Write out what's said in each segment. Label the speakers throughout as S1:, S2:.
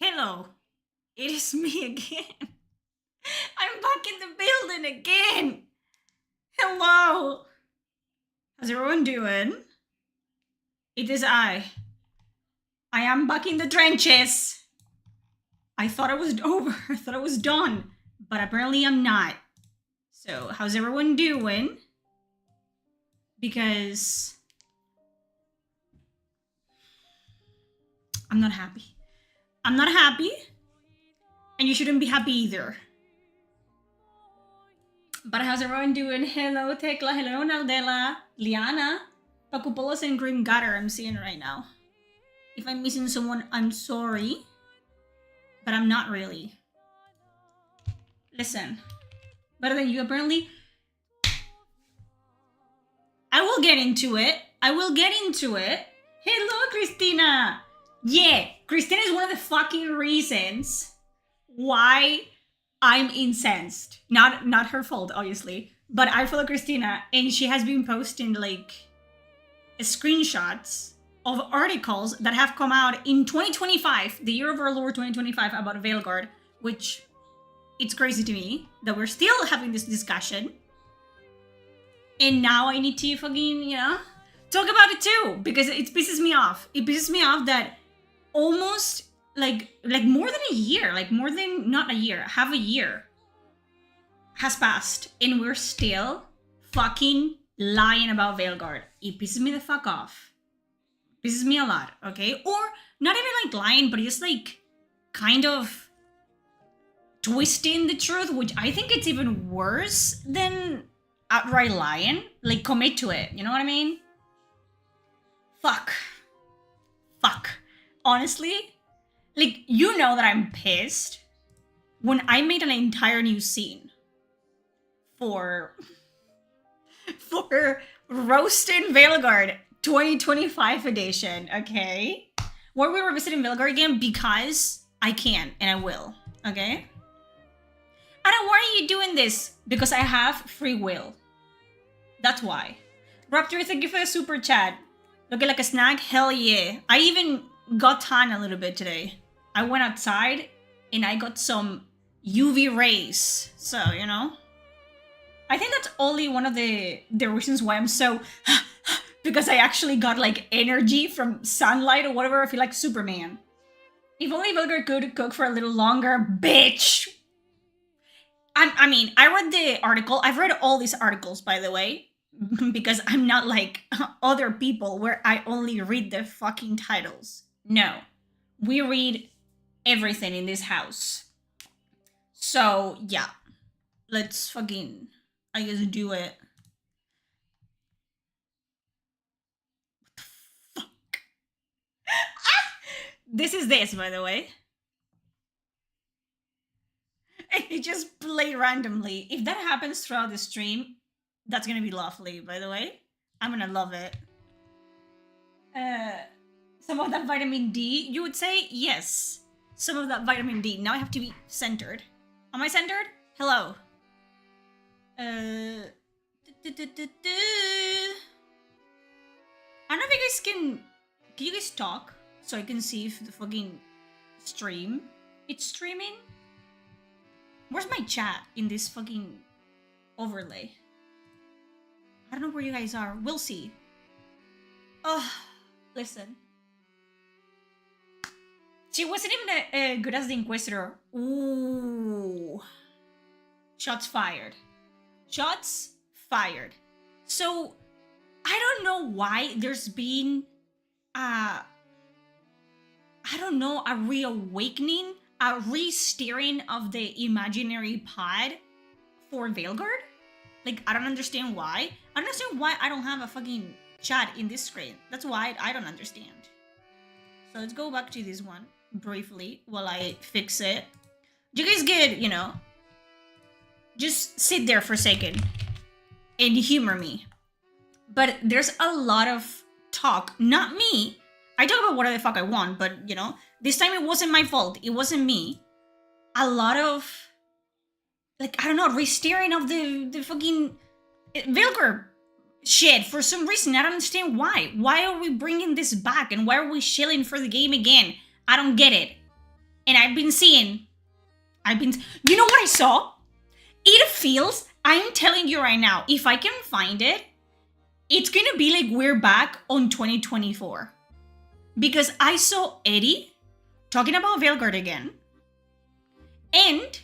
S1: Hello, it is me again. I'm back in the building again. Hello. How's everyone doing? It is I. I am back in the trenches. I thought it was over. I thought it was done. But apparently I'm not. So, how's everyone doing? Because I'm not happy. I'm not happy. And you shouldn't be happy either. But how's everyone doing? Hello, Tekla. Hello, Naldela. Liana. Pacupolos and Green Gutter I'm seeing right now. If I'm missing someone, I'm sorry. But I'm not really. Listen. Better than you, apparently. I will get into it. Hello, Christina. Yeah, Christina is one of the fucking reasons why I'm incensed. Not her fault, obviously. But I follow Christina, and she has been posting, like, screenshots of articles that have come out in 2025, the year of our Lord 2025, about Veilguard, which it's crazy to me that we're still having this discussion. And now I need to fucking, talk about it too, because it pisses me off. It pisses me off that almost, like more than a year, not a year, half a year has passed, and we're still fucking lying about Veilguard. It pisses me the fuck off. Pisses me a lot, okay? Or not even like lying, but just like kind of twisting the truth, which I think it's even worse than outright lying. Like, commit to it, you know what I mean? Fuck. Honestly, like, you know that I'm pissed when I made an entire new scene for Roasting Veilguard 2025 edition, okay? Where we were visiting Veilguard again because I can and I will, okay? Anna, why are you doing this? Because I have free will. That's why. Raptor, thank you for the super chat. Looking like a snack? Hell yeah. I even got tan a little bit today. I went outside and I got some UV rays. So, I think that's only one of the reasons why I'm so... because I actually got, like, energy from sunlight or whatever. I feel like Superman. If only Veilguard could cook for a little longer, bitch! I mean, I read the article. I've read all these articles, by the way, because I'm not like other people where I only read the fucking titles. No. We read everything in this house. So, yeah. Let's fucking, I guess, do it. What the fuck? This is this, by the way. And it just played randomly. If that happens throughout the stream, that's gonna be lovely, by the way. I'm gonna love it. Some of that vitamin D, you would say? Yes. Some of that vitamin D. Now I have to be centered. Am I centered? Hello. I don't know if you guys can you guys talk? So I can see if the fucking stream, it's streaming? Where's my chat in this fucking overlay? I don't know where you guys are. We'll see. Oh, listen. She wasn't even good as the Inquisitor. Ooh. Shots fired. Shots fired. So, I don't know why there's been a reawakening, a re-steering of the imaginary pod for Veilguard. Like, I don't understand why. I don't understand why I don't have a fucking chat in this screen. That's why I don't understand. So let's go back to this one briefly while I fix it. You guys get, just sit there for a second and humor me. But there's a lot of talk, not me. I talk about whatever the fuck I want, but, this time it wasn't my fault. It wasn't me. A lot of, like, I don't know, re-steering of the fucking Veilguard shit for some reason. I don't understand why. Why are we bringing this back and why are we shilling for the game again? I don't get it. And I've been seeing. You know what I saw? It feels, I'm telling you right now, if I can find it, it's gonna be like we're back on 2024. Because I saw Eddie talking about Veilguard again and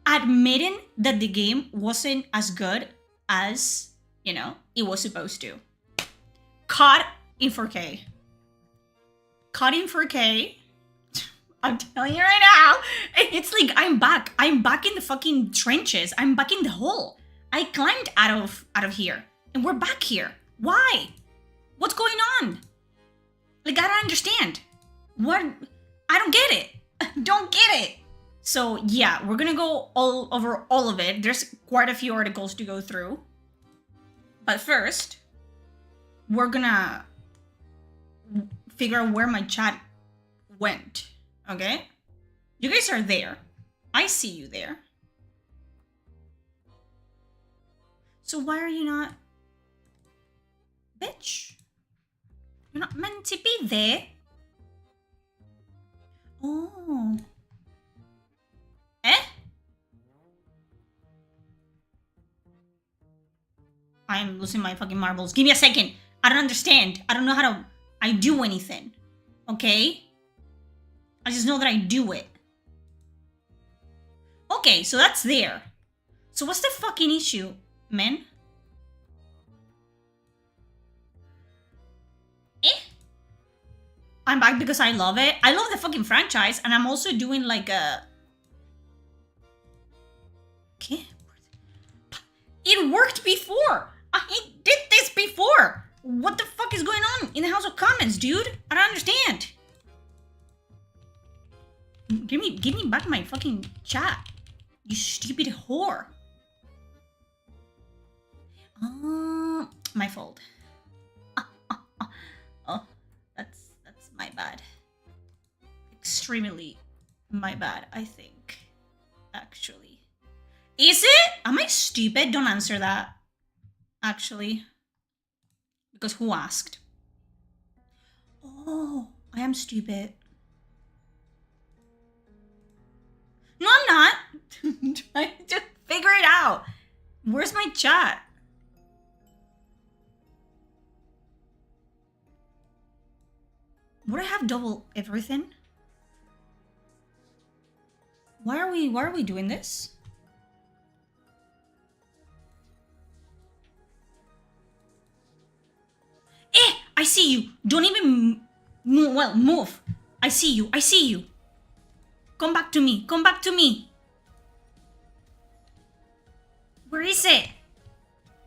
S1: admitting that the game wasn't as good as, you know, it was supposed to. Caught in 4K. Caught in 4K. I'm telling you right now, it's like I'm back. I'm back in the fucking trenches. I'm back in the hole. I climbed out of here, and we're back here. Why? What's going on? Like, I don't understand. What? I don't get it. Don't get it. So yeah, we're gonna go all over all of it. There's quite a few articles to go through. But first, we're gonna figure out where my chat went. Okay? You guys are there. I see you there. So why are you not? Bitch. You're not meant to be there. Oh. Eh? I'm losing my fucking marbles. Give me a second. I don't understand. I don't know how to I do anything. Okay? I just know that I do it. Okay, so that's there. So what's the fucking issue, man? I'm back because I love it. I love the fucking franchise, and I'm also doing like a... Okay. It worked before. I did this before. What the fuck is going on in the House of Commons, dude? I don't understand. Give me back my fucking chat. You stupid whore. My fault. Oh, that's my bad. Extremely my bad, I think. Actually. Is it? Am I stupid? Don't answer that. Actually. Because who asked? Oh, I am stupid. No, I'm not. I'm trying to figure it out. Where's my chat? Would I have double everything? Why are we doing this? I see you. Don't even move. I see you. I see you. Come back to me. Come back to me. Where is it?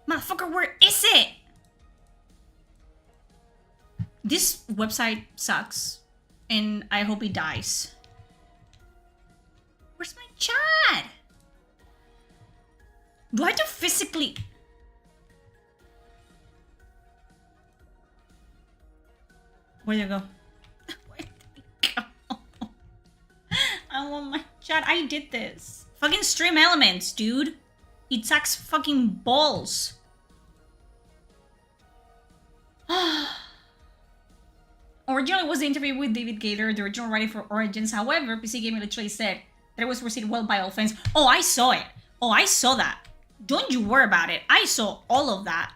S1: Motherfucker, where is it? This website sucks. And I hope it dies. Where's my chat? Do I have to physically... Where'd it go? Where'd it go? I want my chat. I did this. Fucking stream elements, dude. It sucks fucking balls. Originally was the interview with David Gator, the original writer for Origins. However, PC Gamer literally said that it was received well by all fans. Oh, I saw it. Oh, I saw that. Don't you worry about it. I saw all of that.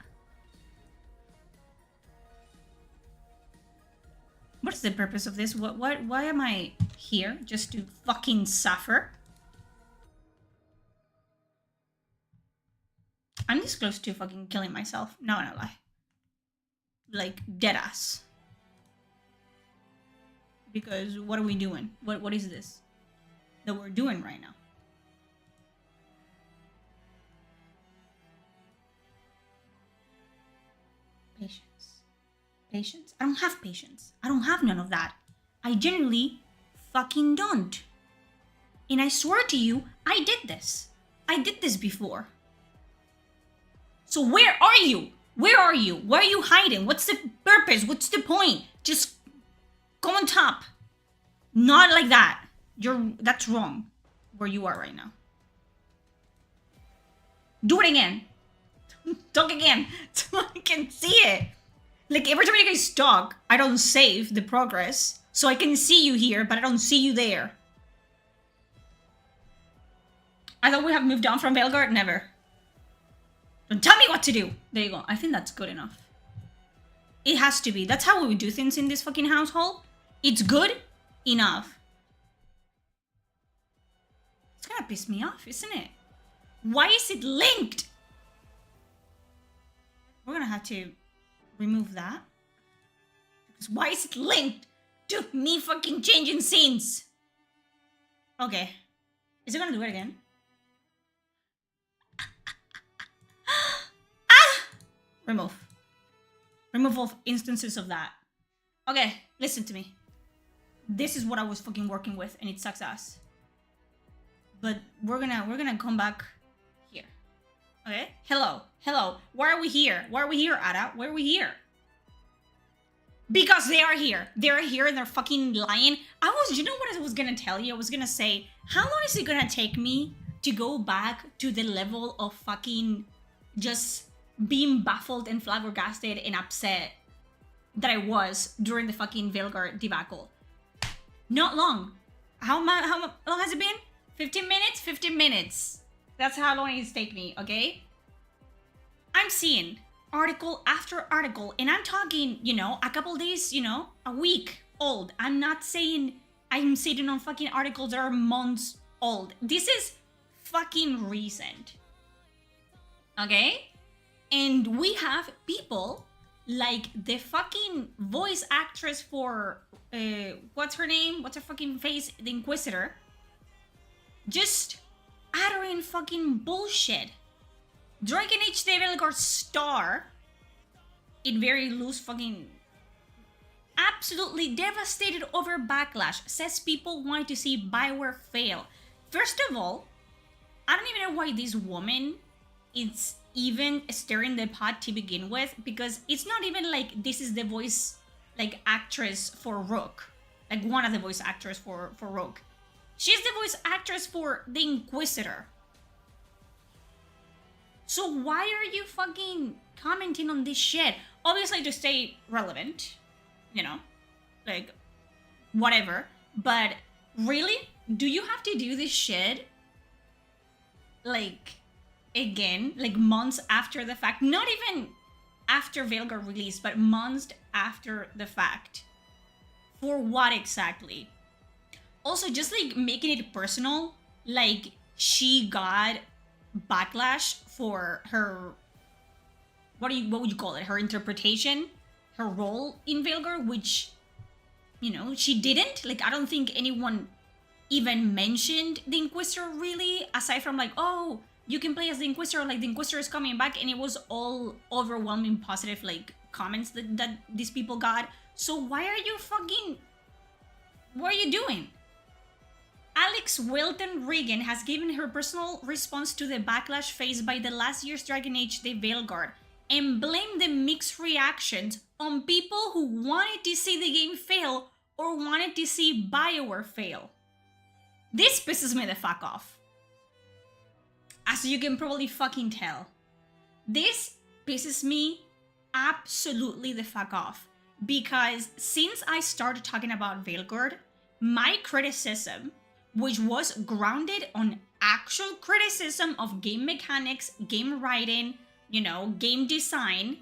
S1: What's the purpose of this? Why am I here? Just to fucking suffer? I'm this close to fucking killing myself. No, lie. Like, deadass. Because what are we doing? What is this that we're doing right now? Patience. Patience? I don't have patience. I don't have none of that. I genuinely fucking don't. And I swear to you, I did this. I did this before. So where are you? Where are you? Where are you hiding? What's the purpose? What's the point? Just go on top. Not like that. That's wrong. Where you are right now. Do it again. Talk again. So I can see it. Like every time you guys talk, I don't save the progress. So I can see you here, but I don't see you there. I thought we have moved on from Veilguard. Never. Don't tell me what to do. There you go. I think that's good enough. It has to be. That's how we do things in this fucking household. It's good enough. It's gonna piss me off, isn't it? Why is it linked? We're gonna have to remove that. Because why is it linked to me fucking changing scenes? Okay. Is it gonna do it again? Ah! Remove. Remove all instances of that. Okay, listen to me. This is what I was fucking working with, and it sucks ass. But we're gonna come back here. Okay? Hello. Why are we here? Why are we here, Ada? Why are we here? Because they are here. They're here and they're fucking lying. You know what I was gonna tell you? I was gonna say, how long is it gonna take me to go back to the level of fucking just being baffled and flabbergasted and upset that I was during the fucking Veilguard debacle? Not long. How long has it been? 15 minutes? 15 minutes. That's how long it's taken me, okay? I'm seeing article after article, and I'm talking, a couple days, a week old. I'm not saying I'm sitting on fucking articles that are months old. This is fucking recent. Okay? And we have people like the fucking voice actress for, what's her name? What's her fucking face? The Inquisitor. Just uttering fucking bullshit. Dragon Age the Veilguard star, in very loose fucking, absolutely devastated over backlash. Says people wanted to see Bioware fail. First of all, I don't even know why this woman is even stirring the pot to begin with, because it's not even like this is the voice actress for Rook, like one of the voice actors for Rook. She's the voice actress for the Inquisitor. So why are you fucking commenting on this shit? Obviously to stay relevant, whatever. But really? Do you have to do this shit? Again, months after the fact? Not even after Veilguard release, but months after the fact. For what exactly? Also, just making it personal, she got backlash for her, what would you call it? Her interpretation, her role in Veilguard, which, she didn't. I don't think anyone even mentioned the Inquisitor really, aside from oh, you can play as the Inquisitor, the Inquisitor is coming back, and it was all overwhelming positive comments that these people got. So what are you doing? Alex Wilton Regan has given her personal response to the backlash faced by the last year's Dragon Age the Veilguard and blamed the mixed reactions on people who wanted to see the game fail or wanted to see Bioware fail. This pisses me the fuck off. As you can probably fucking tell. This pisses me absolutely the fuck off. Because since I started talking about Veilguard, my criticism, which was grounded on actual criticism of game mechanics, game writing, game design,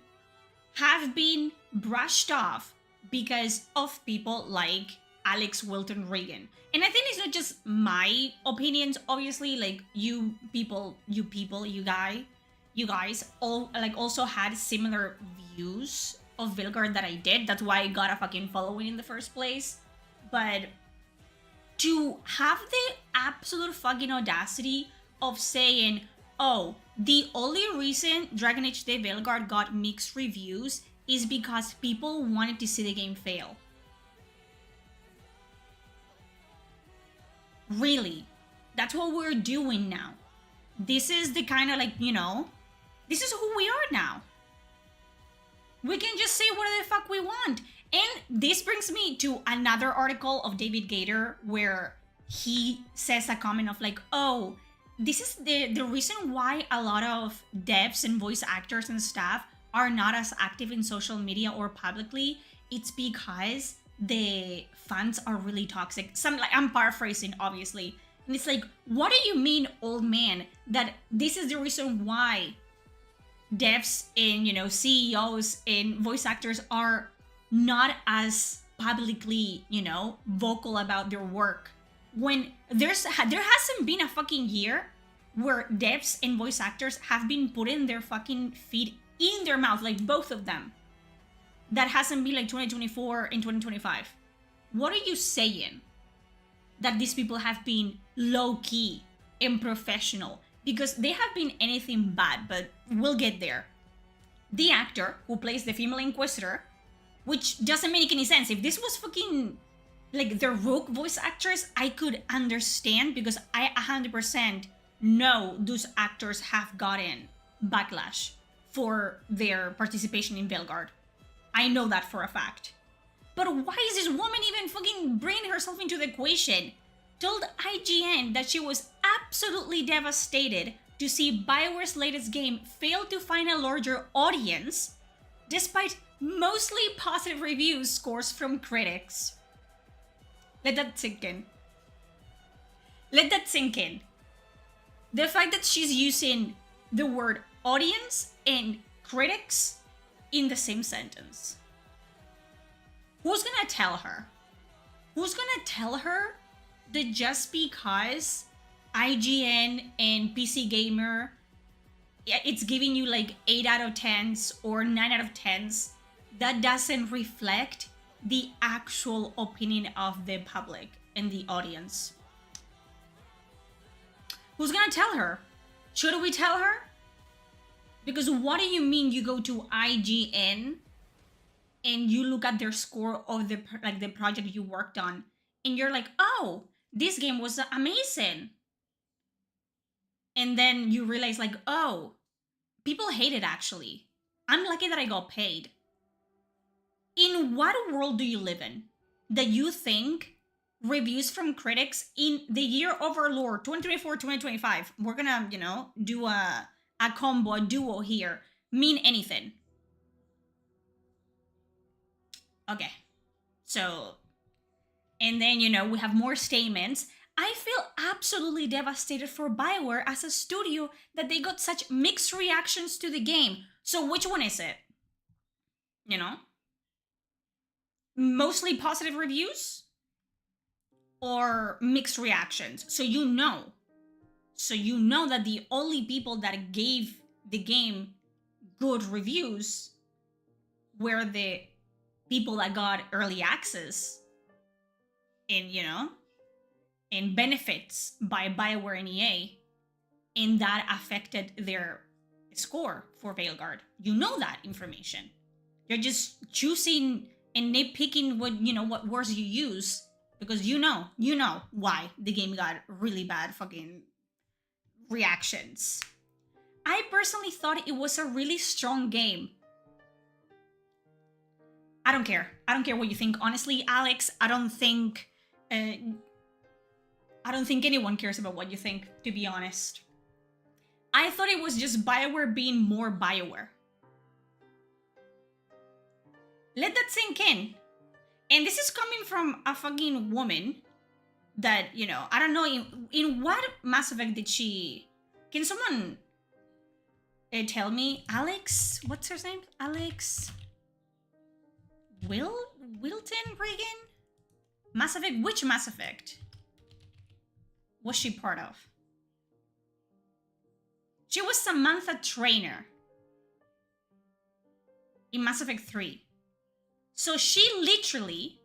S1: have been brushed off because of people like Alex Wilton Regan. And I think it's not just my opinions, obviously, you guys all also had similar views of Veilguard that I did. That's why I got a fucking following in the first place. But to have the absolute fucking audacity of saying, oh, the only reason Dragon Age the Veilguard got mixed reviews is because people wanted to see the game fail. Really? That's what we're doing now. This is the kind of this is who we are now. We can just say whatever the fuck we want. And this brings me to another article of David Gator where he says a comment of oh, this is the reason why a lot of devs and voice actors and staff are not as active in social media or publicly. It's because the fans are really toxic. I'm paraphrasing, obviously. And it's like, what do you mean, old man, that this is the reason why devs and, you know, CEOs and voice actors are not as publicly, you know, vocal about their work, when there hasn't been a fucking year where devs and voice actors have been putting their fucking feet in their mouth, like both of them. That hasn't been like 2024 and 2025. What are you saying? That these people have been low-key and professional, because they have been anything but we'll get there. The actor who plays the female Inquisitor, which doesn't make any sense. If this was fucking like the Rogue voice actress, I could understand, because I 100% know those actors have gotten backlash for their participation in Veilguard. I know that for a fact. But why is this woman even fucking bringing herself into the equation? Told IGN that she was absolutely devastated to see BioWare's latest game fail to find a larger audience, despite mostly positive reviews scores from critics. Let that sink in. Let that sink in. The fact that she's using the word audience and critics in the same sentence. Who's gonna tell her? Who's gonna tell her that just because IGN and PC Gamer, it's giving you like 8 out of 10s or 9 out of 10s, that doesn't reflect the actual opinion of the public and the audience? Who's gonna tell her? Should we tell her? Because what do you mean you go to IGN and you look at their score of the project you worked on, and you're like, oh, this game was amazing. And then you realize like, oh, people hate it actually. I'm lucky that I got paid. In what world do you live in that you think reviews from critics in the year of our Lord, 2024, 2025, we're gonna, you know, do a combo, a duo here, mean anything? Okay, so, and then, you know, we have more statements. I feel absolutely devastated for BioWare as a studio that they got such mixed reactions to the game. So which one is it? You know? Mostly positive reviews? Or mixed reactions? So you know that the only people that gave the game good reviews were the people that got early access and, you know, and benefits by BioWare and EA, and that affected their score for Veilguard. You know that information. You're just choosing and nitpicking what words you use, because you know why the game got really bad fucking reactions. I personally thought it was a really strong game. I don't care what you think. Honestly, Alex, I don't think anyone cares about what you think, to be honest. I thought it was just BioWare being more BioWare. Let that sink in. And this is coming from a fucking woman that, you know, I don't know in what Mass Effect did she... Can someone tell me? Alex? What's her name? Alex... Wilton Reagan? Mass Effect? Which Mass Effect was she part of? She was Samantha Trainer in Mass Effect 3. So she literally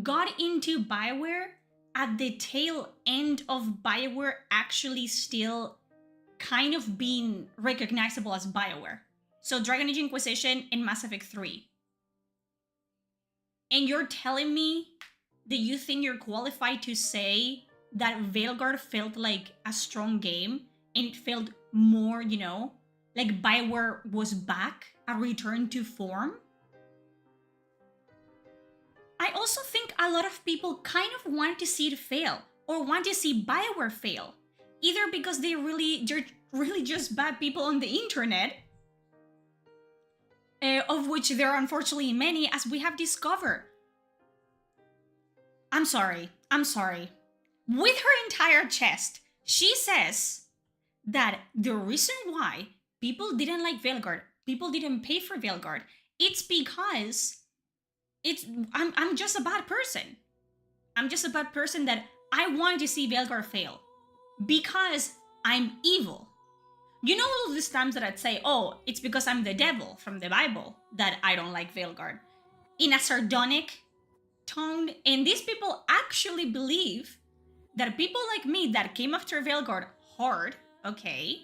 S1: got into BioWare at the tail end of BioWare actually still kind of being recognizable as BioWare. So Dragon Age Inquisition and Mass Effect 3. And you're telling me that you think you're qualified to say that Veilguard felt like a strong game and it felt more, you know, like BioWare was back, a return to form? I also think a lot of people kind of want to see it fail, or want to see BioWare fail, either because they're really just bad people on the internet, of which there are unfortunately many, as we have discovered. I'm sorry. with her entire chest, she says that the reason why people didn't like Veilguard, people didn't pay for Veilguard, it's because I'm just a bad person. I'm just a bad person that I wanted to see Veilguard fail because I'm evil. You know all these times that I'd say, oh, it's because I'm the devil from the Bible that I don't like Veilguard. In a sardonic tone, and these people actually believe that people like me that came after Veilguard hard, okay,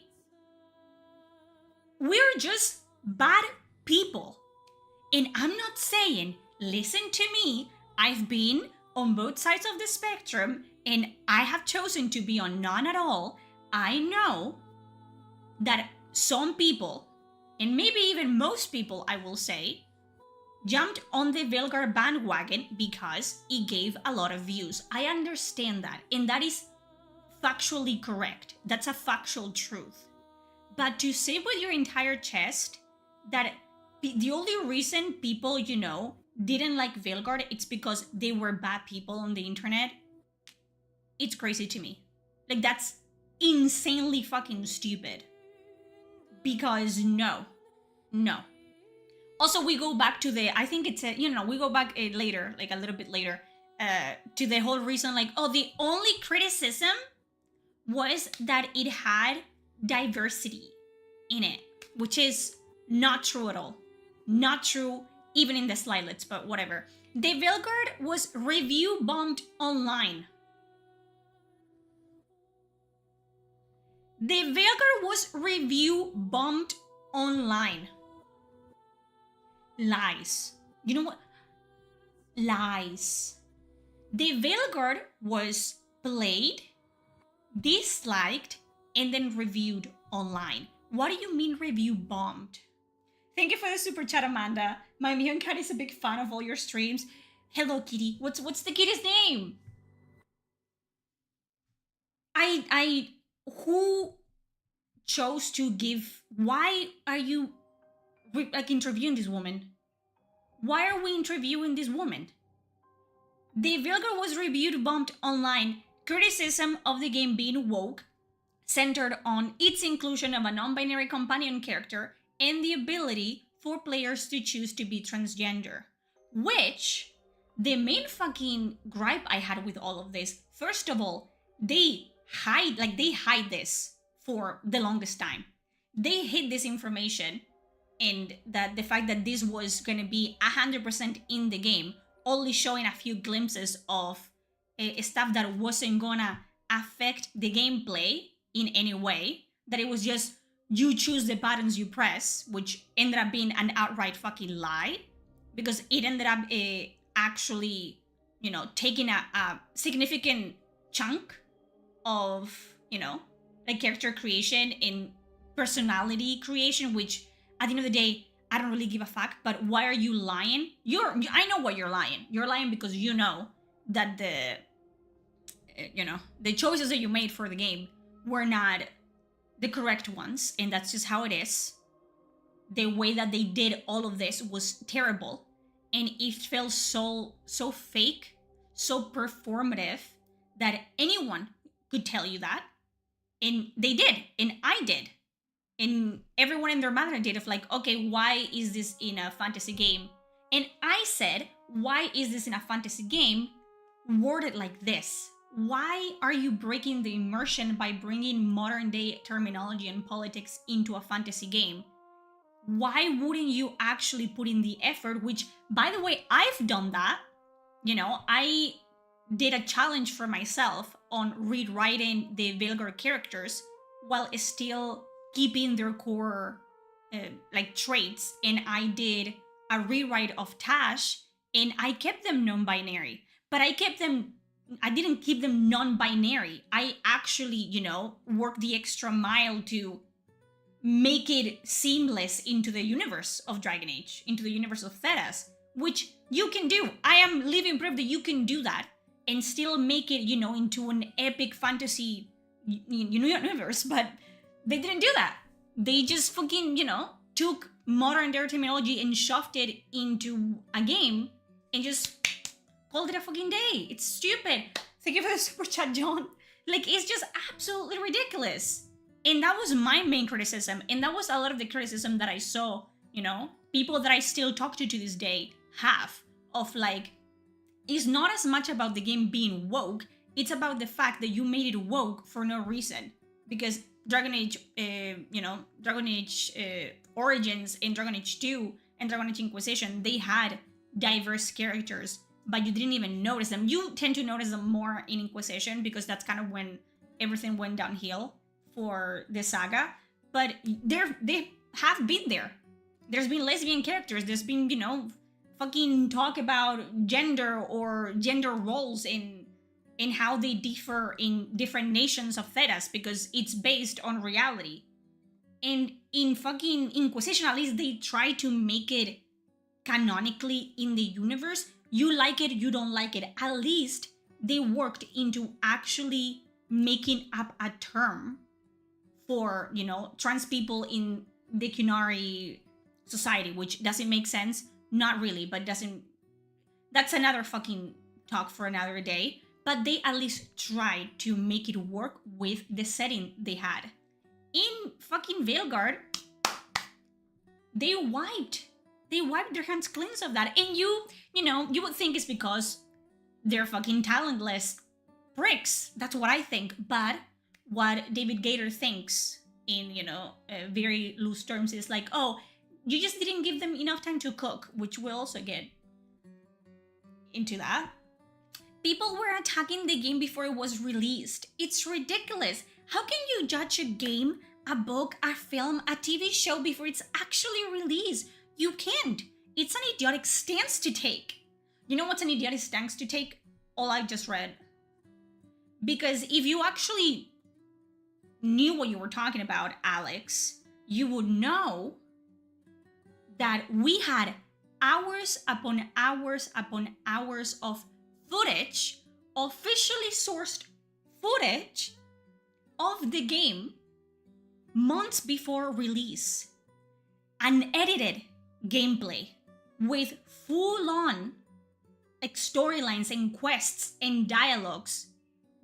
S1: we're just bad people. And I'm not saying, listen to me, I've been on both sides of the spectrum and I have chosen to be on none at all. I know that some people, and maybe even most people, I will say, jumped on the Veilguard bandwagon because it gave a lot of views. I understand that, and that is factually correct. That's a factual truth. But to say with your entire chest that the only reason people, didn't like Veilguard, it's because they were bad people on the internet, it's crazy to me. Like, that's insanely fucking stupid. Because no. Also, we go back to I think it's we go back later, like a little bit later, to the whole reason, like, oh, the only criticism was that it had diversity in it, which is not true at all. Not true, even in the slidelets, but whatever. The Veilguard was review bombed online. The Veilguard was review bombed online. Lies. You know what? Lies. The Veilguard was played, disliked, and then reviewed online. What do you mean review bombed? Thank you for the super chat, Amanda. My Mion cat is a big fan of all your streams. Hello, kitty. What's the kitty's name? Who chose to give? Why are you interviewing this woman? Why are we interviewing this woman? The Veilguard was reviewed bombed online. Criticism of the game being woke, centered on its inclusion of a non-binary companion character and the ability for players to choose to be transgender. Which, the main fucking gripe I had with all of this, first of all, they hide this for the longest time. They hid this information, and that the fact that this was gonna be 100% in the game, only showing a few glimpses of stuff that wasn't gonna affect the gameplay in any way, that it was just you choose the buttons you press, which ended up being an outright fucking lie, because it ended up actually, taking a significant chunk of, like character creation and personality creation, which at the end of the day, I don't really give a fuck. But why are you lying? I know why you're lying. You're lying because you know that the choices that you made for the game were not the correct ones, and that's just how it is. The way that they did all of this was terrible, and it felt so fake, so performative, that anyone could tell you that, and they did, and I did, and everyone in their manner did, of like, okay, why is this in a fantasy game? And I said, why is this in a fantasy game worded like this? Why are you breaking the immersion by bringing modern day terminology and politics into a fantasy game? Why wouldn't you actually put in the effort, which, by the way, I've done that. I did a challenge for myself on rewriting the Veilguard characters while still keeping their core traits, and I did a rewrite of Tash, and I kept them non-binary, but I didn't keep them non-binary. I actually, worked the extra mile to make it seamless into the universe of Dragon Age, into the universe of Thedas, which you can do. I am living proof that you can do that and still make it, into an epic fantasy universe, but they didn't do that. They just fucking, took modern day terminology and shoved it into a game and just called it a fucking day. It's stupid. Thank Thank you for the super chat, John. Like, it's just absolutely ridiculous. And that was my main criticism. And that was a lot of the criticism that I saw, you know, people that I still talk to this day have of like, it's not as much about the game being woke. It's about the fact that you made it woke for no reason. Because Dragon Age, Dragon Age Origins and Dragon Age 2 and Dragon Age Inquisition, they had diverse characters, but you didn't even notice them. You tend to notice them more in Inquisition because that's kind of when everything went downhill for the saga. But they have been there. There's been lesbian characters. There's been, fucking talk about gender or gender roles in how they differ in different nations of Thedas because it's based on reality. And in fucking Inquisition, at least they try to make it canonically in the universe. You like it, you don't like it. At least they worked into actually making up a term for, trans people in the Qunari society, which doesn't make sense. Not really, but that's another fucking talk for another day. But they at least tried to make it work with the setting they had. In fucking Veilguard, they wiped their hands clean of that. And you would think it's because they're fucking talentless pricks. That's what I think. But what David Gator thinks in, very loose terms is like, oh, you just didn't give them enough time to cook, which we'll also get into that. People were attacking the game before it was released. It's ridiculous. How can you judge a game, a book, a film, a TV show before it's actually released? You can't. It's an idiotic stance to take. You know what's an idiotic stance to take? All I just read. Because if you actually knew what you were talking about, Alex, you would know that we had hours upon hours upon hours of footage, officially sourced footage of the game months before release. Unedited gameplay with full-on storylines and quests and dialogues.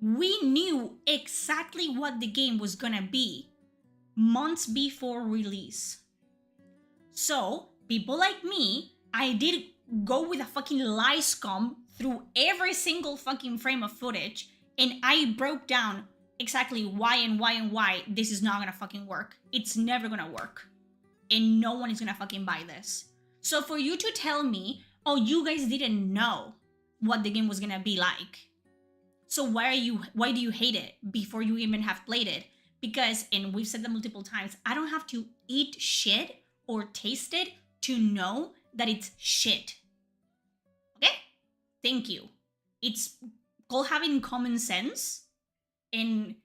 S1: We knew exactly what the game was gonna be months before release. So, people like me, I did go with a fucking lie scum through every single fucking frame of footage, and I broke down exactly why this is not gonna fucking work. It's never gonna work. And no one is gonna fucking buy this. So for you to tell me, oh, you guys didn't know what the game was gonna be like, so why do you hate it before you even have played it? Because, and we've said that multiple times, I don't have to eat shit or taste it to know that it's shit. Okay? Thank you. It's called having common sense and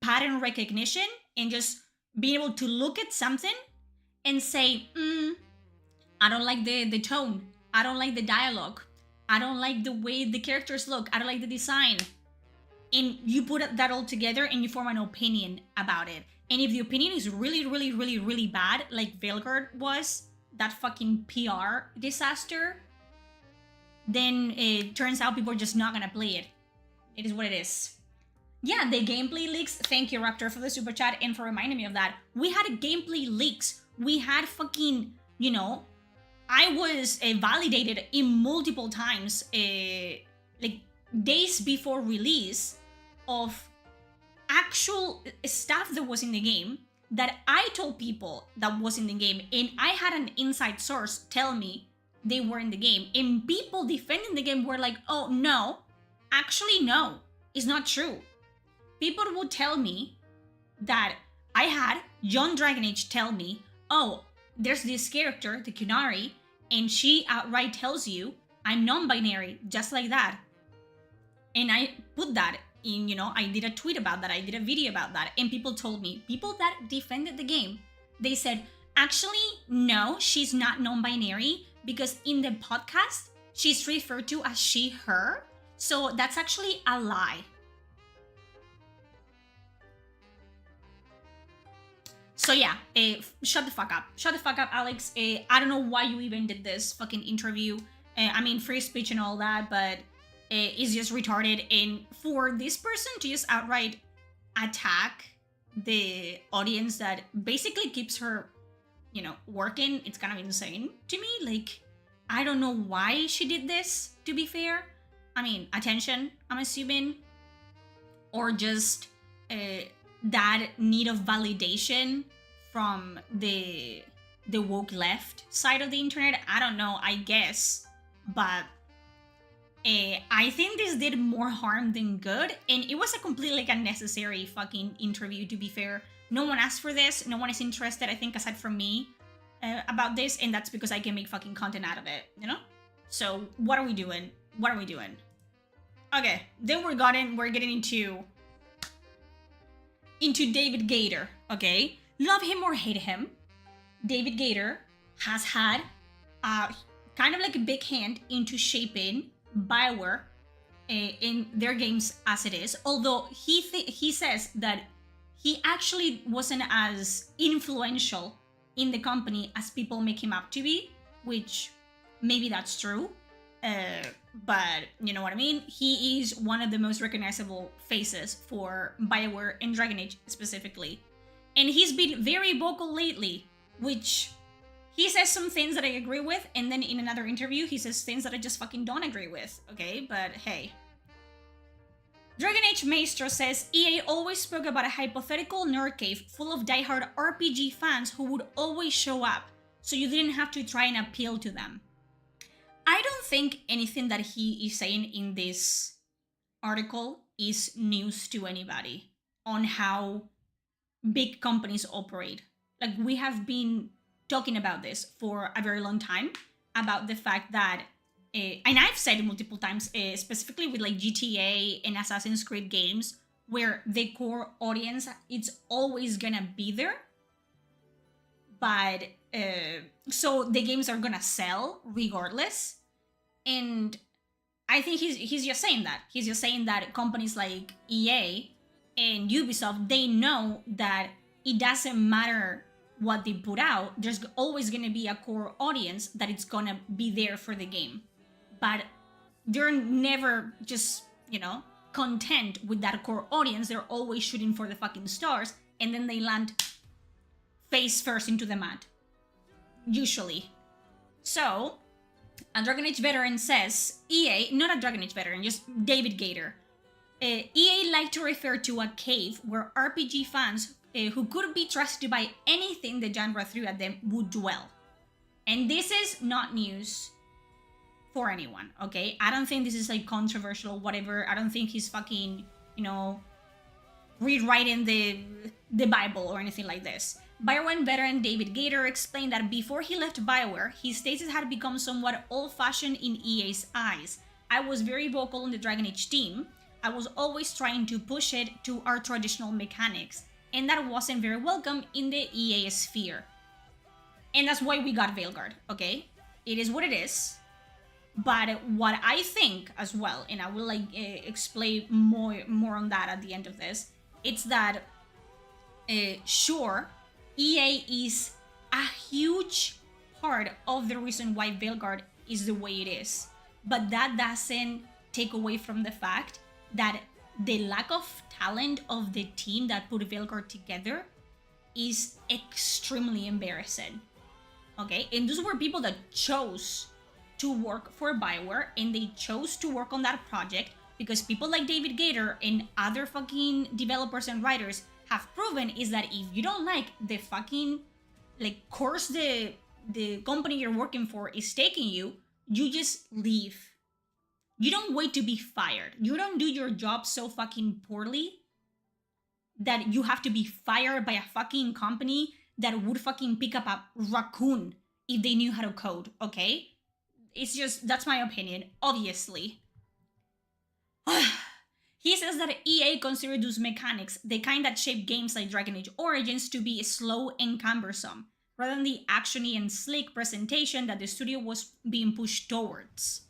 S1: pattern recognition and just being able to look at something and say, I don't like the tone. I don't like the dialogue. I don't like the way the characters look. I don't like the design. And you put that all together and you form an opinion about it. And if the opinion is really, really, really, really bad, like Veilguard was, that fucking PR disaster, then it turns out people are just not gonna play it. It is what it is. Yeah, the gameplay leaks. Thank you, Raptor, for the super chat and for reminding me of that. We had gameplay leaks. We had fucking, I was validated in multiple times, like days before release, of actual stuff that was in the game that I told people that was in the game, and I had an inside source tell me they were in the game, and people defending the game were like, oh no, actually no, it's not true. People would tell me that I had John Dragon Age tell me, oh, there's this character, the Qunari, and she outright tells you I'm non-binary, just like that. And I put that in, I did a tweet about that, I did a video about that, and people told me, people that defended the game, they said, actually, no, she's not non-binary, because in the podcast, she's referred to as she, her, so that's actually a lie. So yeah, shut the fuck up. Shut the fuck up, Alex. I don't know why you even did this fucking interview. I mean, free speech and all that, but is just retarded, and for this person to just outright attack the audience that basically keeps her, you know, working, it's kind of insane to me. Like, I don't know why she did this, to be fair. I mean, attention, I'm assuming, or just that need of validation from the woke left side of the internet. I don't know, I guess, but I think this did more harm than good, and it was a completely like unnecessary fucking interview, to be fair. No one asked for this, no one is interested, I think, aside from me, about this, and that's because I can make fucking content out of it, you know? So, what are we doing? What are we doing? Okay, then we're getting into David Gator, okay? Love him or hate him, David Gator has had kind of like a big hand into shaping Bioware in their games as it is, although he says that he actually wasn't as influential in the company as people make him out to be, which maybe that's true, but you know what I mean? He is one of the most recognizable faces for Bioware and Dragon Age specifically, and he's been very vocal lately, which he says some things that I agree with, and then in another interview, he says things that I just fucking don't agree with, okay? But hey. Dragon Age Maestro says, EA always spoke about a hypothetical nerd cave full of diehard RPG fans who would always show up, so you didn't have to try and appeal to them. I don't think anything that he is saying in this article is news to anybody on how big companies operate. Like, we have been talking about this for a very long time, about the fact that, and I've said it multiple times, specifically with like GTA and Assassin's Creed games, where the core audience, it's always gonna be there, but so the games are gonna sell regardless. And I think he's just saying that. He's just saying that companies like EA and Ubisoft, they know that it doesn't matter what they put out, there's always going to be a core audience that it's going to be there for the game. But they're never just, you know, content with that core audience. They're always shooting for the fucking stars, and then they land face first into the mud. Usually. So, a Dragon Age veteran says, EA, not a Dragon Age veteran, just David Gator. EA like to refer to a cave where RPG fans who could be trusted by anything the genre threw at them would dwell. And this is not news for anyone, okay? I don't think this is like controversial, whatever. I don't think he's fucking, you know, rewriting the Bible or anything like this. BioWare veteran David Gator explained that before he left BioWare, his status had become somewhat old-fashioned in EA's eyes. I was very vocal on the Dragon Age team. I was always trying to push it to our traditional mechanics, and that wasn't very welcome in the EA sphere. And that's why we got Veilguard, okay? It is what it is. But what I think as well, and I will like explain more on that at the end of this, it's that sure, EA is a huge part of the reason why Veilguard is the way it is, but that doesn't take away from the fact that the lack of talent of the team that put Veilguard together is extremely embarrassing. Okay, and those were people that chose to work for BioWare, and they chose to work on that project because people like David Gator and other fucking developers and writers have proven is that if you don't like the fucking like course the company you're working for is taking you, you just leave. You don't wait to be fired. You don't do your job so fucking poorly that you have to be fired by a fucking company that would fucking pick up a raccoon if they knew how to code, okay? It's just, that's my opinion, obviously. He says that EA considered those mechanics, the kind that shape games like Dragon Age Origins, to be slow and cumbersome, rather than the actiony and slick presentation that the studio was being pushed towards.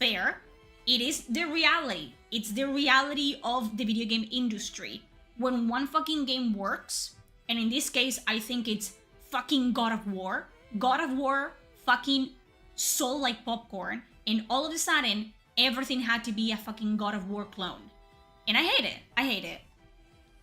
S1: Fair. It is the reality. It's the reality of the video game industry. When one fucking game works, and in this case, I think it's fucking God of War. God of War fucking sold like popcorn, and all of a sudden, everything had to be a fucking God of War clone. And I hate it. I hate it.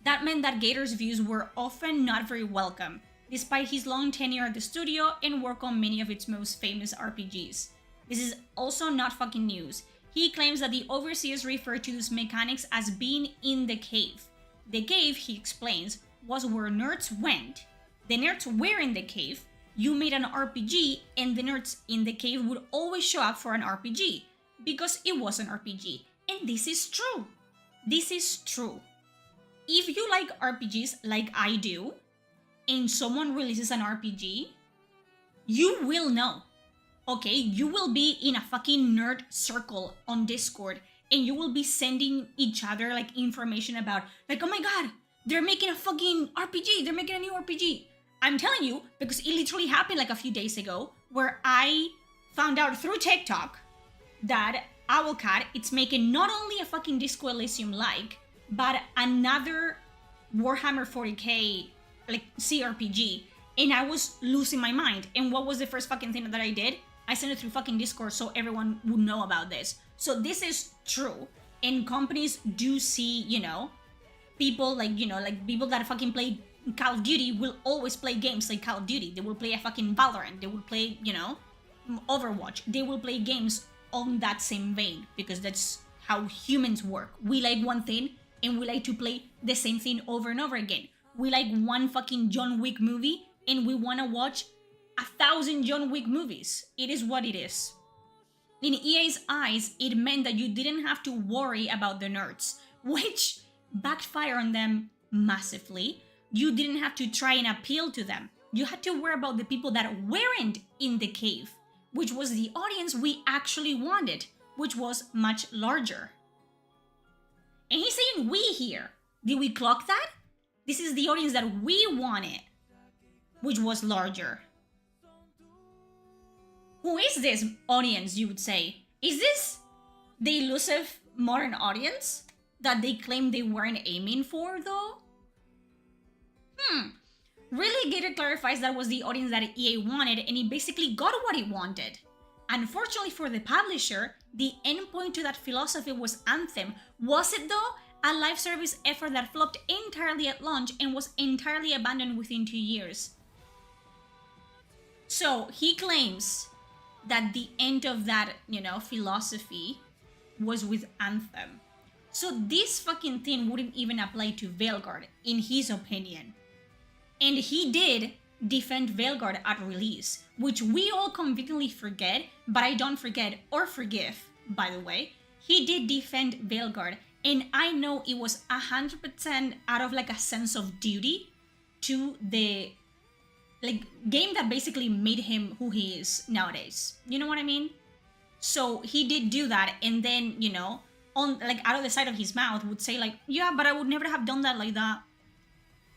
S1: That meant that Gator's views were often not very welcome, despite his long tenure at the studio and work on many of its most famous RPGs. This is also not fucking news. He claims that the overseers refer to those mechanics as being in the cave. The cave, he explains, was where nerds went. The nerds were in the cave, you made an RPG, and the nerds in the cave would always show up for an RPG, because it was an RPG. And this is true. This is true. If you like RPGs like I do, and someone releases an RPG, you will know. Okay, you will be in a fucking nerd circle on Discord, and you will be sending each other like information about like, oh my god, they're making a fucking RPG, they're making a new RPG. I'm telling you, because it literally happened like a few days ago, where I found out through TikTok that Owlcat, it's making not only a fucking Disco Elysium like, but another Warhammer 40k like CRPG, and I was losing my mind. And what was the first fucking thing that I did? I sent it through fucking Discord so everyone would know about this. So this is true, and companies do see, you know, people like, you know, like people that fucking play Call of Duty will always play games like Call of Duty. They will play a fucking Valorant. They will play, you know, Overwatch. They will play games on that same vein, because that's how humans work. We like one thing, and we like to play the same thing over and over again. We like one fucking John Wick movie, and we want to watch 1,000 John Wick movies. It is what it is. In EA's eyes, it meant that you didn't have to worry about the nerds, which backfired on them massively. You didn't have to try and appeal to them. You had to worry about the people that weren't in the cave, which was the audience we actually wanted, which was much larger. And he's saying we here. Did we clock that? This is the audience that we wanted, which was larger. Who is this audience, you would say? Is this the elusive modern audience that they claim they weren't aiming for, though? Really, Gator clarifies that was the audience that EA wanted, and he basically got what he wanted. Unfortunately for the publisher, the endpoint to that philosophy was Anthem. Was it though? A live service effort that flopped entirely at launch and was entirely abandoned within 2 years. So he claims that the end of that, you know, philosophy was with Anthem. So this fucking thing wouldn't even apply to Veilguard, in his opinion. And he did defend Veilguard at release, which we all conveniently forget, but I don't forget or forgive, by the way. He did defend Veilguard, and I know it was 100% out of like a sense of duty to the like game that basically made him who he is nowadays. You know what I mean? So he did do that, and then, you know, on like out of the side of his mouth would say like, yeah, but I would never have done that like that.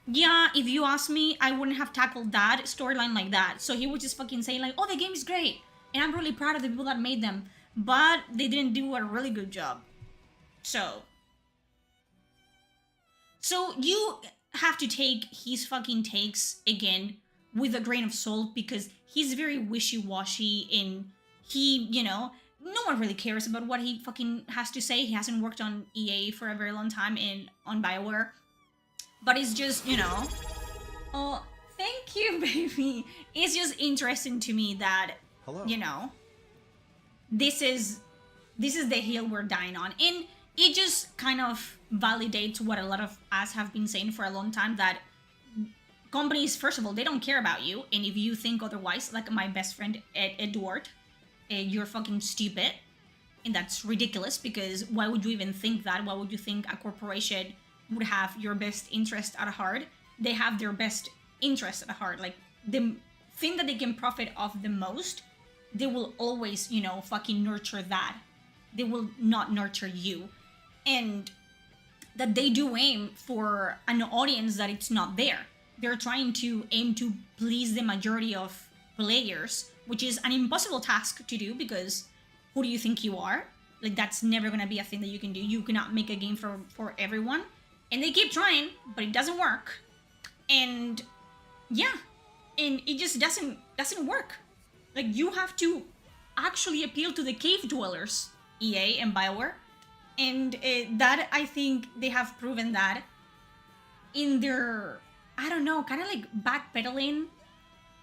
S1: Yeah, if you ask me, I wouldn't have tackled that storyline like that. So he would just fucking say like, oh, the game is great, and I'm really proud of the people that made them, but they didn't do a really good job. So you have to take his fucking takes again with a grain of salt, because he's very wishy-washy, and he, you know, no one really cares about what he fucking has to say. He hasn't worked on EA for a very long time and on BioWare. But it's just, you know, oh, thank you, baby. It's just interesting to me that, hello, you know, this is the hill we're dying on. And it just kind of validates what a lot of us have been saying for a long time, that companies, first of all, they don't care about you. And if you think otherwise, like my best friend, Edward, you're fucking stupid. And that's ridiculous, because why would you even think that? Why would you think a corporation would have your best interest at heart? They have their best interest at heart. Like, the thing that they can profit off the most, they will always, you know, fucking nurture that. They will not nurture you. And that they do aim for an audience that it's not there. They're trying to aim to please the majority of players, which is an impossible task to do, because who do you think you are? Like, that's never gonna be a thing that you can do. You cannot make a game for everyone. And they keep trying, but it doesn't work. And yeah, and it just doesn't work. Like, you have to actually appeal to the cave dwellers EA and BioWare. And that, I think they have proven that in their, I don't know, kind of like backpedaling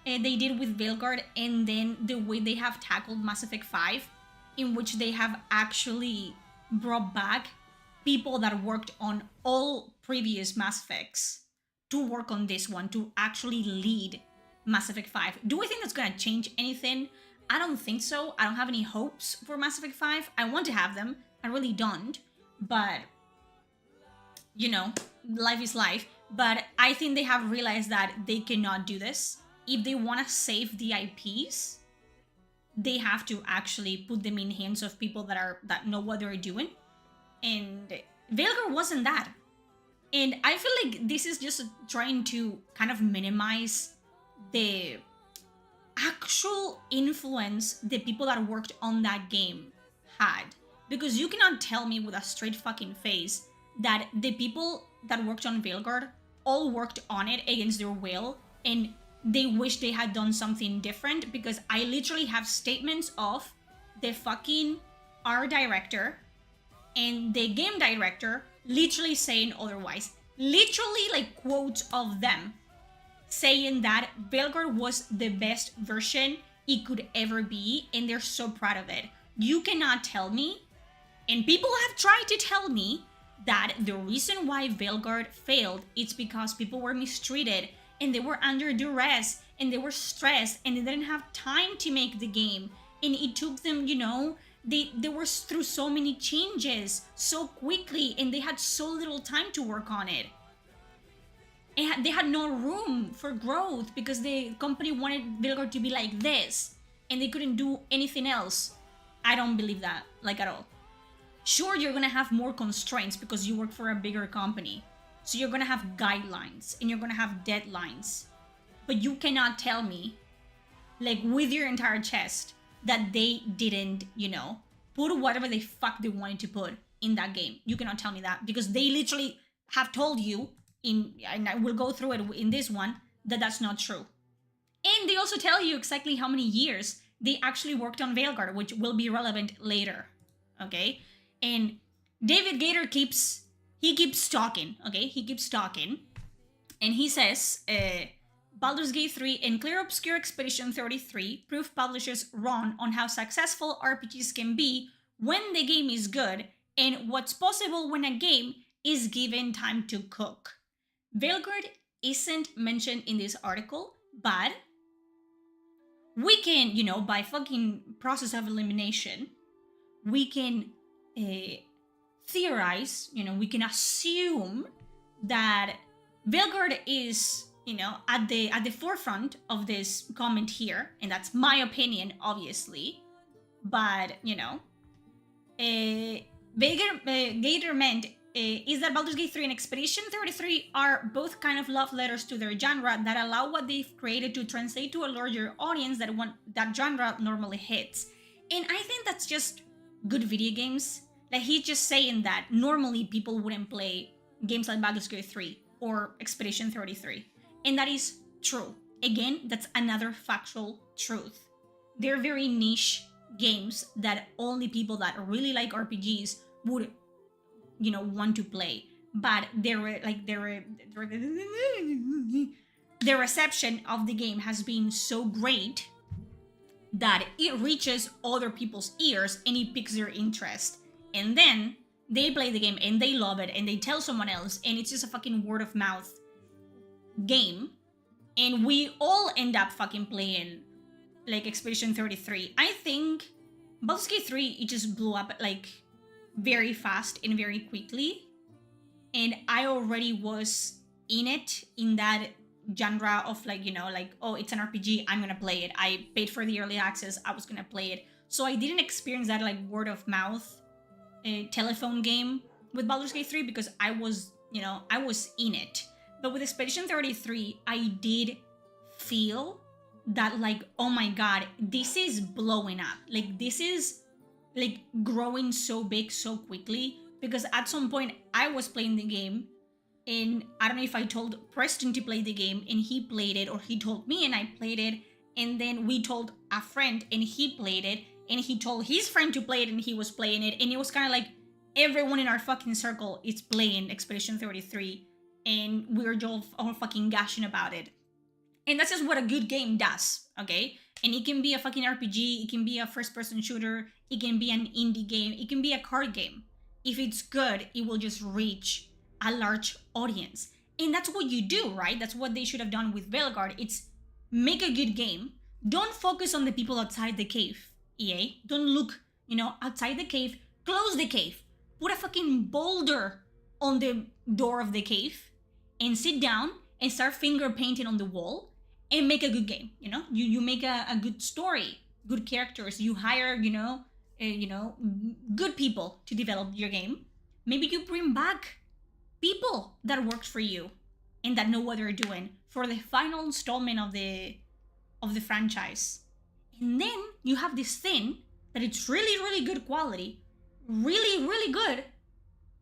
S1: they did with Veilguard, and then the way they have tackled Mass Effect 5, in which they have actually brought back people that worked on all previous Mass Effects to work on this one, to actually lead Mass Effect 5. Do I think that's gonna change anything? I don't think so. I don't have any hopes for Mass Effect 5. I want to have them. I really don't. But, you know, life is life. But I think they have realized that they cannot do this. If they want to save the IPs, they have to actually put them in hands of people that know what they're doing. And Veilguard wasn't that. And I feel like this is just trying to kind of minimize the actual influence the people that worked on that game had. Because you cannot tell me with a straight fucking face that the people that worked on Veilguard all worked on it against their will and they wish they had done something different, because I literally have statements of the fucking art director and the game director literally saying otherwise. Literally, like, quotes of them saying that Veilguard was the best version it could ever be, and they're so proud of it. You cannot tell me, and people have tried to tell me, that the reason why Veilguard failed is because people were mistreated and they were under duress and they were stressed and they didn't have time to make the game, and it took them, you know, they were through so many changes so quickly and they had so little time to work on it. And they had no room for growth because the company wanted Veilguard to be like this and they couldn't do anything else. I don't believe that, like, at all. Sure, you're gonna have more constraints because you work for a bigger company. So you're gonna have guidelines and you're gonna have deadlines. But you cannot tell me, like, with your entire chest, that they didn't, you know, put whatever the fuck they wanted to put in that game. You cannot tell me that, because they literally have told you, and I will go through it in this one, that that's not true. And they also tell you exactly how many years they actually worked on Veilguard, which will be relevant later, okay? And David Gator keeps talking, okay? He keeps talking, and he says, Baldur's Gate 3 and Clear Obscure Expedition 33 prove publishers wrong on how successful RPGs can be when the game is good, and what's possible when a game is given time to cook. Veilguard isn't mentioned in this article, but we can, you know, by fucking process of elimination, we can theorize, you know, we can assume that Veilguard is, you know, at the forefront of this comment here, and that's my opinion, obviously. But, you know, Gator meant is that Baldur's Gate 3 and Expedition 33 are both kind of love letters to their genre that allow what they've created to translate to a larger audience that genre normally hits. And I think that's just good video games. Like, he's just saying that normally people wouldn't play games like Baldur's Gate 3 or Expedition 33. And that is true. Again, that's another factual truth. They're very niche games that only people that really like RPGs would, you know, want to play. But their reception of the game has been so great that it reaches other people's ears and it piques their interest. And then they play the game and they love it and they tell someone else, and it's just a fucking word of mouth game. And we all end up fucking playing like Expedition 33. I think Baldur's Gate 3, it just blew up like very fast and very quickly. And I already was in it, in that genre of, like, you know, like, oh, it's an RPG, I'm gonna play it. I paid for the early access, I was gonna play it. So I didn't experience that like word of mouth telephone game with Baldur's Gate 3 because I was, you know, I was in it. But with Expedition 33, I did feel that, like, oh my god, this is blowing up. Like, this is like growing so big so quickly, because at some point I was playing the game and I don't know if I told Preston to play the game and he played it, or he told me and I played it, and then we told a friend and he played it, and he told his friend to play it, and he was playing it, and it was kind of like everyone in our fucking circle is playing Expedition 33, and we're all fucking gushing about it. And that's just what a good game does, okay? And it can be a fucking RPG, it can be a first-person shooter, it can be an indie game, it can be a card game. If it's good, it will just reach a large audience. And that's what you do, right? That's what they should have done with Veilguard. It's make a good game. Don't focus on the people outside the cave, EA. Don't look, outside the cave. Close the cave. Put a fucking boulder on the door of the cave and sit down and start finger painting on the wall and make a good game. You make a good story, good characters. You hire, good people to develop your game. Maybe you bring back people that worked for you and that know what they're doing for the final installment of the franchise. And then you have this thing that it's really, really good quality, really, really good,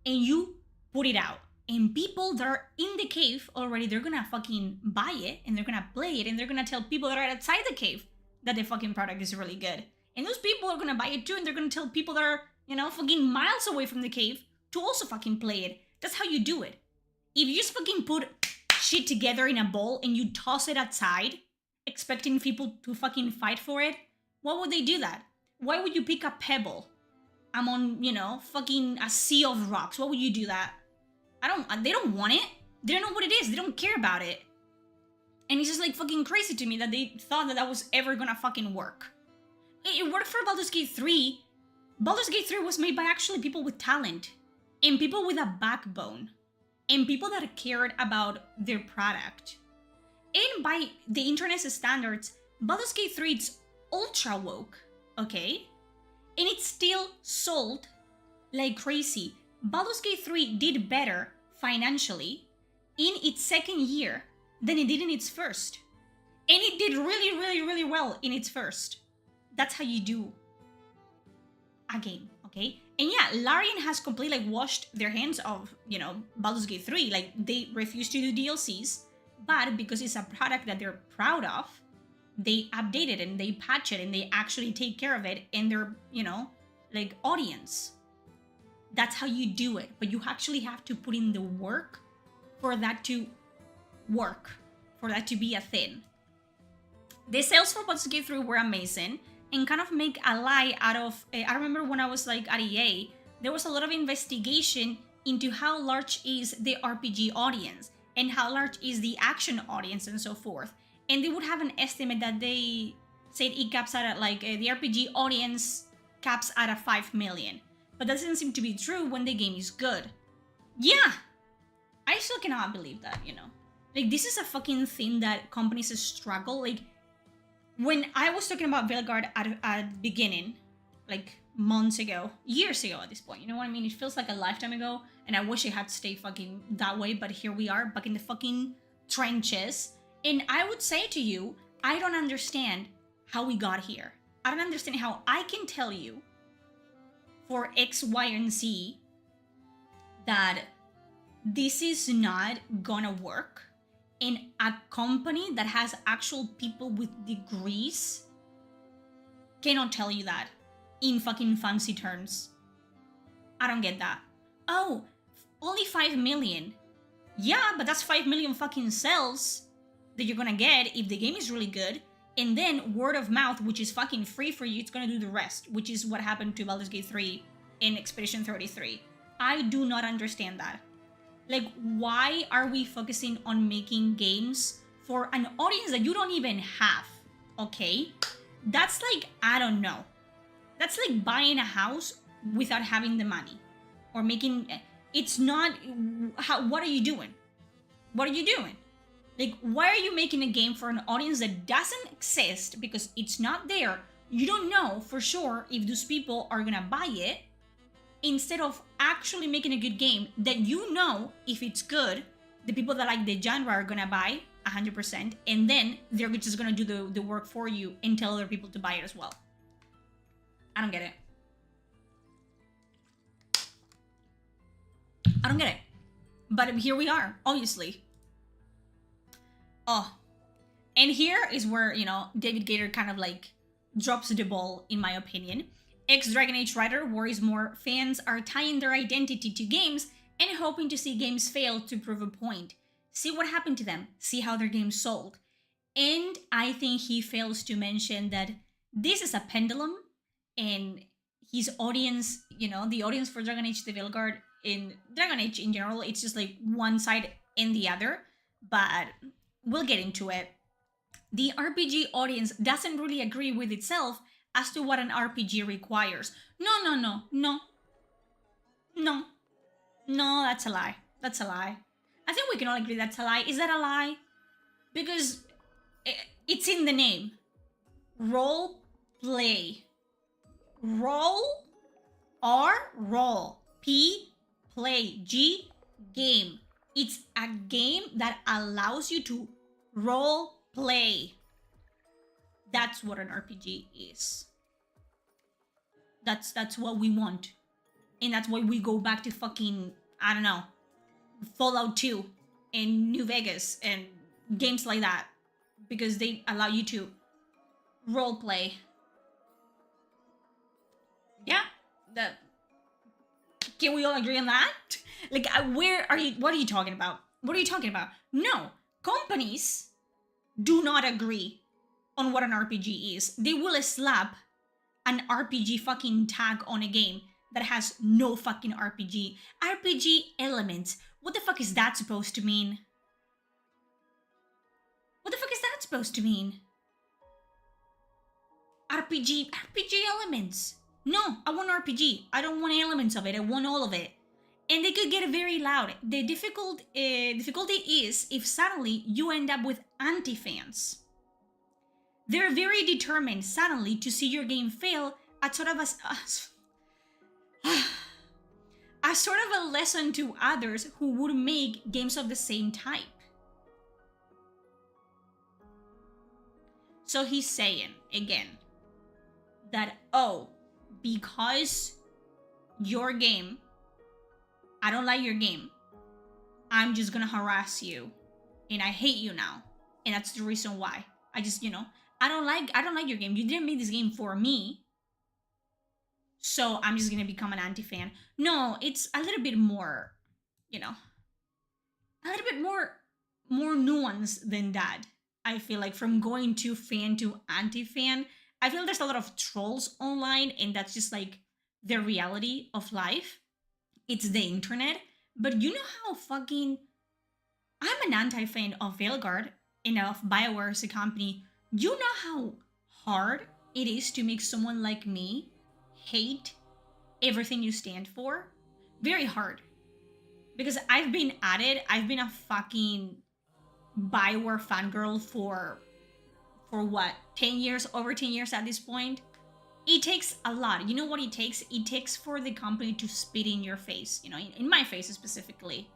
S1: and you put it out. And people that are in the cave already, they're gonna fucking buy it, and they're gonna play it, and they're gonna tell people that are outside the cave that the fucking product is really good. And those people are gonna buy it too, and they're gonna tell people that are, fucking miles away from the cave to also fucking play it. That's how you do it. If you just fucking put shit together in a bowl and you toss it outside, expecting people to fucking fight for it, why would they do that? Why would you pick a pebble among, fucking a sea of rocks? Why would you do that? They don't want it. They don't know what it is. They don't care about it. And it's just like fucking crazy to me that they thought that was ever gonna fucking work. It worked for Baldur's Gate 3. Baldur's Gate 3 was made by actually people with talent. And people with a backbone. And people that cared about their product. And by the internet's standards, Baldur's Gate 3 is ultra woke, okay? And it's still sold like crazy. Baldur's Gate 3 did better financially in its second year than it did in its first. And it did really, really, really well in its first. That's how you do a game, okay? And yeah, Larian has completely washed their hands of, Baldur's Gate 3. Like, they refuse to do DLCs, but because it's a product that they're proud of, they update it and they patch it and they actually take care of it in their, audience. That's how you do it. But you actually have to put in the work for that to work, for that to be a thing. The sales for Baldur's Gate 3 were amazing and kind of make a lie out of... I remember when I was at EA, there was a lot of investigation into how large is the RPG audience and how large is the action audience and so forth. And they would have an estimate that they said it caps out at the RPG audience caps out at 5 million. But that doesn't seem to be true when the game is good. Yeah! I still cannot believe that, this is a fucking thing that companies struggle. When I was talking about Veilguard at beginning, months ago, years ago at this point, you know what I mean? It feels like a lifetime ago, and I wish it had stayed fucking that way, but here we are, back in the fucking trenches. And I would say to you, I don't understand how we got here. I don't understand how I can tell you for X, Y, and Z that this is not gonna work. And a company that has actual people with degrees cannot tell you that in fucking fancy terms. I don't get that. Oh, only 5 million. Yeah, but that's 5 million fucking sales that you're gonna get if the game is really good. And then word of mouth, which is fucking free for you, it's gonna do the rest, which is what happened to Baldur's Gate 3 in Expedition 33. I do not understand that. Why are we focusing on making games for an audience that you don't even have, okay? That's I don't know. That's like buying a house without having the money. Or making, it's not, what are you doing? What are you doing? Why are you making a game for an audience that doesn't exist because it's not there? You don't know for sure if those people are gonna buy it, instead of actually making a good game that if it's good, the people that like the genre are gonna buy 100%, and then they're just gonna do the work for you and tell other people to buy it as well. I don't get it. I don't get it. But here we are, obviously. Oh. And here is where, David Gator kind of drops the ball, in my opinion. Ex-Dragon Age writer worries more fans are tying their identity to games and hoping to see games fail to prove a point. See what happened to them, see how their games sold. And I think he fails to mention that this is a pendulum, and his audience, the audience for Dragon Age the Veilguard in Dragon Age in general, it's just like one side and the other, but we'll get into it. The RPG audience doesn't really agree with itself as to what an RPG requires. No, that's a lie. That's a lie. I think we can all agree that's a lie. Is that a lie? Because it's in the name. Role play. Roll R roll. P play. G game. It's a game that allows you to role play. That's what an RPG is. That's what we want. And that's why we go back to fucking, I don't know, Fallout 2 and New Vegas and games like that. Because they allow you to role play. Yeah, can we all agree on that? Like, what are you talking about? What are you talking about? No, companies do not agree on what an RPG is. They will slap an RPG fucking tag on a game that has no fucking RPG. RPG elements. What the fuck is that supposed to mean? What the fuck is that supposed to mean? RPG elements. No, I want RPG. I don't want elements of it. I want all of it. And they could get very loud. The difficulty is if suddenly you end up with anti-fans. They're very determined suddenly to see your game fail at sort of a sort of a lesson to others who would make games of the same type. So he's saying, again, that, because your game, I don't like your game, I'm just gonna harass you, and I hate you now. And that's the reason why. I just, I don't like your game. You didn't make this game for me. So I'm just gonna become an anti-fan. No, it's a little bit more, a little bit more nuanced than that. I feel like from going to fan to anti-fan, I feel there's a lot of trolls online, and that's just like the reality of life. It's the internet. But you know how fucking... I'm an anti-fan of Veilguard and of BioWare as a company. You know how hard it is to make someone like me hate everything you stand for? Very hard. Because I've been at it. I've been a fucking BioWare fangirl for what? 10 years? Over 10 years at this point? It takes a lot. You know what it takes? It takes for the company to spit in your face. In my face specifically.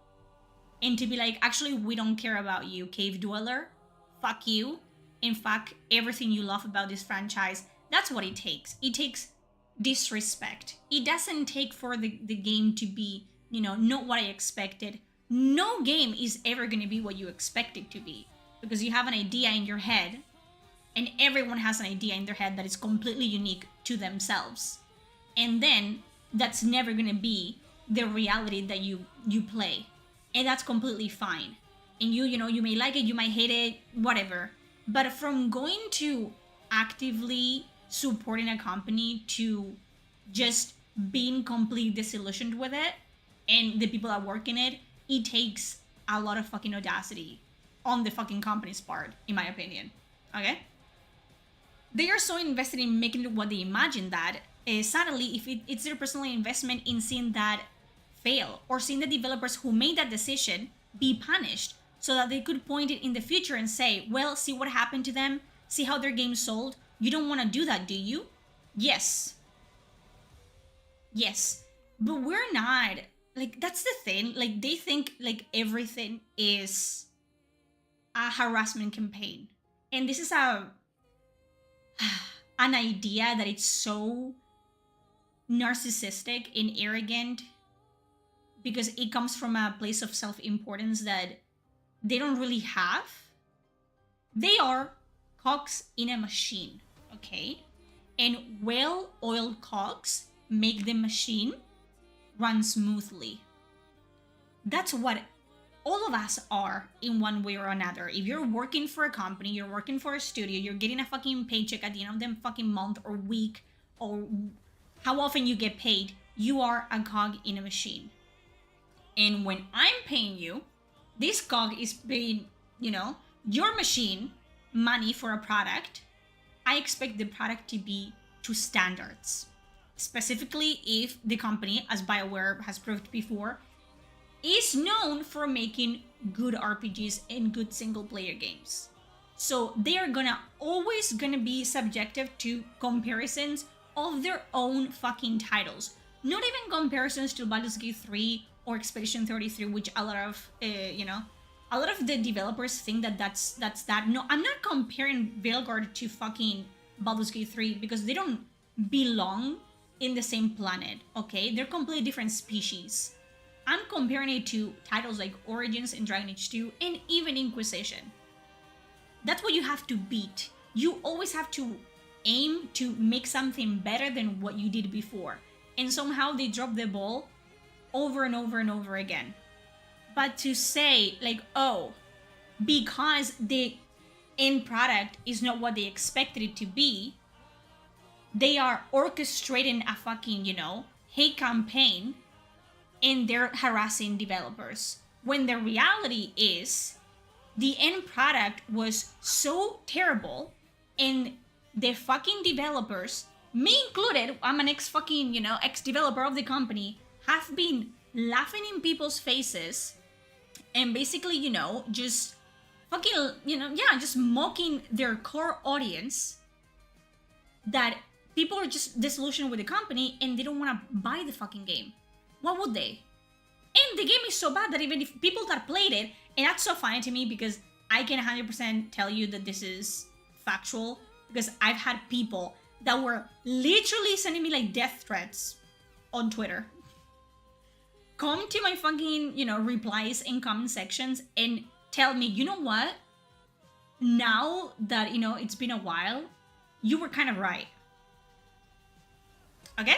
S1: And to be like, actually, we don't care about you, Cave Dweller. Fuck you. And fuck everything you love about this franchise. That's what it takes. It takes disrespect. It doesn't take for the game to be, not what I expected. No game is ever going to be what you expect it to be. Because you have an idea in your head. And everyone has an idea in their head that is completely unique to themselves. And then that's never going to be the reality that you play. And that's completely fine. And you may like it, you might hate it, whatever. But from going to actively supporting a company to just being completely disillusioned with it and the people that work in it, it takes a lot of fucking audacity on the fucking company's part, in my opinion. Okay? They are so invested in making it what they imagine that suddenly, if it's their personal investment in seeing that fail or seeing the developers who made that decision be punished so that they could point it in the future and say, well, see what happened to them? See how their game sold? You don't want to do that, do you? Yes. Yes. But we're not. Like, that's the thing. Like, they think, like, everything is a harassment campaign. And this is an idea that it's so narcissistic and arrogant because it comes from a place of self-importance that they don't really have. They are cogs in a machine, okay? And well-oiled cogs make the machine run smoothly. That's what all of us are in one way or another. If you're working for a company, you're working for a studio, you're getting a fucking paycheck at the end of the fucking month or week, or how often you get paid, you are a cog in a machine. And when I'm paying you, this cog is paying, your machine money for a product. I expect the product to be to standards. Specifically if the company, as BioWare has proved before, is known for making good RPGs and good single player games. So they are always gonna be subjective to comparisons of their own fucking titles. Not even comparisons to Baldur's Gate 3 or Expedition 33, which a lot of the developers think that's that. No, I'm not comparing Veilguard to fucking Baldur's Gate 3 because they don't belong in the same planet, okay? They're completely different species. I'm comparing it to titles like Origins and Dragon Age 2 and even Inquisition. That's what you have to beat. You always have to aim to make something better than what you did before. And somehow they drop the ball over and over and over again. But to say, like, oh, because the end product is not what they expected it to be, they are orchestrating a fucking, hate campaign and they're harassing developers. When the reality is, the end product was so terrible and the fucking developers, me included, I'm an ex-developer of the company, have been laughing in people's faces and basically, just fucking, just mocking their core audience that people are just disillusioned with the company and they don't want to buy the fucking game. Why would they? And the game is so bad that even if people that played it, and that's so funny to me because I can 100% tell you that this is factual because I've had people that were literally sending me like death threats on Twitter. Come to my fucking, replies and comment sections and tell me, you know what? Now that, it's been a while, you were kind of right. Okay?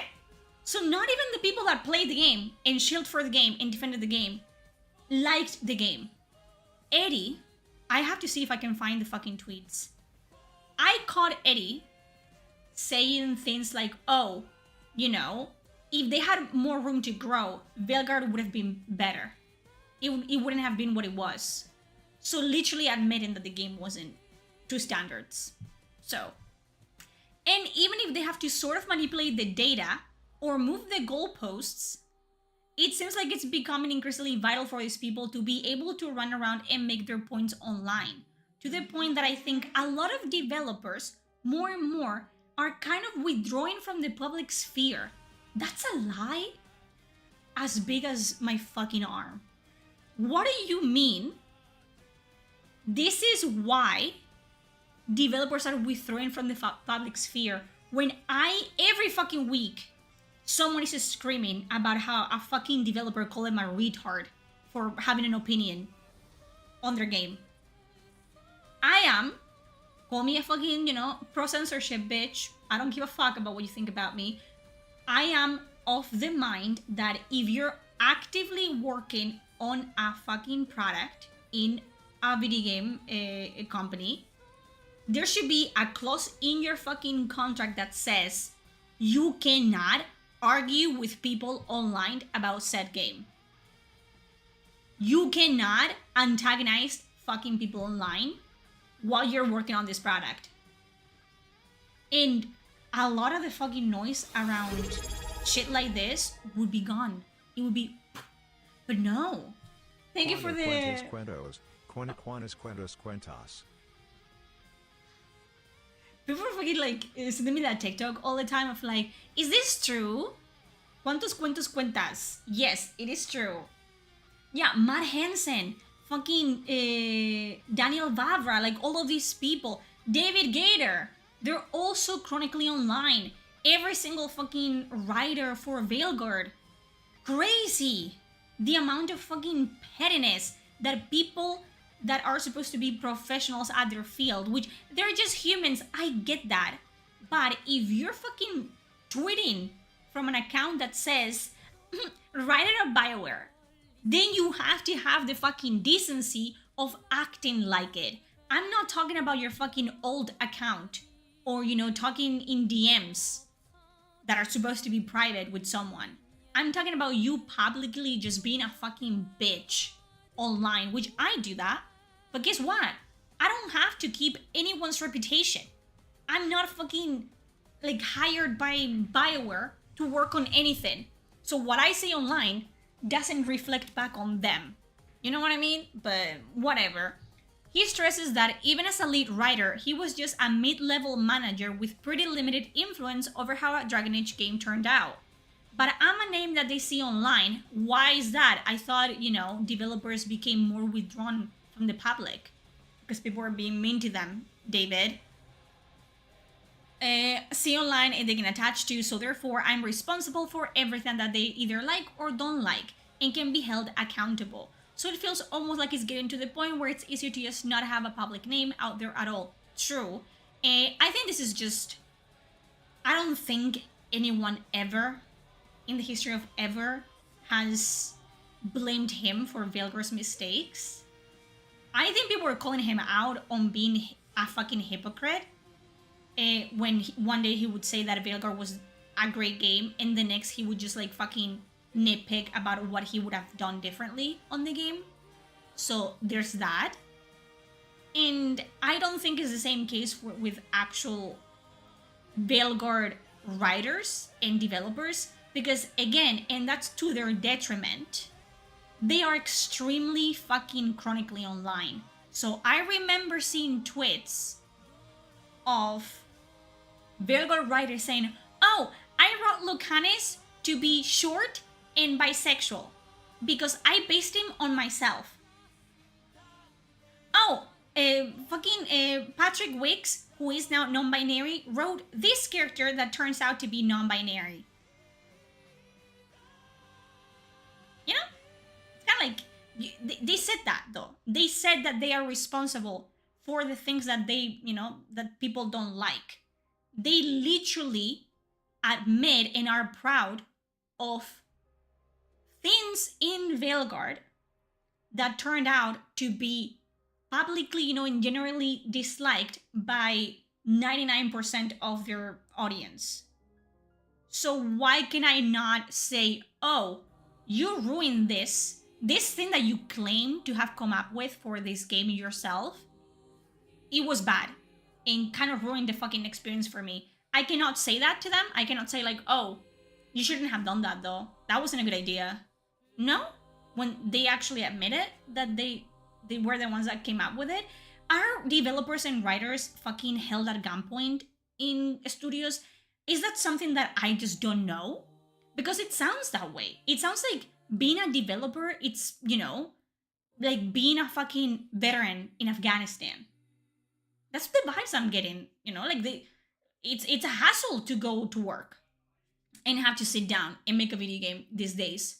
S1: So not even the people that played the game and shielded for the game and defended the game liked the game. Eddie, I have to see if I can find the fucking tweets. I caught Eddie saying things like, oh, if they had more room to grow, Veilguard would have been better. It wouldn't have been what it was. So literally admitting that the game wasn't to standards. So, and even if they have to sort of manipulate the data or move the goalposts, it seems like it's becoming increasingly vital for these people to be able to run around and make their points online. To the point that I think a lot of developers, more and more, are kind of withdrawing from the public sphere. That's a lie as big as my fucking arm. What do you mean? This is why developers are withdrawing from the public sphere when every fucking week, someone is screaming about how a fucking developer called him a retard for having an opinion on their game. Call me a fucking, pro-censorship bitch. I don't give a fuck about what you think about me. I am of the mind that if you're actively working on a fucking product in a video game a company, there should be a clause in your fucking contract that says you cannot argue with people online about said game. You cannot antagonize fucking people online while you're working on this product. And a lot of the fucking noise around shit like this would be gone. It would be... But no. Thank you for the... People are fucking sending me that TikTok all the time of is this true? ¿Cuántos cuentos cuentas? Yes, it is true. Yeah, Matt Hansen, fucking Daniel Vavra, all of these people. David Gator, they're also chronically online. Every single fucking writer for Veilguard. Crazy. The amount of fucking pettiness that people that are supposed to be professionals at their field, which they're just humans, I get that. But if you're fucking tweeting from an account that says, write it at BioWare, then you have to have the fucking decency of acting like it. I'm not talking about your fucking old account or, talking in DMs that are supposed to be private with someone. I'm talking about you publicly just being a fucking bitch online, which I do that. But guess what? I don't have to keep anyone's reputation. I'm not fucking hired by BioWare to work on anything. So what I say online doesn't reflect back on them. You know what I mean? But whatever. He stresses that even as a lead writer, he was just a mid-level manager with pretty limited influence over how a Dragon Age game turned out. But I'm a name that they see online. Why is that? I thought, developers became more withdrawn from the public because people were being mean to them, David. See online and they can attach to, so therefore I'm responsible for everything that they either like or don't like and can be held accountable. So it feels almost like it's getting to the point where it's easier to just not have a public name out there at all. True. I think this is just... I don't think anyone ever, in the history of ever, has blamed him for Veilguard's mistakes. I think people were calling him out on being a fucking hypocrite. When one day he would say that Veilguard was a great game, and the next he would just fucking nitpick about what he would have done differently on the game. So there's that. And I don't think it's the same case with actual Veilguard writers and developers, because again, and that's to their detriment, they are extremely fucking chronically online. So I remember seeing tweets of Veilguard writers saying, oh, I wrote Lucanis to be short and bisexual because I based him on myself. Oh, Patrick Wicks, who is now non-binary, wrote this character that turns out to be non-binary. You know? It's kind of like, they said that though. They said that they are responsible for the things that they, that people don't like. They literally admit and are proud of things in Veilguard that turned out to be publicly, and generally disliked by 99% of their audience. So why can I not say, oh, you ruined this thing that you claim to have come up with for this game yourself? It was bad and kind of ruined the fucking experience for me. I cannot say that to them. I cannot say oh, you shouldn't have done that though. That wasn't a good idea. No, when they actually admit it, that they were the ones that came up with it. Are developers and writers fucking held at gunpoint in studios? Is that something that I just don't know? Because it sounds that way. It sounds like being a developer, it's, like being a fucking veteran in Afghanistan. That's the vibes I'm getting, it's a hassle to go to work and have to sit down and make a video game these days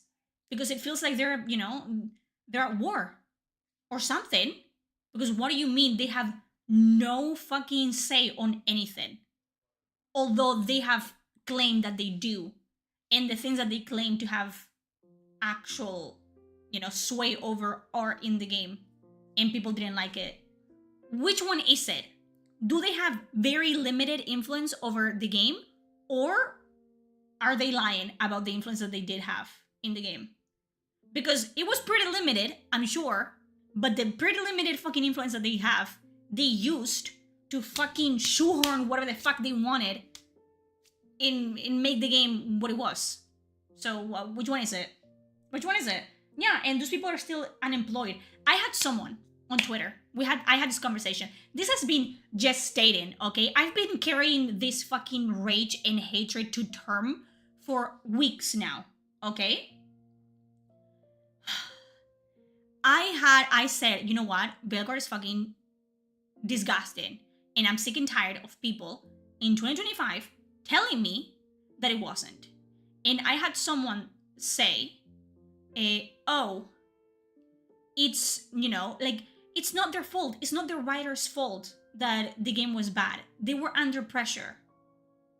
S1: because it feels like they're at war or something. Because what do you mean they have no fucking say on anything? Although they have claimed that they do, and the things that they claim to have actual, sway over are in the game, and people didn't like it. Which one is it? Do they have very limited influence over the game, or are they lying about the influence that they did have in the game? Because it was pretty limited, I'm sure, but the pretty limited fucking influence that they have, they used to fucking shoehorn whatever the fuck they wanted in make the game what it was. So which one is it? Which one is it? Yeah, and those people are still unemployed. I had someone on Twitter. I had this conversation. This has been gestating, okay? I've been carrying this fucking rage and hatred to term for weeks now, okay? I said, you know what? Veilguard is fucking disgusting. And I'm sick and tired of people in 2025 telling me that it wasn't. And I had someone say, oh, it's, it's not their fault. It's not the writer's fault that the game was bad. They were under pressure.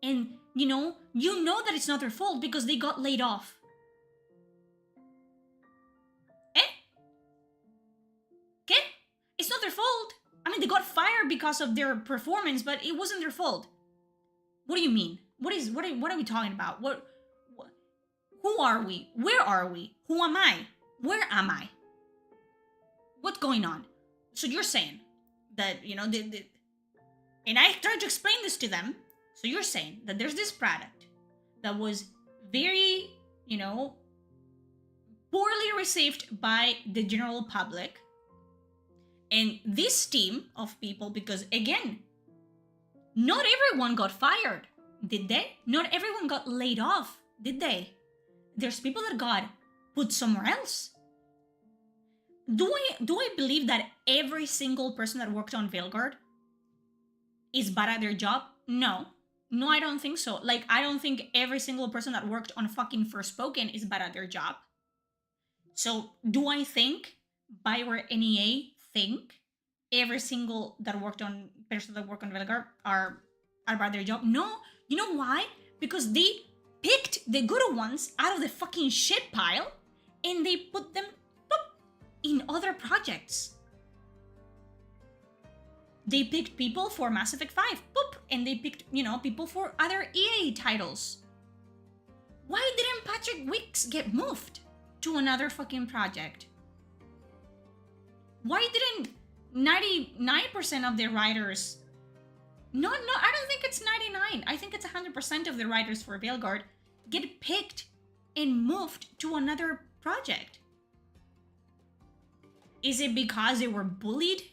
S1: And, you know that it's not their fault because they got laid off. Okay? It's not their fault. I mean, they got fired because of their performance, but it wasn't their fault. What do you mean? What are we talking about? What who are we? Where are we? Who am I? Where am I? What's going on? So you're saying that, and I tried to explain this to them. So you're saying that there's this product that was very, poorly received by the general public. And this team of people, because again, not everyone got fired, did they? Not everyone got laid off, did they? There's people that got put somewhere else. Do I believe that every single person that worked on Veilguard is bad at their job? No, I don't think so. Like, I don't think every single person that worked on fucking Forspoken is bad at their job. So, do I think Bioware NEA think every single person that worked on Veilguard are bad at their job? No. You know why? Because they picked the good ones out of the fucking shit pile and they put them in other projects. They picked people for Mass Effect 5, and they picked, people for other EA titles. Why didn't Patrick Wicks get moved to another fucking project? Why didn't 99% of the writers... No, I don't think it's 99. I think it's 100% of the writers for Veilguard get picked and moved to another project. Is it because they were bullied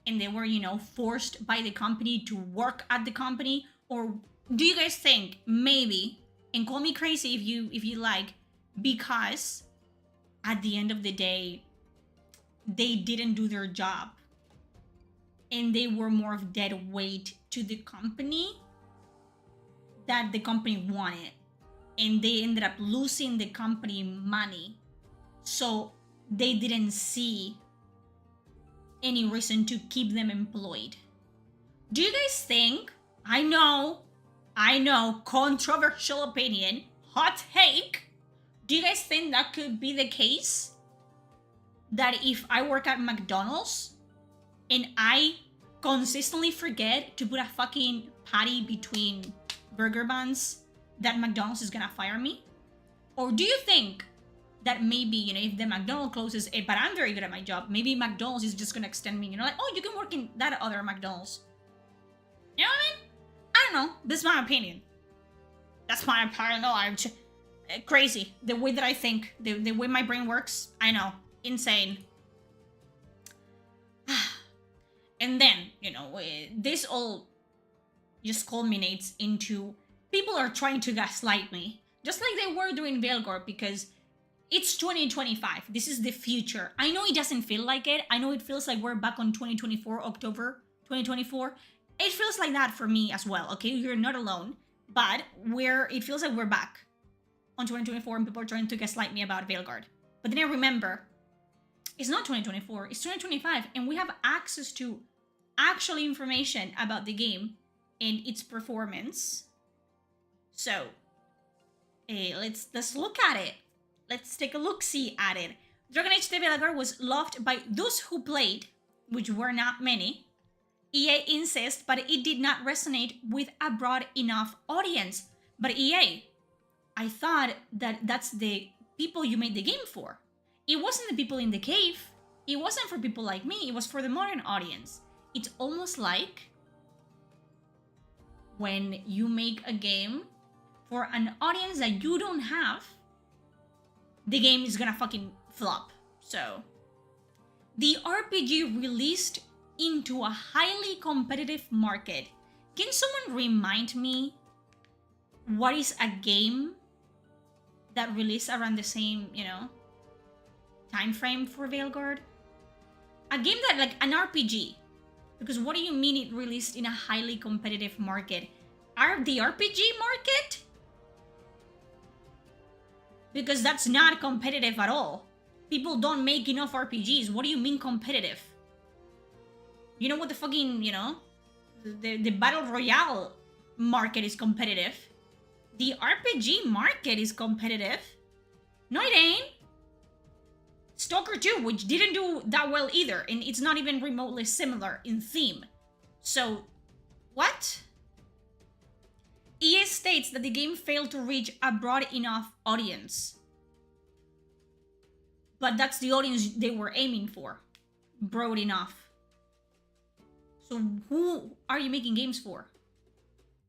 S1: and they were, forced by the company to work at the company? Or do you guys think maybe, and call me crazy if you like, because at the end of the day, they didn't do their job and they were more of dead weight to the company that the company wanted, and they ended up losing the company money, so they didn't see any reason to keep them employed? Do you guys think, I know, controversial opinion, hot take, do you guys think that could be the case? That if I work at McDonald's and I consistently forget to put a fucking patty between burger buns, that McDonald's is gonna fire me? Or do you think that maybe, if the McDonald's closes, but I'm very good at my job, maybe McDonald's is just gonna extend me, like, oh, you can work in that other McDonald's. You know what I mean? I don't know. This is my opinion. That's my opinion. No, I'm crazy. The way that I think, the way my brain works, I know. Insane. And then, this all just culminates into people are trying to gaslight me, just like they were doing Veilguard, because it's 2025. This is the future. I know it doesn't feel like it. I know it feels like we're back on 2024, October 2024. It feels like that for me as well, okay? You're not alone. But it feels like we're back on 2024 and people are trying to gaslight me about Veilguard. But then I remember, it's not 2024, it's 2025, and we have access to actual information about the game and its performance. So, let's look at it. Let's take a look-see at it. Dragon Age The Veilguard was loved by those who played, which were not many. EA insists, but it did not resonate with a broad enough audience. But EA, I thought that that's the people you made the game for. It wasn't the people in the cave. It wasn't for people like me. It was for the modern audience. It's almost like when you make a game for an audience that you don't have, the game is gonna fucking flop. So, the RPG released into a highly competitive market. Can someone remind me what is a game that released around the same, time frame for Veilguard? A game that, like, an RPG. Because what do you mean it released in a highly competitive market? The RPG market? Because that's not competitive at all. People don't make enough RPGs. What do you mean competitive? You know what the fucking, the Battle Royale market is competitive. The RPG market is competitive. No, it ain't. Stalker 2, which didn't do that well either, and it's not even remotely similar in theme. So, what? EA states that the game failed to reach a broad enough audience. But that's the audience they were aiming for. Broad enough. So who are you making games for?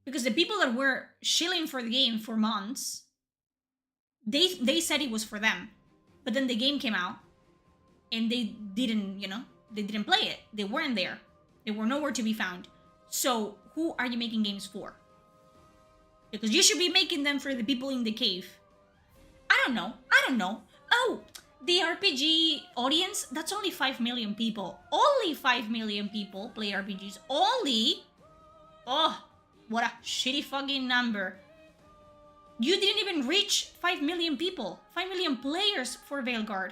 S1: Because the people that were shilling for the game for months, they said it was for them. But then the game came out and they didn't, they didn't play it. They weren't there. They were nowhere to be found. So who are you making games for? Because you should be making them for the people in the cave. I don't know. Oh, the RPG audience, that's only 5 million people. Only 5 million people play RPGs. Only. Oh, what a shitty fucking number. You didn't even reach 5 million people. 5 million players for Veilguard.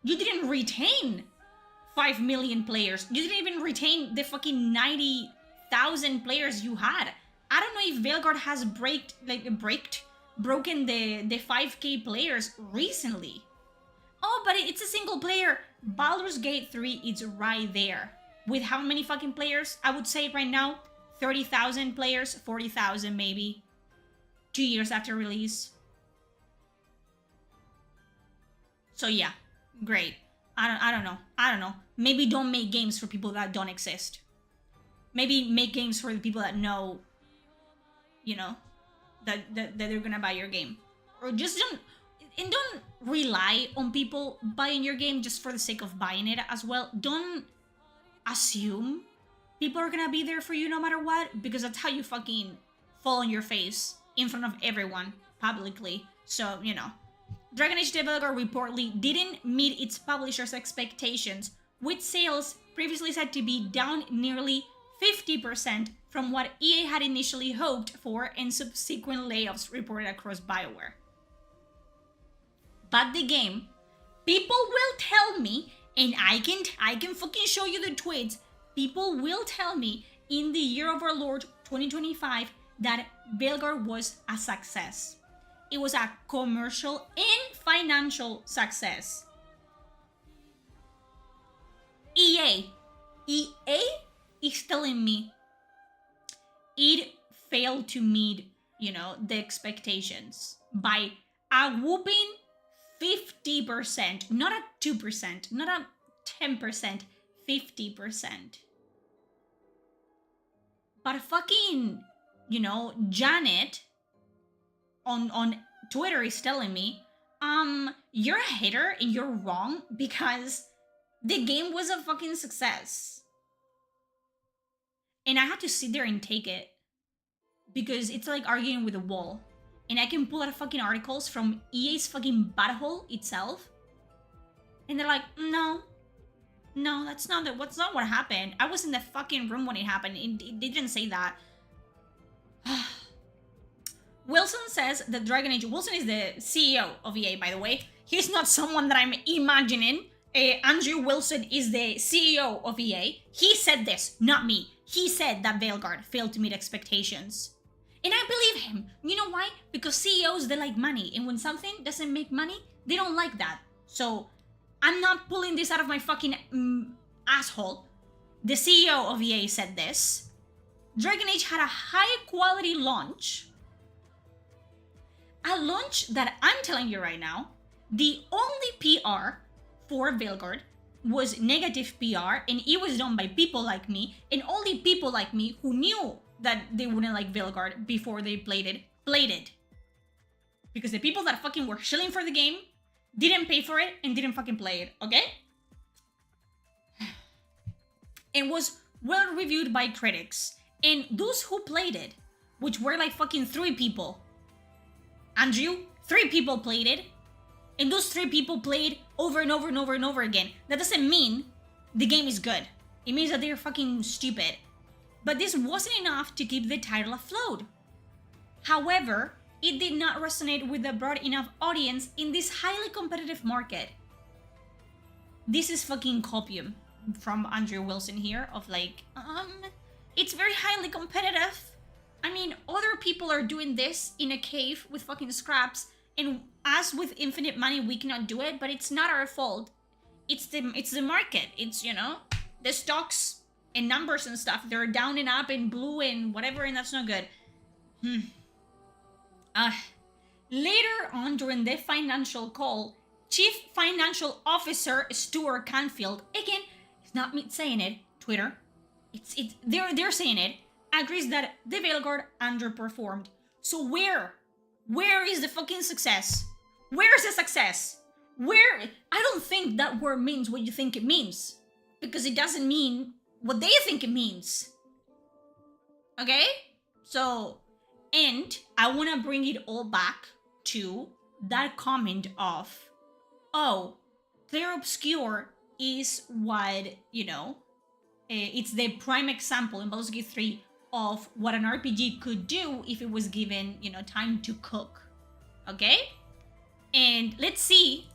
S1: You didn't retain 5 million players. You didn't even retain the fucking 90,000 players you had. I don't know if Veilguard has broken the 5k players recently. Oh, but it's a single player. Baldur's Gate 3 is right there. With how many fucking players? I would say right now, 30,000 players, 40,000 maybe. 2 years after release. So yeah, great. I don't know. Maybe don't make games for people that don't exist. Maybe make games for the people that know, that they're gonna buy your game. Or just don't rely on people buying your game just for the sake of buying it as well. Don't assume people are gonna be there for you no matter what, because that's how you fucking fall on your face in front of everyone publicly. So, Dragon Age Veilguard reportedly didn't meet its publisher's expectations, with sales previously said to be down nearly 50% from what EA had initially hoped for, and subsequent layoffs reported across BioWare. But the game, people will tell me, and I can fucking show you the tweets, people will tell me in the year of our Lord 2025 that Veilguard was a success. It was a commercial and financial success. EA is telling me it failed to meet, the expectations by a whooping 50%, not a 2%, not a 10%, 50%. But fucking, Janet on Twitter is telling me, you're a hater and you're wrong because the game was a fucking success. And I had to sit there and take it because it's like arguing with a wall. And I can pull out fucking articles from EA's fucking butthole itself. And they're like, no, that's not what happened. I was in the fucking room when it happened. It didn't say that. Wilson says that Dragon Age... Wilson is the CEO of EA, by the way. He's not someone that I'm imagining. Andrew Wilson is the CEO of EA. He said this, not me. He said that Veilguard failed to meet expectations. And I believe him. You know why? Because CEOs, they like money. And when something doesn't make money, they don't like that. So, I'm not pulling this out of my fucking asshole. The CEO of EA said this. Dragon Age had a high-quality launch. A launch that I'm telling you right now, the only PR for Veilguard was negative PR, and it was done by people like me, and only people like me who knew that they wouldn't like Veilguard before they played it. Because the people that fucking were shilling for the game didn't pay for it and didn't fucking play it, okay? And was well reviewed by critics. And those who played it, which were like fucking 3 people. Andrew, 3 people played it. And those 3 people played over and over and over and over again. That doesn't mean the game is good. It means that they're fucking stupid. But this wasn't enough to keep the title afloat. However, it did not resonate with a broad enough audience in this highly competitive market. This is fucking copium. from Andrew Wilson here of like, it's very highly competitive. I mean, other people are doing this in a cave with fucking scraps, and us with infinite money, we cannot do it, but it's not our fault. It's the market. It's, you know, the stocks and numbers and stuff. They're down and up and blue and whatever, and that's not good. Later on during the financial call, Chief Financial Officer Stuart Canfield, again, it's not me saying it, Twitter, they're saying it, agrees that the Veilguard underperformed. So where is the fucking success? Where's the success? Where? I don't think that word means what you think it means, because it doesn't mean what they think it means. Okay? So, and I want to bring it all back to that comment of, oh, Clear Obscure is what, you know, it's the prime example in Baldur's Gate 3 of what an RPG could do if it was given, you know, time to cook. Okay? And let's see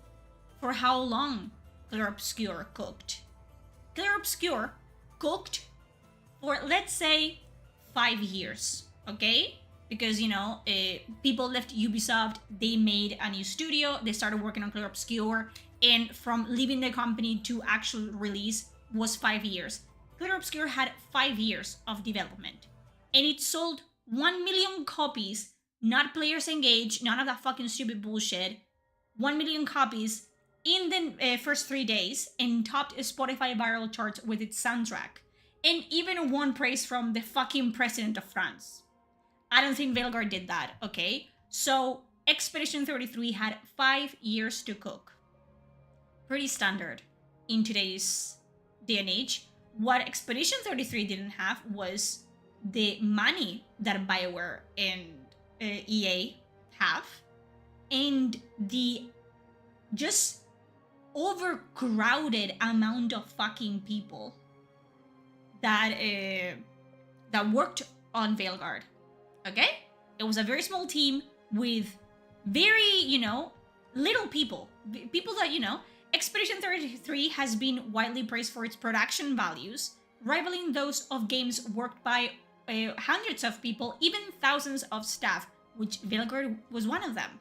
S1: for how long Clear Obscure cooked. Clear Obscure cooked for, let's say, 5 years. Okay? Because, you know, people left Ubisoft, they made a new studio, they started working on Clear Obscure, and from leaving the company to actual release was 5 years. Clear Obscure had 5 years of development, and it sold 1 million copies, not players engaged, none of that fucking stupid bullshit. 1 million copies in the first 3 days, and topped Spotify viral charts with its soundtrack, and even won praise from the fucking president of France. I don't think Veilguard did that, okay? So, Expedition 33 had 5 years to cook. Pretty standard in today's day and age. What Expedition 33 didn't have was the money that BioWare and EA have, and the just overcrowded amount of fucking people that worked on Veilguard. Okay? It was a very small team with very, you know, little people. People that, you know, Expedition 33 has been widely praised for its production values, rivaling those of games worked by hundreds of people, even thousands of staff, which Veilguard was one of them.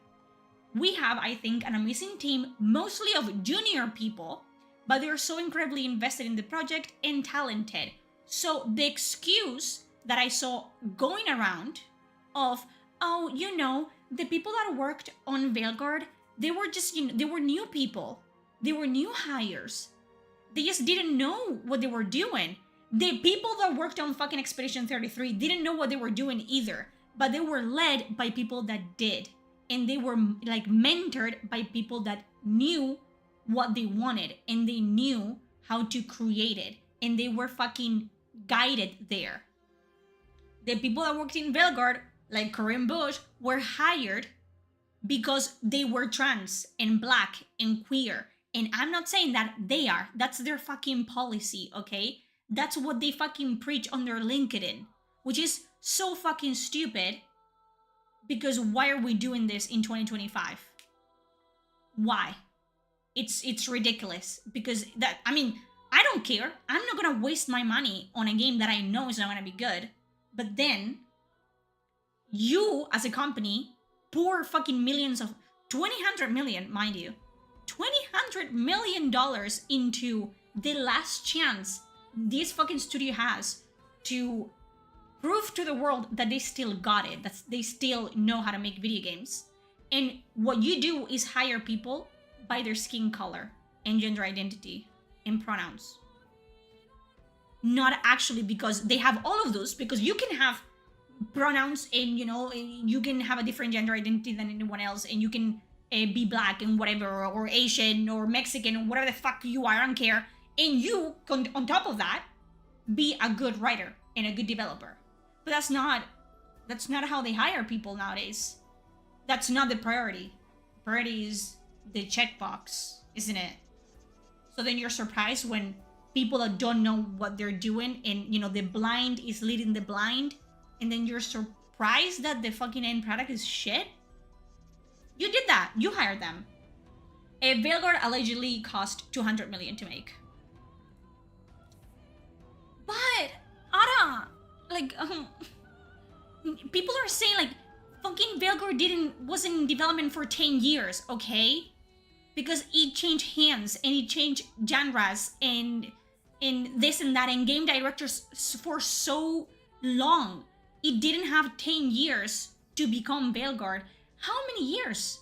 S1: We have, I think, an amazing team, mostly of junior people, but they're so incredibly invested in the project and talented. So the excuse that I saw going around of, oh, you know, the people that worked on Veilguard, they were just, you know, they were new people. They were new hires. They just didn't know what they were doing. The people that worked on fucking Expedition 33 didn't know what they were doing either, but they were led by people that did. And they were like mentored by people that knew what they wanted, and they knew how to create it, and they were fucking guided there. The people that worked in Veilguard, like Corinne Bush, were hired because they were trans and black and queer. And I'm not saying that they are. That's their fucking policy, okay? That's what they fucking preach on their LinkedIn, which is so fucking stupid, because why are we doing this in 2025? Why? It's ridiculous, because that, I mean, I don't care. I'm not gonna waste my money on a game that I know is not gonna be good. But then, you as a company pour fucking millions of, $200 million, mind you, $200 million into the last chance this fucking studio has to prove to the world that they still got it, that they still know how to make video games. And what you do is hire people by their skin color and gender identity and pronouns. Not actually because they have all of those, because you can have pronouns and, you know, you can have a different gender identity than anyone else, and you can be black and whatever, or Asian or Mexican or whatever the fuck you are, I don't care. And you, on top of that, be a good writer and a good developer. But that's not how they hire people nowadays. That's not the priority. Priority is the checkbox, isn't it? So then you're surprised when people that don't know what they're doing, and, you know, the blind is leading the blind, and then you're surprised that the fucking end product is shit? You did that. You hired them. Veilguard allegedly cost $200 million to make. But, Ara, like, people are saying, like, fucking Veilguard wasn't in development for 10 years, okay? Because it changed hands, and it changed genres, and this and that, and game directors for so long. It didn't have 10 years to become Veilguard. How many years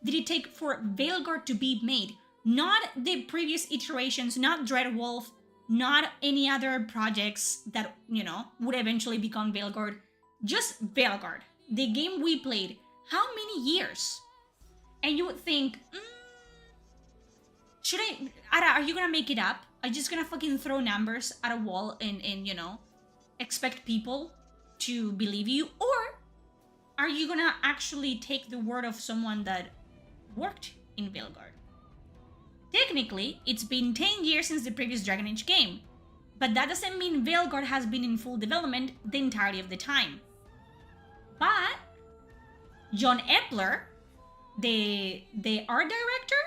S1: did it take for Veilguard to be made? Not the previous iterations, not Dreadwolf, not any other projects that, you know, would eventually become Veilguard. Just Veilguard, the game we played. How many years? And you would think, Ara, are you gonna make it up? Are you just gonna fucking throw numbers at a wall and you know, expect people to believe you? Or are you gonna actually take the word of someone that worked in Veilguard? Technically, it's been 10 years since the previous Dragon Age game, but that doesn't mean Veilguard has been in full development the entirety of the time. But John Epler, the art director,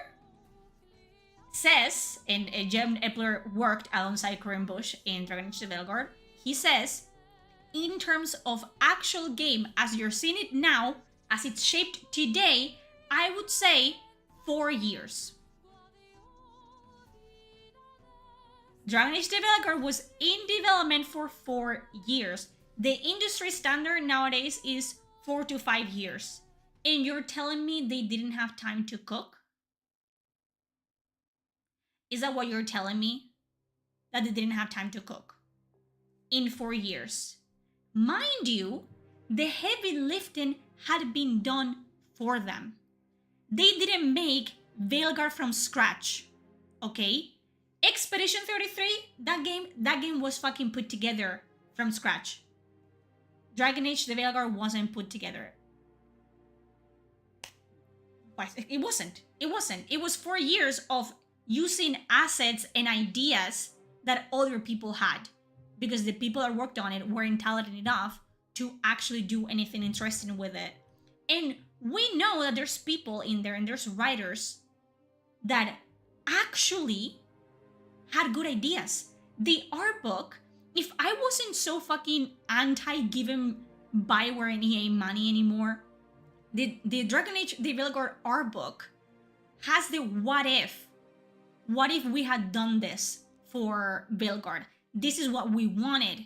S1: says, and John Epler worked alongside Corinne Bush in Dragon Age the Veilguard, he says, in terms of actual game as you're seeing it now, as it's shaped today, I would say 4 years. Dragon Age the Veilguard was in development for 4 years. The industry standard nowadays is 4 to 5 years. And you're telling me they didn't have time to cook? Is that what you're telling me? That they didn't have time to cook in 4 years? Mind you, the heavy lifting had been done for them. They didn't make Veilguard from scratch, okay? Expedition 33, that game was fucking put together from scratch. Dragon Age the Veilguard wasn't put together. But it wasn't. It was 4 years of using assets and ideas that other people had, because the people that worked on it weren't talented enough to actually do anything interesting with it. And we know that there's people in there and there's writers that actually had good ideas. The art book, if I wasn't so fucking anti-giving Bioware and EA money anymore, the Dragon Age the Veilguard art book has the what if we had done this for Veilguard. This is what we wanted.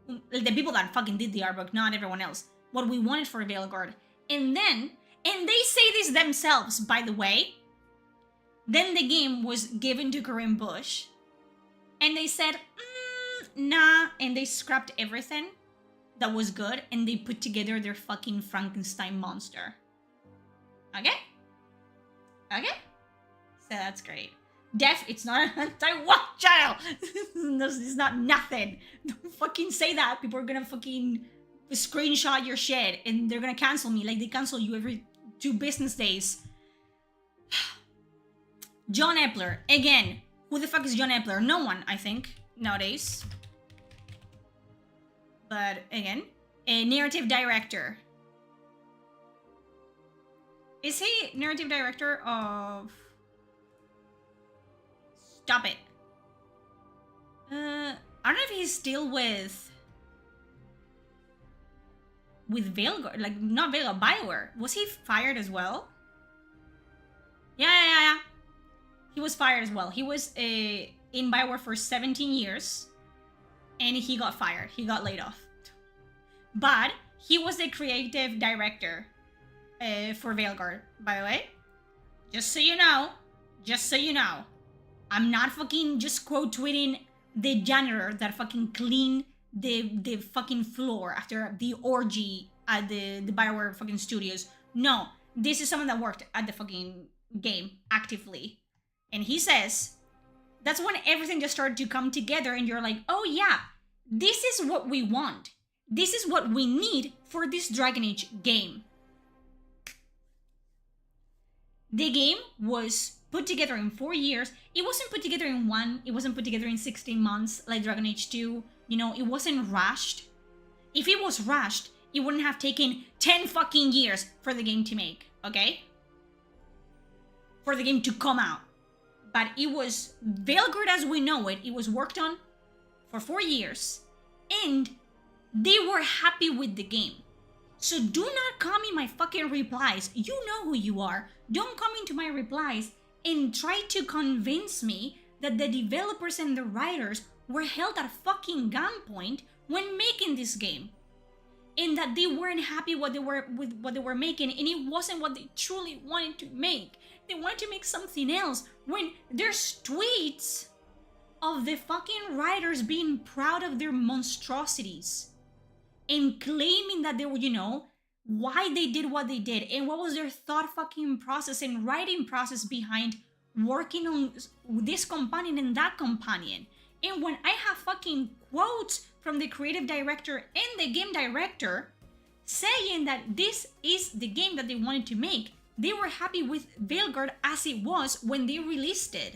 S1: The people that fucking did the art book, not everyone else. What we wanted for Veilguard. And they say this themselves, by the way. Then the game was given to Corinne Bush. And they said, nah. And they scrapped everything that was good. And they put together their fucking Frankenstein monster. Okay? Okay? So that's great. Def, it's not an anti-woke channel. It's not nothing. Don't fucking say that. People are gonna fucking screenshot your shit and they're gonna cancel me like they cancel you every 2 business days. John Epler. Again, who the fuck is John Epler? No one, I think, nowadays. But again, a narrative director. Is he narrative director of... Stop it. I don't know if he's still with Veilguard, like not Veilguard, Bioware. Was he fired as well? Yeah. He was fired as well. He was in Bioware for 17 years, and he got fired. He got laid off. But he was the creative director for Veilguard, by the way. Just so you know. Just so you know. I'm not fucking just quote tweeting the janitor that fucking cleaned the fucking floor after the orgy at the Bioware fucking studios. No, this is someone that worked at the fucking game actively. And he says, that's when everything just started to come together and you're like, oh yeah, this is what we want. This is what we need for this Dragon Age game. The game was put together in 4 years. It wasn't put together in 1. It wasn't put together in 16 months like Dragon Age 2. You know, it wasn't rushed. If it was rushed, it wouldn't have taken 10 fucking years for the game to make, okay? For the game to come out. But it was Veilguard as we know it. It was worked on for 4 years, and they were happy with the game. So do not come in my fucking replies. You know who you are. Don't come into my replies and try to convince me that the developers and the writers were held at fucking gunpoint when making this game. And that they weren't happy with what they were making, and it wasn't what they truly wanted to make. They wanted to make something else, when there's tweets of the fucking writers being proud of their monstrosities and claiming that they were, why they did what they did and what was their thought fucking process and writing process behind working on this companion and that companion. And when I have fucking quotes from the creative director and the game director saying that this is the game that they wanted to make, they were happy with Veilguard as it was when they released it.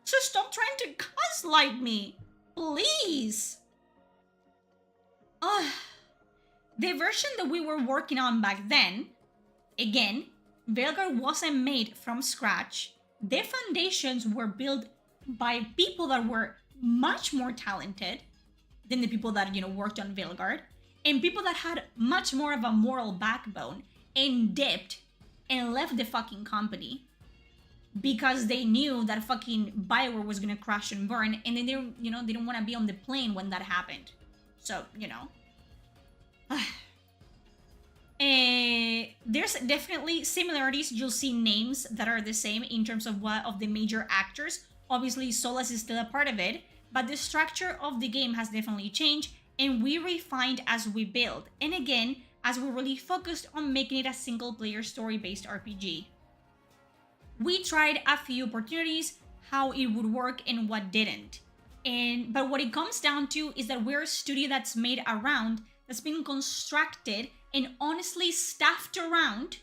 S1: So stop trying to gaslight me, please. The version that we were working on back then, again, Veilguard wasn't made from scratch. The foundations were built by people that were much more talented than the people that, worked on Veilguard, and people that had much more of a moral backbone and dipped and left the fucking company because they knew that fucking BioWare was gonna crash and burn, and then they didn't want to be on the plane when that happened. So, there's definitely similarities. You'll see names that are the same in terms of the major actors. Obviously, Solas is still a part of it, but the structure of the game has definitely changed, and we refined as we build. And again, as we really focused on making it a single-player story-based RPG. We tried a few opportunities, how it would work and what didn't. But what it comes down to is that we're a studio that's made around, that's been constructed and honestly staffed around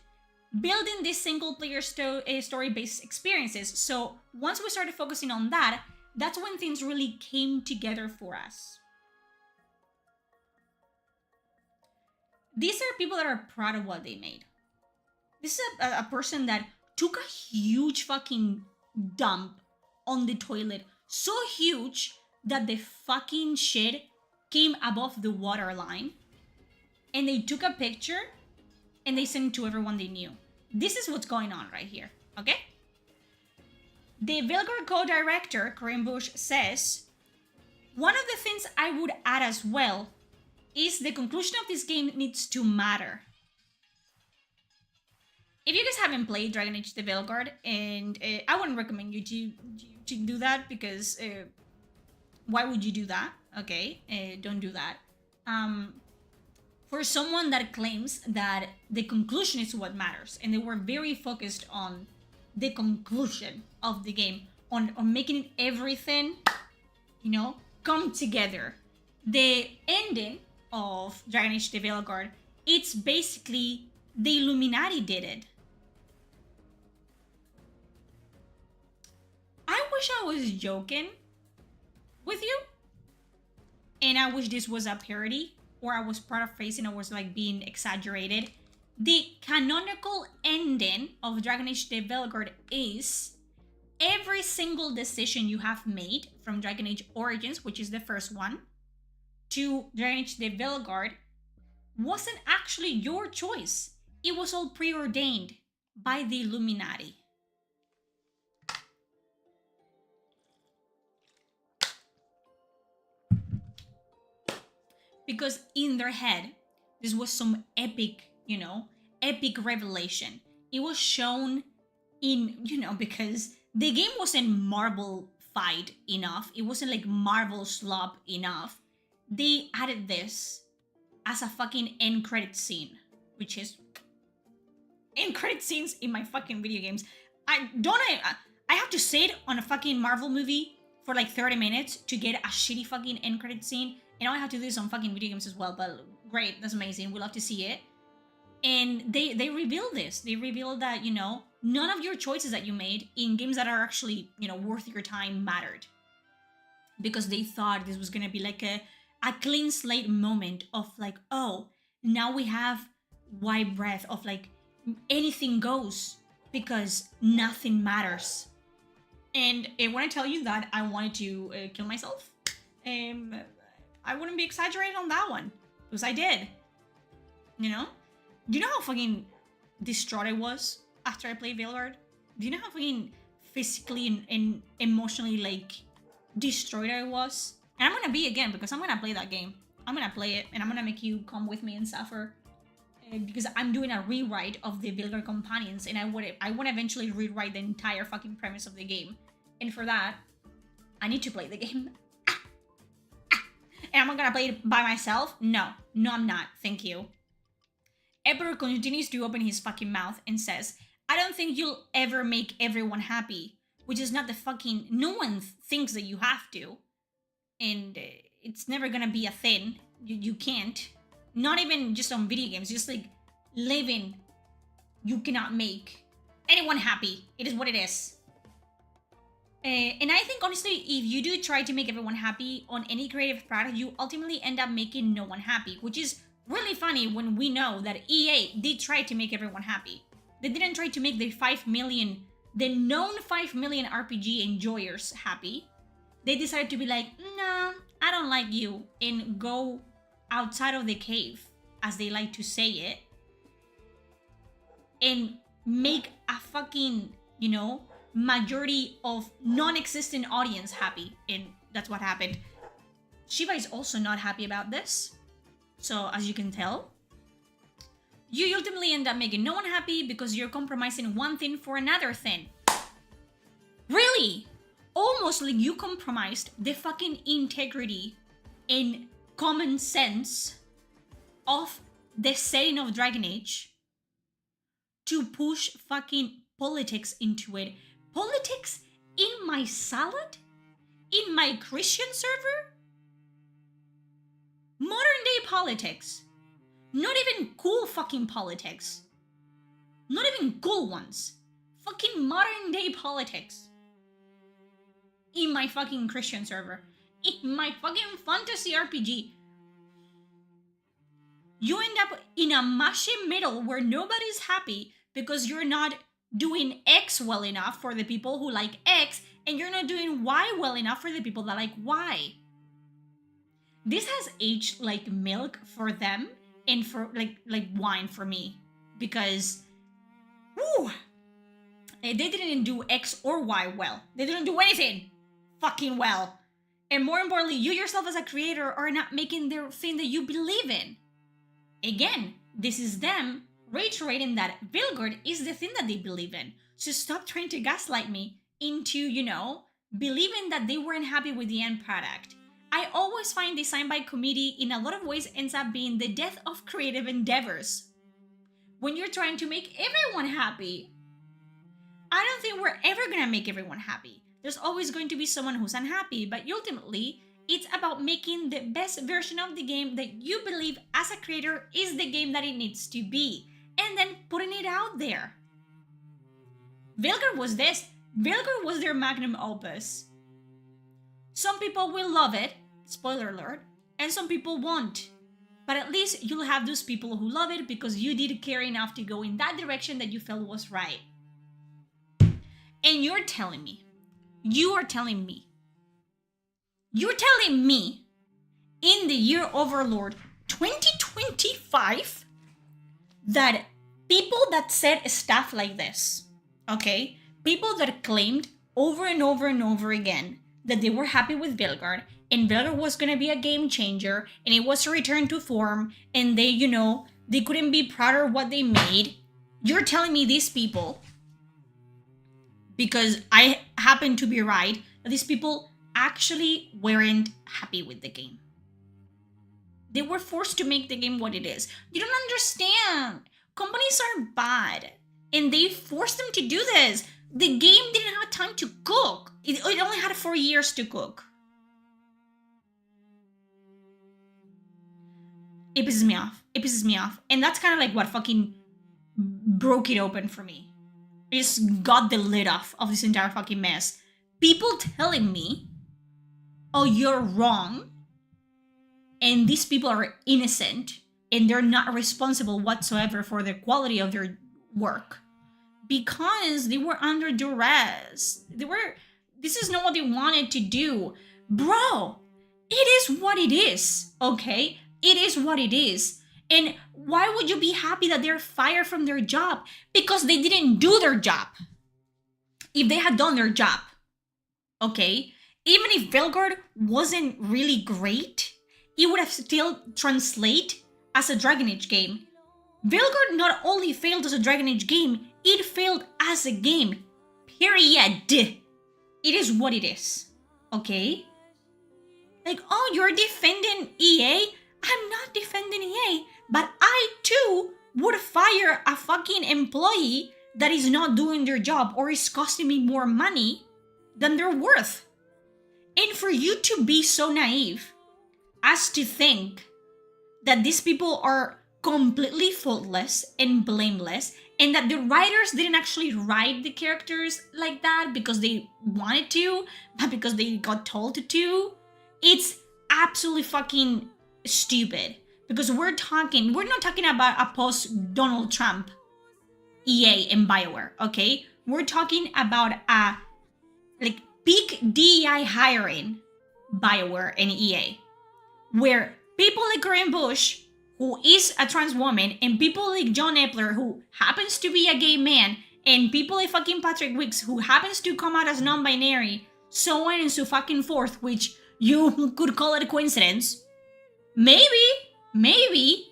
S1: building these single-player story-based experiences. So once we started focusing on that, that's when things really came together for us. These are people that are proud of what they made. This is a person that took a huge fucking dump on the toilet. So huge that the fucking shit came above the waterline. And they took a picture and they sent it to everyone they knew. This is what's going on right here, okay? The Veilguard co-director, Corinne Bush, says, one of the things I would add as well is the conclusion of this game needs to matter. If you guys haven't played Dragon Age the Veilguard, and I wouldn't recommend you to do that, because why would you do that? Okay, don't do that. For someone that claims that the conclusion is what matters, and they were very focused on the conclusion of the game, on making everything, come together. The ending of Dragon Age the Veilguard, it's basically the Illuminati did it. I wish I was joking with you, and I wish this was a parody, or I was paraphrasing, or was like being exaggerated. The canonical ending of Dragon Age the Veilguard is every single decision you have made from Dragon Age Origins, which is the first one, to Dragon Age the Veilguard wasn't actually your choice. It was all preordained by the Illuminati. Because in their head, this was some epic, epic revelation. It was shown in, because the game wasn't Marvel-fied enough. It wasn't like Marvel slop enough. They added this as a fucking end credit scene, which is end credit scenes in my fucking video games. I have to sit on a fucking Marvel movie for like 30 minutes to get a shitty fucking end credit scene. And I have to do this on fucking video games as well, but great, that's amazing. We love to see it. And they reveal this. They reveal that, none of your choices that you made in games that are actually, worth your time mattered. Because they thought this was gonna be like a clean slate moment of like, oh, now we have wide breadth of like anything goes because nothing matters. And when I tell you that I wanted to kill myself, I wouldn't be exaggerating on that one. Because I did. You know? Do you know how fucking distraught I was after I played Veilguard? Do you know how fucking physically and emotionally, like, destroyed I was? And I'm gonna be again, because I'm gonna play that game. I'm gonna play it, and I'm gonna make you come with me and suffer. Because I'm doing a rewrite of the Veilguard companions, and I want to eventually rewrite the entire fucking premise of the game. And for that, I need to play the game. And I'm not gonna play it by myself? No, I'm not. Thank you. Emperor continues to open his fucking mouth and says, I don't think you'll ever make everyone happy. Which is not the fucking... No one thinks that you have to. And it's never gonna be a thing. You can't. Not even just on video games. Just like living. You cannot make anyone happy. It is what it is. And I think, honestly, if you do try to make everyone happy on any creative product, you ultimately end up making no one happy. Which is really funny when we know that EA did try to make everyone happy. They didn't try to make the known 5 million RPG enjoyers happy. They decided to be like, nah, I don't like you, and go outside of the cave, as they like to say it, and make a fucking, you know, majority of non-existent audience happy. And that's what happened. Shiva is also not happy about this. So, as you can tell, you ultimately end up making no one happy because you're compromising one thing for another thing. Really? Almost like you compromised the fucking integrity and common sense of the setting of Dragon Age to push fucking politics into it. Politics in my salad? In my Christian server? Modern day politics. Not even cool fucking politics. Not even cool ones. Fucking modern day politics. In my fucking Christian server. In my fucking fantasy RPG. You end up in a mushy middle where nobody's happy because you're not doing X well enough for the people who like X, and you're not doing Y well enough for the people that like Y. This has aged like milk for them, and for like wine for me, because woo, they didn't do X or Y well. They didn't do anything fucking well. And more importantly, you yourself as a creator are not making the thing that you believe in. Again, this is them reiterating that Veilguard is the thing that they believe in. So stop trying to gaslight me into, you know, believing that they weren't happy with the end product. I always find design by committee in a lot of ways ends up being the death of creative endeavors. When you're trying to make everyone happy, I don't think we're ever gonna make everyone happy. There's always going to be someone who's unhappy, but ultimately, it's about making the best version of the game that you believe as a creator is the game that it needs to be, and then putting it out there. Veilguard was this. Veilguard was their magnum opus. Some people will love it, spoiler alert, and some people won't. But at least you'll have those people who love it because you did care enough to go in that direction that you felt was right. And you're telling me in the year Overlord 2025 that people that said stuff like this, okay, people that claimed over and over and over again that they were happy with Veilguard, and Veilguard was gonna be a game changer, and it was a return to form, and they, you know, they couldn't be prouder of what they made. You're telling me these people, because I happen to be right, that these people actually weren't happy with the game. They were forced to make the game what it is. You don't understand. Companies are bad, and they forced them to do this. The game didn't have time to cook. It only had 4 years to cook. It pisses me off. It pisses me off. And that's kind of like what fucking broke it open for me. It just got the lid off of this entire fucking mess. People telling me, oh, you're wrong, and these people are innocent, and they're not responsible whatsoever for the quality of their work. Because they were under duress. This is not what they wanted to do. Bro, It is what it is, okay? It is what it is. And why would you be happy that they're fired from their job? Because they didn't do their job. If they had done their job, okay? Even if Veilguard wasn't really great, it would have still translate as a Dragon Age game. Veilguard not only failed as a Dragon Age game, it failed as a game. Period. It is what it is. Okay? Like, oh, you're defending EA? I'm not defending EA, but I too would fire a fucking employee that is not doing their job or is costing me more money than they're worth. And for you to be so naive as to think that these people are completely faultless and blameless, and that the writers didn't actually write the characters like that because they wanted to, but because they got told to, it's absolutely fucking stupid. Because we're not talking about a post Donald Trump EA and BioWare, okay? We're talking about a like peak DEI hiring BioWare and EA, where people like Corinne Bush, who is a trans woman, and people like John Epler, who happens to be a gay man, and people like fucking Patrick Wicks, who happens to come out as non-binary, so on and so fucking forth, which you could call it a coincidence. Maybe,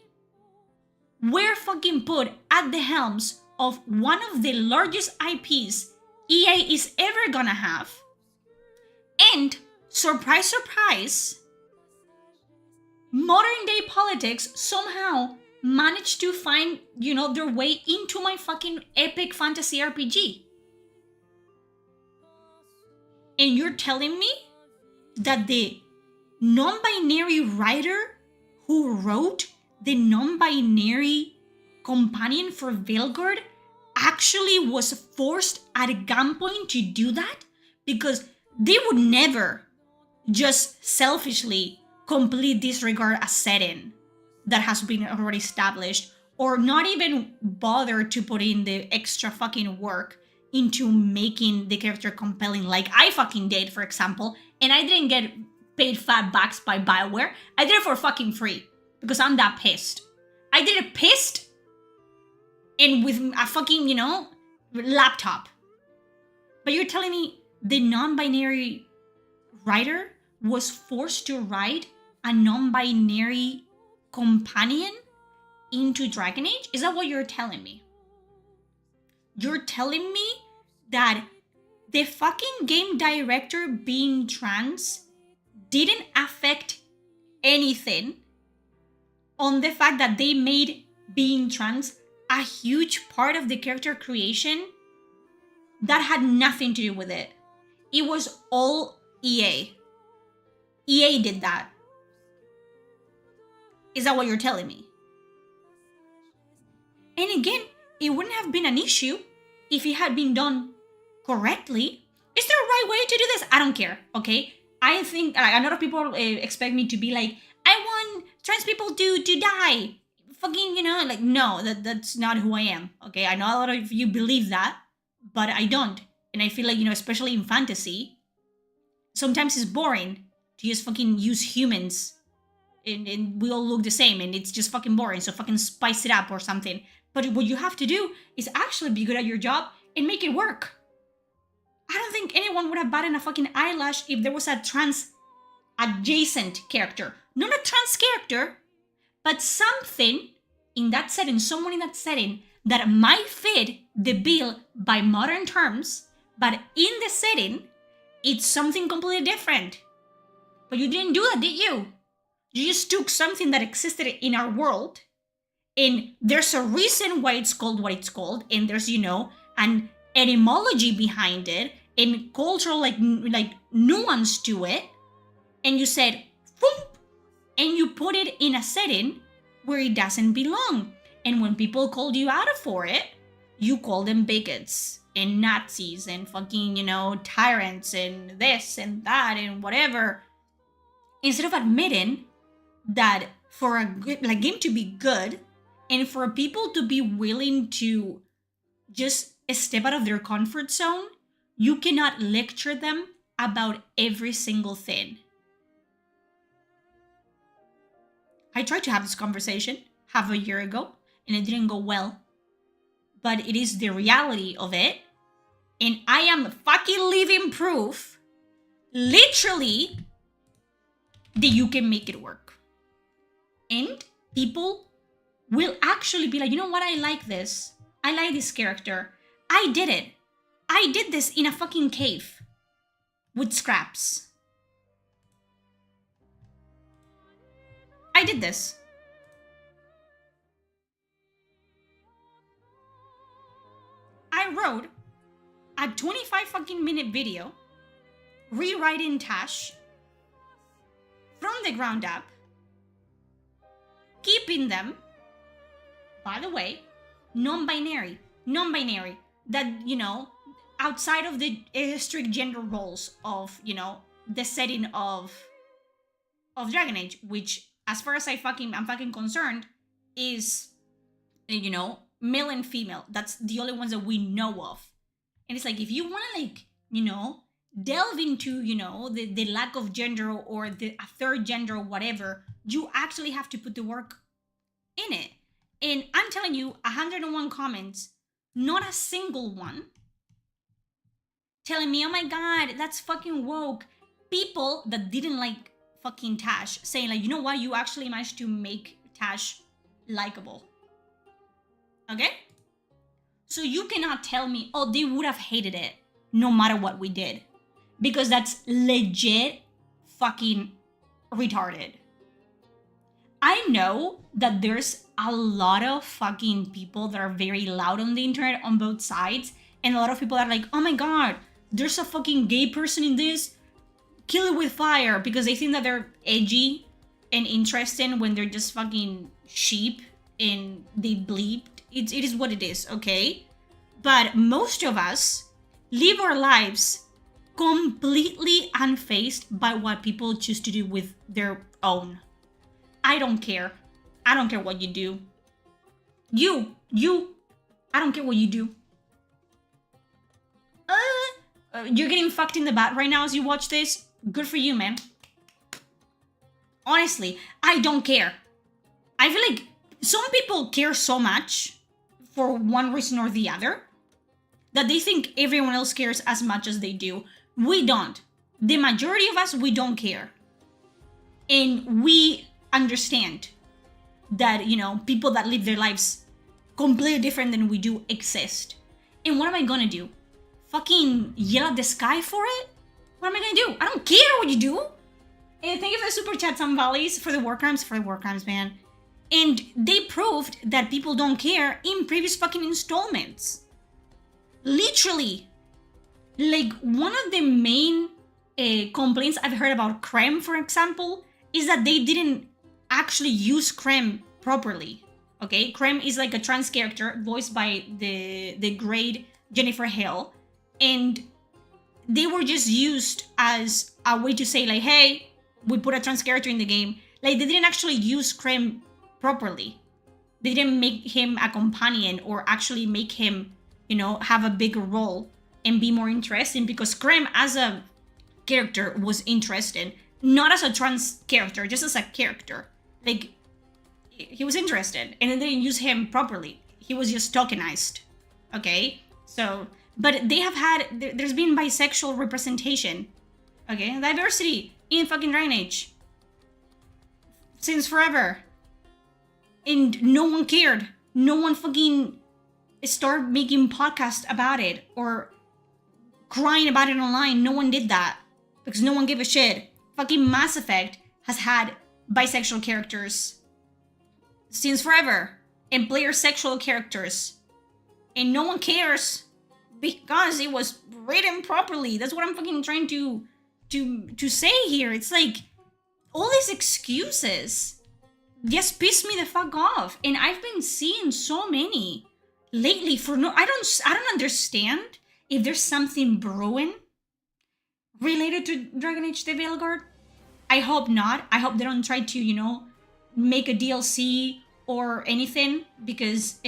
S1: we're fucking put at the helms of one of the largest IPs EA is ever gonna have. And, surprise, surprise, modern day politics somehow managed to find, their way into my fucking epic fantasy RPG. And you're telling me that the non-binary writer who wrote the non-binary companion for Veilguard actually was forced at a gunpoint to do that? Because they would never just selfishly complete disregard a setting that has been already established, or not even bother to put in the extra fucking work into making the character compelling, like I fucking did, for example, and I didn't get paid $5 by BioWare. I did it for fucking free because I'm that pissed. I did it pissed and with a fucking, laptop. But you're telling me the non-binary writer was forced to write a non-binary companion into Dragon Age? Is that what you're telling me? You're telling me that the fucking game director being trans didn't affect anything on the fact that they made being trans a huge part of the character creation? That had nothing to do with it. It was all EA. EA did that. Is that what you're telling me? And again, it wouldn't have been an issue if it had been done correctly. Is there a right way to do this? I don't care, okay? I think a lot of people expect me to be like, I want trans people to die. Fucking, no, that's not who I am, okay? I know a lot of you believe that, but I don't. And I feel like, especially in fantasy, sometimes it's boring to just fucking use humans and we all look the same and it's just fucking boring. So fucking spice it up or something. But what you have to do is actually be good at your job and make it work. I don't think anyone would have batted a fucking eyelash if there was a trans adjacent character. Not a trans character, but something in that setting, someone in that setting that might fit the bill by modern terms, but in the setting, it's something completely different. But you didn't do that, did you? You just took something that existed in our world, and there's a reason why it's called what it's called, and there's, an etymology behind it, and cultural, like nuance to it, and you said, Foomp! And you put it in a setting where it doesn't belong. And when people called you out for it, you call them bigots and Nazis and fucking, tyrants and this and that and whatever. Instead of admitting that for a good, game to be good and for people to be willing to just step out of their comfort zone, you cannot lecture them about every single thing. I tried to have this conversation half a year ago and it didn't go well. But it is the reality of it. And I am fucking living proof, literally, that you can make it work. And people will actually be like, you know what? I like this. I like this character. I did it. I did this in a fucking cave with scraps. I did this. I wrote a 25 fucking minute video rewriting Tash from the ground up, keeping them, by the way, non-binary, that, you know, outside of the strict gender roles of, you know, the setting of Dragon Age, which, as far as I'm fucking concerned, is, you know, male and female. That's the only ones that we know of. And it's like, if you want to, like, you know, delve into, you know, the lack of gender or a third gender or whatever, you actually have to put the work in it. And I'm telling you, 101 comments, not a single one telling me, oh my god, that's fucking woke. People that didn't like fucking Tash saying, like, you know what, you actually managed to make Tash likable. Okay? So you cannot tell me, oh, they would have hated it no matter what we did. Because that's legit fucking retarded. I know that there's a lot of fucking people that are very loud on the internet on both sides. And a lot of people are like, oh my god, there's a fucking gay person in this. Kill it with fire. Because they think that they're edgy and interesting when they're just fucking sheep and they bleep. It is what it is, okay? But most of us live our lives completely unfazed by what people choose to do with their own. I don't care. I don't care what you do. You, I don't care what you do. You're getting fucked in the butt right now as you watch this. Good for you, man. Honestly, I don't care. I feel like some people care so much for one reason or the other that they think everyone else cares as much as they do. We don't. The majority of us, we don't care. And we understand that, you know, people that live their lives completely different than we do exist. And what am I gonna do? Fucking yell at the sky for it? What am I gonna do? I don't care what you do. And thank you for the super chat, Some Valleys, for the war crimes, man. And they proved that people don't care in previous fucking installments. Literally. Like, one of the main complaints I've heard about Creme, for example, is that they didn't actually use Creme properly. Okay? Creme is like a trans character voiced by the great Jennifer Hale. And they were just used as a way to say, like, hey, we put a trans character in the game. Like, they didn't actually use Creme properly. They didn't make him a companion or actually make him, you know, have a bigger role and be more interesting, because Creme as a character was interesting, not as a trans character, just as a character. Like, he was interested, and then they didn't use him properly. He was just tokenized. Okay? So, but they have had, there's been bisexual representation. Okay? Diversity in fucking Dragon Age. Since forever. And no one cared. No one fucking started making podcasts about it or crying about it online. No one did that because no one gave a shit. Fucking Mass Effect has had bisexual characters since forever and player sexual characters, and no one cares because it was written properly. That's what I'm fucking trying to say here. It's like all these excuses just piss me the fuck off, and I've been seeing so many lately for no. I don't understand if there's something brewing related to Dragon Age the Veilguard. I hope not. I hope they don't try to, you know, make a DLC or anything, because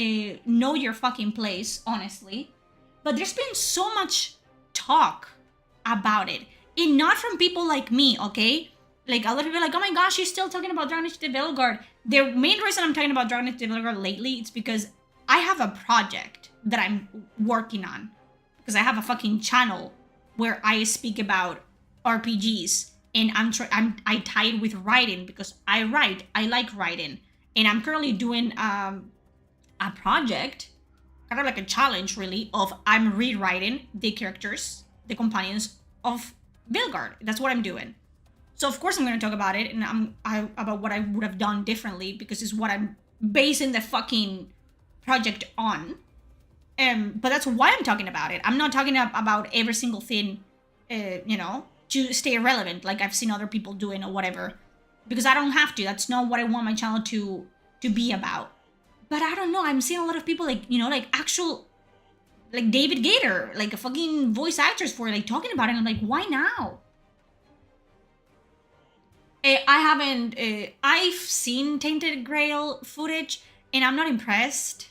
S1: know your fucking place, honestly. But there's been so much talk about it, and not from people like me, okay? Like, a lot of people are like, oh my gosh, she's still talking about Dragon Age the Veilguard. The main reason I'm talking about Dragon Age the Veilguard lately is because I have a project that I'm working on. Because I have a fucking channel where I speak about RPGs. And I tie it with writing because I write. I like writing. And I'm currently doing a project, kind of like a challenge really, of I'm rewriting the characters, the companions of Veilguard. That's what I'm doing. So of course I'm going to talk about it, and about what I would have done differently because it's what I'm basing the fucking project on. But that's why I'm talking about it. I'm not talking about every single thing, to stay relevant like I've seen other people doing or whatever, because I don't have to. That's not what I want my channel to be about. But I don't know. I'm seeing a lot of people like actual, like David Gator, like a fucking voice actors for like talking about it. And I'm like, why now? I haven't. I've seen Tainted Grail footage, and I'm not impressed.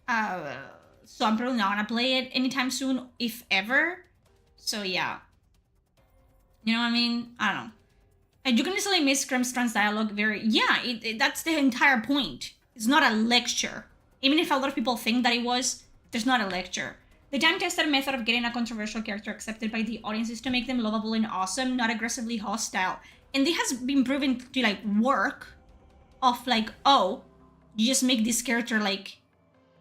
S1: So I'm probably not gonna play it anytime soon, if ever. So yeah, you know what I mean? I don't know. And you can easily miss Crimstron's dialogue that's the entire point. It's not a lecture. Even if a lot of people think that it was, there's not a lecture. The time-tested method of getting a controversial character accepted by the audience is to make them lovable and awesome, not aggressively hostile. And it has been proven to like work of like, oh, you just make this character like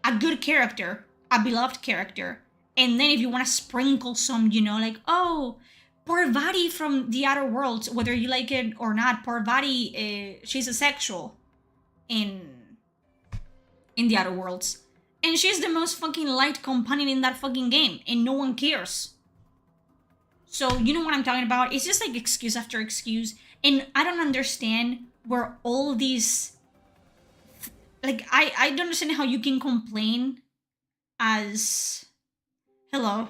S1: a good character, a beloved character. And then if you want to sprinkle some, like, oh, Parvati from the Outer Worlds, whether you like it or not, Parvati, she's asexual in the Outer Worlds. And she's the most fucking light companion in that fucking game, and no one cares. So, you know what I'm talking about? It's just like excuse after excuse, and I don't understand where all these... Like, I don't understand how you can complain as... Hello.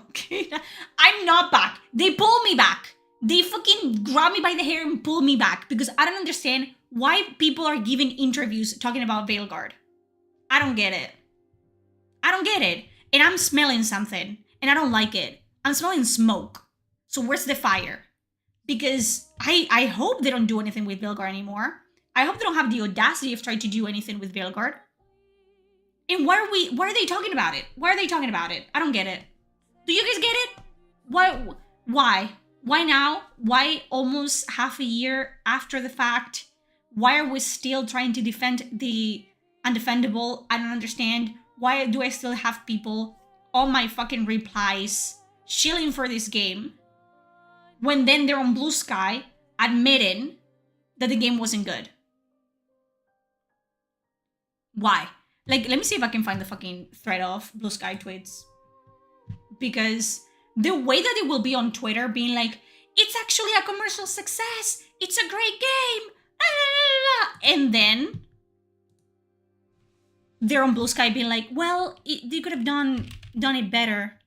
S1: I'm not back. They pull me back. They fucking grab me by the hair and pull me back because I don't understand why people are giving interviews talking about Veilguard. I don't get it. I don't get it. And I'm smelling something and I don't like it. I'm smelling smoke. So where's the fire? Because I hope they don't do anything with Veilguard anymore. I hope they don't have the audacity of trying to do anything with Veilguard. And why are they talking about it? Why are they talking about it? I don't get it. Do you guys get it? Why? Why now? Why almost half a year after the fact? Why are we still trying to defend the undefendable? I don't understand. Why do I still have people on my fucking replies shilling for this game when then they're on Blue Sky admitting that the game wasn't good? Why? Like, let me see if I can find the fucking thread of Blue Sky tweets. Because the way that it will be on Twitter being like, it's actually a commercial success, it's a great game, and then they're on Blue Sky being like, well, they could have done it better.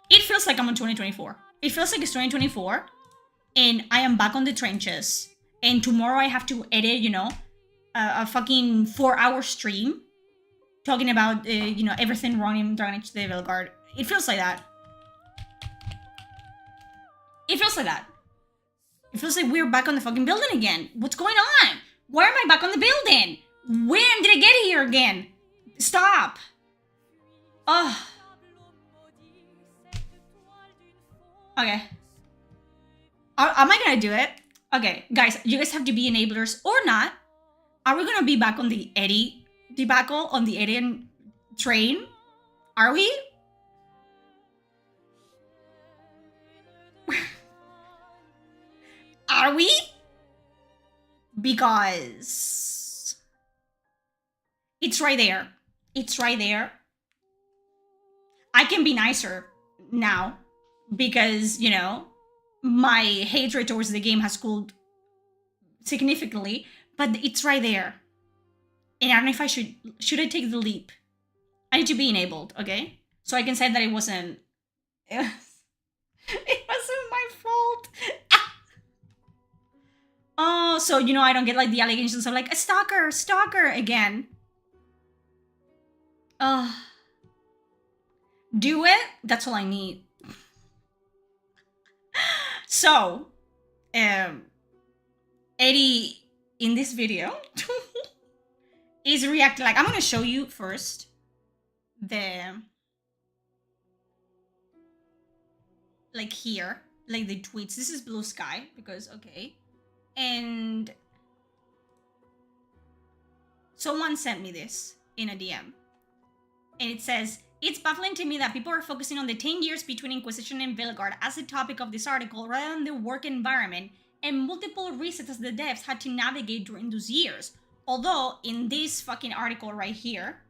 S1: It feels like I'm on 2024. It feels like it's 2024, and I am back on the trenches, and tomorrow I have to edit, a fucking 4-hour stream talking about, everything wrong in Dragon Age the Veilguard. It feels like that. It feels like that. It feels like we're back on the fucking building again. What's going on? Why am I back on the building? When did I get here again? Stop. Ugh. Okay. Am I gonna do it? Okay, guys, you guys have to be enablers or not. Are we gonna be back on the Eddie debacle, on the Eddie train? Are we? Are we? Because it's right there. It's right there. I can be nicer now because, my hatred towards the game has cooled significantly, but it's right there. And I don't know if I should I take the leap? I need to be enabled, okay? So I can say that it wasn't my fault. Oh, so I don't get like the allegations of like a stalker again. Do it? That's all I need. So, Eddie in this video is reacting like, I'm gonna show you first the, like here, like the tweets. This is Blue Sky because, okay. And someone sent me this in a DM. And it says, it's baffling to me that people are focusing on the 10 years between Inquisition and Veilguard as the topic of this article rather than the work environment and multiple resets the devs had to navigate during those years. Although, in this fucking article right here,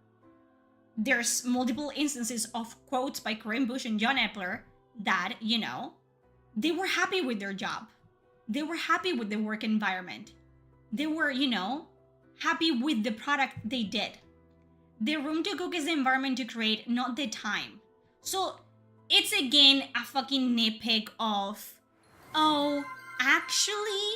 S1: there's multiple instances of quotes by Corinne Bush and John Epler that, you know, they were happy with their job. They were happy with the work environment. They were, you know, happy with the product they did. The room to cook is the environment to create, not the time. So it's again a fucking nitpick of, oh, actually,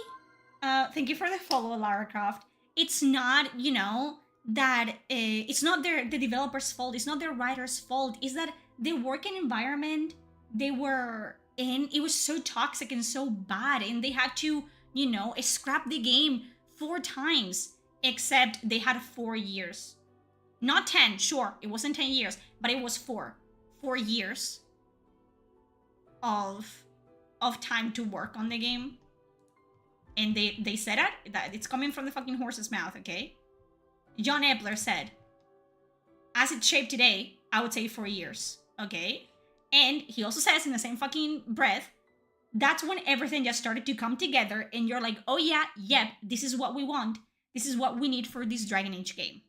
S1: thank you for the follow, Lara Croft. It's not, you know, that it's not the developer's fault. It's not their writer's fault. It's that the working environment they were in, it was so toxic and so bad, and they had to, you know, scrap the game 4 times, except they had 4 years. Not 10, sure, it wasn't 10 years, but it was 4 years of time to work on the game. And they said that it's coming from the fucking horse's mouth, okay? John Epler said, as it's shaped today, I would say 4 years, okay? And he also says in the same fucking breath, that's when everything just started to come together and you're like, oh yeah, yep, this is what we want. This is what we need for this Dragon Age game.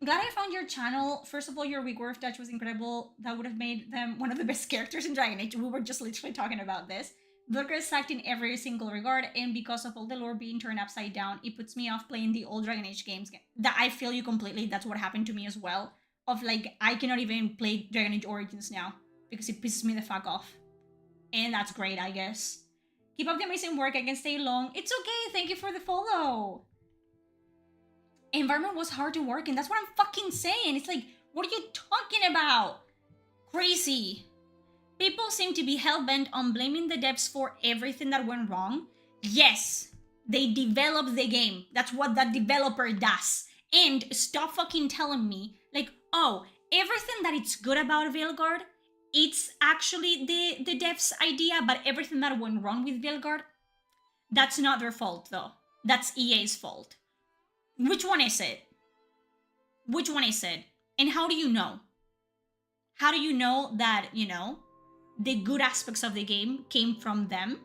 S1: Glad I found your channel. First of all, your Veilguard touch was incredible. That would have made them one of the best characters in Dragon Age. We were just literally talking about this. Veilguard is sacked in every single regard, and because of all the lore being turned upside down, it puts me off playing the old Dragon Age games. That I feel you completely. That's what happened to me as well. Of like, I cannot even play Dragon Age Origins now because it pisses me the fuck off. And that's great, I guess. Keep up the amazing work. I can stay long. It's okay. Thank you for the follow. Environment was hard to work in. That's what I'm fucking saying. It's like, what are you talking about? Crazy. People seem to be hell-bent on blaming the devs for everything that went wrong. Yes, they developed the game. That's what that developer does. And stop fucking telling me, like, oh, everything that it's good about Veilguard, it's actually the devs' idea, but everything that went wrong with Veilguard, that's not their fault, though. That's EA's fault. Which one is it? Which one is it? And how do you know? How do you know that, you know, the good aspects of the game came from them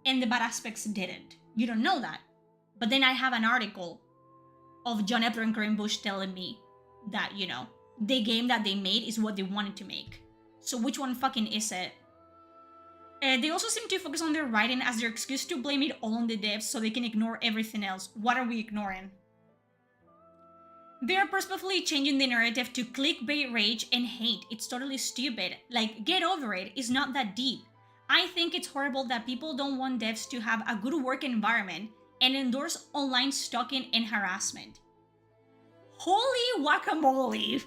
S1: and the bad aspects didn't? You don't know that. But then I have an article of John Epler and Corinne Bush telling me that, you know, the game that they made is what they wanted to make. So which one fucking is it? They also seem to focus on their writing as their excuse to blame it all on the devs so they can ignore everything else. What are we ignoring? They're purposefully changing the narrative to clickbait rage and hate. It's totally stupid. Like, get over it. It's not that deep. I think it's horrible that people don't want devs to have a good work environment and endorse online stalking and harassment. Holy guacamole.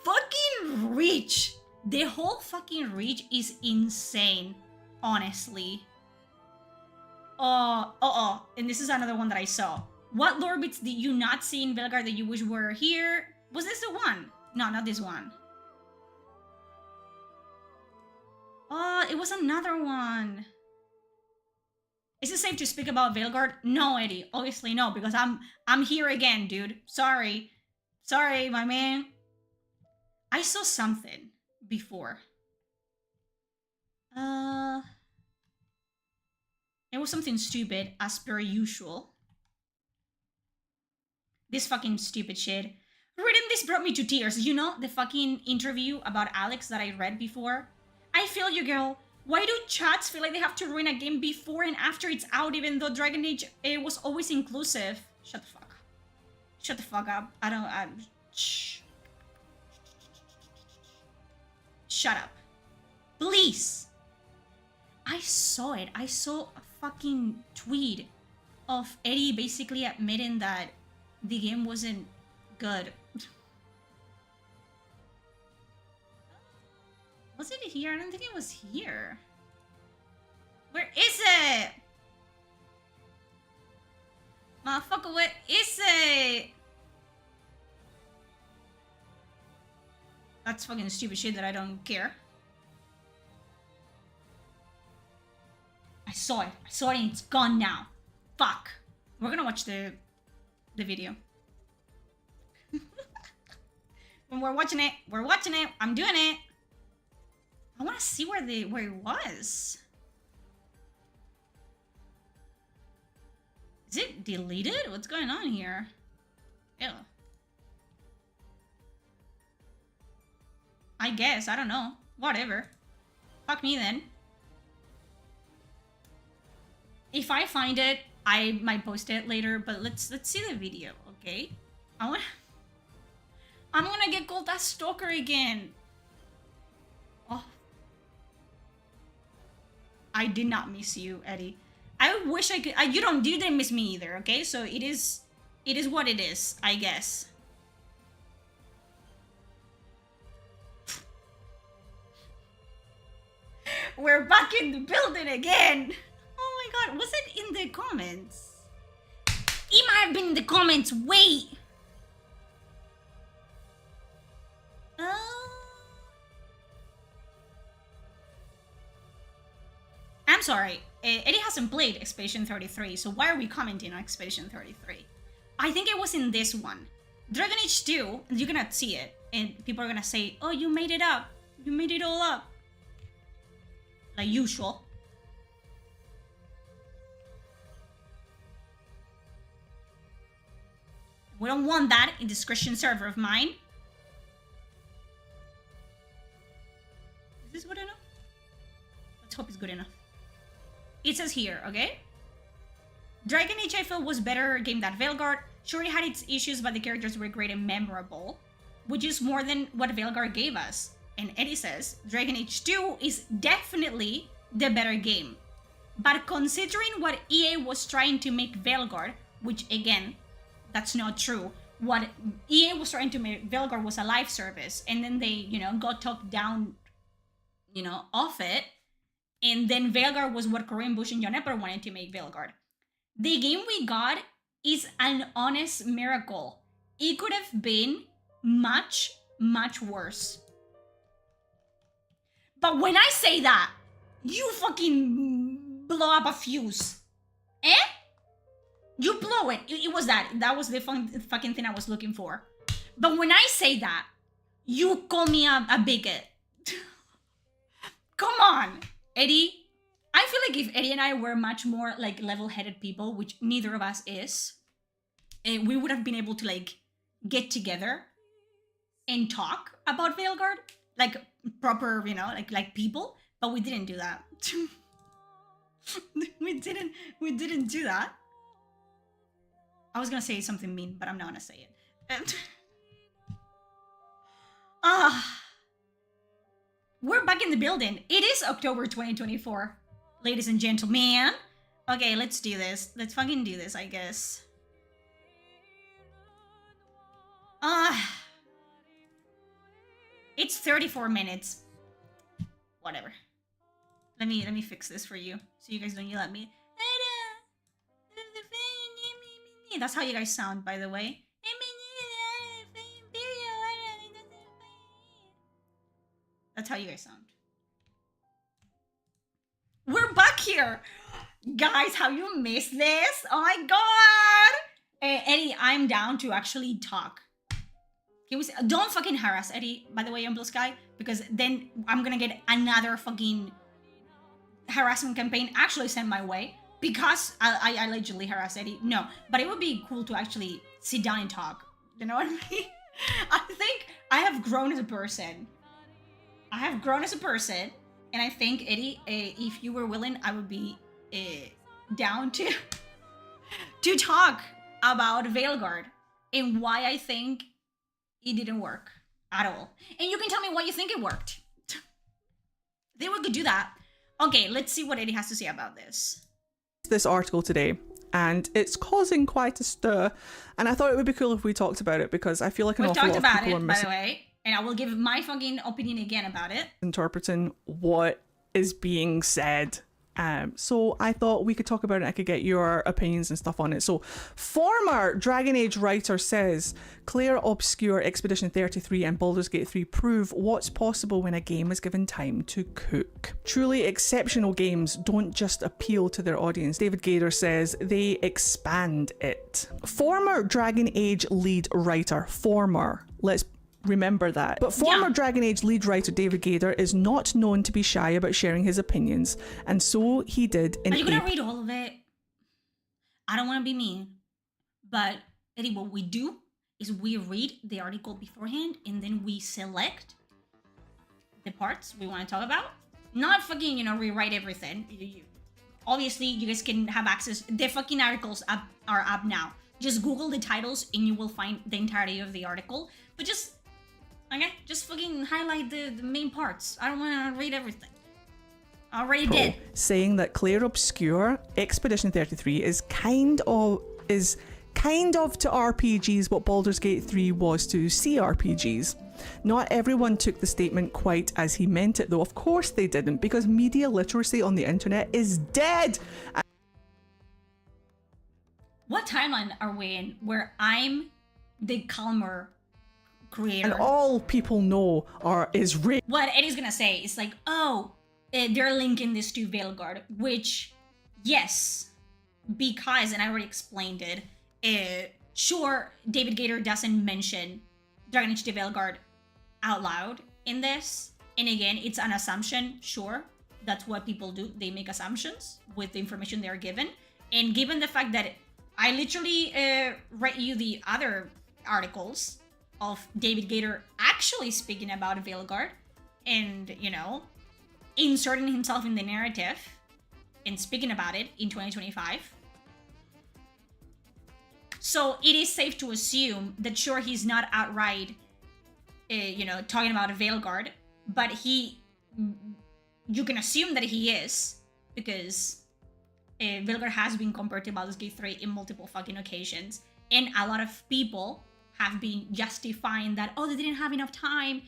S1: Fucking reach. The whole fucking reach is insane. Honestly. And this is another one that I saw. What lore bits did you not see in Veilguard that you wish were here? Was this the one? No, not this one. Oh, it was another one. Is it safe to speak about Veilguard? No, Eddie. Obviously no, because I'm here again, dude. Sorry. Sorry, my man. I saw something before. It was something stupid, as per usual. This fucking stupid shit. Reading this brought me to tears. You know, the fucking interview about Alex that I read before? I feel you, girl. Why do chats feel like they have to ruin a game before and after it's out, even though Dragon Age was always inclusive? Shut the fuck up. Shut the fuck up. Shh. Shut up. Please. I saw it. I saw a fucking tweet of Eddie basically admitting that the game wasn't good. Was it here? I don't think it was here. Where is it? Motherfucker, where is it? That's fucking stupid shit that I don't care. I saw it. I saw it and it's gone now. Fuck. We're gonna watch the video. When we're watching it, I'm doing it. I wanna see where it was. Is it deleted? What's going on here? Ew. I guess, I don't know. Whatever. Fuck me then. If I find it, I might post it later, but let's see the video, okay? I'm gonna get called a stalker again. Oh. I did not miss you, Eddie. I wish I could. You didn't miss me either, okay? So it is what it is, I guess. We're back in the building again. Oh my god, was it in the comments? It might have been in the comments. Wait. I'm sorry. Eddie hasn't played Expedition 33, so why are we commenting on Expedition 33? I think it was in this one. Dragon Age 2, you're gonna see it, and people are gonna say, oh, you made it up. You made it all up. Like usual. We don't want that in this Christian server of mine. Is this good enough? Let's hope it's good enough. It says here, okay? Dragon Age I felt was better game than Veilguard. Sure, it had its issues, but the characters were great and memorable, which is more than what Veilguard gave us. And Eddie says, Dragon Age 2 is definitely the better game. But considering what EA was trying to make Veilguard, which again, that's not true. What EA was trying to make Veilguard was a live service, and then they, got talked down, off it. And then Veilguard was what Corinne Bush and John Epper wanted to make Veilguard. The game we got is an honest miracle. It could have been much, much worse. But when I say that, you fucking blow up a fuse. Eh? You blow it. It was that. That was the fucking thing I was looking for. But when I say that, you call me a bigot. Come on, Eddie. I feel like if Eddie and I were much more like level-headed people, which neither of us is, we would have been able to like get together and talk about Veilguard, like proper, like people. But we didn't do that. we didn't do that. I was gonna say something mean, but I'm not gonna say it. We're back in the building. It is October 2024, ladies and gentlemen. Okay, let's do this. Let's fucking do this, I guess. It's 34 minutes. Whatever. Let me fix this for you, so you guys don't yell at me. That's how you guys sound, by the way. That's how you guys sound. We're back here! Guys, how you missed this? Oh my god! Eddie, I'm down to actually talk. Can we say, don't fucking harass Eddie, by the way, on Blue Sky, because then I'm gonna get another fucking harassment campaign actually sent my way. Because I allegedly harass Eddie. No, but it would be cool to actually sit down and talk. You know what I mean? I think I have grown as a person. And I think, Eddie, if you were willing, I would be down to talk about Veilguard and why I think it didn't work at all. And you can tell me why you think it worked. Then we could do that. Okay, let's see what Eddie has to say about this
S2: article today, and it's causing quite a stir, and I thought it would be cool if we talked about it, because I feel like an awful lot of people are missing.
S1: By the way, and I will give my fucking opinion again about it.
S2: Interpreting what is being said. So I thought we could talk about it. I could get your opinions and stuff on it. So former Dragon Age writer says, Claire Obscure, Expedition 33 and Baldur's Gate 3 prove what's possible when a game is given time to cook. Truly exceptional games don't just appeal to their audience. David Gader says they expand it. Former Dragon Age lead writer, let's remember that. But former Dragon Age lead writer David Gader is not known to be shy about sharing his opinions, and so he did in
S1: Are you gonna read all of it? I don't want to be mean, but Eddie, what we do is we read the article beforehand and then we select the parts we want to talk about. Not fucking, rewrite everything. Obviously, you guys can have access. The fucking articles are up now. Just Google the titles and you will find the entirety of the article. But just fucking highlight the main parts. I don't want to read everything. I already did.
S2: Saying that Claire Obscure, Expedition 33 is kind of to RPGs what Baldur's Gate 3 was to CRPGs. Not everyone took the statement quite as he meant it, though. Of course they didn't, because media literacy on the internet is dead.
S1: What timeline are we in where I'm the calmer creator?
S2: And all people know is rape.
S1: What Eddie's gonna say is like, they're linking this to Veilguard, which, yes, because, and I already explained it, sure, David Gader doesn't mention Dragon Age the Veilguard out loud in this, and again, it's an assumption, sure, that's what people do, they make assumptions with the information they're given, and given the fact that I literally read you the other articles of David Gader actually speaking about Veilguard and, inserting himself in the narrative and speaking about it in 2025. So it is safe to assume that sure, he's not outright, talking about Veilguard, but you can assume that he is, because Veilguard has been compared to Baldur's Gate 3 in multiple fucking occasions, and a lot of people have been justifying that, they didn't have enough time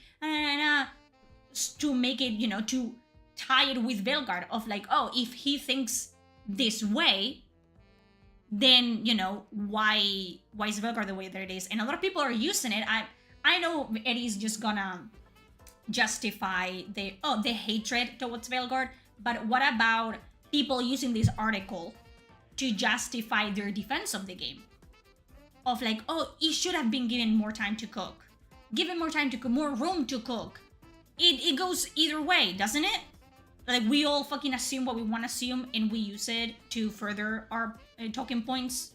S1: to make it, to tie it with Veilguard, of like, if he thinks this way, then, why is Veilguard the way that it is? And a lot of people are using it. I know Eddie's just gonna justify the hatred towards Veilguard, but what about people using this article to justify their defense of the game? Of like, it should have been given more time to cook. Given more time to cook, more room to cook. It goes either way, doesn't it? Like, we all fucking assume what we want to assume, and we use it to further our talking points.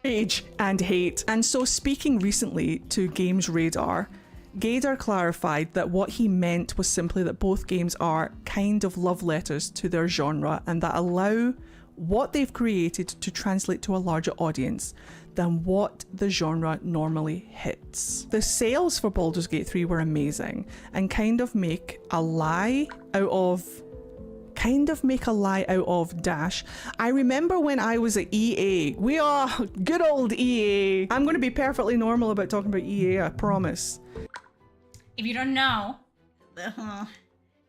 S2: Rage and hate. And so, speaking recently to Games Radar, Gader clarified that what he meant was simply that both games are kind of love letters to their genre and that allow what they've created to translate to a larger audience than what the genre normally hits. The sales for Baldur's Gate 3 were amazing and kind of make a lie out of Dash. I remember when I was at EA. We are good old EA. I'm going to be perfectly normal about talking about EA, I promise.
S1: If you don't know,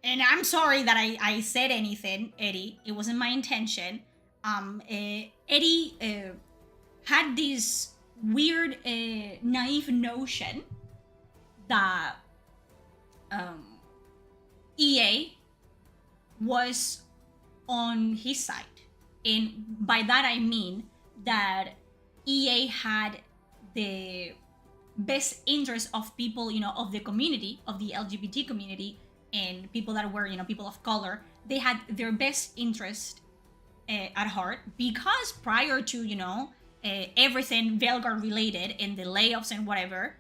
S1: and I'm sorry that I said anything, Eddie, it wasn't my intention. Eddie had this weird, naive notion that EA was on his side. And by that I mean that EA had the best interest of people, of the community, of the LGBT community, and people that were, people of color. They had their best interest at heart, because prior to, everything Veilguard related and the layoffs and whatever,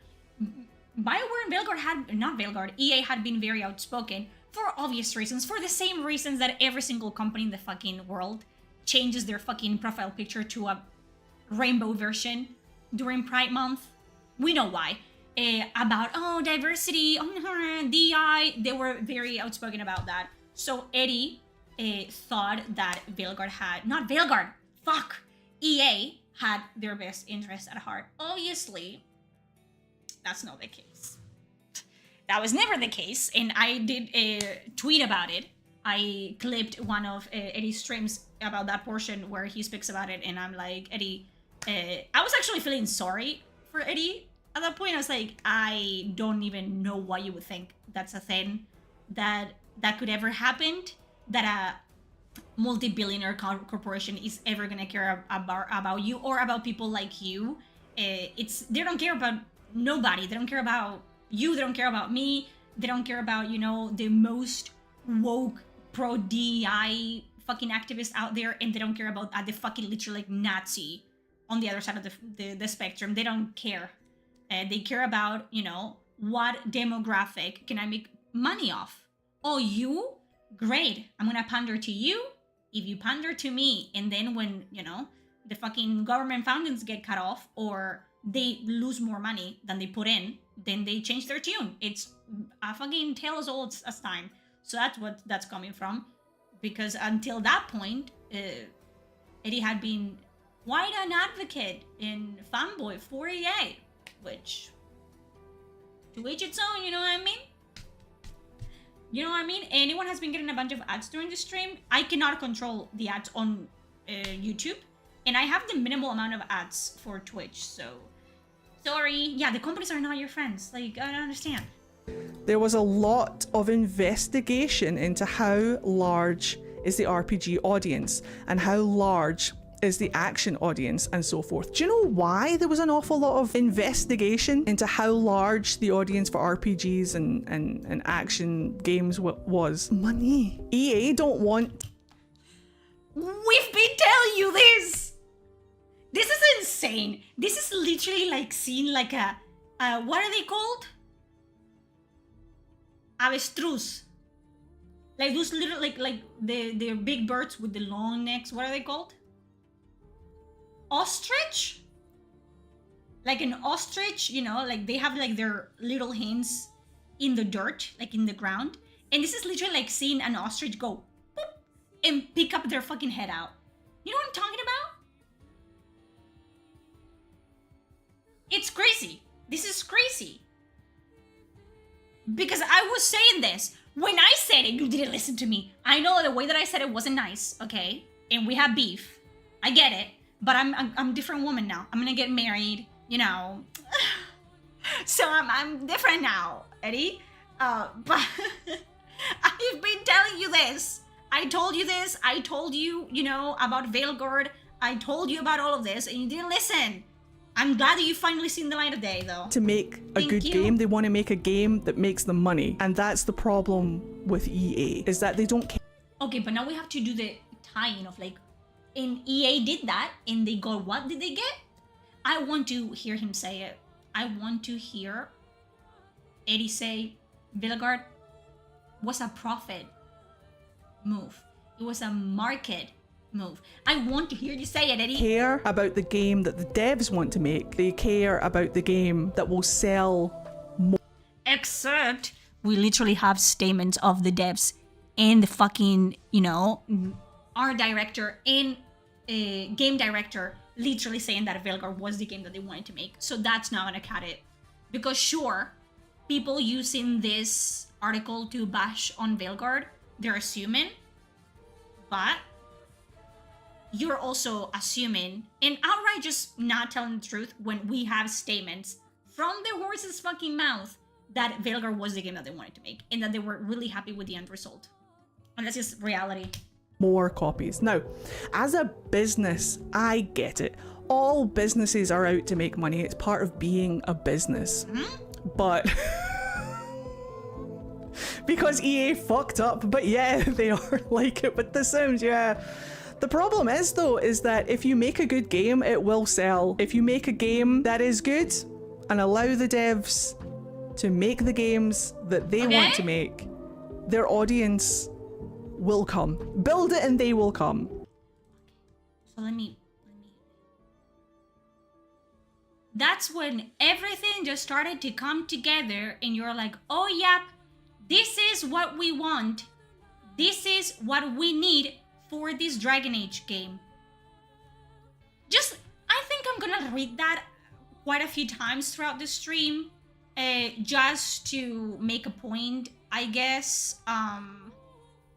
S1: BioWare and EA had been very outspoken for obvious reasons, for the same reasons that every single company in the fucking world changes their fucking profile picture to a rainbow version during Pride Month. We know why. About, diversity, DI, they were very outspoken about that. So Eddie thought that EA had their best interest at heart. Obviously, that's not the case. that was never the case, and I did a tweet about it. I clipped one of Eddie's streams about that portion where he speaks about it, and I'm like, Eddie, I was actually feeling sorry for Eddie at that point. I was like, I don't even know why you would think that's a thing that could ever happen, that a multi-billionaire corporation is ever gonna care about you or about people like you. They don't care about nobody. They don't care about you. They don't care about me. They don't care about, you know, the most woke pro DEI fucking activists out there, and they don't care about the fucking literally like Nazi on the other side of the spectrum. They don't care. They care about, you know, what demographic can I make money off? Oh, you? Great. I'm gonna pander to you. If you pander to me, and then when, you know, the fucking government fountains get cut off or they lose more money than they put in, then they change their tune. It's a fucking tale as old as time. So that's what that's coming from. Because until that point, Eddie had been quite an advocate and fanboy for EA, which, to each its own, you know what I mean? You know what I mean? Anyone has been getting a bunch of ads during the stream. I cannot control the ads on YouTube, and I have the minimal amount of ads for Twitch, so sorry. Yeah, the companies are not your friends. Like, I don't understand.
S2: There was a lot of investigation into how large is the RPG audience and how large is the action audience and so forth. Do you know why there was an awful lot of investigation into how large the audience for RPGs and action games was? Money. EA don't want...
S1: We've been telling you this! This is insane. This is literally like seeing like a what are they called? Avestruz. Like those little, like the big birds with the long necks. What are they called? Ostrich? Like an ostrich, you know, like they have like their little hands in the dirt, like in the ground. And this is literally like seeing an ostrich go boop, and pick up their fucking head out. You know what I'm talking about? It's crazy. This is crazy. Because I was saying this. When I said it, you didn't listen to me. I know the way that I said it wasn't nice, okay? And we have beef. I get it. But I'm a different woman now. I'm gonna get married, you know. So I'm different now, Eddie. But I've been telling you this. I told you this. I told you, you know, about Veilguard. I told you about all of this, and you didn't listen. I'm glad that you finally seen the light of day, though.
S2: To make a good game, they want to make a game that makes them money. And that's the problem with EA, is that they don't care.
S1: Okay, but now we have to do the tie-in of like, and EA did that, and they got, what did they get? I want to hear him say it. I want to hear Eddie say, Veilguard was a profit move. It was a market move. I want to hear you say it, Eddie.
S2: Care about the game that the devs want to make. They care about the game that will sell more.
S1: Except we literally have statements of the devs and the fucking, you know, art director and game director literally saying that Veilguard was the game that they wanted to make. So that's not gonna cut it. Because sure, people using this article to bash on Veilguard, they're assuming, but you're also assuming and outright just not telling the truth when we have statements from the horse's fucking mouth that Veilguard was the game that they wanted to make and that they were really happy with the end result. And that's just reality.
S2: More copies. Now, as a business, I get it. All businesses are out to make money. It's part of being a business. But because EA fucked up, but yeah, they are like it with The Sims, yeah. The problem is though, is that if you make a good game, it will sell. If you make a game that is good and allow the devs to make the games that they want to make, their audience will come. Build it and they will come.
S1: So let me. That's when everything just started to come together and you're like, oh yep, this is what we want. This is what we need for this Dragon Age game. I think I'm gonna read that quite a few times throughout the stream. just to make a point, I guess,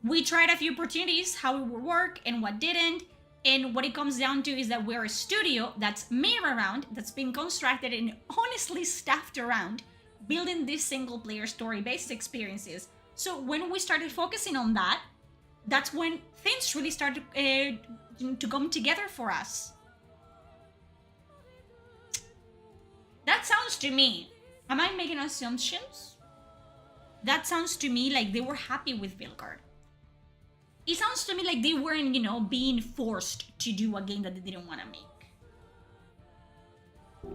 S1: we tried a few opportunities, how it would work and what didn't. And what it comes down to is that we're a studio that's made around, that's been constructed and honestly staffed around building these single player story based experiences. So when we started focusing on that, that's when things really started to come together for us. That sounds to me, am I making assumptions? That sounds to me like they were happy with Veilguard. It sounds to me like they weren't, you know, being forced to do a game that they didn't want to make.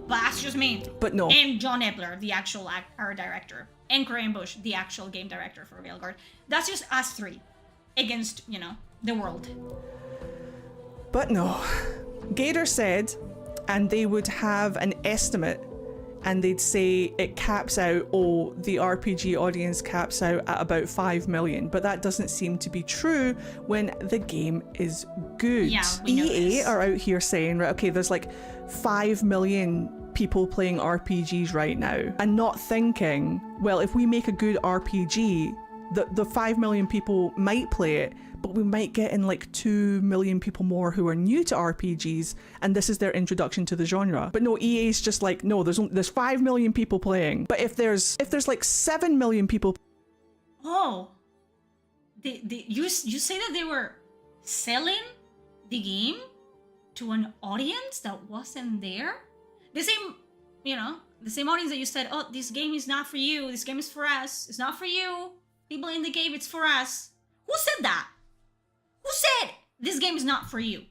S1: But that's just me.
S2: But no.
S1: And John Epler, the actual art director. And Corinne Bush, the actual game director for Veilguard. That's just us three against, you know, the world.
S2: But no. Gator said, and they would have an estimate, and they'd say it caps out, the RPG audience caps out at about 5 million. But that doesn't seem to be true when the game is good.
S1: Yeah, we know
S2: EA
S1: this.
S2: are out here saying, right, okay, there's like 5 million people playing RPGs right now, and not thinking, well, if we make a good RPG, the 5 million people might play it, but we might get in like 2 million people more who are new to RPGs, and this is their introduction to the genre. But no, EA's just like, no, there's 5 million people playing. But if there's like 7 million people,
S1: Oh, you say that they were selling the game to an audience that wasn't there? The same, you know, the same audience that you said, oh, this game is not for you, this game is for us, it's not for you, people in the game, it's for us. Who said that? Who said this game is not for you?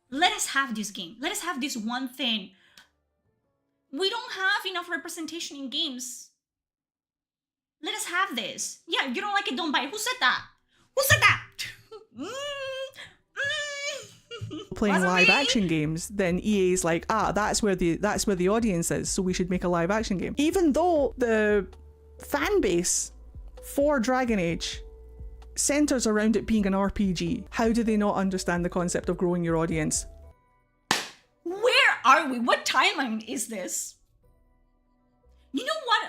S1: Let us have this game. Let us have this one thing. We don't have enough representation in games. Let us have this. Yeah, you don't like it, don't buy it. Who said that? Who said that?
S2: playing
S1: Wasn't
S2: live
S1: me.
S2: action games, then EA's like, that's where the audience is, so we should make a live action game. Even though the fan base for Dragon Age centers around it being an RPG, how do they not understand the concept of growing your audience?
S1: Where are we? What timeline is this? You know what?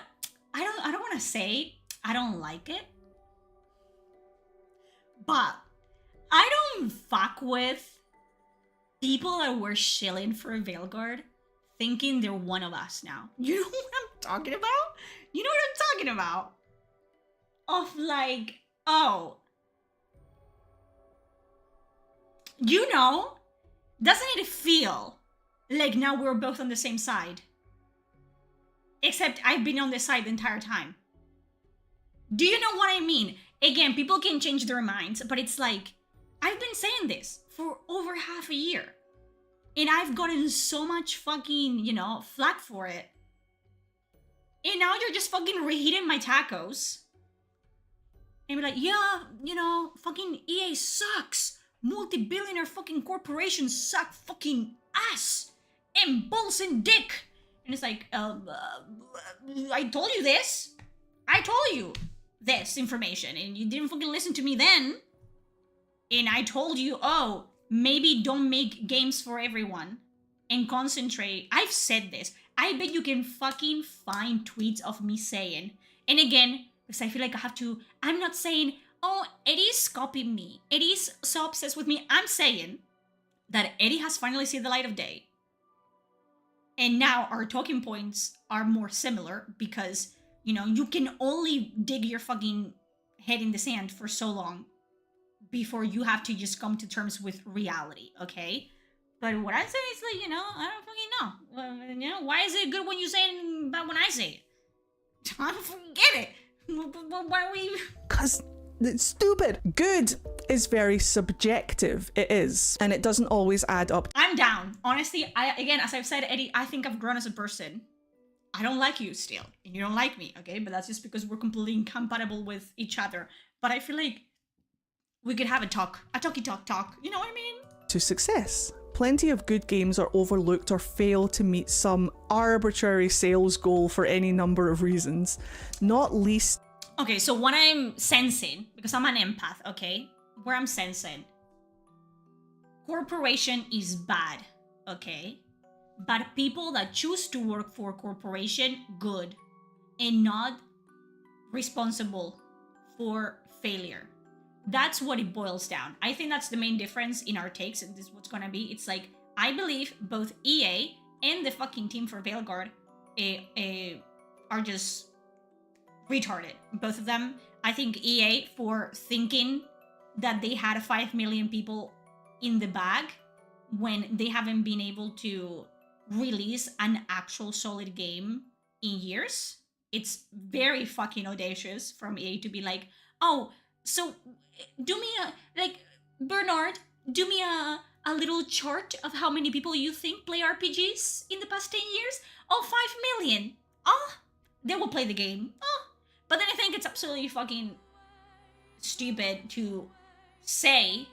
S1: I don't want to say I don't like it, but I don't fuck with people that were shilling for Veilguard thinking they're one of us now. You know what I'm talking about? You know what I'm talking about? Of like, oh, you know, doesn't it feel like now we're both on the same side? Except I've been on this side the entire time. Do you know what I mean? Again, people can change their minds, but it's like, I've been saying this for over half a year. And I've gotten so much fucking, you know, flack for it. And now you're just fucking reheating my tacos. And be like, yeah, you know, fucking EA sucks. Multi-billionaire fucking corporations suck fucking ass. And balls and dick. And it's like, I told you this. I told you this information. And you didn't fucking listen to me then. And I told you, oh, maybe don't make games for everyone. And concentrate. I've said this. I bet you can fucking find tweets of me saying. And again, because I feel like I have to, I'm not saying, oh, Eddie's copying me. Eddie's so obsessed with me. I'm saying that Eddie has finally seen the light of day. And now our talking points are more similar because, you know, you can only dig your fucking head in the sand for so long before you have to just come to terms with reality, okay? But what I say is like, you know, I don't fucking know. Well, you know, why is it good when you say it, but when I say it? I don't fucking get it. Why are we...
S2: Because it's stupid. Good is very subjective. It is. And it doesn't always add up.
S1: I'm down. Honestly, again, as I've said, Eddie, I think I've grown as a person. I don't like you still. And you don't like me, okay? But that's just because we're completely incompatible with each other. But I feel like we could have a talk. A talky talk. You know what I mean?
S2: To success. Plenty of good games are overlooked or fail to meet some arbitrary sales goal for any number of reasons, not least...
S1: Okay, so what I'm sensing, because I'm an empath, okay? Where I'm sensing, corporation is bad, okay? But people that choose to work for corporation, good. and not responsible for failure. That's what it boils down. I think that's the main difference in our takes, and this is what's gonna be. It's like, I believe both EA and the fucking team for Veilguard are just retarded. Both of them. I think EA for thinking that they had 5 million people in the bag when they haven't been able to release an actual solid game in years. It's very fucking audacious from EA to be like, oh, so do me Bernard, do me a little chart of how many people you think play RPGs in the past 10 years. Oh, 5 million. Oh, they will play the game. Oh. But then I think it's absolutely fucking stupid to say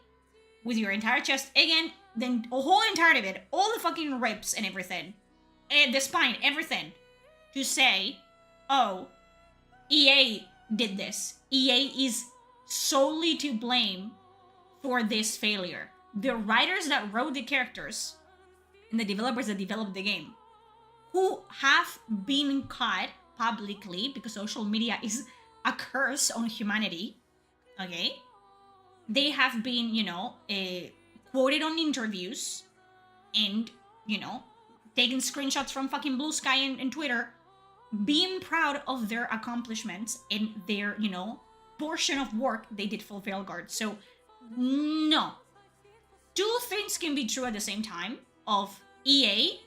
S1: with your entire chest, again, then a whole entirety of it, all the fucking ribs and everything, and the spine, everything, to say, oh, EA did this. EA is solely to blame for this failure. The writers that wrote the characters and the developers that developed the game, who have been caught publicly, because social media is a curse on humanity, okay? They have been, quoted on interviews and, taking screenshots from fucking Blue Sky and Twitter, being proud of their accomplishments and their, portion of work they did for Veilguard. So, no. Two things can be true at the same time of EA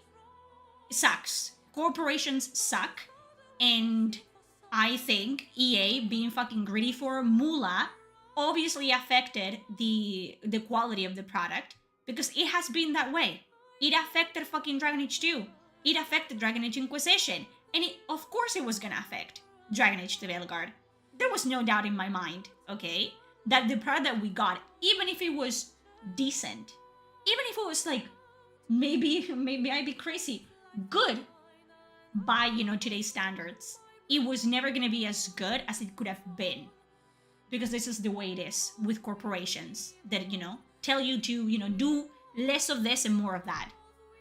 S1: sucks. Corporations suck. And I think EA being fucking greedy for moolah obviously affected the quality of the product, because it has been that way. It affected fucking Dragon Age 2. It affected Dragon Age Inquisition. And of course it was gonna affect Dragon Age the Veilguard. There was no doubt in my mind, okay, that the product that we got, even if it was decent, even if it was like, maybe I'd be crazy, good by, today's standards, it was never gonna be as good as it could have been. Because this is the way it is with corporations that, tell you to, do less of this and more of that.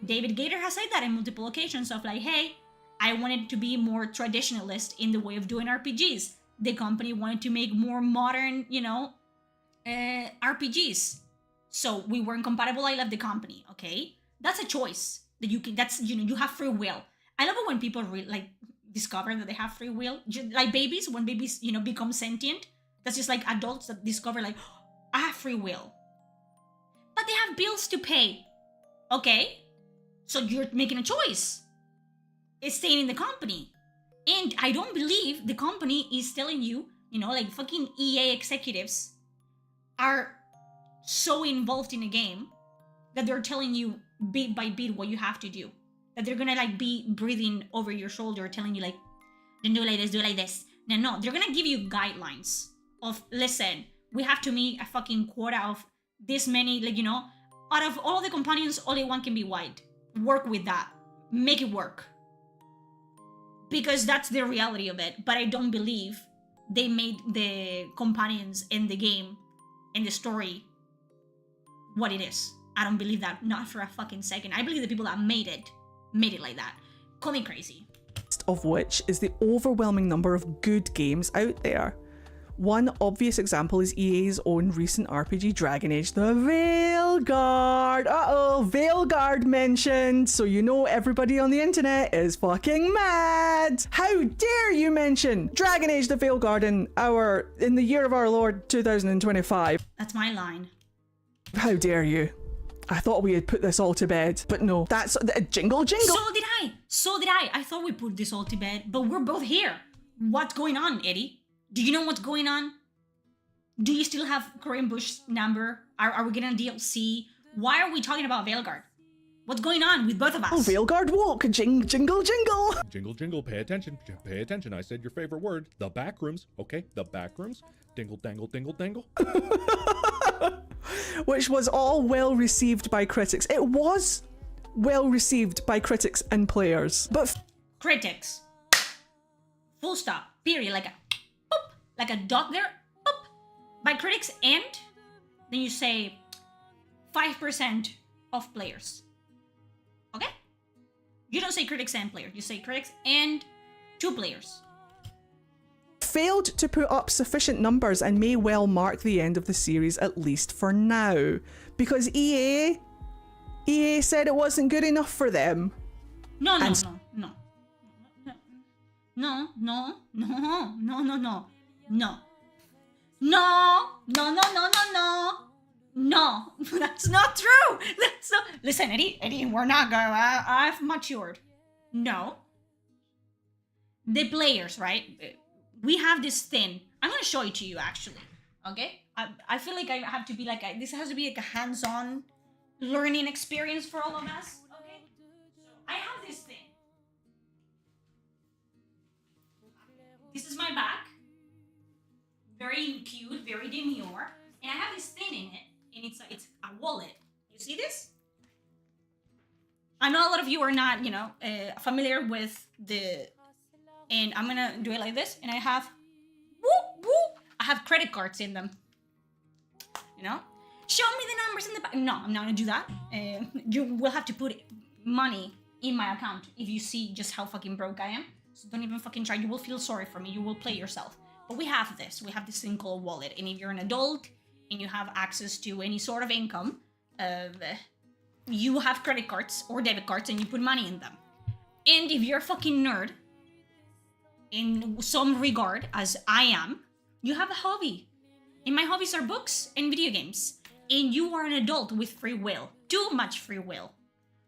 S1: David Gator has said that in multiple occasions of like, hey, I wanted to be more traditionalist in the way of doing RPGs. The company wanted to make more modern, RPGs. So we weren't compatible. I left the company, okay? That's a choice that you can, that's, you have free will. I love it when people discover that they have free will. Just like babies, when babies, become sentient. That's just like adults that discover like, I have free will. But they have bills to pay, okay? So you're making a choice. It's staying in the company. And I don't believe the company is telling you, fucking EA executives are so involved in a game that they're telling you bit by bit what you have to do. That they're gonna be breathing over your shoulder, telling you don't do it like this, do it like this. No, they're gonna give you guidelines of, listen, we have to meet a fucking quota of this many, out of all the companions, only one can be white. Work with that. Make it work. Because that's the reality of it. But I don't believe they made the companions in the game and the story what it is. I don't believe that, not for a fucking second. I believe the people that made it like that. Call me crazy.
S2: Of which is the overwhelming number of good games out there. One obvious example is EA's own recent RPG, Dragon Age the Veilguard. Veilguard mentioned, so everybody on the internet is fucking mad. How dare you mention Dragon Age the Veilguard in the year of our Lord 2025?
S1: That's my line.
S2: How dare you? I thought we had put this all to bed, but no, that's jingle.
S1: So did I. I thought we put this all to bed, but we're both here. What's going on, Eddie? Do you know what's going on? Do you still have Korean Bush's number? Are we getting a DLC? Why are we talking about Veilguard? What's going on with both of us?
S2: Oh, Veilguard walk, jingle.
S3: Jingle, pay attention. I said your favorite word. The back rooms, okay? The back rooms. Dingle, dangle.
S2: Which was all well received by critics. It was well received by critics and players. But
S1: critics. Full stop. Period. Like a dot there. Boop. By critics and then you say 5% of players. Okay? You don't say critics and players. You say critics and 2 players.
S2: failed to put up sufficient numbers and may well mark the end of the series, at least for now. Because EA said it wasn't good enough for them.
S1: No. No, that's not true. That's not. Listen, Eddie, we're not going. I've matured. No. The players, right? We have this thing. I'm gonna show it to you, actually. Okay? I feel like I have to be like this has to be like a hands-on learning experience for all of us. Okay? So I have this thing. This is my back. Very cute, very demure, and I have this thing in it. And it's a wallet. You see this? I know a lot of you are not, familiar with the. And I'm gonna do it like this, and I have, I have credit cards in them. Show me the numbers in the back. No, I'm not gonna do that. You will have to put money in my account if you see just how fucking broke I am. So don't even fucking try. You will feel sorry for me. You will play yourself. But we have this. We have this thing called wallet, and if you're an adult and you have access to any sort of income, you have credit cards or debit cards and you put money in them. And if you're a fucking nerd, in some regard, as I am, you have a hobby. And my hobbies are books and video games. And you are an adult with free will. Too much free will.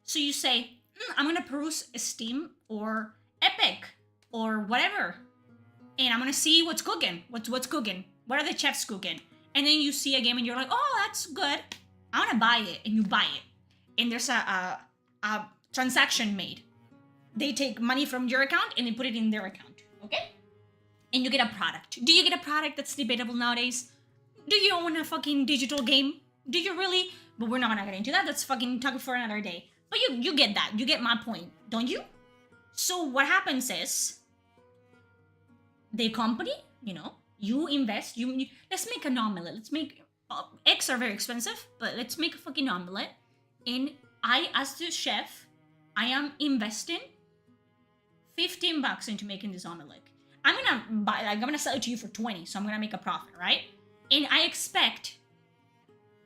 S1: So you say, I'm gonna peruse Steam or Epic or whatever. And I'm gonna see what's cooking. What's cooking? What are the chefs cooking? And then you see a game and you're like, oh, that's good. I want to buy it. And you buy it. And there's a transaction made. They take money from your account and they put it in their account. Okay? And you get a product. Do you get a product that's debatable nowadays? Do you own a fucking digital game? Do you really? But we're not going to get into that. That's fucking talking for another day. But you get that. You get my point. Don't you? So what happens is the company, you invest, let's make an omelet. Let's make, eggs are very expensive, but let's make a fucking omelet. And I, as the chef, I am investing $15 into making this omelet. I'm gonna sell it to you for 20, so I'm gonna make a profit, right? And I expect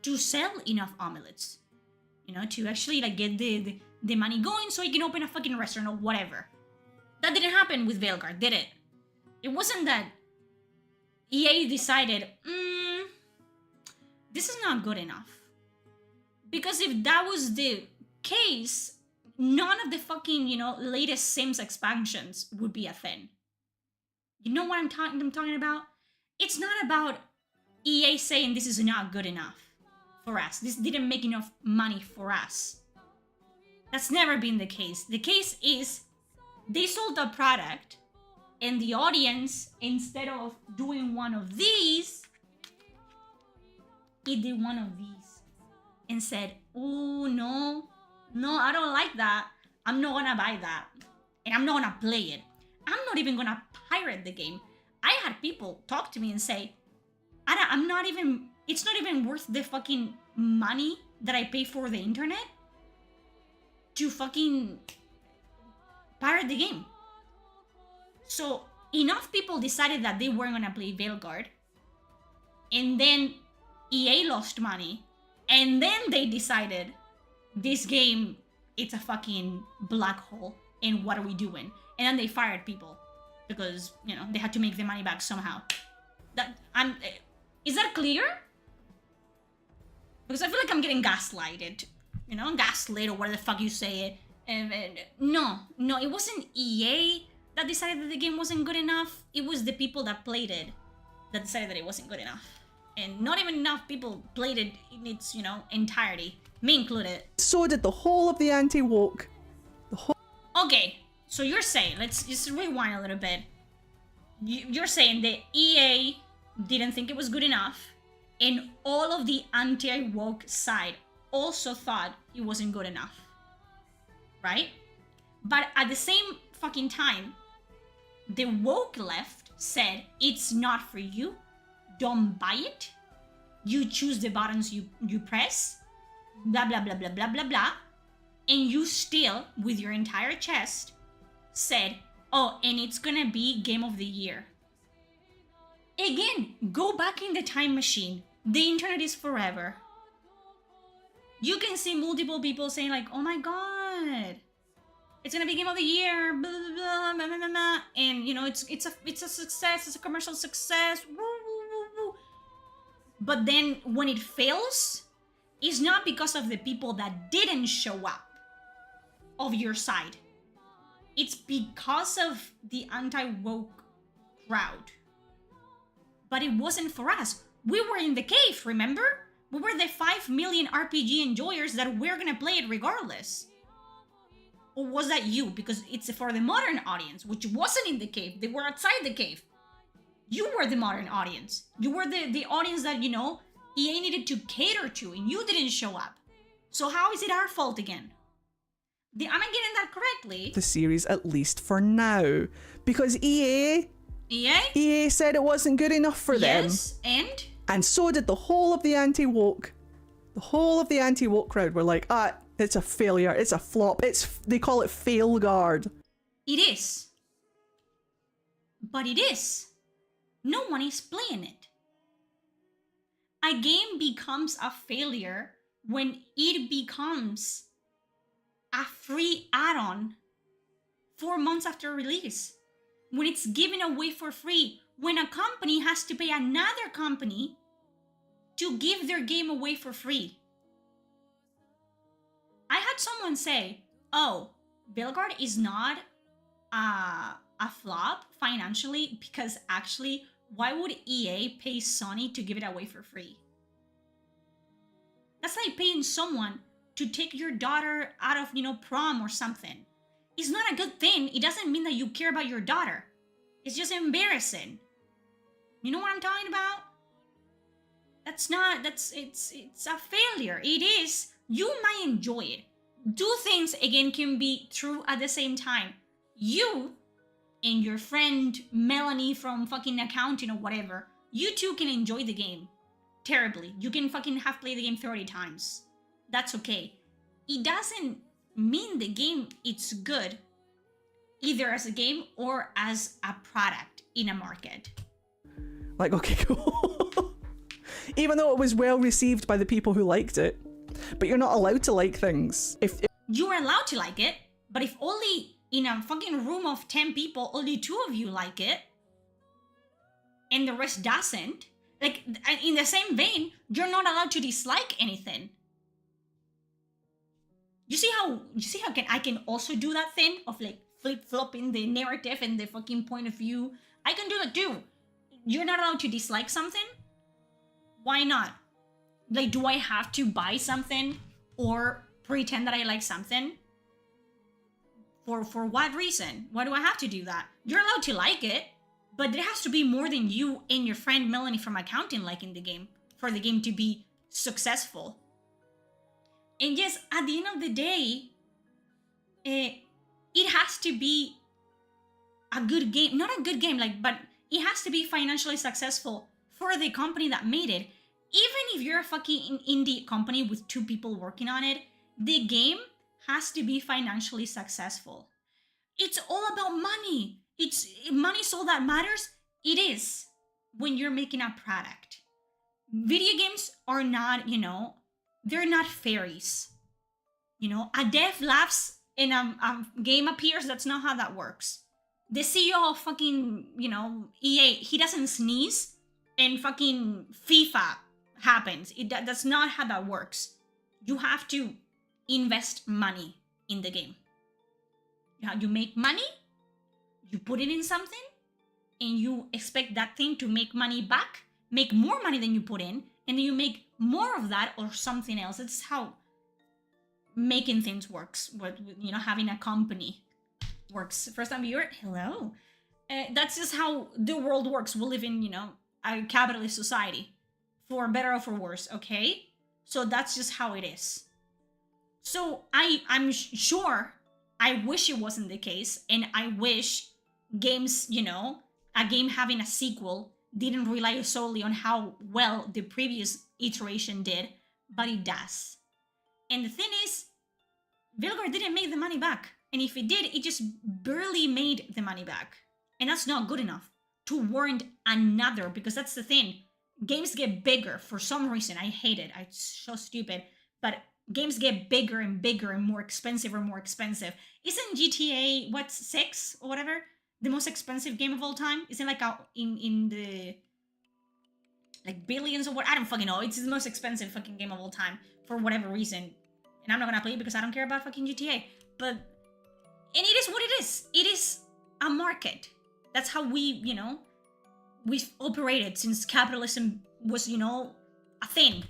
S1: to sell enough omelets, to actually get the money going so I can open a fucking restaurant or whatever. That didn't happen with Veilguard, did it? It wasn't that EA decided, this is not good enough. Because if that was the case, none of the fucking, latest Sims expansions would be a thing. You know what I'm talking about? It's not about EA saying this is not good enough for us. This didn't make enough money for us. That's never been the case. The case is they sold a product and the audience, instead of doing one of these, it did one of these and said, oh, no, I don't like that. I'm not gonna buy that. And I'm not gonna play it. I'm not even gonna pirate the game. I had people talk to me and say, it's not even worth the fucking money that I pay for the internet to fucking pirate the game. So enough people decided that they weren't gonna play Veilguard, and then EA lost money, and then they decided this game, it's a fucking black hole, and what are we doing? And then they fired people because they had to make their money back somehow. Is that clear? Because I feel like I'm getting gaslighted, gaslit or whatever the fuck you say it. And no, it wasn't EA that decided that the game wasn't good enough. It was the people that played it that decided that it wasn't good enough. And not even enough people played it in its, entirety. Me included.
S2: So did the whole of the anti-woke.
S1: Okay, so you're saying, let's just rewind a little bit. You're saying that EA didn't think it was good enough, and all of the anti-woke side also thought it wasn't good enough. Right? But at the same fucking time, the woke left said, it's not for you. Don't buy it. You choose the buttons you press. Blah, blah, blah, blah, blah, blah, blah. And you still, with your entire chest, said, oh, and it's gonna be Game of the Year. Again, go back in the time machine. The internet is forever. You can see multiple people saying like, oh my god, it's gonna be game of the year, blah, blah, blah, blah, blah, blah. And you know, it's a success, it's a commercial success, woo, woo, woo, woo. But then when it fails, it's not because of the people that didn't show up of your side. It's because of the anti-woke crowd. But it wasn't for us. We were in the cave, remember? We were the 5 million RPG enjoyers that we're gonna play it regardless. Or was that you? Because it's for the modern audience, which wasn't in the cave. They were outside the cave. You were the modern audience. You were the audience that, you know, EA needed to cater to, and you didn't show up. So how is it our fault again? Am I getting that correctly?
S2: The series, at least for now. Because EA said it wasn't good enough for them.
S1: Yes,
S2: and so did the whole of the anti-woke. The whole of the anti-woke crowd were like, it's a failure, it's a flop, they call it Veilguard.
S1: It is. But it is. No one is playing it. A game becomes a failure when it becomes a free add-on 4 months after release. When it's given away for free. When a company has to pay another company to give their game away for free. I had someone say, oh, Veilguard is not a flop financially because actually, why would EA pay Sony to give it away for free? That's like paying someone to take your daughter out of, you know, prom or something. It's not a good thing. It doesn't mean that you care about your daughter. It's just embarrassing. You know what I'm talking about? It's a failure. It is. You might enjoy it. Two things, again, can be true at the same time. You and your friend Melanie from fucking accounting or whatever, you two can enjoy the game terribly. You can fucking have played the game 30 times. That's okay. It doesn't mean the game it's good, either as a game or as a product in a market.
S2: Like, okay, cool. Even though it was well received by the people who liked it. But you're not allowed to like things. If
S1: you are allowed to like it, but if only in a fucking room of 10 people, only 2 of you like it, and the rest doesn't, like, in the same vein, you're not allowed to dislike anything. You see how I can also do that thing of like flip-flopping the narrative and the fucking point of view? I can do that too. You're not allowed to dislike something? Why not? Like, do I have to buy something or pretend that I like something? For what reason? Why do I have to do that? You're allowed to like it, but there has to be more than you and your friend Melanie from accounting liking the game for the game to be successful. And yes, at the end of the day, it has to be a good game. Not a good game, but it has to be financially successful for the company that made it. Even if you're a fucking indie company with 2 people working on it, the game has to be financially successful. It's all about money. Money's all that matters. It is when you're making a product. Video games are not, they're not fairies. A dev laughs and a game appears. That's not how that works. The CEO of fucking, EA, he doesn't sneeze and fucking FIFA happens. That's not how that works. You have to invest money in the game. You make money, you put it in something, and you expect that thing to make money back, make more money than you put in, and then you make more of that or something else. That's how making things works. Having a company works. First time viewer, hello. That's just how the world works. We live in, a capitalist society. For better or for worse, okay? So that's just how it is. So I'm sure, I wish it wasn't the case, and I wish games, a game having a sequel didn't rely solely on how well the previous iteration did, but it does. And the thing is, Veilguard didn't make the money back. And if it did, it just barely made the money back. And that's not good enough. to warrant another, because that's the thing. Games get bigger for some reason. I hate it. It's so stupid. But games get bigger and bigger and more expensive and more expensive. Isn't GTA, 6 or whatever, the most expensive game of all time? Isn't like in the like billions or what? I don't fucking know. It's the most expensive fucking game of all time for whatever reason. And I'm not gonna play it because I don't care about fucking GTA. But, and it is what it is. It is a market. That's how we've operated since capitalism was, a thing.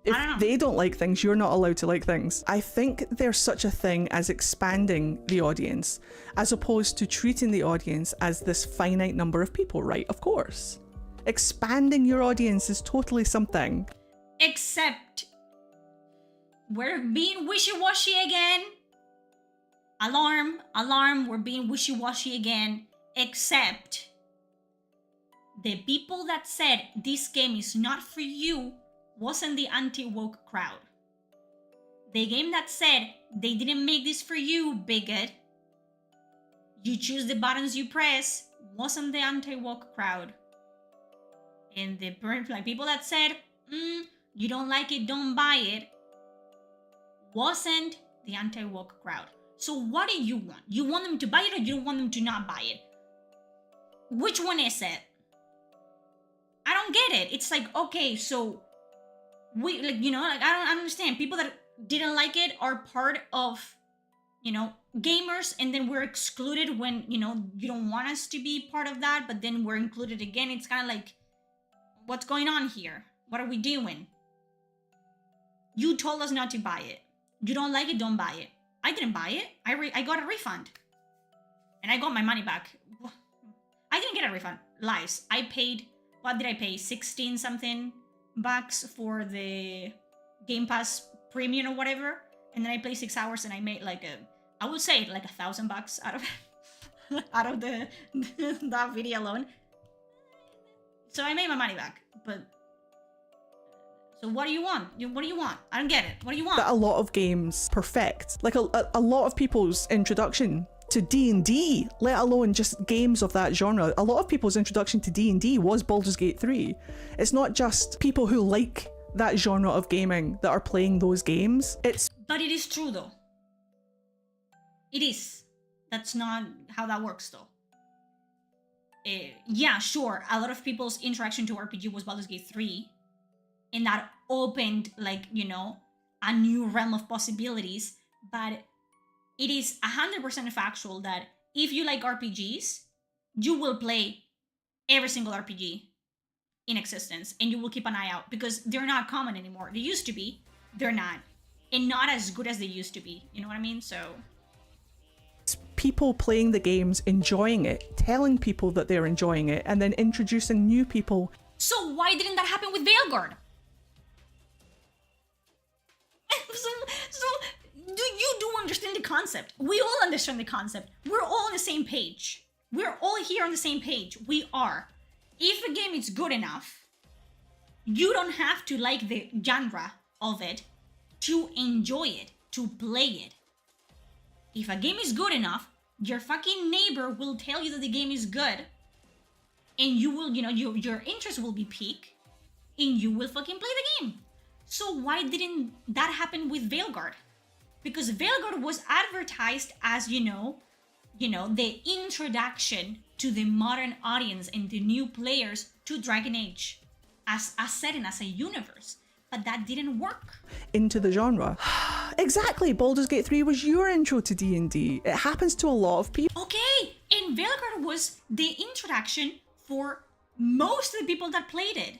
S2: If they don't like things, you're not allowed to like things. I think there's such a thing as expanding the audience, as opposed to treating the audience as this finite number of people, right? Of course. Expanding your audience is totally something.
S1: Except, we're being wishy-washy again. Alarm, alarm, we're being wishy-washy again. Except, the people that said this game is not for you wasn't the anti-woke crowd. The game that said they didn't make this for you, bigot, you choose the buttons you press, wasn't the anti-woke crowd. And the people that said, you don't like it, don't buy it, wasn't the anti-woke crowd. So what do you want? You want them to buy it or you want them to not buy it? Which one is it? I don't get it. It's like, okay, so we I don't understand. People that didn't like it are part of, gamers, and then we're excluded when, you don't want us to be part of that, but then we're included again. It's kind of like, what's going on here? What are we doing? You told us not to buy it. You don't like it, don't buy it. I didn't buy it. I got a refund. And I got my money back. I didn't get a refund. Lies. I paid, what did I pay? 16 something bucks for the Game Pass Premium or whatever. And then I played 6 hours and I made I would say like $1,000 out of out of that video alone. So I made my money back. But so what do you want? What do you want? I don't get it. What do you want?
S2: That a lot of games perfect. Like a lot of people's introduction to D&D, let alone just games of that genre. A lot of people's introduction to D&D was Baldur's Gate 3. It's not just people who like that genre of gaming that are playing those games.
S1: But it is true though. It is. That's not how that works though. Yeah, sure. A lot of people's introduction to RPG was Baldur's Gate 3. And that opened a new realm of possibilities. But it is 100% factual that if you like RPGs, you will play every single RPG in existence and you will keep an eye out because they're not common anymore. They used to be, they're not. And not as good as they used to be. You know what I mean? So
S2: it's people playing the games, enjoying it, telling people that they're enjoying it, and then introducing new people.
S1: So why didn't that happen with Veilguard? So you do understand the concept. We all understand the concept. We're all on the same page. We're all here on the same page. We are. If a game is good enough, you don't have to like the genre of it to enjoy it, to play it. If a game is good enough, your fucking neighbor will tell you that the game is good, and you will, your interest will be piqued, and you will fucking play the game. So why didn't that happen with Veilguard? Because Veilguard was advertised as, the introduction to the modern audience and the new players to Dragon Age as a setting, as a universe. But that didn't work.
S2: Into the genre. Exactly. Baldur's Gate 3 was your intro to D&D. It happens to a lot of people.
S1: Okay, and Veilguard was the introduction for most of the people that played it.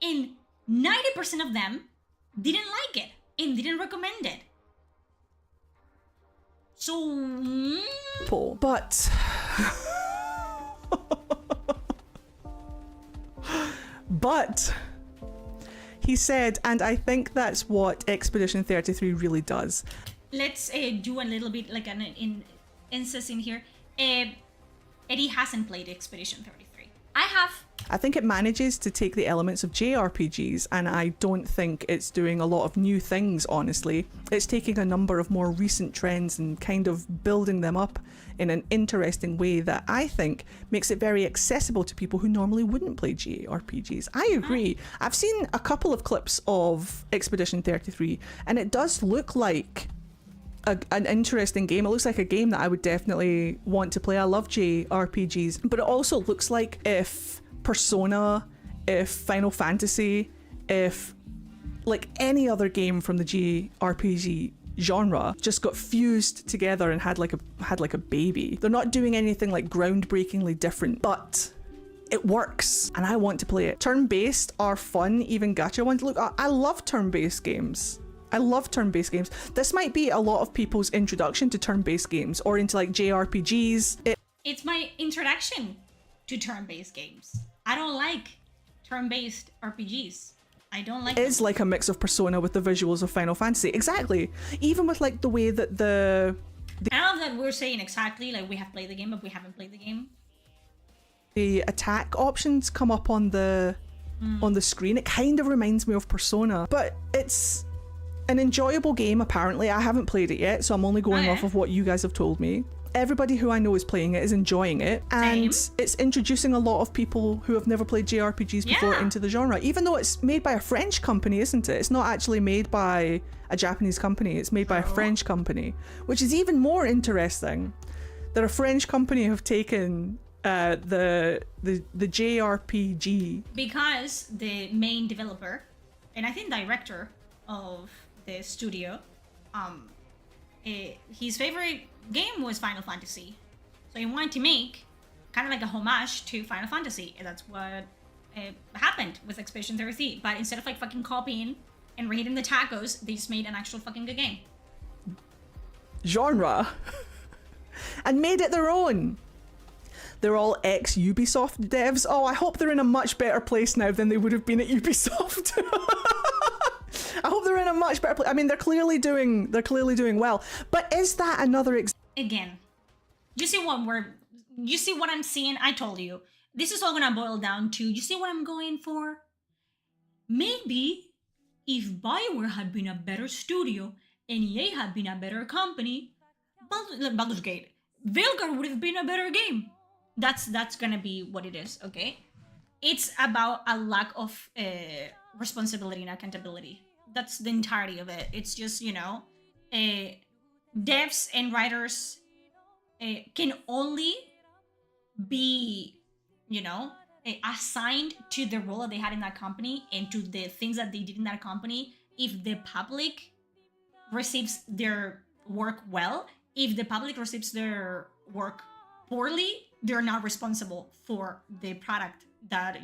S1: And 90% of them didn't like it and didn't recommend it. So...
S2: But... but... he said, and I think that's what Expedition 33 really does.
S1: Let's do a little bit like an instance in here. Eddie hasn't played Expedition 33. I have.
S2: I think it manages to take the elements of JRPGs, and I don't think it's doing a lot of new things, honestly. It's taking a number of more recent trends and kind of building them up in an interesting way that I think makes it very accessible to people who normally wouldn't play JRPGs. I agree. I've seen a couple of clips of Expedition 33, and it does look like an interesting game. It looks like a game that I would definitely want to play. I love JRPGs, but it also looks like if Persona, if Final Fantasy, if like any other game from the JRPG genre just got fused together and had like a baby. They're not doing anything like groundbreakingly different, but it works and I want to play it. Turn-based are fun, even gacha ones. Look, I love turn-based games. I love turn-based games. This might be a lot of people's introduction to turn-based games or into like JRPGs.
S1: It's my introduction to turn-based games. I don't like turn-based RPGs. I don't like
S2: It is like a mix of Persona with the visuals of Final Fantasy. Exactly. Even with like the way that
S1: I love that we're saying exactly like we have played the game, but we haven't played the game.
S2: the attack options come up on the screen. It kind of reminds me of Persona, but it's an enjoyable game. Apparently, I haven't played it yet, so I'm only going off of what you guys have told me. Everybody who I know is playing it is enjoying it, and it's introducing a lot of people who have never played JRPGs before into the genre, even though it's made by a French company, isn't it? It's not actually made by a Japanese company. It's made by a French company, which is even more interesting. That a French company have taken the JRPG,
S1: because the main developer and I think director of the studio, his favorite game was Final Fantasy, so he wanted to make kind of like a homage to Final Fantasy, and that's what happened with Expedition 33. But instead of like fucking copying and reheating the tacos, they just made an actual fucking good game.
S2: Genre and made it their own. They're all ex-Ubisoft devs. Oh, I hope they're in a much better place now than they would have been at Ubisoft. I hope they're in a much better place. I mean, they're clearly doing well. But is that another
S1: Again, you see what I'm seeing? I told you. This is all gonna boil down to, you see what I'm going for? Maybe if BioWare had been a better studio and EA had been a better company, Baldur's Gate, Veilguard would have been a better game. That's gonna be what it is, okay? It's about a lack of responsibility and accountability. That's the entirety of it. It's just, devs and writers can only be, assigned to the role that they had in that company and to the things that they did in that company if the public receives their work well. If the public receives their work poorly, they're not responsible for the product that,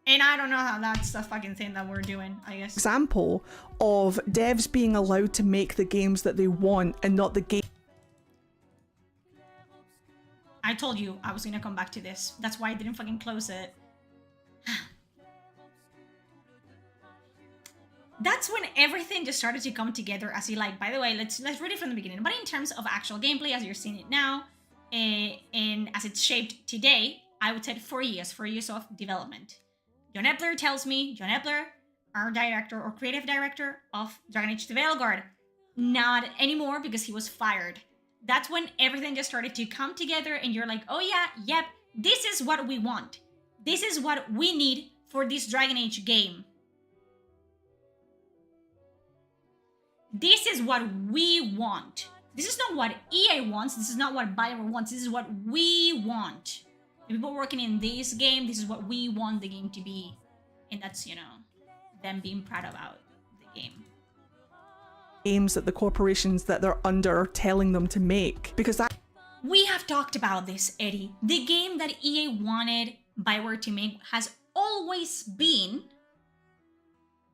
S1: And I don't know how that's the fucking thing that we're doing, I guess.
S2: example of devs being allowed to make the games that they want and not the game.
S1: I told you I was gonna come back to this. That's why I didn't fucking close it. That's when everything just started to come together as you like. By the way, let's read it from the beginning. But in terms of actual gameplay, as you're seeing it now, and as it's shaped today, I would say 4 years of development. John Epler tells me, John Epler, our director or creative director of Dragon Age: The Veilguard, not anymore because he was fired. That's when everything just started to come together and you're like, oh yeah, yep, this is what we want. This is what we need for this Dragon Age game. This is what we want. This is not what EA wants. This is not what BioWare wants. This is what we want. The people working in this game, this is what we want the game to be. And that's, them being proud about the game.
S2: Games that the corporations that they're under are telling them to make. Because that...
S1: We have talked about this, Eddie. The game that EA wanted BioWare to make has always been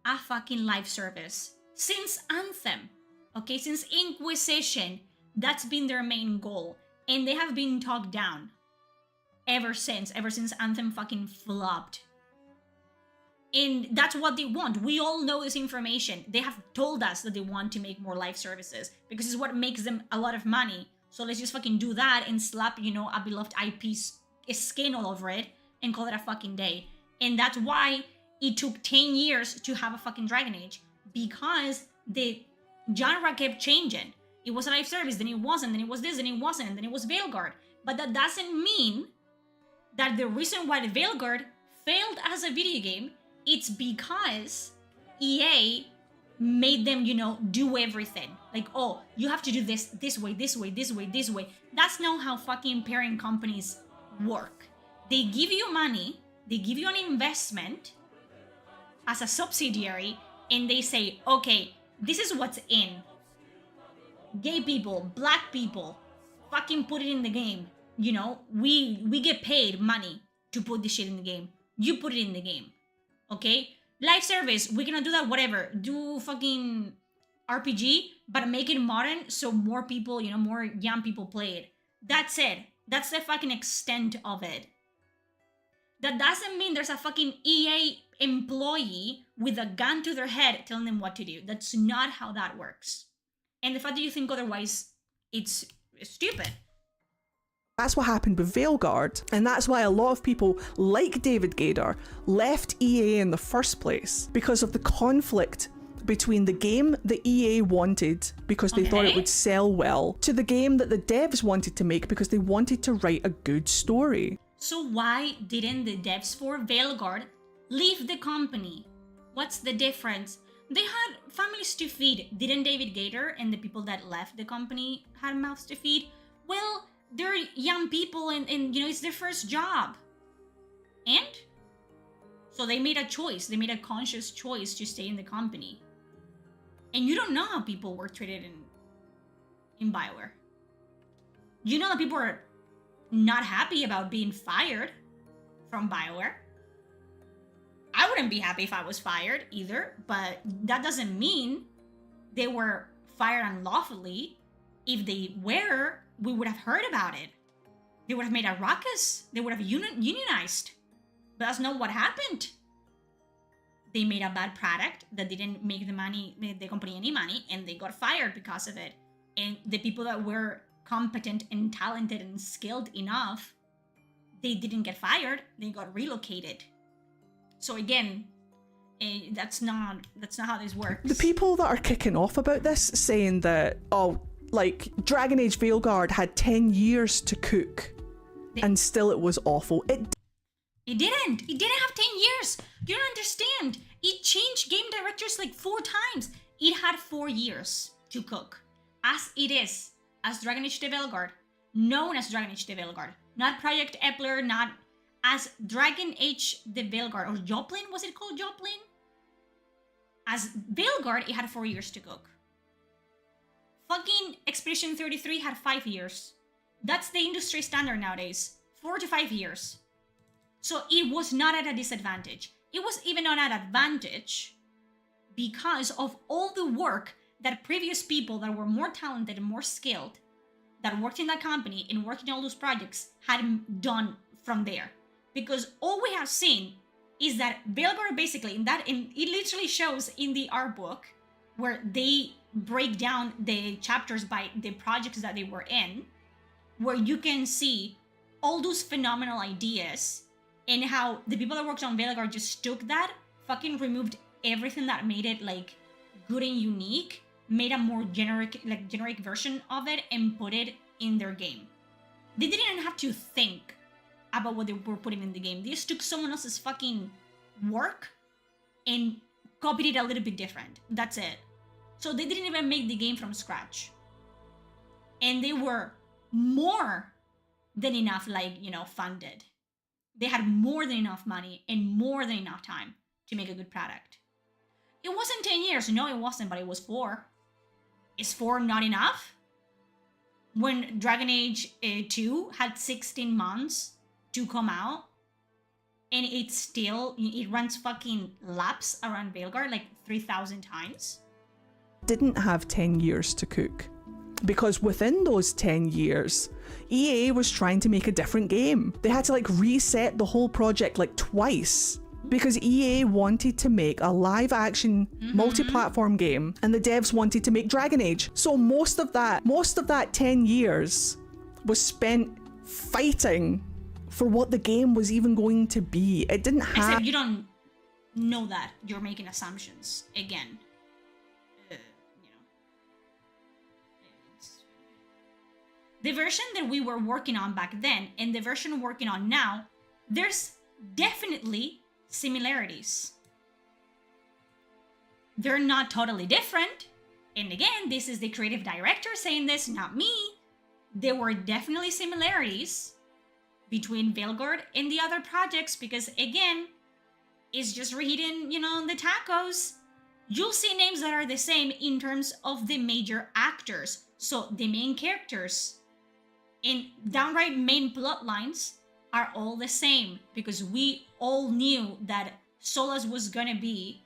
S1: a fucking live service. Since Anthem, okay, since Inquisition, that's been their main goal. And they have been talked down ever since Anthem fucking flopped. And that's what they want. We all know this information. They have told us that they want to make more live services because it's what makes them a lot of money. So let's just fucking do that and slap, you know, a beloved IP's skin all over it and call it a fucking day. And that's why it took 10 years to have a fucking Dragon Age, because the genre kept changing. It was a live service, then it wasn't, then it was this, then it wasn't, and then it was Veilguard. But that doesn't mean that the reason why the Veilguard failed as a video game, it's because EA made them, you know, do everything. Like, oh, you have to do this way, this way, this way, this way. That's not how fucking parent companies work. They give you money, they give you an investment as a subsidiary, and they say, okay, this is what's in. Gay people, black people, fucking put it in the game. You know, we get paid money to put this shit in the game. You put it in the game. Okay? Live service, we're gonna do that, whatever. Do fucking RPG, but make it modern so more people, you know, more young people play it. That's it. That's the fucking extent of it. That doesn't mean there's a fucking EA employee with a gun to their head telling them what to do. That's not how that works. And the fact that you think otherwise, it's stupid.
S2: That's what happened with Veilguard, and that's why a lot of people, like David Gaider, left EA in the first place, because of the conflict between the game that EA wanted because they thought it would sell well, to the game that the devs wanted to make because they wanted to write a good story.
S1: So why didn't the devs for Veilguard leave the company? What's the difference? They had families to feed. Didn't David Gaider and the people that left the company had mouths to feed? Well, they're young people and you know, it's their first job. And? So they made a choice. They made a conscious choice to stay in the company. And you don't know how people were treated in BioWare. You know that people are not happy about being fired from BioWare. I wouldn't be happy if I was fired either, but that doesn't mean they were fired unlawfully. If they were, we would have heard about it. They would have made a ruckus. They would have unionized. But that's not what happened. They made a bad product that didn't make the company any money, and they got fired because of it. And the people that were competent and talented and skilled enough, they didn't get fired. They got relocated. So again, that's not how this works.
S2: The people that are kicking off about this, saying that, oh, like, Dragon Age Veilguard had 10 years to cook, and still it was awful. It
S1: didn't. It didn't have 10 years. You don't understand. It changed game directors like 4 times. It had 4 years to cook. As it is, as Dragon Age the Veilguard, known as Dragon Age the Veilguard. Not Project Epler, not as Dragon Age the Veilguard, or Joplin, was it called Joplin? As Veilguard, it had 4 years to cook. Fucking Expedition 33 had 5 years. That's the industry standard nowadays. 4 to 5 years. So it was not at a disadvantage. It was even on an advantage because of all the work that previous people that were more talented and more skilled, that worked in that company and worked in all those projects, had done from there. Because all we have seen is that Veilguard basically, it literally shows in the art book where they break down the chapters by the projects that they were in, where you can see all those phenomenal ideas and how the people that worked on Veilguard just took that, fucking removed everything that made it like good and unique, made a more generic version of it and put it in their game. They didn't even have to think about what they were putting in the game. They just took someone else's fucking work and copied it a little bit different. That's it. So they didn't even make the game from scratch. And they were more than enough, funded. They had more than enough money and more than enough time to make a good product. It wasn't 10 years. No, it wasn't, but it was 4. Is 4 not enough? When Dragon Age 2 had 16 months to come out, and it runs fucking laps around Veilguard like 3,000 times.
S2: Didn't have 10 years to cook. Because within those 10 years, EA was trying to make a different game. They had to reset the whole project twice. because EA wanted to make a live action multi-platform game and the devs wanted to make Dragon Age. So most of that 10 years was spent fighting for what the game was even going to be. It didn't have...
S1: Except you don't know that. You're making assumptions. Again. The version that we were working on back then and the version we're working on now, there's definitely similarities. They're not totally different. And again, this is the creative director saying this, not me. There were definitely similarities between Veilguard and the other projects because, again, it's just reheating, the tacos. You'll see names that are the same in terms of the major actors. So the main characters and downright main plot lines are all the same because we all knew that Solas was gonna be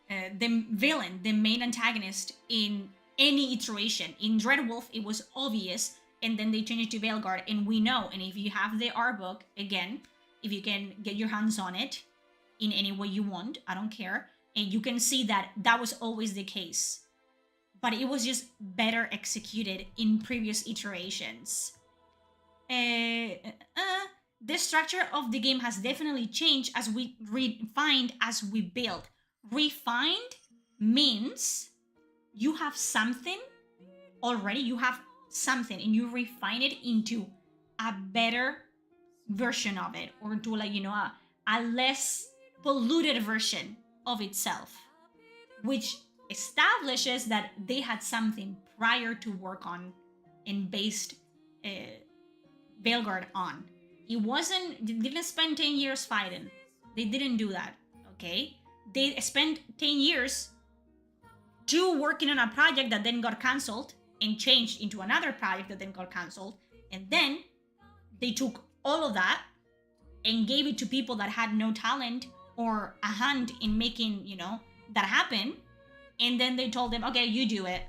S1: the villain, the main antagonist in any iteration. In Dreadwolf, it was obvious, and then they changed it to Veilguard, and we know. And if you have the art book, again, if you can get your hands on it in any way you want, I don't care, and you can see that that was always the case. But it was just better executed in previous iterations. The structure of the game has definitely changed as we refined, as we build. Refined means you have something already, you have something, and you refine it into a better version of it, or to a less polluted version of itself, which establishes that they had something prior to work on and based Veilguard on. They didn't spend 10 years fighting. They didn't do that, okay? They spent 10 years working on a project that then got cancelled and changed into another project that then got cancelled. And then they took all of that and gave it to people that had no talent or a hand in making, that happen. And then they told them, okay, you do it.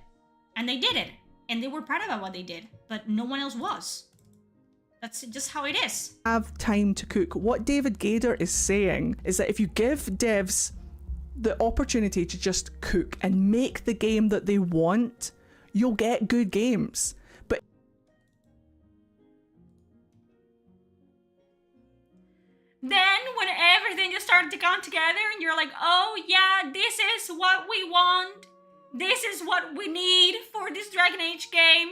S1: And they did it. And they were proud about what they did, but no one else was. That's just how it is.
S2: Have time to cook. What David Gader is saying is that if you give devs the opportunity to just cook and make the game that they want, you'll get good games. But
S1: then when everything just started to come together and you're like, oh yeah, this is what we want. This is what we need for this Dragon Age game.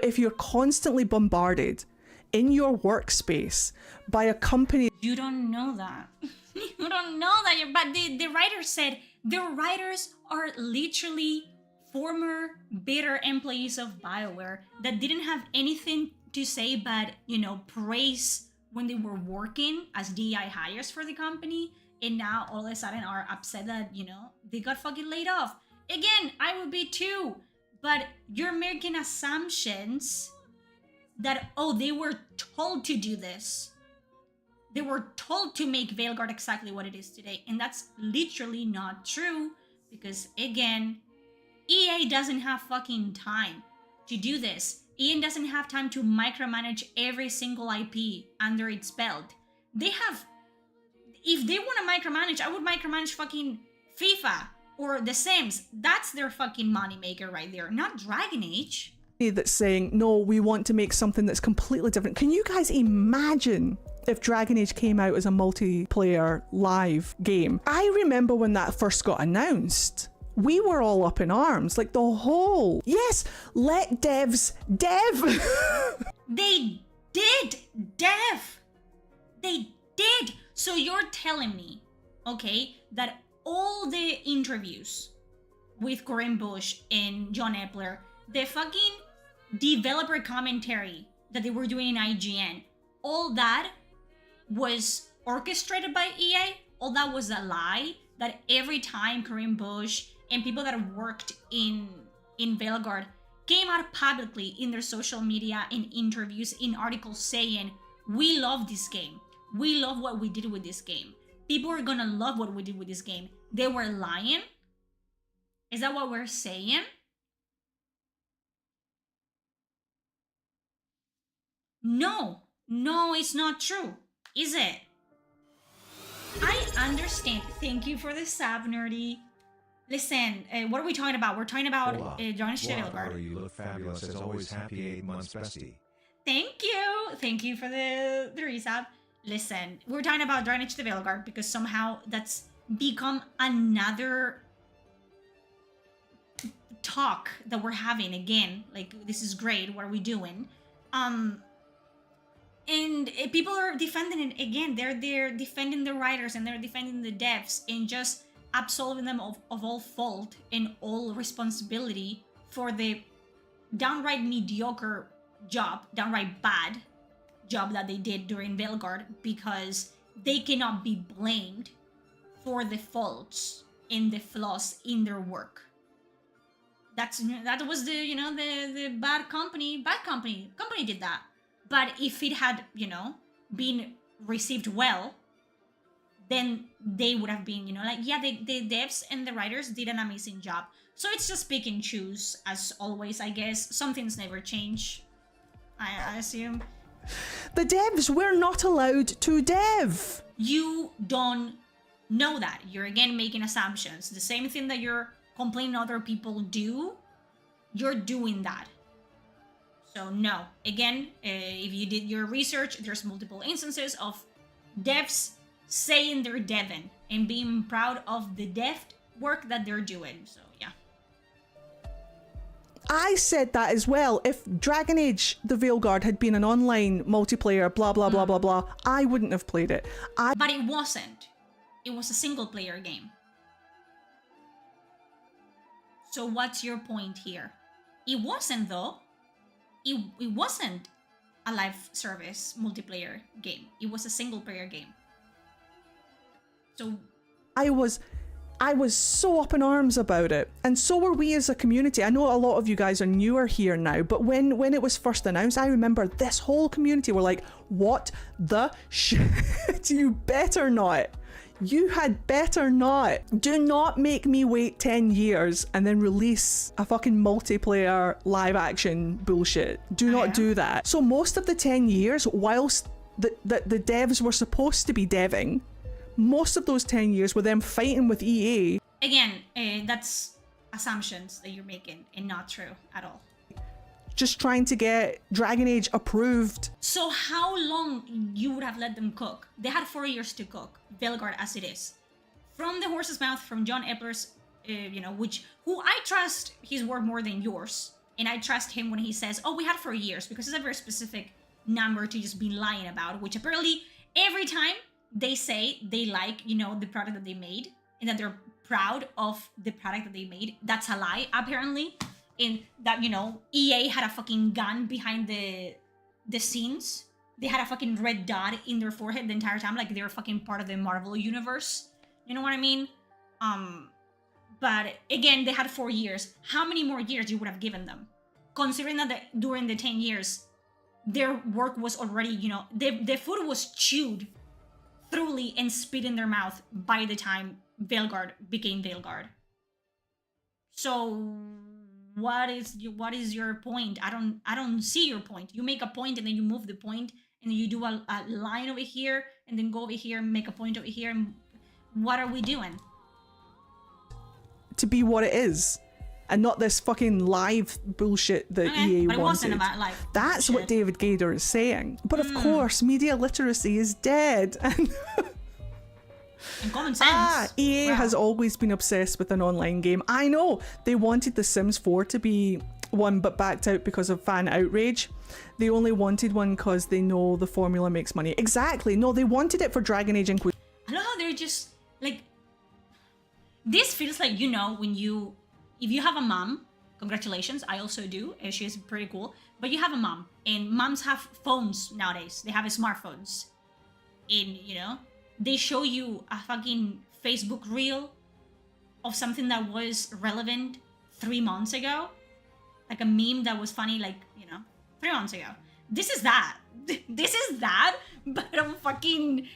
S2: if you're constantly bombarded in your workspace by a company...
S1: You don't know that. You don't know that. But the writer said the writers are literally former bitter employees of BioWare that didn't have anything to say but, you know, praise when they were working as DI hires for the company, and now all of a sudden are upset that, you know, they got fucking laid off. Again, I would be too, but you're making assumptions that, oh, they were told to do this. They were told to make Veilguard exactly what it is today, and that's literally not true, because again, EA doesn't have fucking time to do this. EA doesn't have time to micromanage every single IP under its belt. They have... If they want to micromanage, I would micromanage fucking FIFA or The Sims. That's their fucking moneymaker right there, not Dragon Age.
S2: That's saying, no, we want to make something that's completely different. Can you guys imagine if Dragon Age came out as a multiplayer live game? I remember when that first got announced. We were all up in arms, like the whole... Yes, let devs dev!
S1: They did dev! They did! So you're telling me, okay, that all the interviews with Corinne Bush and John Epler, the fucking developer commentary that they were doing in IGN, all that was orchestrated by EA? All that was a lie? That every time Corinne Bush and people that worked in Veilguard came out publicly in their social media, in interviews, in articles saying, we love this game. We love what we did with this game. People are gonna love what we did with this game. They were lying? Is that what we're saying? No, it's not true, is it? I understand. Thank you for the sub, nerdy. Listen, what are we talking about? We're talking about Johnny Veilguard.
S4: You look fabulous as always. Happy 8 months, bestie.
S1: Thank you for the resub. Listen, we're talking about Dragonage the Veilguard because somehow that's become another talk that we're having again. Like, this is great. What are we doing? And people are defending it again. They're defending the writers and they're defending the devs and just absolving them of all fault and all responsibility for the downright mediocre job, downright bad job that they did during Veilguard, because they cannot be blamed for the faults and the flaws in their work. That was the bad company did that. But if it had, been received well, then they would have been, the devs and the writers did an amazing job. So it's just pick and choose, as always, I guess. Some things never change, I assume.
S2: The devs were not allowed to dev.
S1: You don't know that. You're again making assumptions. The same thing that you're complaining other people do, you're doing that. So no, again, if you did your research, there's multiple instances of devs saying they're deving and being proud of the dev work that they're doing. So yeah.
S2: I said that as well. If Dragon Age the Veilguard had been an online multiplayer, blah, blah, blah, blah, blah, I wouldn't have played it.
S1: But it wasn't. It was a single player game. So what's your point here? It wasn't, though. It wasn't a live service multiplayer game. It was a single player game. So
S2: I was so up in arms about it, and so were we as a community. I know a lot of you guys are newer here now, but when it was first announced, I remember this whole community were like, what the shit? You better not. You had better not. Do not make me wait 10 years and then release a fucking multiplayer live action bullshit. Do not do that. So most of the 10 years, whilst the devs were supposed to be deving, most of those 10 years were them fighting with EA.
S1: Again, that's assumptions that you're making and not true at all.
S2: Just trying to get Dragon Age approved.
S1: So how long you would have let them cook? They had 4 years to cook Veilguard as it is. From the horse's mouth, from John Epler's, who I trust his word more than yours. And I trust him when he says, oh, we had 4 years, because it's a very specific number to just be lying about, which apparently every time they say they like, the product that they made and that they're proud of the product that they made, that's a lie, apparently. In that, EA had a fucking gun behind the scenes. They had a fucking red dot in their forehead the entire time, like they were fucking part of the Marvel universe. You know what I mean? But again, they had 4 years. How many more years you would have given them? Considering that during the 10 years, their work was already, the food was chewed thoroughly and spit in their mouth by the time Veilguard became Veilguard. So what is your point? I don't see your point. You make a point and then you move the point and then you do a line over here and then go over here and make a point over here. And what are we doing?
S2: To be what it is, and not this fucking live bullshit that EA
S1: but it
S2: wanted.
S1: Wasn't about live
S2: That's
S1: bullshit.
S2: what David Gader is saying. But of course, media literacy is dead.
S1: And common sense.
S2: EA has always been obsessed with an online game. I know they wanted The Sims 4 to be one, but backed out because of fan outrage. They only wanted one because they know the formula makes money. Exactly. No, they wanted it for Dragon Age Inquisition.
S1: I love how they're just like. This feels like if you have a mom. Congratulations, I also do. She's pretty cool. But you have a mom, and moms have phones nowadays. They have smartphones, and they show you a fucking Facebook reel of something that was relevant 3 months ago. Like a meme that was funny, 3 months ago. This is that. This is that, but a fucking,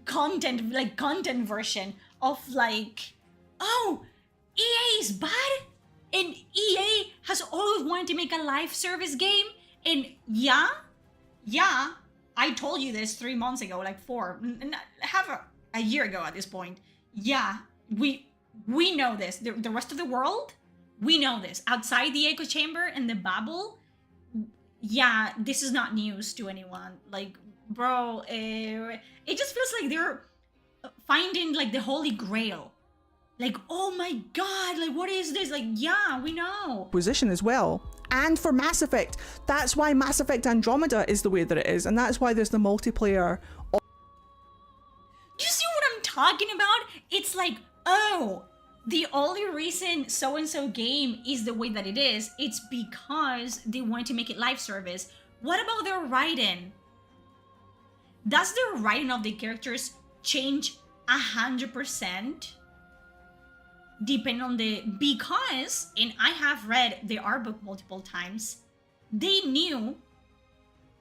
S1: content version of, oh, EA is bad? And EA has always wanted to make a live service game? And yeah, yeah, I told you this 3 months ago, like half a year ago at this point. Yeah, we know this. The rest of the world, we know this. Outside the echo chamber and the bubble, yeah, this is not news to anyone. Like, bro, it just feels like they're finding like the holy grail. Like, oh my god, like what is this? Like, yeah, we know.
S2: Acquisition as well. And for Mass Effect. That's why Mass Effect Andromeda is the way that it is, and that's why there's the multiplayer.
S1: Do you see what I'm talking about? It's like, oh, the only reason so-and-so game is the way that it is, it's because they wanted to make it live service. What about their writing? Does the writing of the characters change 100%? Depending on because, and I have read the art book multiple times, they knew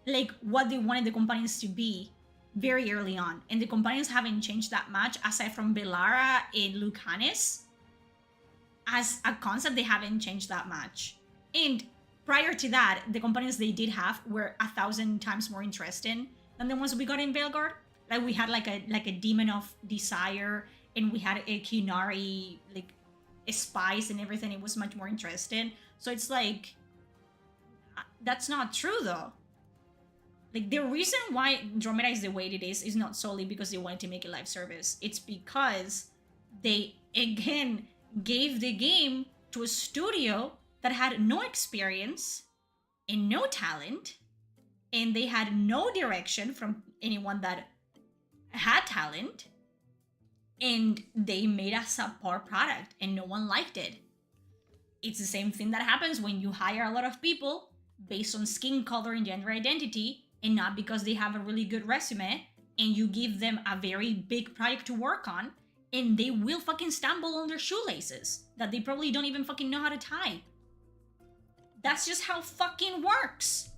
S1: like what they wanted the companions to be very early on, and the companions haven't changed that much aside from Belara and Lucanis. As a concept, they haven't changed that much, and prior to that, the companions they did have were 1,000 times more interesting than the ones we got in Veilguard. Like we had like a demon of desire, and we had a Kunari, like a spice and everything. It was much more interesting. So it's like, that's not true though. Like the reason why Andromeda is the way it is not solely because they wanted to make a live service. It's because they, again, gave the game to a studio that had no experience and no talent, and they had no direction from anyone that had talent, and they made a subpar product and no one liked it. It's the same thing that happens when you hire a lot of people based on skin color and gender identity and not because they have a really good resume, and you give them a very big project to work on, and they will fucking stumble on their shoelaces that they probably don't even fucking know how to tie. That's just how fucking works.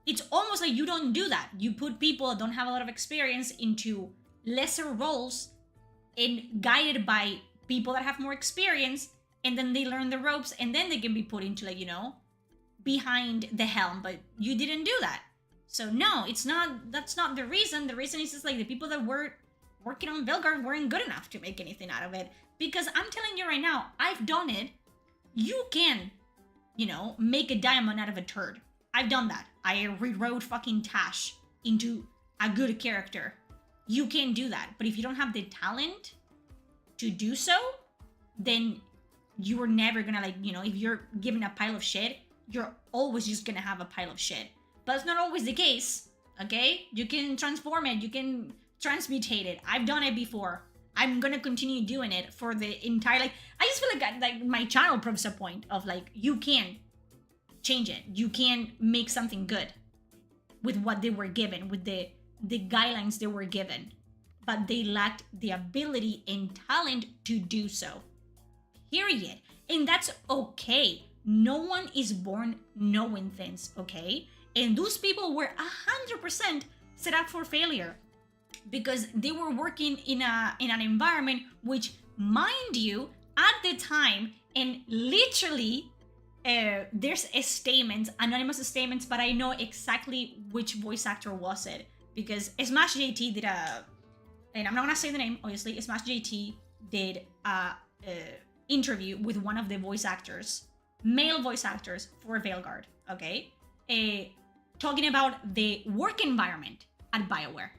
S1: It's almost like you don't do that. You put people that don't have a lot of experience into lesser roles and guided by people that have more experience, and then they learn the ropes, and then they can be put into, like, you know, behind the helm. But you didn't do that. So no, it's not, that's not the reason. The reason is just like the people that were working on Veilguard weren't good enough to make anything out of it. Because I'm telling you right now, I've done it. You can, you know, make a diamond out of a turd. I've done that. I rewrote fucking Tash into a good character. You can do that. But if you don't have the talent to do so, then you are never gonna, like, you know, if you're given a pile of shit, you're always just gonna have a pile of shit. But it's not always the case, okay? You can transform it, you can transmutate it. I've done it before. I'm gonna continue doing it for the entire, like, I just feel like my channel proves a point of, like, you can change it. You can make something good with what they were given, with the guidelines they were given. But they lacked the ability and talent to do so. Period. And that's okay. No one is born knowing things, okay? And those people were 100% set up for failure because they were working in an environment which, mind you, at the time, and literally, there's a statement, anonymous statements, but I know exactly which voice actor was it, because Smash JT did and I'm not gonna say the name, obviously. Smash JT did a interview with one of the voice actors, male voice actors for Veilguard, okay? Talking about the work environment at BioWare.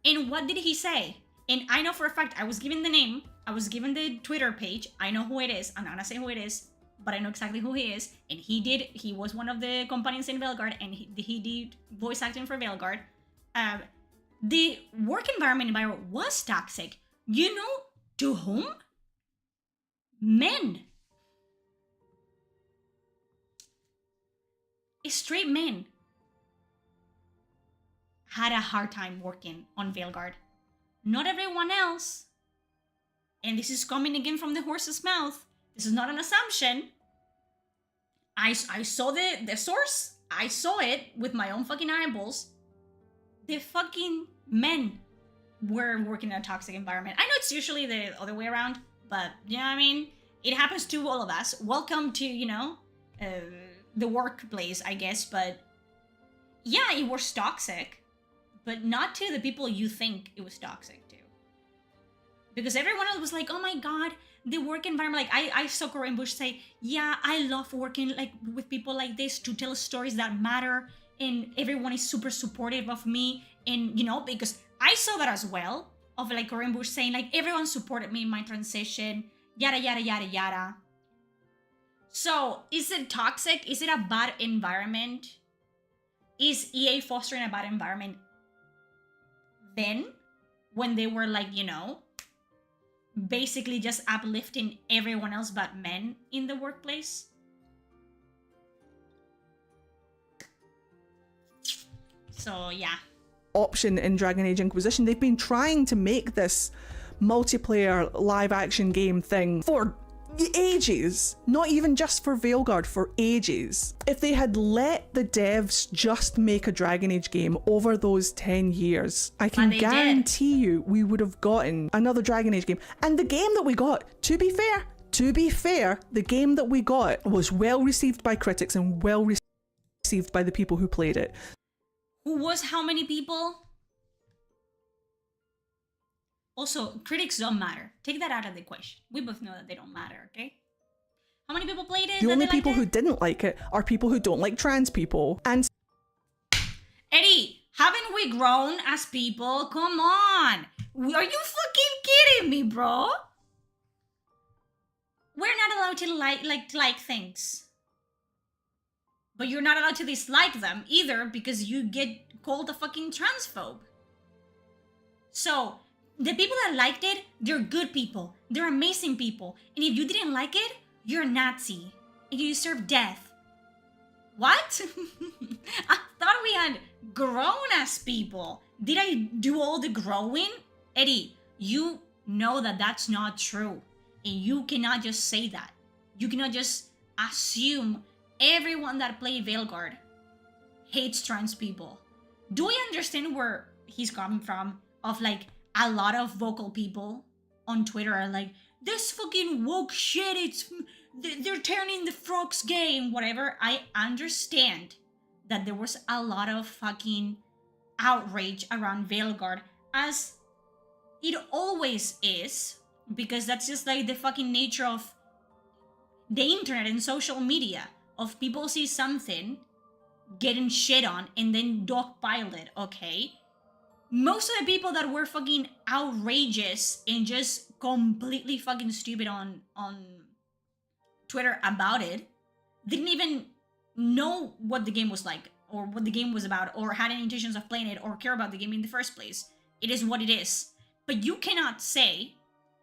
S1: And what did he say? And I know for a fact, I was given the name, I was given the Twitter page, I know who it is, I'm not gonna say who it is, but I know exactly who he is. And he was one of the companions in Veilguard, and he did voice acting for Veilguard. The work environment in BioWare was toxic. You know to whom? Men. Straight men had a hard time working on Veilguard. Not everyone else. And this is coming again from the horse's mouth. This is not an assumption. I saw the source. I saw it with my own fucking eyeballs. The fucking men were working in a toxic environment. I know it's usually the other way around, but you know what I mean? It happens to all of us. Welcome to, you know, the workplace, I guess, but yeah, it was toxic, but not to the people you think it was toxic to. Because everyone else was like, oh my god, the work environment. Like I saw Corinne Bush say, yeah, I love working like with people like this to tell stories that matter, and everyone is super supportive of me. And you know, because I saw that as well, of like Corinne Bush saying like everyone supported me in my transition, yada yada yada yada. So is it toxic? Is it a bad environment? Is EA fostering a bad environment then, when they were like, you know, basically just uplifting everyone else but men in the workplace? So yeah.
S2: Option in Dragon Age Inquisition. They've been trying to make this multiplayer live action game thing for ages, not even just for Veilguard, for ages. If they had let the devs just make a Dragon Age game over those 10 years, I can guarantee you we would have gotten another Dragon Age game. And the game that we got, to be fair, the game that we got was well received by critics and well received by the people who played it.
S1: Who was how many people? Also, critics don't matter. Take that out of the equation. We both know that they don't matter, okay? How many people played it?
S2: The only people who didn't like it are people who don't like trans people. And
S1: Eddie, haven't we grown as people? Come on. Are you fucking kidding me, bro? We're not allowed to like things. But you're not allowed to dislike them either, because you get called a fucking transphobe. So, the people that liked it, they're good people. They're amazing people. And if you didn't like it, you're a Nazi. And you deserve death. What? I thought we had grown as people. Did I do all the growing? Eddie, you know that that's not true. And you cannot just say that. You cannot just assume everyone that played Veilguard hates trans people. Do I understand where he's coming from? Of like, a lot of vocal people on Twitter are like, this fucking woke shit, they're turning the frogs gay and whatever. I understand that there was a lot of fucking outrage around Veilguard, as it always is, because that's just like the fucking nature of the internet and social media, of people see something getting shit on and then dogpile it, okay? Most of the people that were fucking outrageous and just completely fucking stupid on Twitter about it didn't even know what the game was like, or what the game was about, or had any intentions of playing it, or care about the game in the first place. It is what it is. But you cannot say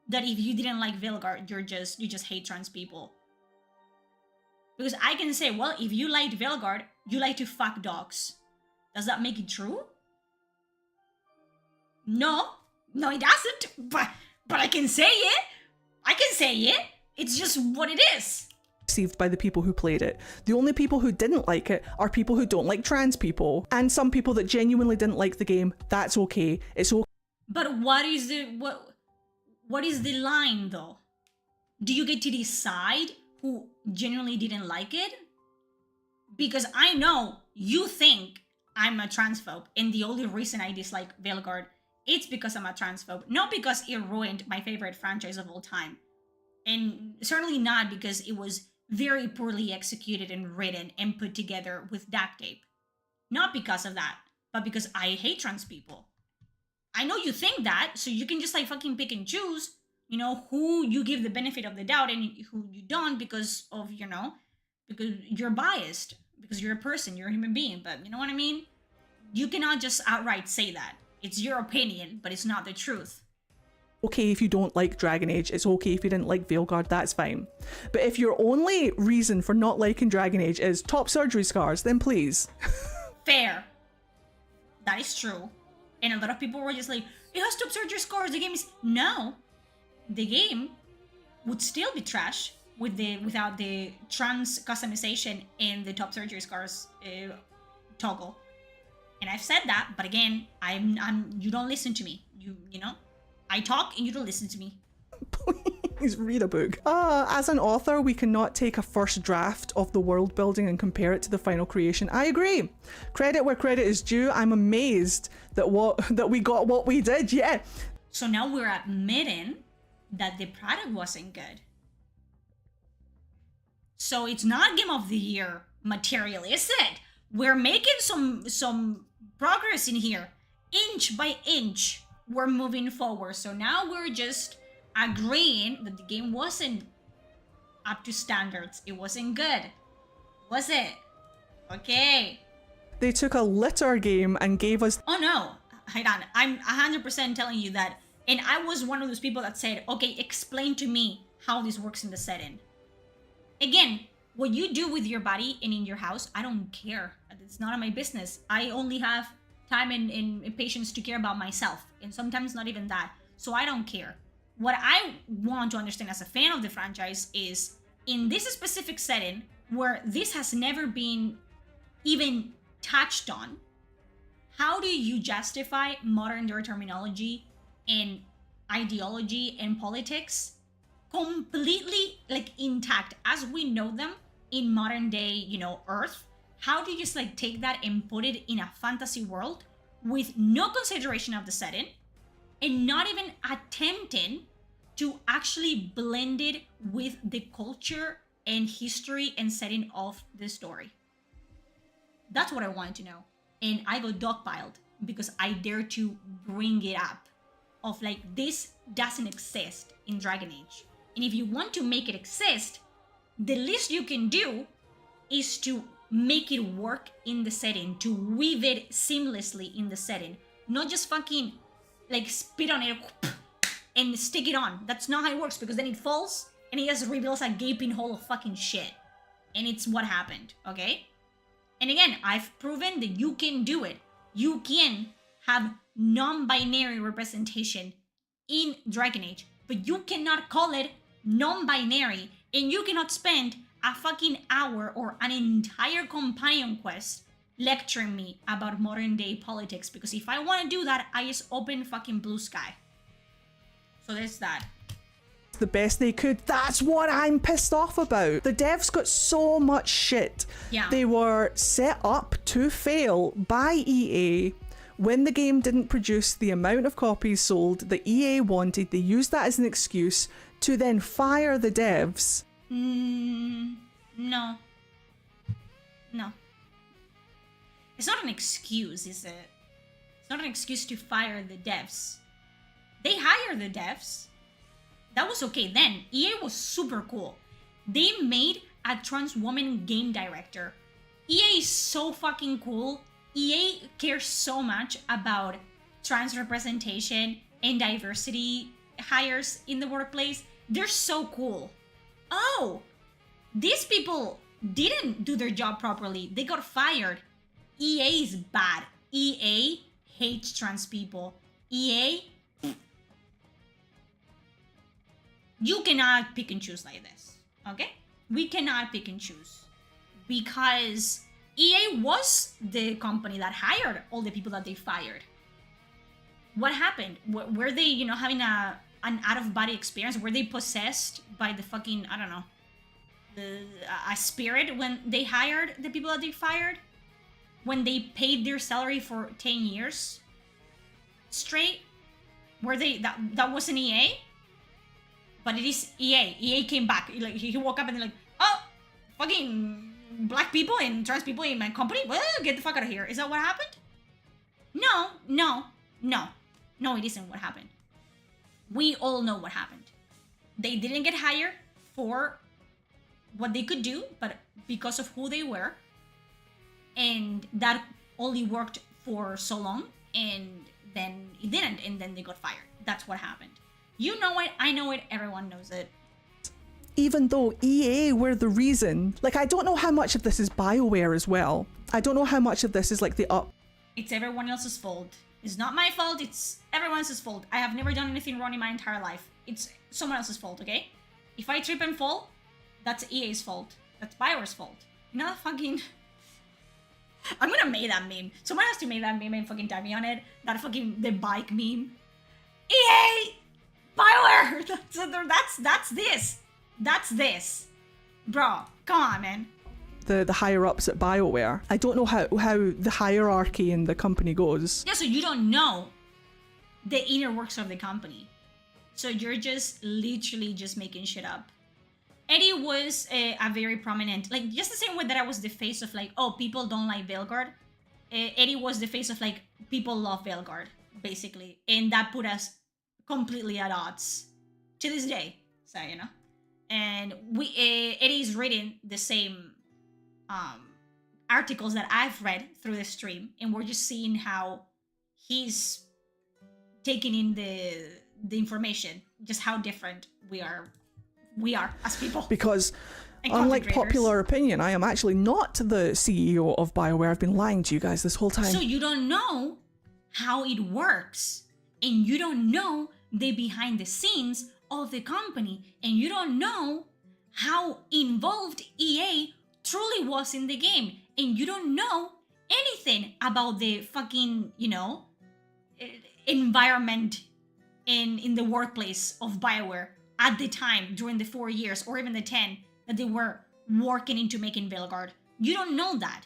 S1: that if you didn't like Veilguard, you just hate trans people. Because I can say, well, if you liked Veilguard, you like to fuck dogs. Does that make it true? No, it doesn't. But I can say it. I can say it. It's just what it is.
S2: Received by the people who played it. The only people who didn't like it are people who don't like trans people, and some people that genuinely didn't like the game. That's okay. It's okay.
S1: But what is the line though? Do you get to decide who genuinely didn't like it? Because I know you think I'm a transphobe, and the only reason I dislike Veilguard, it's because I'm a transphobe, not because it ruined my favorite franchise of all time. And certainly not because it was very poorly executed and written and put together with duct tape. Not because of that, but because I hate trans people. I know you think that, so you can just like fucking pick and choose, you know, who you give the benefit of the doubt and who you don't, because of, you know, because you're biased, because you're a person, you're a human being. But you know what I mean? You cannot just outright say that. It's your opinion, but it's not the truth.
S2: Okay if you don't like Dragon Age, it's okay if you didn't like Veilguard, that's fine. But if your only reason for not liking Dragon Age is top surgery scars, then please.
S1: Fair. That is true. And a lot of people were just like, it has top surgery scars, the game is... No. The game would still be trash without the trans customization and the top surgery scars toggle. And I've said that, but again, you don't listen to me. You know, I talk and you don't listen to me.
S2: Please read a book. As an author, we cannot take a first draft of the world building and compare it to the final creation. I agree. Credit where credit is due. I'm amazed that we got what we did. Yeah.
S1: So now we're admitting that the product wasn't good. So it's not Game of the Year material, is it? We're making some progress in here. Inch by inch, we're moving forward. So now we're just agreeing that the game wasn't up to standards. It wasn't good. Was it? Okay.
S2: They took a litter game and gave us...
S1: Oh no. Hold on. I'm 100% telling you that. And I was one of those people that said, okay, explain to me how this works in the setting. Again, what you do with your body and in your house, I don't care. It's none of my business. I only have time and patience to care about myself. And sometimes not even that. So I don't care. What I want to understand as a fan of the franchise is, in this specific setting, where this has never been even touched on, how do you justify modern day terminology and ideology and politics completely like intact as we know them in modern day, Earth? How do you just like take that and put it in a fantasy world with no consideration of the setting and not even attempting to actually blend it with the culture and history and setting of the story? That's what I wanted to know. And I got dogpiled because I dare to bring it up of like, this doesn't exist in Dragon Age. And if you want to make it exist, the least you can do is to make it work in the setting, to weave it seamlessly in the setting, not just fucking like spit on it and stick it on. That's not how it works, because then it falls and it just reveals a gaping hole of fucking shit. And it's what happened, okay? And again, I've proven that you can do it. You can have non-binary representation in Dragon Age, but you cannot call it non-binary, and you cannot spend a fucking hour or an entire companion quest lecturing me about modern day politics, because if I want to do that, I just open fucking Blue Sky. So there's that.
S2: The best they could. That's what I'm pissed off about. The devs got so much shit.
S1: Yeah.
S2: They were set up to fail by EA. When the game didn't produce the amount of copies sold that EA wanted, they used that as an excuse to then fire the devs.
S1: No. No. It's not an excuse, is it? It's not an excuse to fire the devs. They hire the devs. That was okay then. EA was super cool. They made a trans woman game director. EA is so fucking cool. EA cares so much about trans representation and diversity hires in the workplace. They're so cool. Oh, these people didn't do their job properly. They got fired. EA is bad. EA hates trans people. EA, you cannot pick and choose like this, okay? We cannot pick and choose, because EA was the company that hired all the people that they fired. What happened? Were they, having an out-of-body experience? Were they possessed by the fucking, I don't know, a spirit when they hired the people that they fired? When they paid their salary for 10 years straight? Were they, that wasn't EA? But it is EA. EA came back. Like, he woke up and they're like, oh, fucking black people and trans people in my company? Well, get the fuck out of here. Is that what happened? No, it isn't what happened. We all know what happened. They didn't get hired for what they could do, but because of who they were. And that only worked for so long, and then it didn't, and then they got fired. That's what happened. You know it, I know it, everyone knows it.
S2: Even though EA were the reason. Like, I don't know how much of this is BioWare as well. I don't know how much of this is like the up.
S1: It's everyone else's fault. It's not my fault, it's everyone else's fault. I have never done anything wrong in my entire life. It's someone else's fault, okay? If I trip and fall, that's EA's fault. That's BioWare's fault. Not fucking... I'm gonna make that meme. Someone has to make that meme and fucking tag me on it. That fucking, the bike meme. EA! BioWare! that's this. That's this. Bro, come on, man.
S2: The higher ups at BioWare. I don't know how the hierarchy in the company goes.
S1: Yeah, so you don't know the inner works of the company. So you're just literally just making shit up. Eddie was a very prominent, like just the same way that I was the face of like, oh, people don't like Veilguard. Eddie was the face of like, people love Veilguard, basically. And that put us completely at odds to this day. So, you know. And Eddie's reading the same articles that I've read through the stream, and we're just seeing how he's taking in the information, just how different we are as people.
S2: Because
S1: and
S2: unlike
S1: content creators.
S2: popular opinion, I am actually not the CEO of BioWare. I've been lying to you guys this whole time.
S1: So you don't know how it works, and you don't know the behind the scenes of the company, and you don't know how involved EA truly was in the game, and you don't know anything about the fucking, you know, environment in the workplace of BioWare at the time, during the 4 years or even the 10 that they were working into making Veilguard. You don't know that.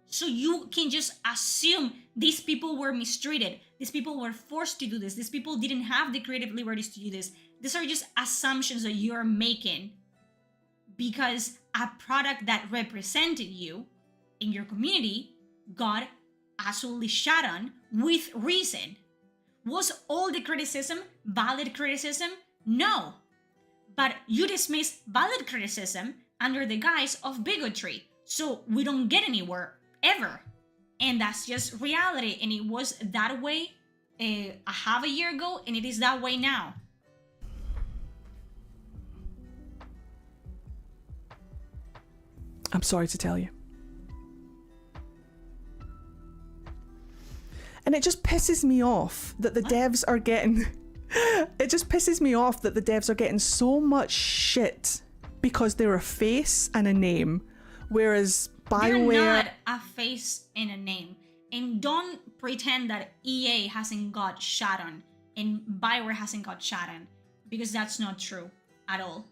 S1: So you can just assume these people were mistreated. These people were forced to do this. These people didn't have the creative liberties to do this. These are just assumptions that you're making because a product that represented you in your community got absolutely shot on with reason. Was all the criticism valid criticism? No. But you dismiss valid criticism under the guise of bigotry. So we don't get anywhere ever. And that's just reality. And it was that way a half a year ago, and it is that way now.
S2: I'm sorry to tell you. And it just pisses me off that the devs are getting... It just pisses me off that the devs are getting so much shit because they're a face and a name, whereas BioWare...
S1: They're not a face and a name. And don't pretend that EA hasn't got shot on and BioWare hasn't got shot on, because that's not true at all.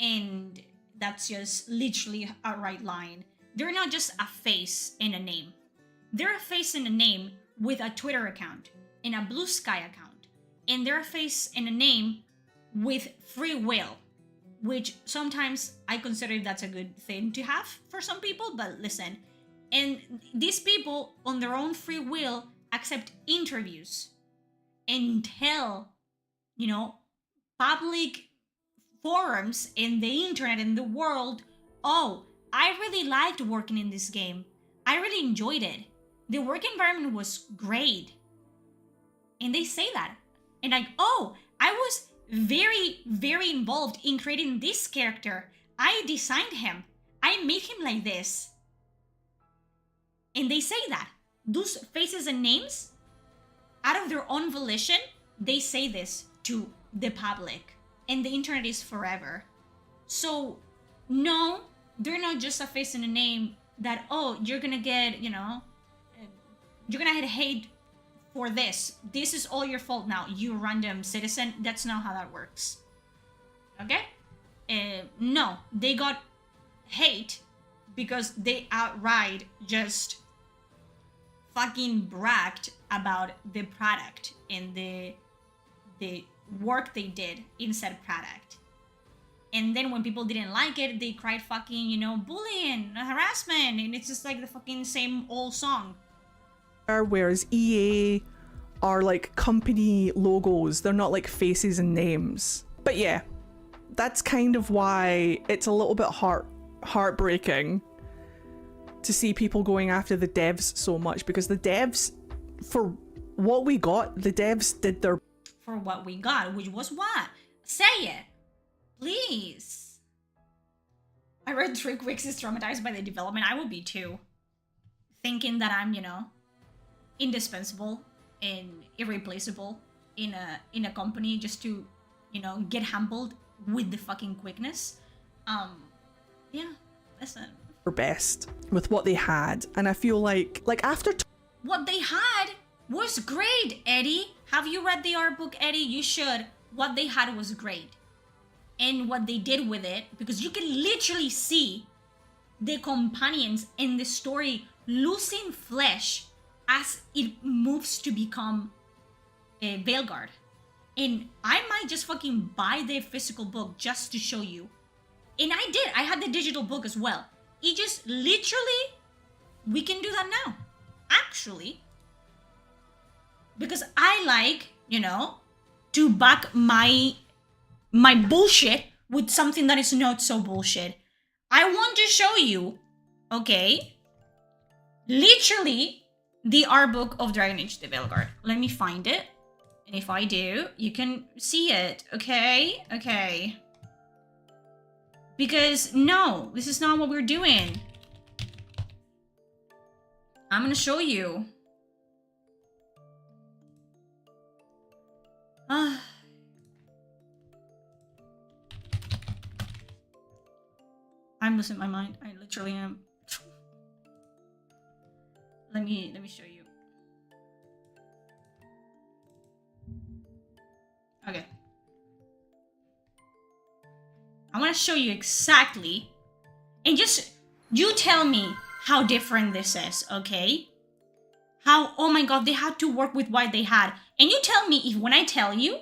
S1: And that's just literally a right line. They're not just a face and a name. They're a face and a name with a Twitter account and a Blue Sky account. And they're a face and a name with free will, which sometimes I consider that's a good thing to have for some people, but listen. And these people, on their own free will, accept interviews and tell, you know, public forums in the internet, in the world, oh, I really liked working in this game. I really enjoyed it. The work environment was great. And they say that. And like, oh, I was very, very involved in creating this character. I designed him. I made him like this. And they say that. Those faces and names, out of their own volition, they say this to the public. And the internet is forever. So, no, they're not just a face and a name that, oh, you're gonna get, you know, you're gonna get hate for this. This is all your fault now, you random citizen. That's not how that works. Okay? No, they got hate because they outright just fucking bragged about the product and the work they did in said product. And then when people didn't like it, they cried fucking, you know, bullying, harassment, and it's just like the fucking same old song.
S2: Whereas EA are like company logos, they're not like faces and names. But yeah, that's kind of why it's a little bit heartbreaking to see people going after the devs so much, because the devs, for what we got, the devs did their...
S1: For what we got, which was what? Say it, please. I read 3 Weeks is traumatized by the development. I will be too. Thinking that I'm, you know, indispensable and irreplaceable in a company just to, you know, get humbled with the fucking quickness. Yeah, listen.
S2: Best with what they had, and I feel like after
S1: what they had was great, Eddie. Have you read the art book, Eddie? You should. What they had was great. And what they did with it, because you can literally see the companions in the story losing flesh as it moves to become a Veilguard. And I might just fucking buy the physical book just to show you. And I did. I had the digital book as well. It just literally, we can do that now. Actually. Because I like, to back my bullshit with something that is not so bullshit. I want to show you, okay, literally the art book of Dragon Age the Veilguard. Let me find it. And if I do, you can see it, okay? Okay. Because, no, this is not what we're doing. I'm gonna show you. I'm losing my mind. I literally am. Let me show you. Okay. I want to show you exactly, and just you tell me how different this is, okay? How, oh my god, they had to work with what they had. And you tell me if when I tell you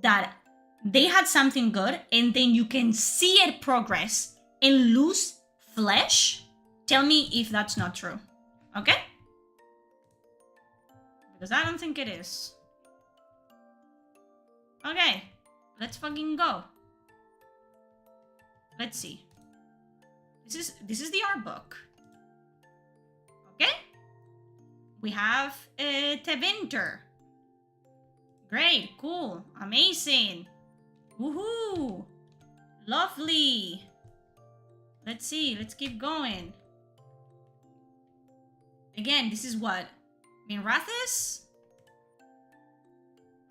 S1: that they had something good and then you can see it progress and lose flesh, tell me if that's not true, okay? Because I don't think it is. Okay, let's fucking go. Let's see. This is the art book. Okay? We have Tevinter. Great, cool, amazing. Woohoo! Lovely. Let's see, let's keep going. Again, this is what? Minrathis?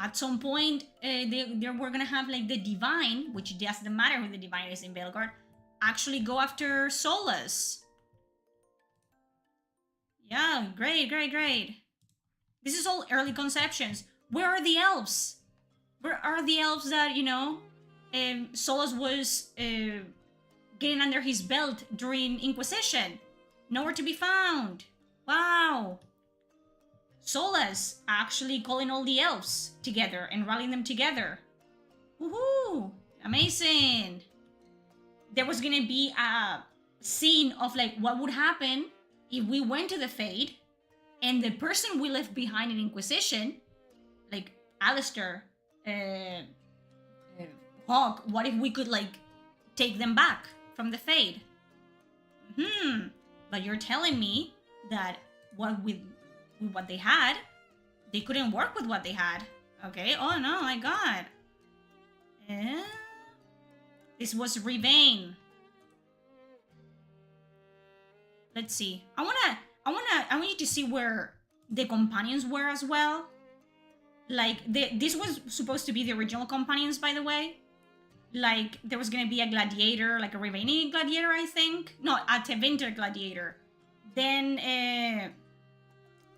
S1: At some point, they were gonna have like the Divine, which doesn't matter who the Divine is in Veilguard, actually go after Solus. Yeah, great, great, great. This is all early conceptions. Where are the elves? Where are the elves that, Solus was getting under his belt during Inquisition? Nowhere to be found. Wow. Solus actually calling all the elves together and rallying them together. Woohoo! Amazing. There was gonna be a scene of like what would happen if we went to the Fade and the person we left behind in Inquisition, like Alistair, Hawk, what if we could like take them back from the Fade? But you're telling me that with what they had, they couldn't work with what they had. Okay, oh no, my god. This was Rebane. Let's see. I want you to see where the companions were as well. Like, this was supposed to be the original companions, by the way. Like, there was gonna be a gladiator, like a Rebane gladiator, I think. No, a Tevinter gladiator. Then,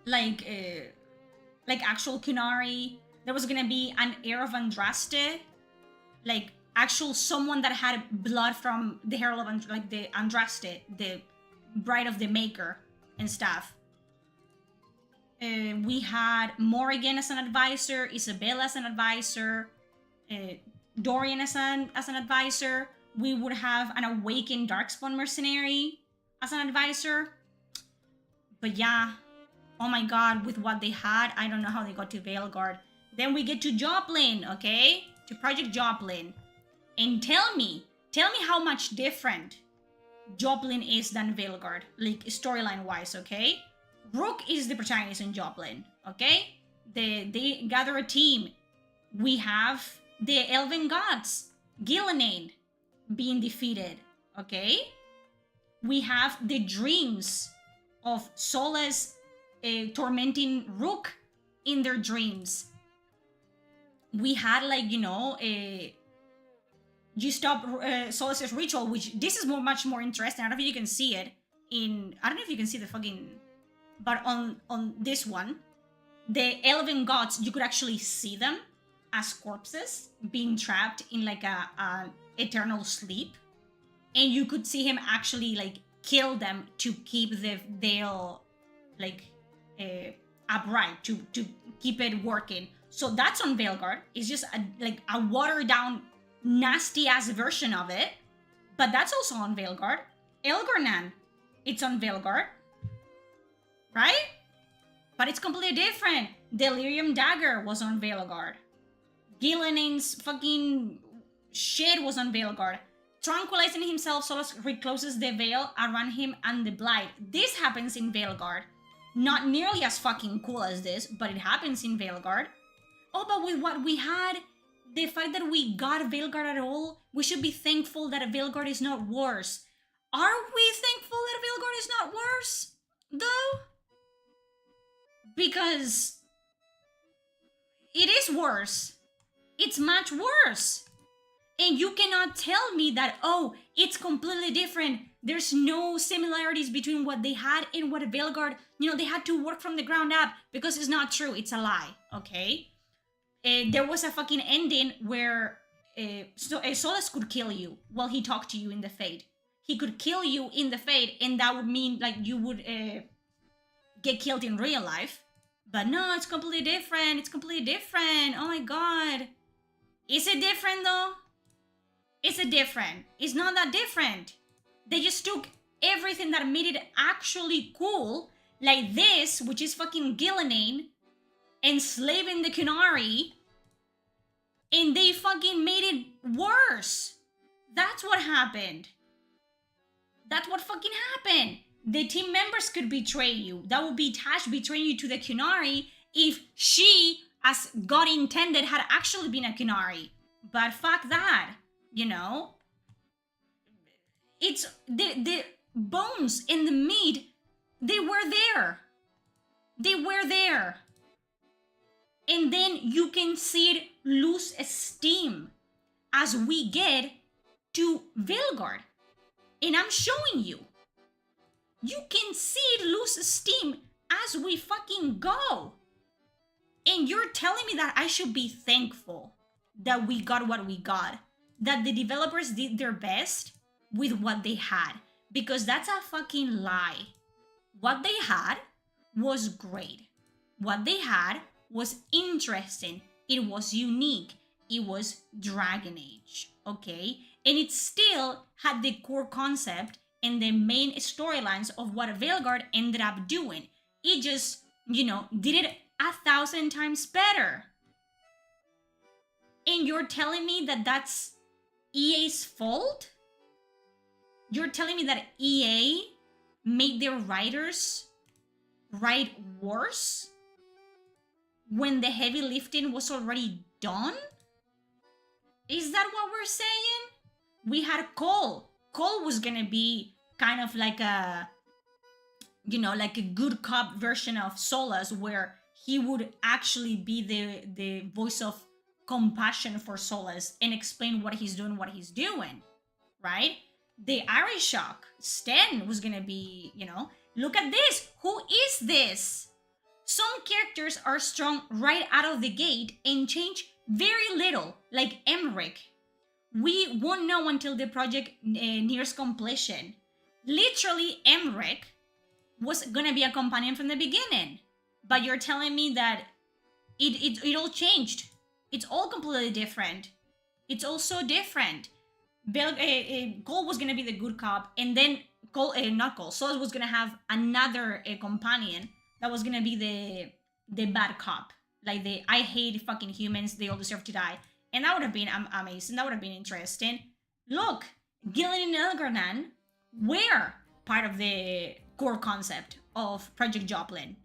S1: like actual Kunari. There was gonna be an heir of Andraste, like actual someone that had blood from the Herald of like the Andraste, the bride of the Maker and stuff. We had Morrigan as an advisor, Isabella as an advisor, Dorian as an advisor. We would have an awakened Darkspawn mercenary as an advisor. But yeah. Oh my god, with what they had, I don't know how they got to Veilguard. Then we get to Joplin, okay? To Project Joplin. And tell me how much different Joplin is than Veilguard, like storyline-wise, okay? Rook is the protagonist in Joplin, okay? They gather a team. We have the Elven Gods, Gillenane, being defeated, okay? We have the dreams of Solus tormenting Rook in their dreams. We had like, you stop Solus's ritual, which this is much more interesting. I don't know if you can see it I don't know if you can see the fucking, but on this one, the 11 gods, you could actually see them as corpses being trapped in like a eternal sleep, and you could see him actually like kill them to keep the veil like upright, to keep it working. So that's on Veilguard. It's just a watered down, nasty ass version of it, but that's also on Veilguard. Elgornan, it's on Veilguard, right? But it's completely different. Delirium Dagger was on Veilguard. Gillening's fucking shit was on Veilguard. Tranquilizing himself, Solus recloses the veil around him and the blight. This happens in Veilguard. Not nearly as fucking cool as this, but it happens in Veilguard. Oh, but with what we had, the fact that we got Veilguard at all, we should be thankful that Veilguard is not worse. Are we thankful that Veilguard is not worse, though? Because it is worse. It's much worse. And you cannot tell me that, oh, it's completely different. There's no similarities between what they had and what Veilguard, they had to work from the ground up, because it's not true. It's a lie, okay? There was a fucking ending where Solus could kill you while he talked to you in the Fade. He could kill you in the Fade, and that would mean like you would get killed in real life. But no, it's completely different. It's completely different. Oh my god. Is it different though? Is it different? It's not that different. They just took everything that made it actually cool, like this, which is fucking Gillenane, enslaving the Kunari, and they fucking made it worse. That's what happened. That's what fucking happened. The team members could betray you. That would be Tash betraying you to the Kunari if she, as God intended, had actually been a Kunari. But fuck that, It's the bones and the meat, they were there. They were there. And then you can see it lose steam as we get to Veilguard. And I'm showing you. You can see it lose steam as we fucking go. And you're telling me that I should be thankful that we got what we got. That the developers did their best with what they had. Because that's a fucking lie. What they had was great. What they had was interesting. It was unique. It was Dragon Age, okay? And it still had the core concept and the main storylines of what Veilguard ended up doing. It just, did it 1,000 times better. And you're telling me that that's EA's fault? You're telling me that EA made their writers write worse when the heavy lifting was already done? Is that what we're saying? We had Cole. Cole was gonna be kind of like a, like a good cop version of Solus, where he would actually be the voice of compassion for Solus and explain what he's doing, right? The Irish Shock, Sten was gonna be, look at this. Who is this? Some characters are strong right out of the gate and change very little, like Emmerich. We won't know until the project nears completion. Literally, Emmerich was gonna be a companion from the beginning, but you're telling me that it all changed. It's all completely different. It's all so different. Cole was gonna be the good cop, and then Solus was gonna have another companion that was gonna be the bad cop, like the I hate fucking humans, they all deserve to die. And that would have been amazing. That would have been interesting. Look, Gillen and Elgarnan were part of the core concept of Project Joplin.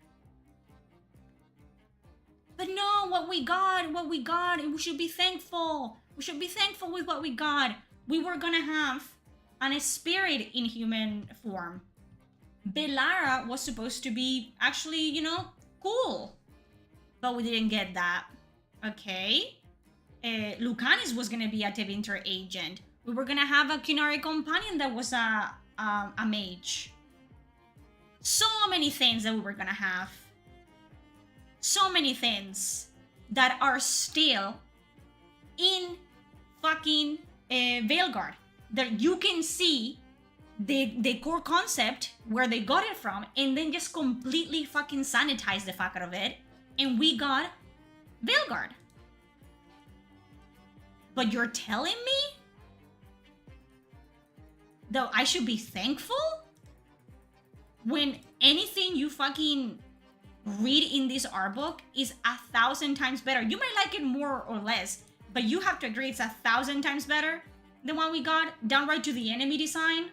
S1: But no, what we got, and we should be thankful. We should be thankful with what we got. We were gonna have a spirit in human form. Belara was supposed to be actually, cool. But we didn't get that. Okay. Lucanis was gonna be a Tevinter agent. We were gonna have a Kunari companion that was a mage. So many things that we were gonna have. so many things that are still in fucking Veilguard. That you can see the core concept where they got it from, and then just completely fucking sanitize the fuck out of it, and we got Veilguard. But you're telling me that I should be thankful when anything you fucking read in this art book is 1,000 times better. You might like it more or less, but you have to agree it's 1,000 times better than what we got, downright to the enemy design.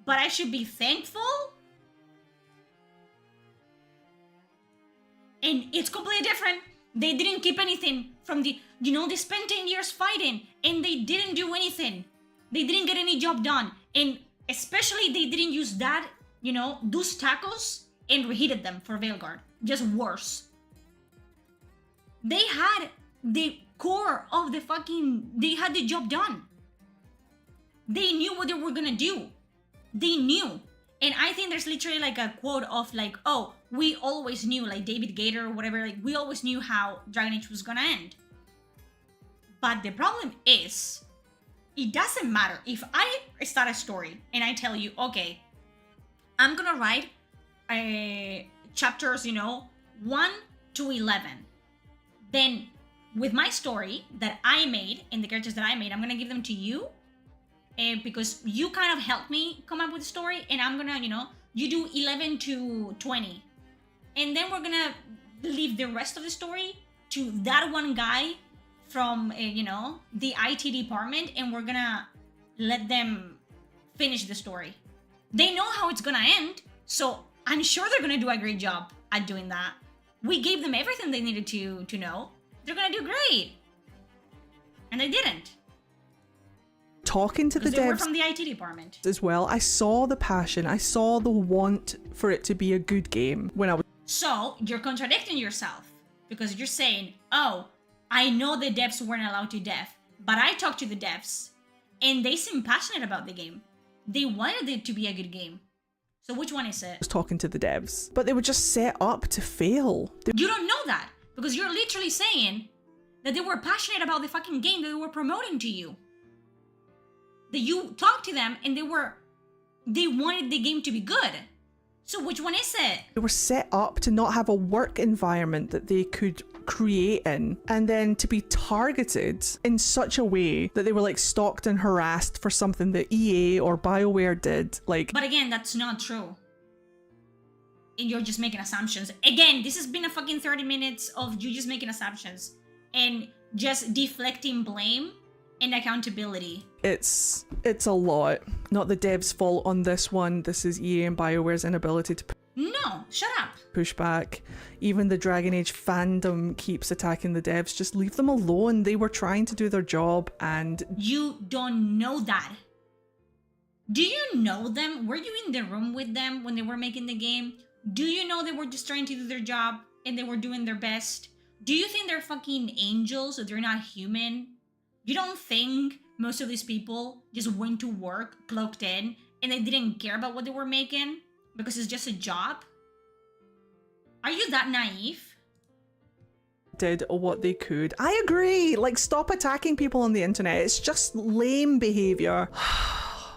S1: But I should be thankful? And it's completely different. They didn't keep anything from the, they spent 10 years fighting and they didn't do anything. They didn't get any job done. And especially they didn't use that, those tacos and reheated them for Veilguard. Just worse. They had the core of the fucking, they had the job done. They knew what they were gonna do. They knew. And I think there's literally like a quote of like, oh, we always knew, like David Gator or whatever, like we always knew how Dragon Age was gonna end. But the problem is, it doesn't matter. If I start a story and I tell you, okay, I'm gonna write chapters, 1 to 11. Then with my story that I made and the characters that I made, I'm gonna give them to you. Because you kind of helped me come up with a story, and I'm gonna, you do 11 to 20. And then we're gonna leave the rest of the story to that one guy from, the IT department, and we're gonna let them finish the story. They know how it's gonna end, so I'm sure they're gonna do a great job at doing that. We gave them everything they needed to know. They're gonna do great. And they didn't.
S2: Talking to the
S1: they were
S2: devs
S1: from the IT department
S2: as well, I saw the passion, I saw the want for it to be a good game when I was.
S1: So you're contradicting yourself, because you're saying, oh, I know the devs weren't allowed to dev, but I talked to the devs and they seem passionate about the game. They wanted it to be a good game. So which one is it?
S2: I was talking to the devs, but they were just set up to fail.
S1: You don't know that, because you're literally saying that they were passionate about the fucking game that they were promoting to you. That you talked to them and they wanted the game to be good. So which one is it?
S2: They were set up to not have a work environment that they could create in, and then to be targeted in such a way that they were like stalked and harassed for something that EA or BioWare did.
S1: But again, that's not true. And you're just making assumptions. Again, this has been a fucking 30 minutes of you just making assumptions and just deflecting blame and accountability.
S2: It's a lot. Not the devs' fault on this one. This is EA and BioWare's inability to
S1: No, shut up.
S2: push back. Even the Dragon Age fandom keeps attacking the devs. Just leave them alone. They were trying to do their job, and
S1: you don't know that. Do you know them? Were you in the room with them when they were making the game? Do you know they were just trying to do their job and they were doing their best? Do you think they're fucking angels or they're not human? You don't think most of these people just went to work, clocked in, and they didn't care about what they were making because it's just a job? Are you that naive?
S2: did what they could. I agree. Like, stop attacking people on the internet. It's just lame behavior.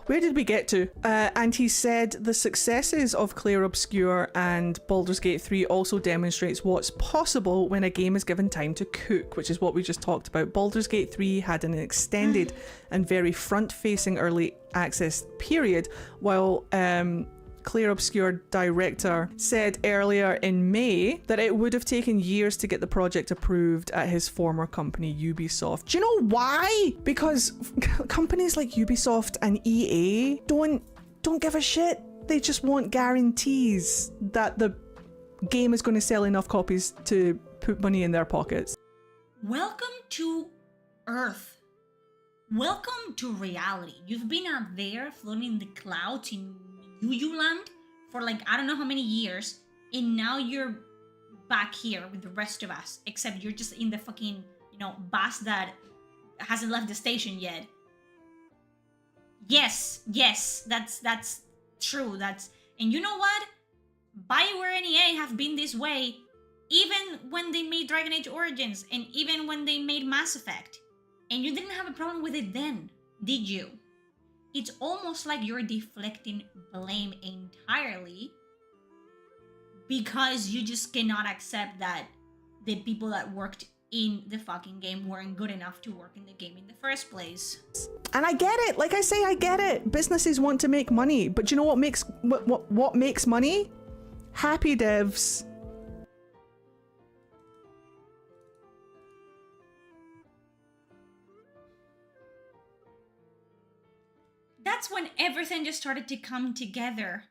S2: Where did we get to? And he said the successes of Clair Obscur and Baldur's Gate 3 also demonstrates what's possible when a game is given time to cook, which is what we just talked about. Baldur's Gate 3 had an extended and very front-facing early access period, while Clair Obscur director said earlier in May that it would have taken years to get the project approved at his former company Ubisoft. Do you know why? Because companies like Ubisoft and EA don't give a shit. They just want guarantees that the game is going to sell enough copies to put money in their pockets.
S1: Welcome to Earth. Welcome to reality. You've been out there floating in the clouds in Land for like I don't know how many years, and now you're back here with the rest of us, except you're just in the fucking, bus that hasn't left the station yet. Yes, that's true. And you know what? BioWare and EA have been this way even when they made Dragon Age Origins and even when they made Mass Effect. And you didn't have a problem with it then, did you? It's almost like you're deflecting blame entirely because you just cannot accept that the people that worked in the fucking game weren't good enough to work in the game in the first place.
S2: And I get it. Like I say, I get it. Businesses want to make money, but you know what makes money? Happy devs.
S1: That's when everything just started to come together.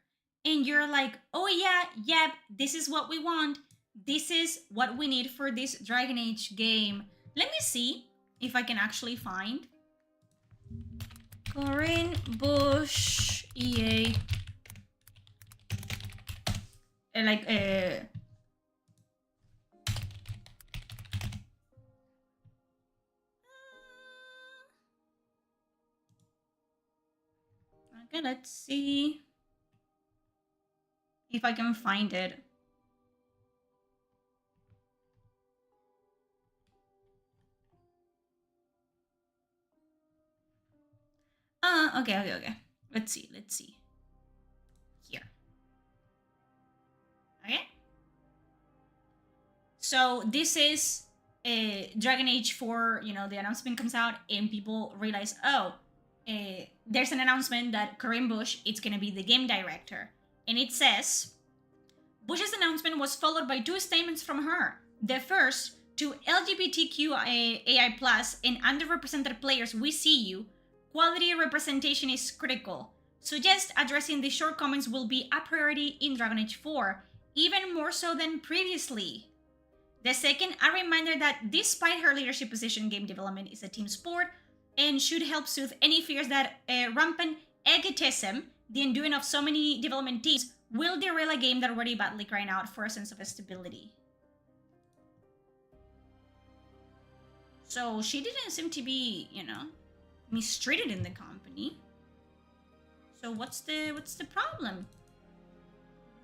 S1: And you're like, oh yeah, yep, this is what we want. This is what we need for this Dragon Age game. Let me see if I can actually find Corinne Bush EA. Okay, let's see if I can find it. Okay. Let's see. Here. Okay. So this is Dragon Age 4, you know, the announcement comes out and people realize, oh, there's an announcement that Corinne Bush is going to be the game director. And it says, Bush's announcement was followed by 2 statements from her. The first, to LGBTQIA+ and underrepresented players, we see you. Quality representation is critical. Suggest addressing the shortcomings will be a priority in Dragon Age 4, even more so than previously. The second, a reminder that despite her leadership position, game development is a team sport and should help soothe any fears that rampant egotism, the undoing of so many development teams, will derail a game that already badly crying out for a sense of stability. So she didn't seem to be, you know, mistreated in the company. So what's the problem?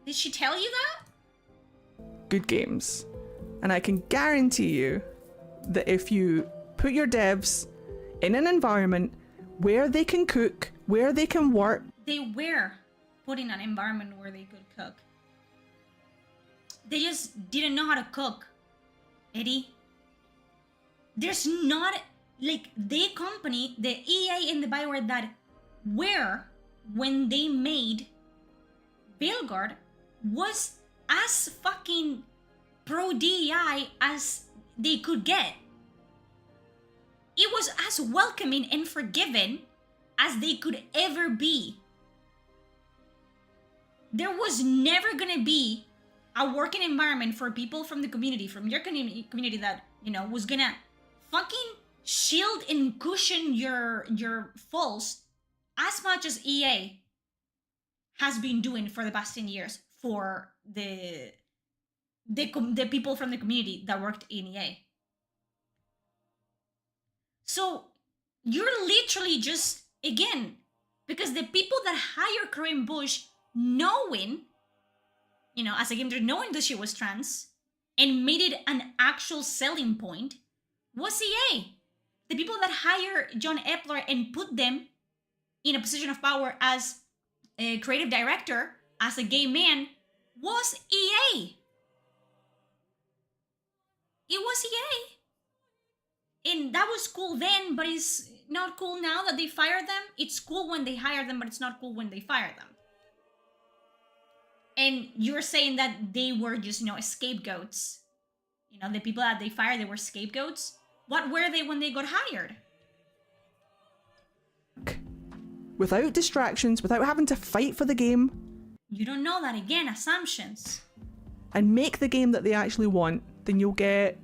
S1: Did she tell you that?
S2: Good games. And I can guarantee you that if you put your devs in an environment where they can cook, where they can work.
S1: They were put in an environment where they could cook. They just didn't know how to cook, Eddie. There's not, like, the company, the EA and the BioWare that were, when they made Veilguard, was as fucking pro-DEI as they could get. It was as welcoming and forgiving as they could ever be. There was never gonna be a working environment for people from the community, from your community that, you know, was gonna fucking shield and cushion your faults as much as EA has been doing for the past 10 years for the people from the community that worked in EA. So you're literally just, again, because the people that hire Corinne Bush knowing, you know, as a game director, knowing that she was trans and made it an actual selling point was EA. The people that hire John Epler and put them in a position of power as a creative director, as a gay man, was EA. It was EA. And that was cool then, but it's not cool now that they fire them. It's cool when they hire them, but it's not cool when they fire them. And you're saying that they were just, you know, scapegoats. You know, the people that they fired, they were scapegoats. What were they when they got hired?
S2: Without distractions, without having to fight for the game.
S1: You don't know that. Again, assumptions.
S2: And make the game that they actually want, then you'll get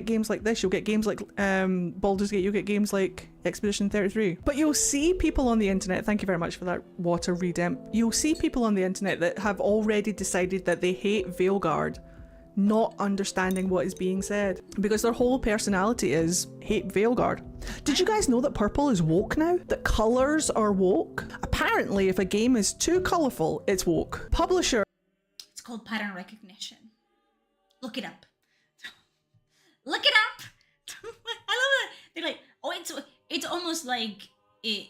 S2: games like this. You'll get games like Baldur's Gate. You'll get games like Expedition 33. But you'll see people on the internet, thank you very much for that water redemp. You'll see people on the internet that have already decided that they hate Veilguard, not understanding what is being said, because their whole personality is hate Veilguard. Did you guys know that purple is woke now? That colours are woke? Apparently, if a game is too colourful, it's woke. Publisher.
S1: It's called pattern recognition. Look it up. Look it up. I love it. They're like, oh, it's almost like it,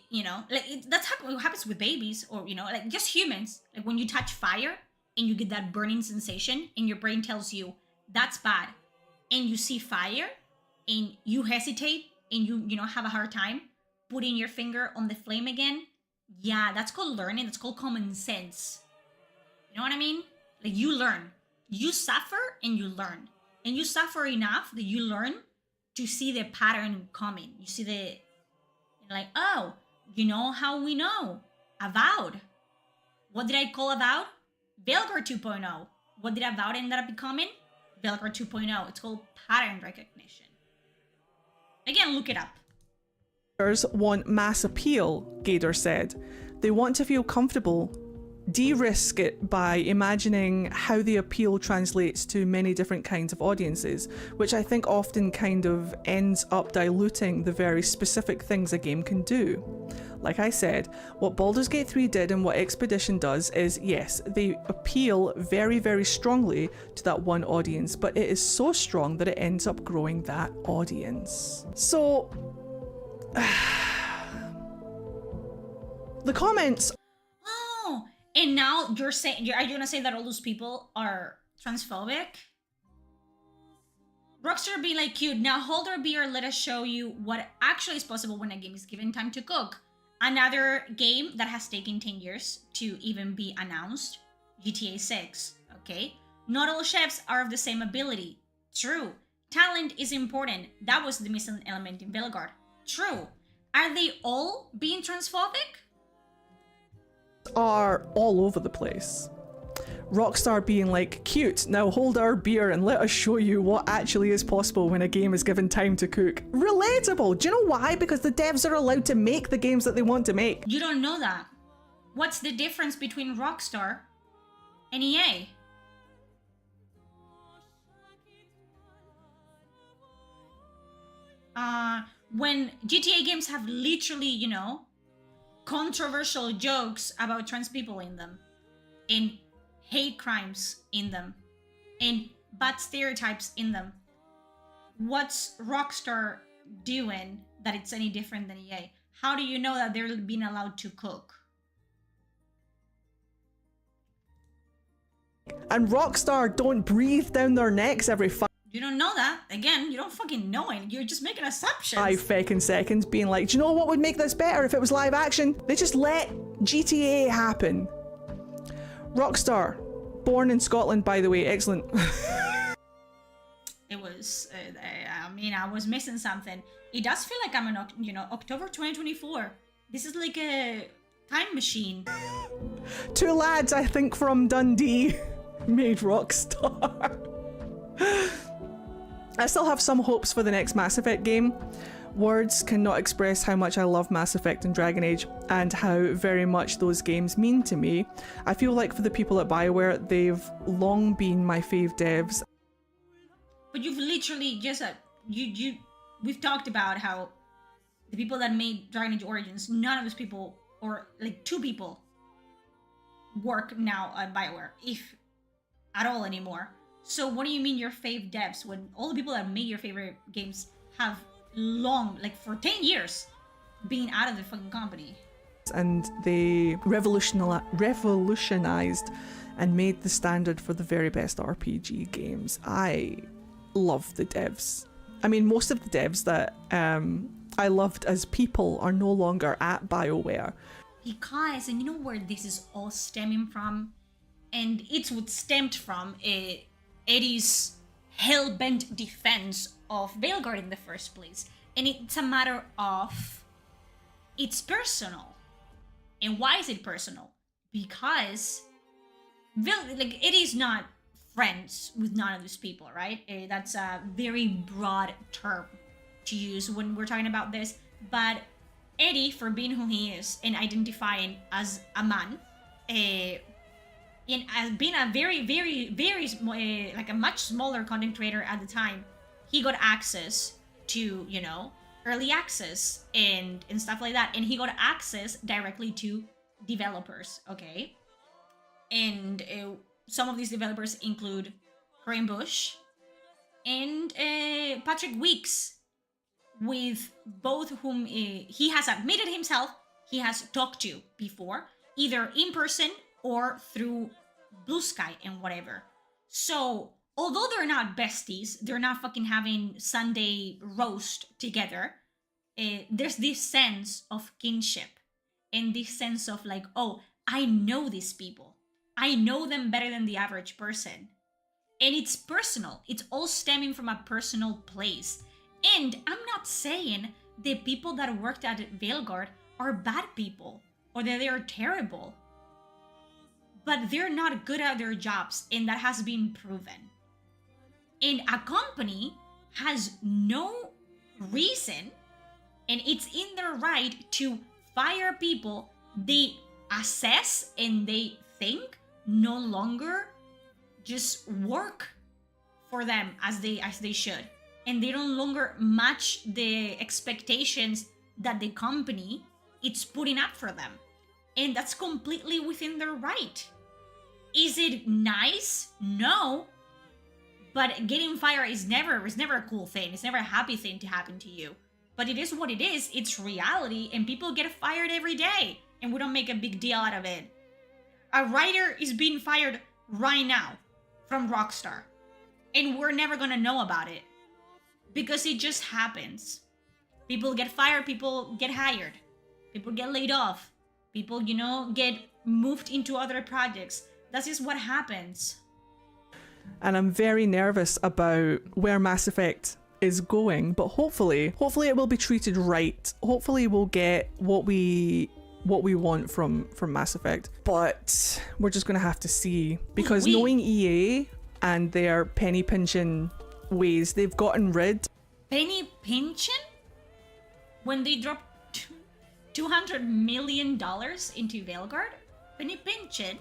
S1: that's how it happens with babies, or like just humans. Like when you touch fire and you get that burning sensation, and your brain tells you that's bad, and you see fire, and you hesitate, and you have a hard time putting your finger on the flame again. Yeah, that's called learning. That's called common sense. You know what I mean? Like you learn, you suffer, and you learn, and you suffer enough that you learn to see the pattern coming. You see like, oh, you know how we know? Avowed. What did I call Avowed? Veilguard 2.0. What did Avowed end up becoming? Veilguard 2.0. It's called pattern recognition. Again, look it up.
S2: Want mass appeal, Gator said. They want to feel comfortable. De-risk it by imagining how the appeal translates to many different kinds of audiences, which I think often kind of ends up diluting the very specific things a game can do. Like I said, what Baldur's Gate 3 did and what Expedition does is, yes, they appeal very, very strongly to that one audience, but it is so strong that it ends up growing that audience. So the comments.
S1: Oh, and now you're saying, are you gonna say that all those people are transphobic? Rockstar be like, cute, now hold our beer, let us show you what actually is possible when a game is given time to cook. Another game that has taken 10 years to even be announced, GTA 6, okay? Not all chefs are of the same ability. True. Talent is important. That was the missing element in Veilguard. True. Are they all being transphobic?
S2: Are all over the place. Rockstar being like, cute, now hold our beer and let us show you what actually is possible when a game is given time to cook. Relatable. Do you know why? Because the devs are allowed to make the games that they want to make.
S1: You don't know that. What's the difference between Rockstar and EA? When GTA games have literally, controversial jokes about trans people in them, and hate crimes in them, and bad stereotypes in them. What's Rockstar doing that it's any different than EA? How do you know that they're being allowed to cook?
S2: And Rockstar don't breathe down their necks every
S1: You don't know that. Again, you don't fucking know it. You're just making assumptions.
S2: 5 fucking seconds being like, do you know what would make this better if it was live action? They just let GTA happen. Rockstar, born in Scotland, by the way, excellent.
S1: It was, I was missing something. It does feel like I'm in, October 2024. This is like a time machine.
S2: 2 lads, I think, from Dundee made Rockstar. I still have some hopes for the next Mass Effect game. Words cannot express how much I love Mass Effect and Dragon Age, and how very much those games mean to me. I feel like for the people at BioWare, they've long been my fave devs.
S1: But you've literally just, we've talked about how the people that made Dragon Age Origins, none of those people, or like 2 people, work now at BioWare, if at all anymore. So what do you mean your fave devs when all the people that made your favorite games have long, like for 10 years, been out of the fucking company?
S2: And they revolutionized and made the standard for the very best RPG games. I love the devs. I mean, most of the devs that I loved as people are no longer at BioWare.
S1: Because, and you know where this is all stemming from? And it's what stemmed from Eddie's hell-bent defense of Veilguard in the first place. And it's a matter of, it's personal. And why is it personal? Because Eddie's not friends with none of these people, right? That's a very broad term to use when we're talking about this. But Eddie, for being who he is and identifying as a man, and as being a very, very, very like a much smaller content creator at the time, he got access to, early access and stuff like that. And he got access directly to developers, okay? And some of these developers include Bush and Patrick Weeks, with both whom he has admitted himself he has talked to before, either in person or through Blue Sky and whatever. So, although they're not besties, they're not fucking having Sunday roast together, there's this sense of kinship and this sense of like, oh, I know these people. I know them better than the average person. And it's personal. It's all stemming from a personal place. And I'm not saying the people that worked at Veilguard are bad people or that they are terrible. But they're not good at their jobs, and that has been proven. And a company has no reason, and it's in their right to fire people they assess and they think no longer just work for them as they should, and they no longer match the expectations that the company it's putting up for them, and that's completely within their right. Is it nice? No, but getting fired is never a cool thing. It's never a happy thing to happen to you, but it is what it is. It's reality, and people get fired every day, and we don't make a big deal out of it. A writer is being fired right now from Rockstar, and we're never gonna know about it because it just happens. People get fired, people get hired, people get laid off, people, get moved into other projects. That's just what happens.
S2: And I'm very nervous about where Mass Effect is going, but hopefully it will be treated right. Hopefully we'll get what we want from Mass Effect. But we're just gonna have to see, because knowing EA and their penny pinching ways, they've gotten rid.
S1: Penny pinching? When they dropped $200 million into Veilguard? Penny pinching?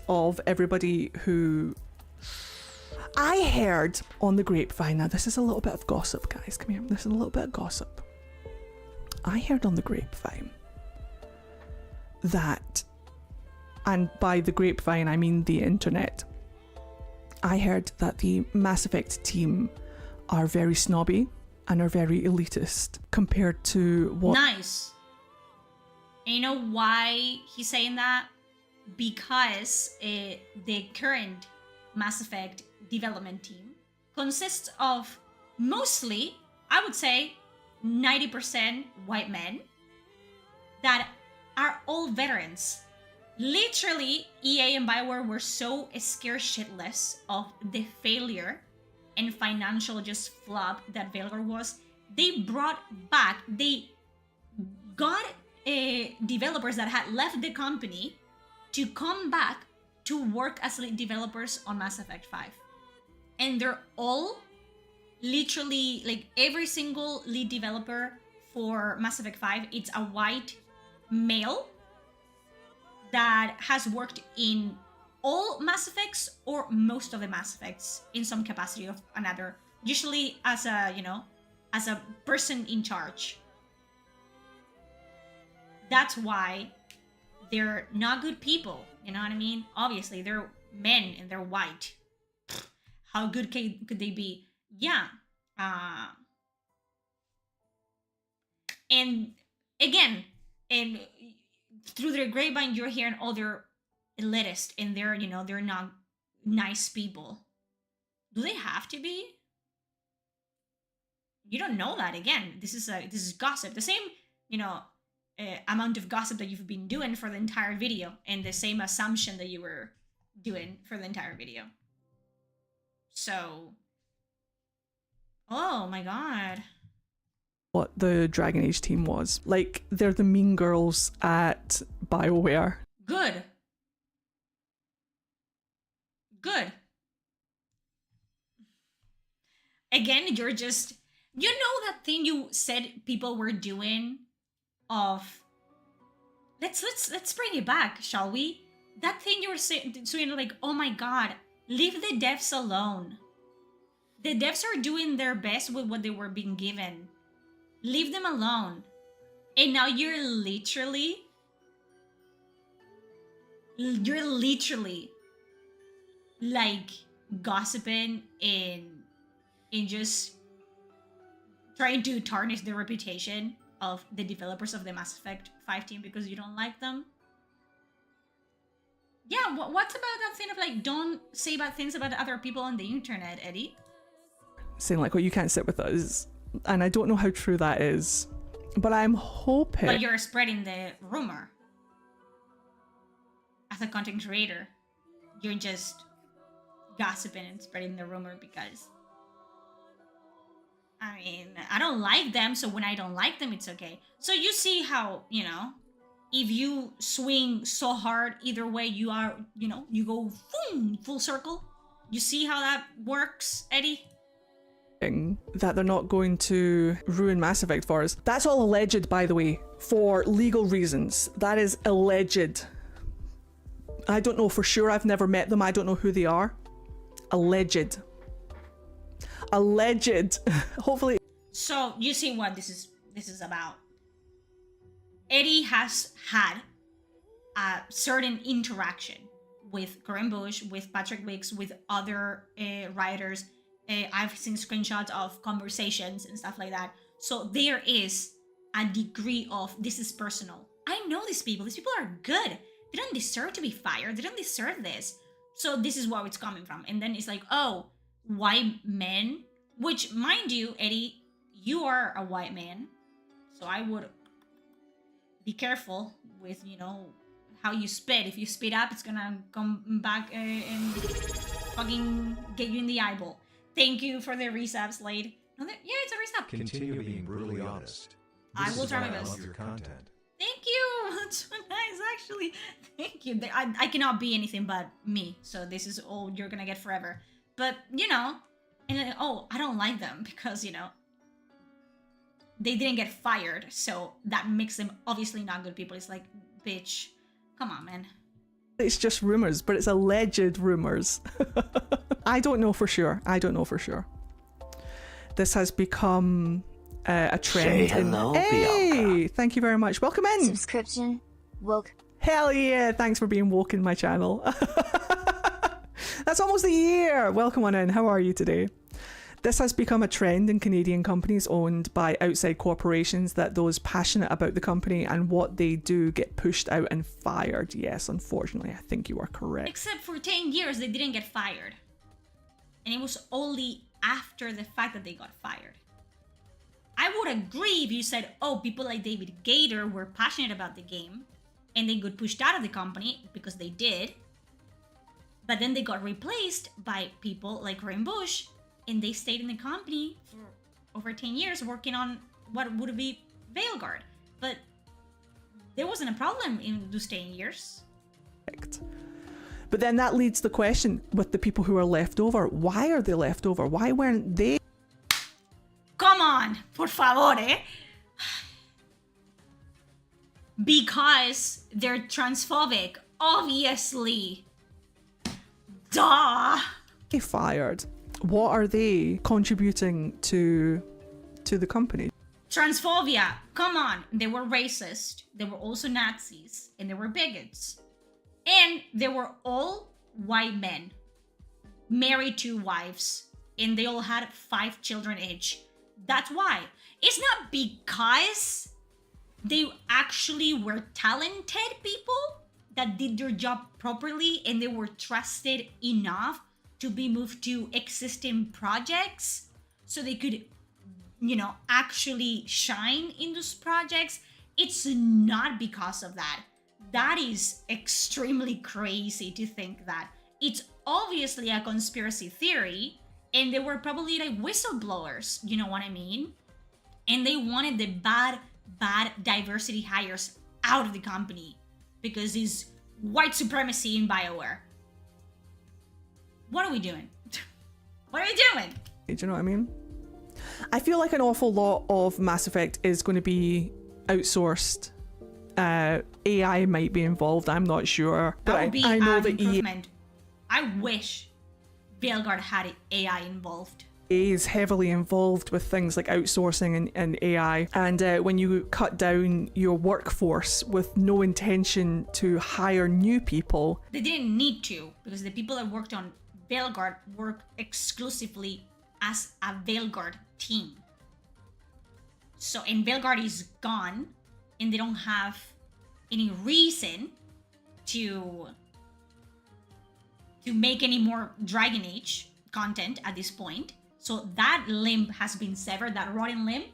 S2: Of everybody who I heard on the grapevine. Now this is a little bit of gossip, guys. Come here. This is a little bit of gossip. I heard on the grapevine that, and by the grapevine I mean the internet, I heard that the Mass Effect team are very snobby and are very elitist compared to what...
S1: Nice. And you know why he's saying that? Because the current Mass Effect development team consists of mostly, I would say, 90% white men that are all veterans. Literally, EA and BioWare were so scared shitless of the failure and financial just flop that Veilguard was. They got developers that had left the company to come back to work as lead developers on Mass Effect 5. And they're all literally, like, every single lead developer for Mass Effect 5, it's a white male that has worked in all Mass Effects or most of the Mass Effects in some capacity of another, usually as a, as a person in charge. That's why they're not good people, you know what I mean? Obviously, they're men and they're white. How good could they be? Yeah. And again, and through their grapevine, you're hearing, oh, they're elitist and they're, they're not nice people. Do they have to be? You don't know that. Again, this is gossip. The same, amount of gossip that you've been doing for the entire video, and the same assumption that you were doing for the entire video. So, oh my god.
S2: What the Dragon Age team was. Like, they're the mean girls at BioWare.
S1: Good. Again, you're just... You know that thing you said people were doing of... Let's bring it back, shall we? That thing you were saying, like, oh my god, leave the devs alone. The devs are doing their best with what they were being given. Leave them alone. And now you're literally like gossiping and just trying to tarnish the reputation of the developers of the Mass Effect 5 team because you don't like them. Yeah, what's about that thing of like, don't say bad things about other people on the internet, Eddie?
S2: Saying like, well, you can't sit with us. And I don't know how true that is. But I'm hoping...
S1: But you're spreading the rumor. As a content creator, you're just gossiping and spreading the rumor because... I mean, I don't like them, so when I don't like them, it's okay. So you see how, you know, if you swing so hard, either way, you are, you know, you go boom, full circle. You see how that works, Eddie?
S2: That they're not going to ruin Mass Effect for us. That's all alleged, by the way, for legal reasons. That is alleged. I don't know for sure. I've never met them. I don't know who they are. Alleged. Alleged. Hopefully.
S1: So you see what this is about. Eddie has had a certain interaction with Corinne Bush, with Patrick Wicks, with other writers. I've seen screenshots of conversations and stuff like that. So there is a degree of this is personal. I know these people. These people are good. They don't deserve to be fired. They don't deserve this. So this is where it's coming from. And then it's like, oh, white men, which, mind you, Eddie, you are a white man. So I would be careful with, you know, how you spit. If you spit up, it's gonna come back and fucking get you in the eyeball. Thank you for the resub, Slade. No, yeah, it's a resub.
S4: Continue being brutally honest.
S1: I will try my
S4: I
S1: best.
S4: love your content.
S1: Thank you. That's so nice, actually. Thank you. I cannot be anything but me. So this is all you're gonna get forever. But, you know, and then, oh, I don't like them because, you know, they didn't get fired. So that makes them obviously not good people. It's like, bitch, come on, man.
S2: It's just rumors, but it's alleged rumors. I don't know for sure. I don't know for sure. This has become a trend.
S5: Say hello,
S2: Hey,
S5: Bianca.
S2: thank you very much. Welcome in.
S6: Subscription. Woke.
S2: Hell yeah, thanks for being woke in my channel. That's almost a year. Welcome on in. How are you today? This has become a trend in Canadian companies owned by outside corporations that those passionate about the company and what they do get pushed out and fired. Yes, unfortunately, I think you are correct.
S1: Except for 10 years, they didn't get fired. And it was only after the fact that they got fired. I would agree if you said, oh, people like David Gator were passionate about the game and they got pushed out of the company, because they did. But then they got replaced by people like Corinne Bush, and they stayed in the company for over 10 years working on what would be Veilguard. But there wasn't a problem in those 10 years.
S2: But then that leads the question with the people who are left over. Why are they left over? Why weren't they?
S1: Come on, por favor, eh? Because they're transphobic, obviously. Duh.
S2: Fired? What are they contributing to the company?
S1: Transphobia. Come on. They were racist. They were also Nazis. And they were bigots. And they were all white men. Married to wives. And they all had 5 children each. That's why. It's not because they actually were talented people that did their job properly and they were trusted enough to be moved to existing projects so they could, you know, actually shine in those projects. It's not because of that. That is extremely crazy to think that. It's obviously a conspiracy theory, and they were probably like whistleblowers, you know what I mean? And they wanted the bad diversity hires out of the company because it's white supremacy in BioWare. What are we doing? What are we doing?
S2: Do you know what I mean? I feel like an awful lot of Mass Effect is going to be outsourced. AI might be involved, I'm not sure. But
S1: That would be
S2: I know
S1: an
S2: that
S1: improvement. I wish Veilguard had AI involved.
S2: EA is heavily involved with things like outsourcing and AI. And when you cut down your workforce with no intention to hire new people,
S1: They didn't need to, because the people that worked on Veilguard work exclusively as a Veilguard team. So, and Veilguard is gone, and they don't have any reason to make any more Dragon Age content at this point. So that limb has been severed, that rotten limb,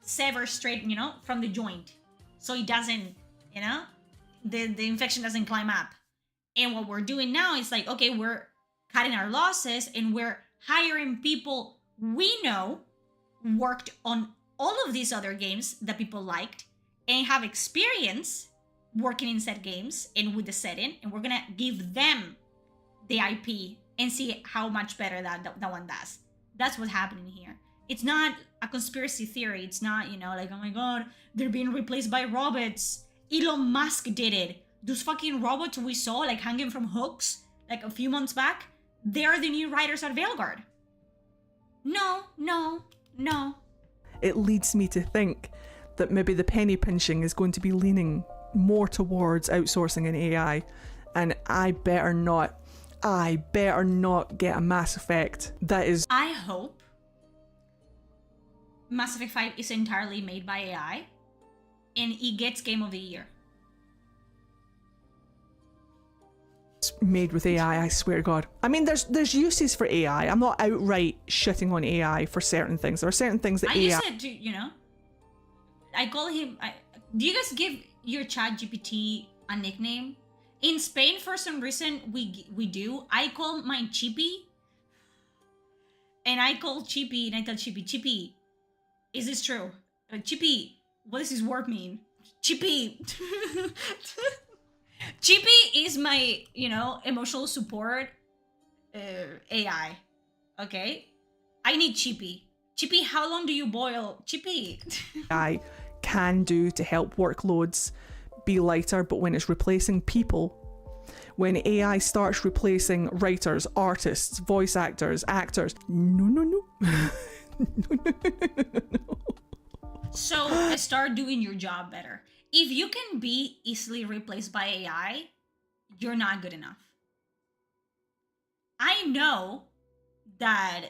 S1: severed straight, from the joint. So it doesn't, the infection doesn't climb up. And what we're doing now is like, okay, we're cutting our losses and we're hiring people we know worked on all of these other games that people liked and have experience working in said games and with the setting, and we're gonna give them the IP and see how much better that one does. That's what's happening here. It's not a conspiracy theory. It's not, like, oh my god, they're being replaced by robots. Elon Musk did it. Those fucking robots we saw, like, hanging from hooks, like, a few months back, they're the new writers at Veilguard. No.
S2: It leads me to think that maybe the penny pinching is going to be leaning more towards outsourcing an AI, and I better not get a Mass Effect that is...
S1: I hope Mass Effect 5 is entirely made by AI and it gets Game of the Year.
S2: made with AI, I swear to God. I mean, there's uses for AI. I'm not outright shitting on AI for certain things. There are certain things that
S1: I
S2: AI...
S1: use it to, I call him... do you guys give your chat GPT a nickname? In Spain, for some reason, we do. I call mine Chippy. And I call Chippy and I tell Chippy, Chippy, is this true? Chippy, what does this word mean? Chippy. Chippy is my, emotional support AI. Okay? I need Chippy. Chippy, how long do you boil? Chippy.
S2: AI can do to help workloads be lighter, but when it's replacing people, when AI starts replacing writers, artists, voice actors, no.
S1: So start doing your job better. If you can be easily replaced by AI, you're not good enough. I know that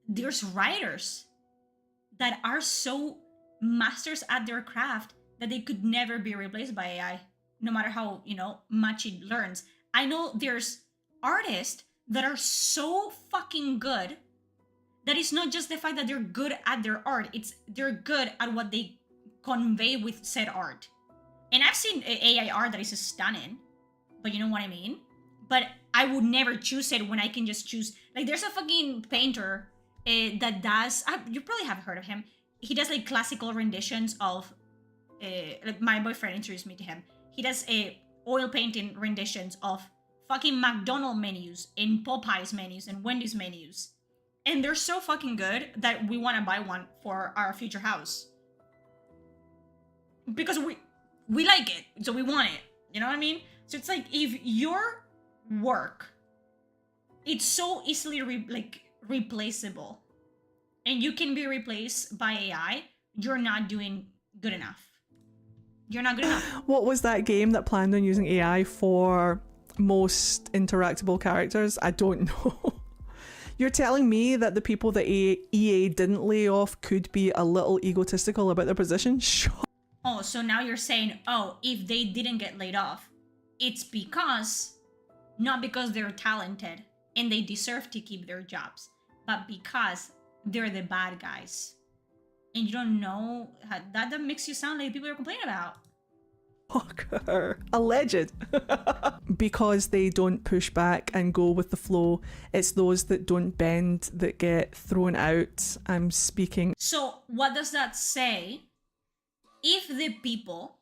S1: there's writers that are so masters at their craft that they could never be replaced by AI, no matter how, much it learns. I know there's artists that are so fucking good that it's not just the fact that they're good at their art, it's they're good at what they convey with said art. And I've seen AI art that is stunning, but you know what I mean? But I would never choose it when I can just choose, like, there's a fucking painter that does, you probably have heard of him. He does like classical renditions of, like, my boyfriend introduced me to him. He does oil painting renditions of fucking McDonald's menus and Popeyes menus and Wendy's menus. And they're so fucking good that we want to buy one for our future house. Because we like it, so we want it. You know what I mean? So it's like, if your work, it's so easily replaceable, and you can be replaced by AI, you're not doing good enough. You're not good enough.
S2: What was that game that planned on using AI for most interactable characters? I don't know. You're telling me that the people that EA didn't lay off could be a little egotistical about their position? Sure.
S1: Oh, so now you're saying, if they didn't get laid off, it's not because they're talented and they deserve to keep their jobs, but because they're the bad guys. And you don't know how, that makes you sound like people are complaining about.
S2: Fucker. Alleged. Because they don't push back and go with the flow. It's those that don't bend that get thrown out. I'm speaking.
S1: So what does that say? If the people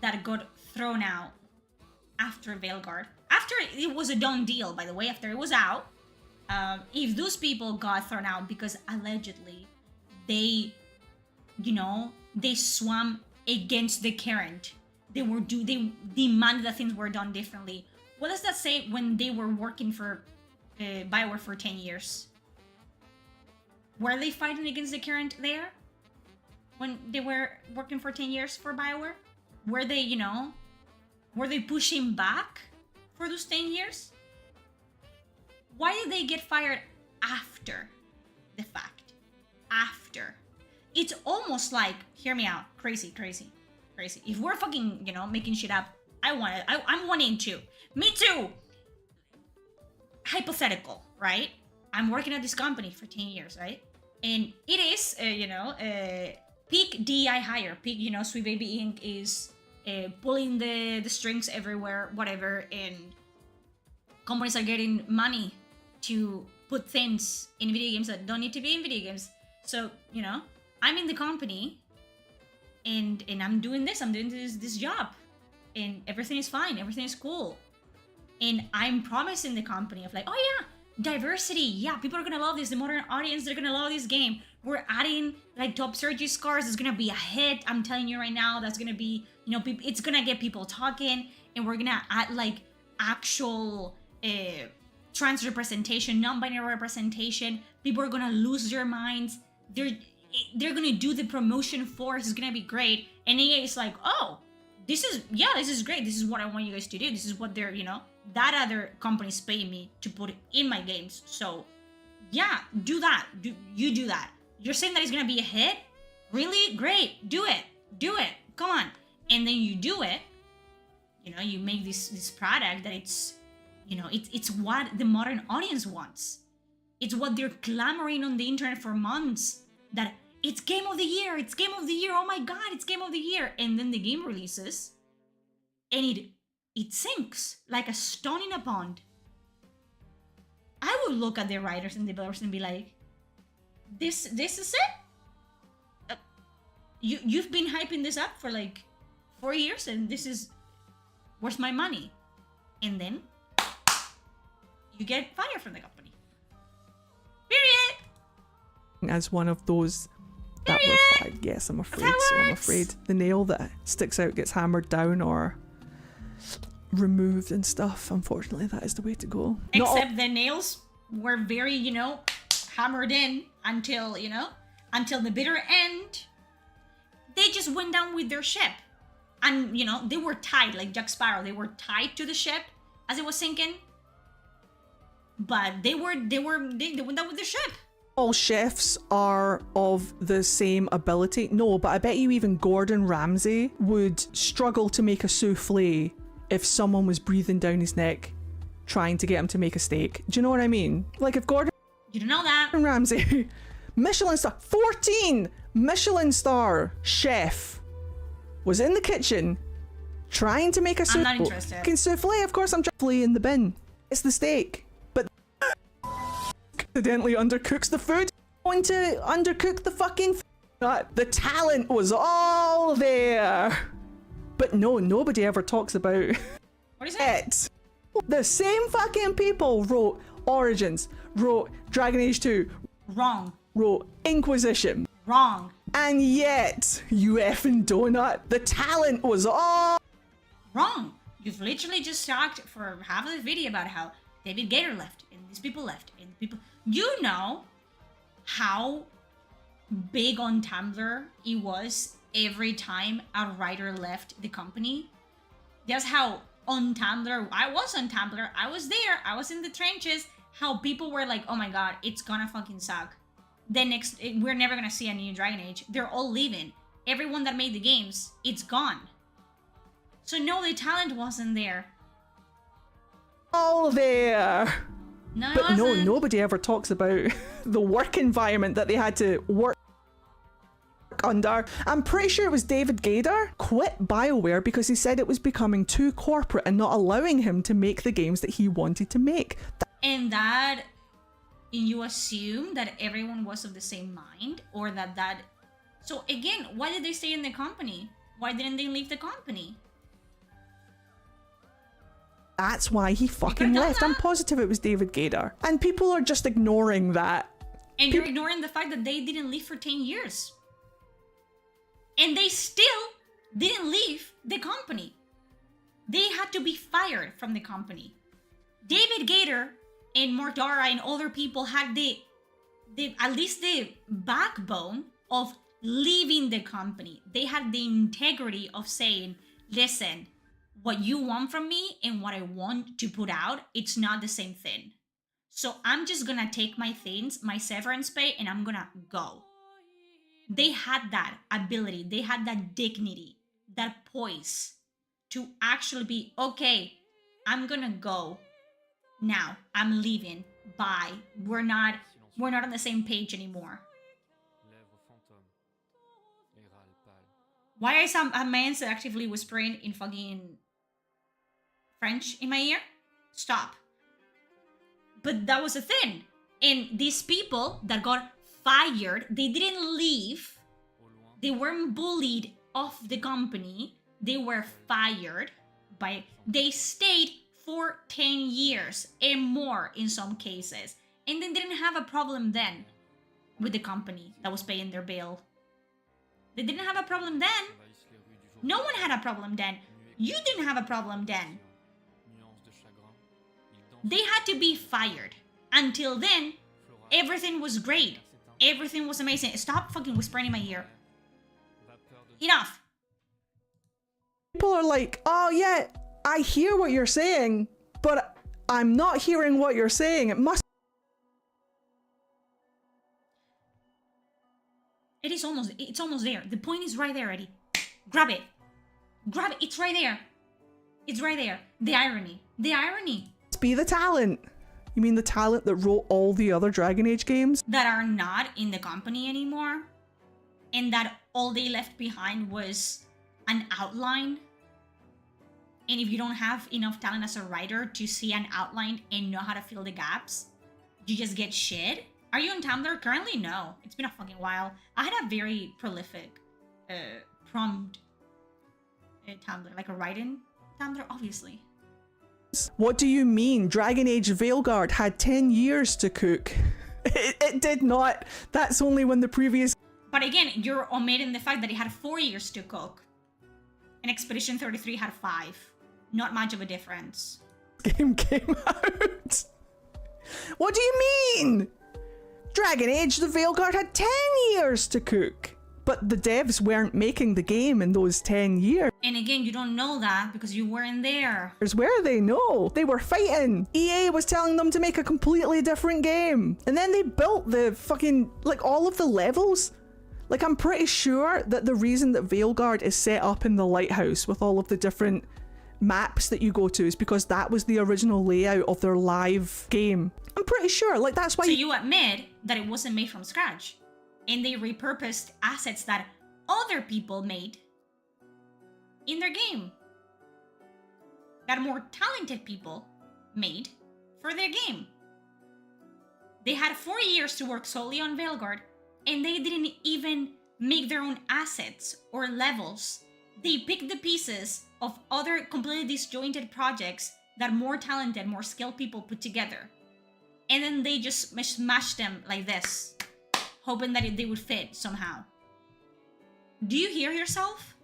S1: that got thrown out after Veilguard, after it was a done deal, by the way, after it was out, if those people got thrown out because allegedly they swam against the current, they demanded that things were done differently. What does that say when they were working for BioWare for 10 years? Were they fighting against the current there? When they were working for 10 years for BioWare? Were they pushing back for those 10 years? Why did they get fired after the fact? After. It's almost like, hear me out, crazy. If we're fucking, making shit up, I'm wanting to. Me too. Hypothetical, right? I'm working at this company for 10 years, right? And it is, peak DI hire. Peak, Sweet Baby Inc. is pulling the strings everywhere, whatever, and companies are getting money to put things in video games that don't need to be in video games. So, I'm in the company and I'm doing this job, and everything is fine, everything is cool. And I'm promising the company of like, oh yeah, diversity, yeah, people are gonna love this, the modern audience, they're gonna love this game. We're adding like top surgery scars, it's gonna be a hit, I'm telling you right now, that's gonna be, it's gonna get people talking, and we're gonna add like actual trans representation, non-binary representation. People are gonna lose their minds. They're gonna do the promotion for it. It's gonna be great. And EA is like, oh, this is great. This is what I want you guys to do. This is what they're, that other companies pay me to put in my games. So yeah, do that. Do that. You're saying that it's gonna be a hit? Really? Great. Do it. Come on. And then you do it. You make this product that it's what the modern audience wants. It's what they're clamoring on the internet for months. That it's game of the year. Oh my god, it's game of the year. And then the game releases, and it sinks like a stone in a pond. I would look at the writers and developers and be like, this is it. You've been hyping this up for like 4 years, and this is, where's my money? And then you get fired from the company. Period.
S2: As one of those that were fired. Yes, I'm afraid. So I'm afraid the nail that sticks out gets hammered down or removed and stuff. Unfortunately, that is the way to go.
S1: Except the nails were very, hammered in until the bitter end. They just went down with their ship. And, they were tied, like Jack Sparrow. They were tied to the ship as it was sinking. But they went down with the ship.
S2: All chefs are of the same ability. No, but I bet you even Gordon Ramsay would struggle to make a souffle if someone was breathing down his neck trying to get him to make a steak. Do you know what I mean? Like if Gordon
S1: You don't know that.
S2: Ramsay, Michelin star, 14 Michelin star chef, was in the kitchen trying to make a souffle.
S1: I'm not interested.
S2: Souffle, of course I'm trying in the bin. It's the steak. But accidentally undercooks the food. Going to undercook the fucking the talent was all there. But no, nobody ever talks about
S1: What is it?
S2: The same fucking people wrote Origins, wrote Dragon Age 2,
S1: Wrong.
S2: wrote Inquisition.
S1: Wrong.
S2: And yet, you effing donut, the talent was all
S1: Wrong. You've literally just talked for half of the video about how David Gator left and these people left and people. You know how big on Tumblr it was every time a writer left the company? That's how on Tumblr, I was on Tumblr, I was there, I was in the trenches, how people were like, oh my god, it's gonna fucking suck. We're never gonna see a new Dragon Age. They're all leaving. Everyone that made the games, it's gone. So no, the talent wasn't there.
S2: all there.
S1: No, it
S2: But no,
S1: wasn't.
S2: nobody ever talks about the work environment that they had to work under. I'm pretty sure it was David Gator quit BioWare because he said it was becoming too corporate and not allowing him to make the games that he wanted to make.
S1: And that you assume that everyone was of the same mind, or that so again, why did they stay in the company? Why didn't they leave the company?
S2: That's why he fucking
S1: done
S2: left. I'm
S1: that.
S2: positive it was David Gator. And people are just ignoring that.
S1: And you're ignoring the fact that they didn't leave for 10 years. And they still didn't leave the company. They had to be fired from the company. David Gator and Mark Dara and other people had the at least the backbone of leaving the company. They had the integrity of saying, listen, what you want from me and what I want to put out, it's not the same thing. So I'm just gonna take my things, my severance pay, and I'm gonna go. They had that ability, they had that dignity, that poise to actually be, okay, I'm gonna go now. I'm leaving. Bye. We're not on the same page anymore. Why is a man actively whispering in fucking French in my ear? Stop. But that was the thing. And these people that got fired, they didn't leave. They weren't bullied off the company. They were fired by, they stayed for 10 years and more in some cases. And they didn't have a problem then with the company that was paying their bill. They didn't have a problem then. No one had a problem then. You didn't have a problem then. They had to be fired. Until then, everything was great. Everything was amazing. Stop fucking whispering in my ear. Enough.
S2: People are like, oh yeah, I hear what you're saying, but I'm not hearing what you're saying. It must.
S1: It's almost there. The point is right there, Eddie. Grab it. Grab it. It's right there. It's right there. The irony. The irony.
S2: Be the talent. You mean the talent that wrote all the other Dragon Age games?
S1: That are not in the company anymore. And that all they left behind was an outline. And if you don't have enough talent as a writer to see an outline and know how to fill the gaps, you just get shit. Are you on Tumblr currently? No. It's been a fucking while. I had a very prolific prompt Tumblr, like a writing Tumblr, obviously.
S2: What do you mean? Dragon Age Veilguard had 10 years to cook. It did not. That's only when the previous
S1: But again, you're omitting the fact that it had 4 years to cook. And Expedition 33 had 5. Not much of a difference.
S2: game came out. What do you mean? Dragon Age the Veilguard had 10 years to cook. But the devs weren't making the game in those 10 years.
S1: And again, you don't know that because you weren't there.
S2: Where they know? They were fighting. EA was telling them to make a completely different game. And then they built the fucking, like, all of the levels. Like, I'm pretty sure that the reason that Veilguard is set up in the lighthouse with all of the different maps that you go to is because that was the original layout of their live game. I'm pretty sure. Like, that's why.
S1: So you admit that it wasn't made from scratch. And they repurposed assets that other people made in their game. That more talented people made for their game. They had 4 years to work solely on Veilguard, and they didn't even make their own assets or levels. They picked the pieces of other completely disjointed projects that more talented, more skilled people put together. And then they just smashed them like this, hoping that they would fit somehow. Do you hear yourself?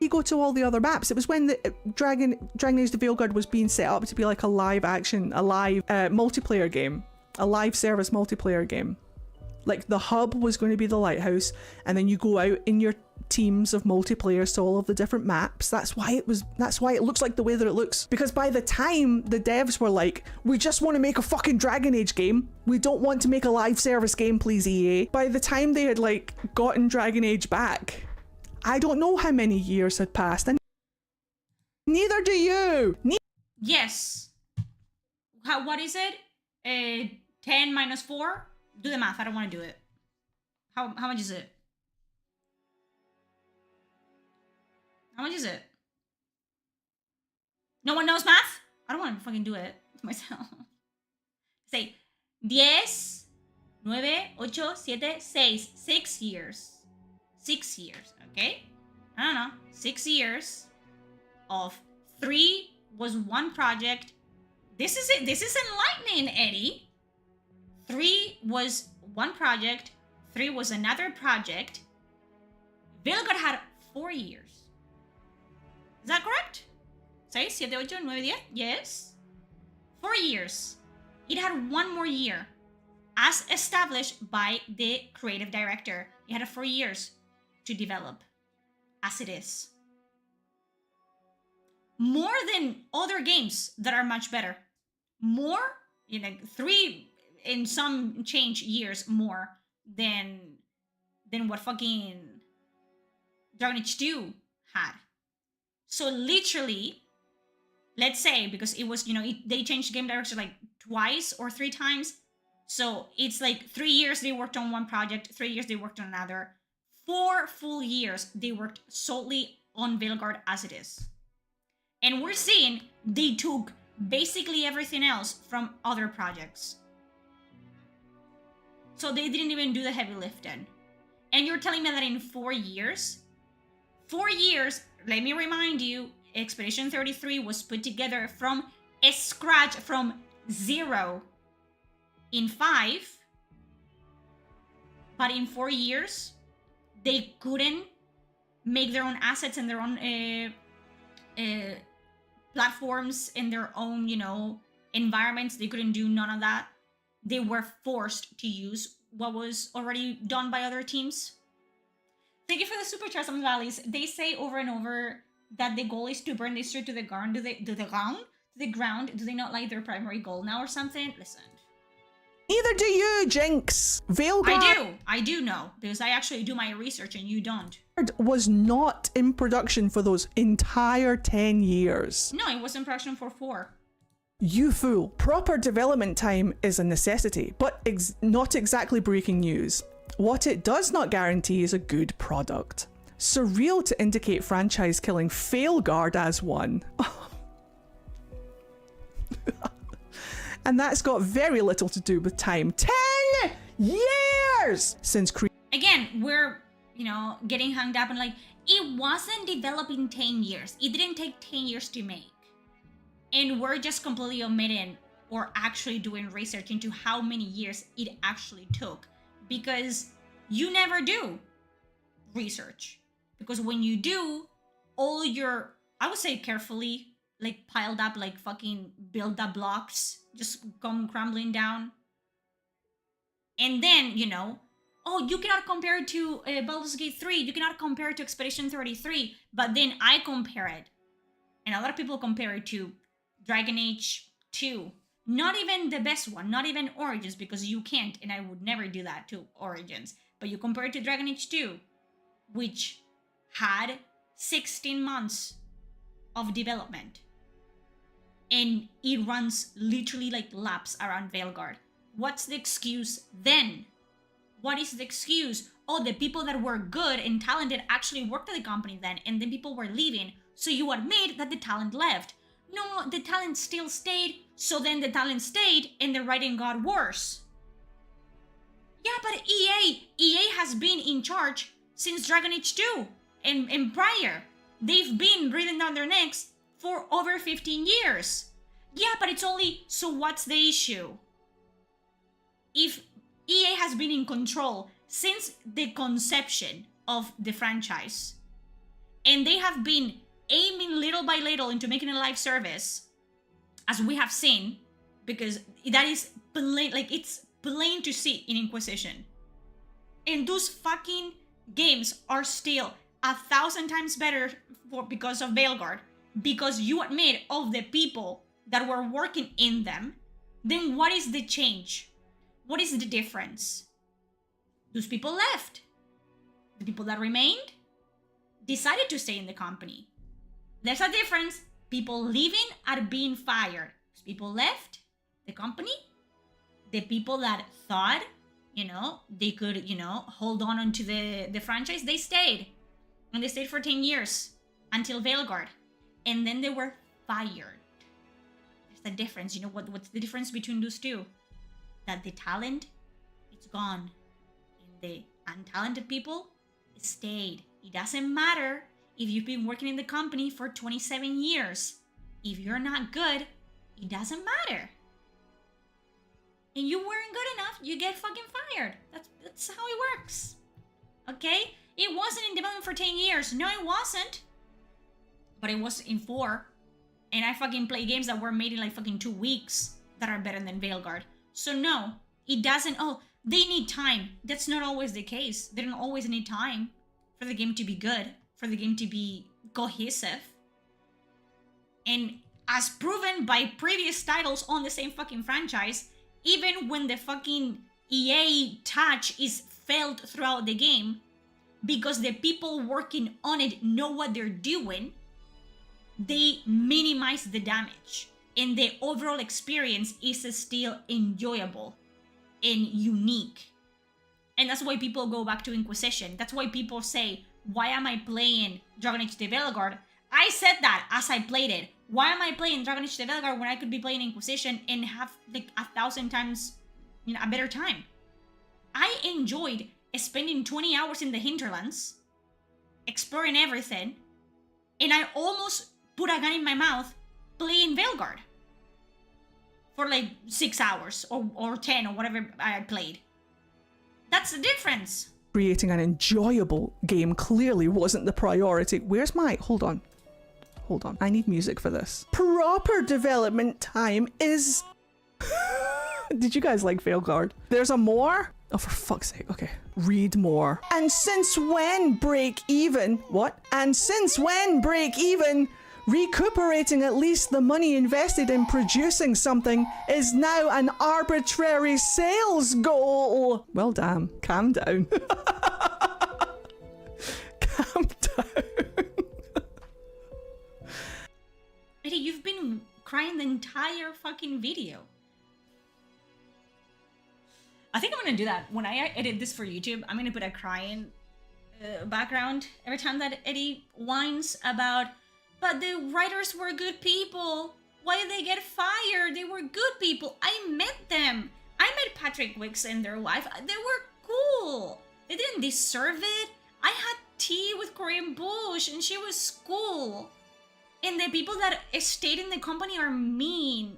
S2: You go to all the other maps. It was when the Dragon Age the Veilguard was being set up to be like a live action, a live multiplayer game, a live service multiplayer game. Like, the hub was going to be the lighthouse, and then you go out in your teams of multiplayers to all of the different maps. That's why it looks like the way that it looks. Because by the time the devs were like, we just want to make a fucking Dragon Age game, we don't want to make a live service game, please, EA. By the time they had, like, gotten Dragon Age back, I don't know how many years had passed, and neither do you.
S1: Yes. What is it? 10 minus 4? Do the math. I don't want to do it. How much is it? How much is it? No one knows math? I don't want to fucking do it to myself. Say 10, 9, 8, 7, 6. 6 years. 6 years, okay? I don't know. 6 years of 3 was one project. This is it. This is enlightening, Eddie. 3 was one project. 3 was another project. Veilguard had 4 years. Is that correct? 6, 7, 8, 9, 10? Yes. 4 years. It had 1 more year. As established by the creative director. It had 4 years to develop. As it is. More than other games that are much better. More? 3 in some change years more than what fucking Dragon Age 2 had. So literally, let's say, because it was, they changed game director like twice or 3 times. So it's like 3 years they worked on one project, 3 years they worked on another. 4 full years they worked solely on Veilguard as it is. And we're seeing they took basically everything else from other projects. So they didn't even do the heavy lifting. And you're telling me that in 4 years, let me remind you, Expedition 33 was put together from scratch, from 0 in 5. But in 4 years, they couldn't make their own assets and their own platforms in their own, environments. They couldn't do none of that. They were forced to use what was already done by other teams. Thank you for the super chats, Valleys. They say over and over that the goal is to burn this straight to the ground. Do the ground? Do they not like their primary goal now or something? Listen.
S2: Neither do you, Jinx. Veilguard
S1: I do know, because I actually do my research and you don't.
S2: was not in production for those entire 10 years.
S1: No, it was in production for 4.
S2: You fool. Proper development time is a necessity, but not exactly breaking news. What it does not guarantee is a good product. Surreal to indicate franchise killing Veilguard as one. And that's got very little to do with time. 10 years since
S1: Again, we're, getting hung up on like, it wasn't developed in 10 years. It didn't take 10 years to make. And we're just completely omitting or actually doing research into how many years it actually took. Because you never do research. Because when you do, all your, I would say carefully, like piled up, like fucking build up blocks just come crumbling down. And then, oh, you cannot compare it to Baldur's Gate 3. You cannot compare it to Expedition 33. But then I compare it. And a lot of people compare it to Dragon Age 2. Not even the best one. Not even Origins, because you can't. And I would never do that to Origins. But you compare it to Dragon Age 2, which had 16 months of development. And it runs literally like laps around Veilguard. What's the excuse then? What is the excuse? Oh, the people that were good and talented actually worked at the company then, and then people were leaving, so you admit that the talent left. No, the talent still stayed, so then the talent stayed and the writing got worse. Yeah, but EA has been in charge since Dragon Age 2 and prior. They've been breathing down their necks for over 15 years. Yeah, but it's only, so what's the issue? If EA has been in control since the conception of the franchise, and they have been aiming little by little into making a live service, as we have seen, because that is plain, like it's plain to see in Inquisition. And those fucking games are still 1,000 times better because of Veilguard, because you admit of the people that were working in them. Then what is the change? What is the difference? Those people left. The people that remained decided to stay in the company. There's a difference. People leaving are being fired. Those people left the company. The people that thought, they could, hold on onto the franchise, they stayed. And they stayed for 10 years until Veilguard. And then they were fired. There's a difference. What's the difference between those two? That the talent, it's gone. And the untalented people stayed. It doesn't matter if you've been working in the company for 27 years. If you're not good, it doesn't matter. And you weren't good enough, you get fucking fired. That's how it works. Okay? It wasn't in development for 10 years. No, it wasn't. But it was in 4. And I fucking play games that were made in like fucking 2 weeks that are better than Veilguard. So no, it doesn't, they need time. That's not always the case. They don't always need time for the game to be good, for the game to be cohesive. And as proven by previous titles on the same fucking franchise, even when the fucking EA touch is felt throughout the game, because the people working on it know what they're doing, they minimize the damage. And the overall experience is still enjoyable and unique. And that's why people go back to Inquisition. That's why people say, why am I playing Dragon Age the Veilguard? I said that as I played it. Why am I playing Dragon Age the Veilguard when I could be playing Inquisition and have like 1,000 times, a better time? I enjoyed spending 20 hours in the hinterlands, exploring everything, and I almost put a gun in my mouth playing Veilguard for like 6 hours or 10 or whatever I played. That's the difference.
S2: Creating an enjoyable game clearly wasn't the priority. Where's my... Hold on. I need music for this. Proper development time is... Did you guys like Veilguard? There's a more? Oh, for fuck's sake. Okay. Read more. And since when break even? What? And since when break even? Recuperating at least the money invested in producing something is now an arbitrary sales goal. Well, damn. Calm down. Calm down.
S1: Eddie, you've been crying the entire fucking video. I think I'm gonna do that. When I edit this for YouTube, I'm gonna put a crying background every time that Eddie whines about, but the writers were good people. Why did they get fired? They were good people. I met them. I met Patrick Wicks and their wife. They were cool. They didn't deserve it. I had tea with Corinne Bush and she was cool. And the people that stayed in the company are mean.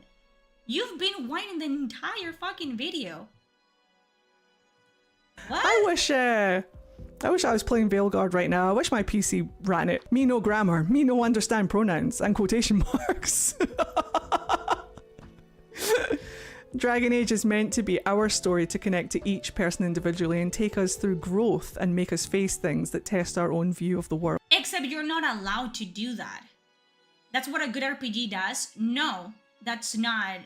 S1: You've been whining the entire fucking video. What?
S2: I wish I was playing Veilguard right now. I wish my PC ran it. Me no grammar. Me no understand pronouns and quotation marks. Dragon Age is meant to be our story to connect to each person individually and take us through growth and make us face things that test our own view of the world.
S1: Except you're not allowed to do that. That's what a good RPG does. No, that's not.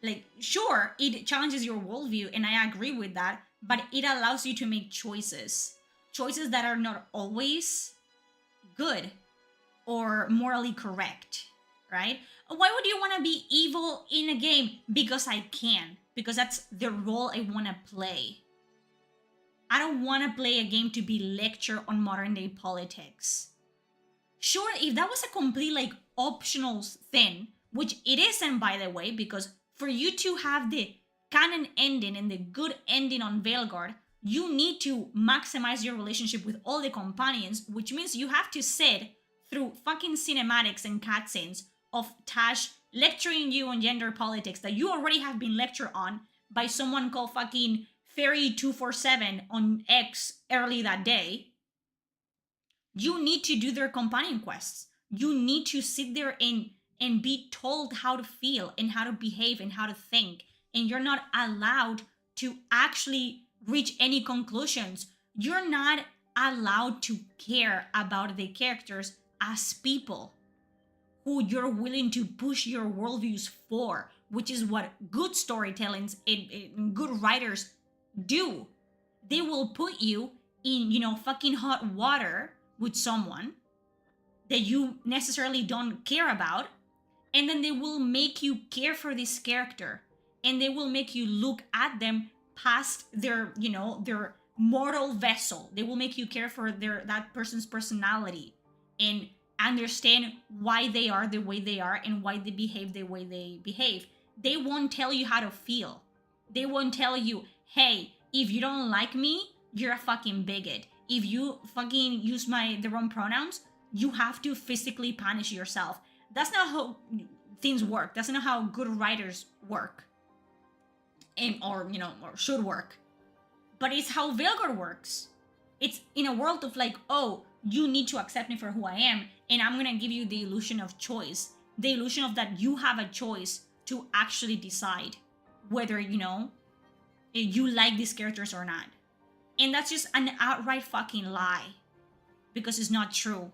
S1: Like, sure, it challenges your worldview, and I agree with that, but it allows you to make choices. Choices that are not always good or morally correct, right? Why would you want to be evil in a game? Because I can. Because that's the role I want to play. I don't want to play a game to be lecture on modern day politics. Sure, if that was a complete like optional thing, which it isn't, by the way, because for you to have the canon ending and the good ending on Veilguard, you need to maximize your relationship with all the companions, which means you have to sit through fucking cinematics and cutscenes of Tash lecturing you on gender politics that you already have been lectured on by someone called fucking Fairy247 on X early that day. You need to do their companion quests. You need to sit there and be told how to feel and how to behave and how to think. And you're not allowed to actually reach any conclusions. You're not allowed to care about the characters as people who you're willing to push your worldviews for, which is what good storytellings and good writers do. They will put you in, fucking hot water with someone that you necessarily don't care about, and then they will make you care for this character, and they will make you look at them past their mortal vessel. They will make you care for that person's personality and understand why they are the way they are and why they behave the way they behave. They won't tell you how to feel. They won't tell you, hey, if you don't like me, you're a fucking bigot. If you fucking use the wrong pronouns, you have to physically punish yourself. That's not how things work. That's not how good writers work. Or should work. But it's how Veilguard works. It's in a world of like, oh, you need to accept me for who I am, and I'm gonna give you the illusion of choice. The illusion of that you have a choice to actually decide whether, you like these characters or not. And that's just an outright fucking lie. Because it's not true.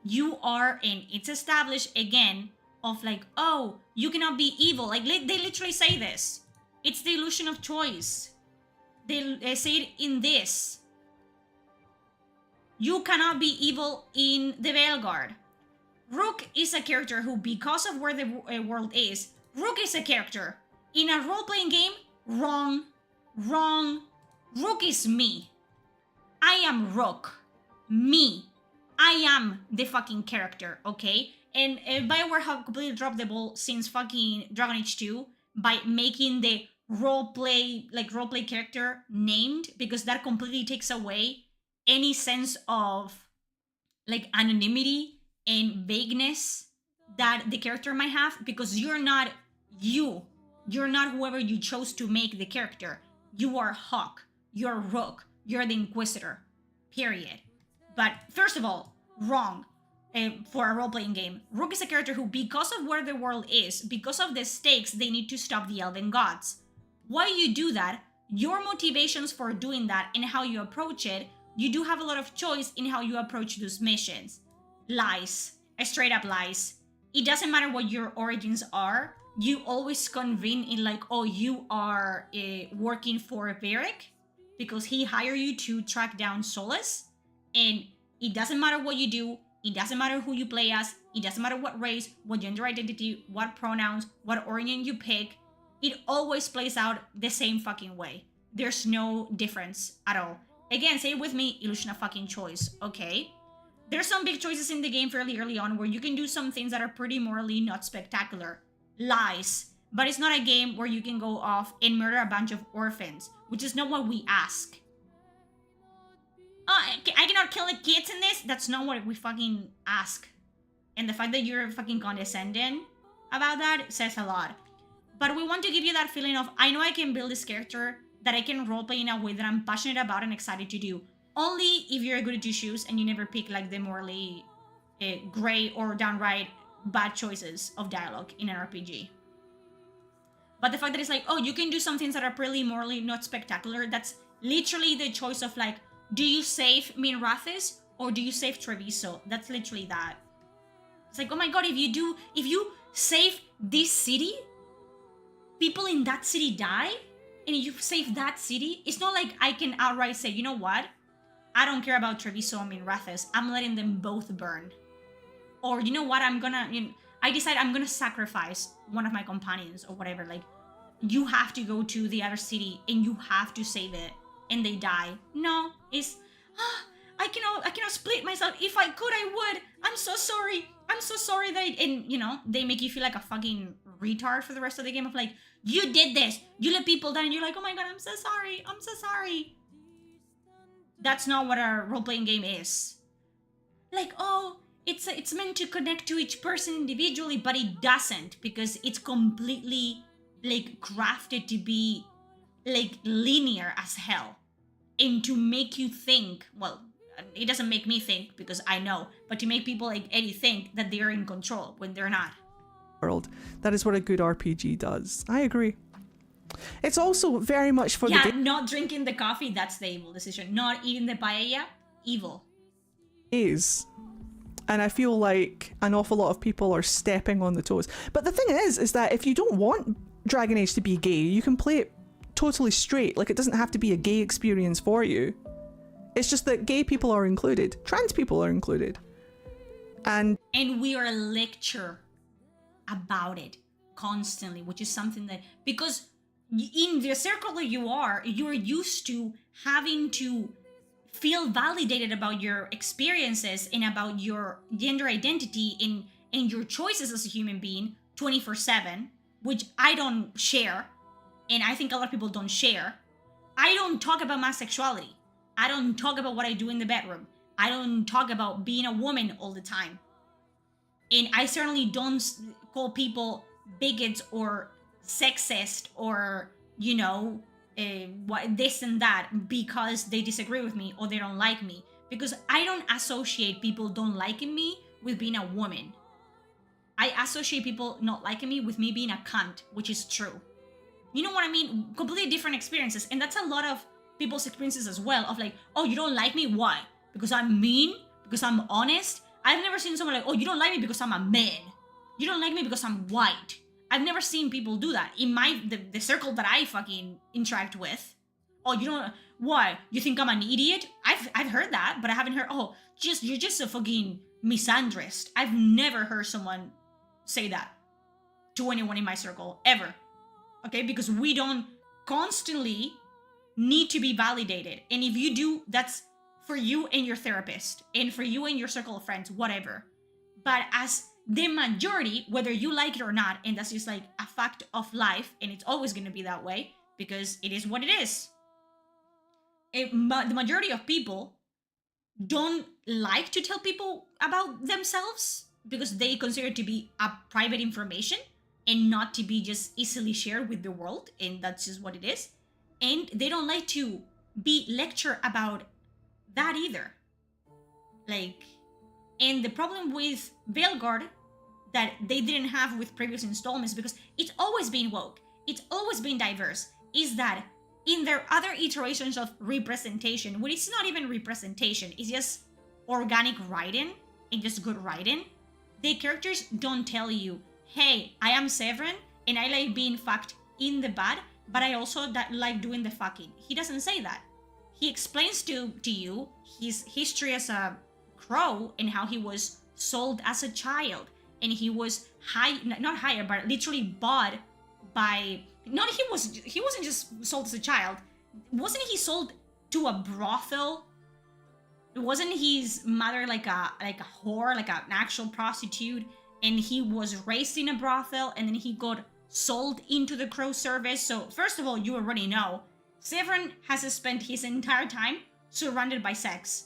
S1: you are, and it's established again of like, oh, you cannot be evil. Like they literally say this. It's the illusion of choice. They say it in this. You cannot be evil in the Veilguard. Rook is a character who, because of where the world is, Rook is a character. In a role-playing game, wrong. Rook is me. I am Rook. Me. I am the fucking character, okay? And BioWare have completely dropped the ball since fucking Dragon Age 2 by making the roleplay character named, because that completely takes away any sense of like anonymity and vagueness that the character might have, because you're not you. You're not whoever you chose to make the character. You are Hawk. You're Rook. You're the Inquisitor. Period. But first of all, wrong for a role-playing game. Rook is a character who, because of where the world is, because of the stakes, they need to stop the Elven Gods. Why you do that, your motivations for doing that and how you approach it, you do have a lot of choice in how you approach those missions. Lies. Straight up lies. It doesn't matter what your origins are. You always convene in like, oh, you are working for Varric because he hired you to track down Solus. And it doesn't matter what you do. It doesn't matter who you play as. It doesn't matter what race, what gender identity, what pronouns, what origin you pick. It always plays out the same fucking way. There's no difference at all. Again, say it with me, illusion of fucking choice, okay? There's some big choices in the game fairly early on where you can do some things that are pretty morally not spectacular. Lies. But it's not a game where you can go off and murder a bunch of orphans, which is not what we ask. Oh, I cannot kill the kids in this? That's not what we fucking ask. And the fact that you're fucking condescending about that says a lot. But we want to give you that feeling of, I know I can build this character that I can roleplay in a way that I'm passionate about and excited to do. Only if you're good at your shoes and you never pick like the morally gray or downright bad choices of dialogue in an RPG. But the fact that it's like, oh, you can do some things that are pretty morally not spectacular, that's literally the choice of like, do you save Minrathis or do you save Treviso? That's literally that. It's like, oh my god, if you save this city, people in that city die, and you save that city, it's not like I can outright say, you know what? I don't care about Treviso and Minrathis. I'm letting them both burn. Or you know what? I decide I'm gonna sacrifice one of my companions or whatever. Like, you have to go to the other city and you have to save it, and they die. No, it's I cannot split myself. If I could, I would. I'm so sorry. I'm so sorry that they make you feel like a fucking retard for the rest of the game of like, you did this. You let people die, and you're like, oh my god, I'm so sorry. I'm so sorry. That's not what a role-playing game is. Like, oh, it's meant to connect to each person individually, but it doesn't, because it's completely like crafted to be like linear as hell and to make you think. Well, it doesn't make me think because I know, but to make people like Eddie think that they're in control when they're not.
S2: World. That is what a good RPG does. I agree. It's also very much for the
S1: not drinking the coffee, that's the evil decision. Not eating the paella, evil.
S2: Is. And I feel like an awful lot of people are stepping on the toes. But the thing is that if you don't want Dragon Age to be gay, you can play it totally straight. Like, it doesn't have to be a gay experience for you. It's just that gay people are included. Trans people are included. And
S1: we are a lecture about it constantly, which is something that, because in the circle that you're used to having to feel validated about your experiences and about your gender identity and your choices as a human being 24/7, which I don't share, and I think a lot of people don't share. I don't talk about my sexuality. I don't talk about what I do in the bedroom. I don't talk about being a woman all the time. And I certainly don't call people bigots or sexist or, what this and that because they disagree with me or they don't like me. Because I don't associate people don't liking me with being a woman. I associate people not liking me with me being a cunt, which is true. You know what I mean? Completely different experiences. And that's a lot of people's experiences as well, of like, oh, you don't like me? Why? Because I'm mean? Because I'm honest? I've never seen someone like, oh, you don't like me because I'm a man. You don't like me because I'm white. I've never seen people do that in the circle that I fucking interact with. Oh, you don't. Why? You think I'm an idiot? I've heard that, but I haven't heard. Oh, you're just a fucking misandrist. I've never heard someone say that to anyone in my circle ever. Okay, because we don't constantly need to be validated, and if you do, that's for you and your therapist, and for you and your circle of friends, whatever. But as the majority, whether you like it or not, and that's just like a fact of life, and it's always going to be that way because it is what it is. The majority of people don't like to tell people about themselves because they consider it to be a private information and not to be just easily shared with the world, and that's just what it is. And they don't like to be lectured about that either. Like, and the problem with Veilguard that they didn't have with previous installments, because it's always been woke, it's always been diverse, is that in their other iterations of representation, when it's not even representation, it's just organic writing and just good writing, the characters don't tell you, hey, I am Severin and I like being fucked in the bad, but I also like doing the fucking. He doesn't say that. He explains to you his history as a crow and how he was sold as a child, and he was not hired, but literally bought by. He wasn't just sold as a child. Wasn't he sold to a brothel? Wasn't his mother like a whore, like an actual prostitute, and he was raised in a brothel, and then he got sold into the crow service? So first of all, you already know Severin has spent his entire time surrounded by sex.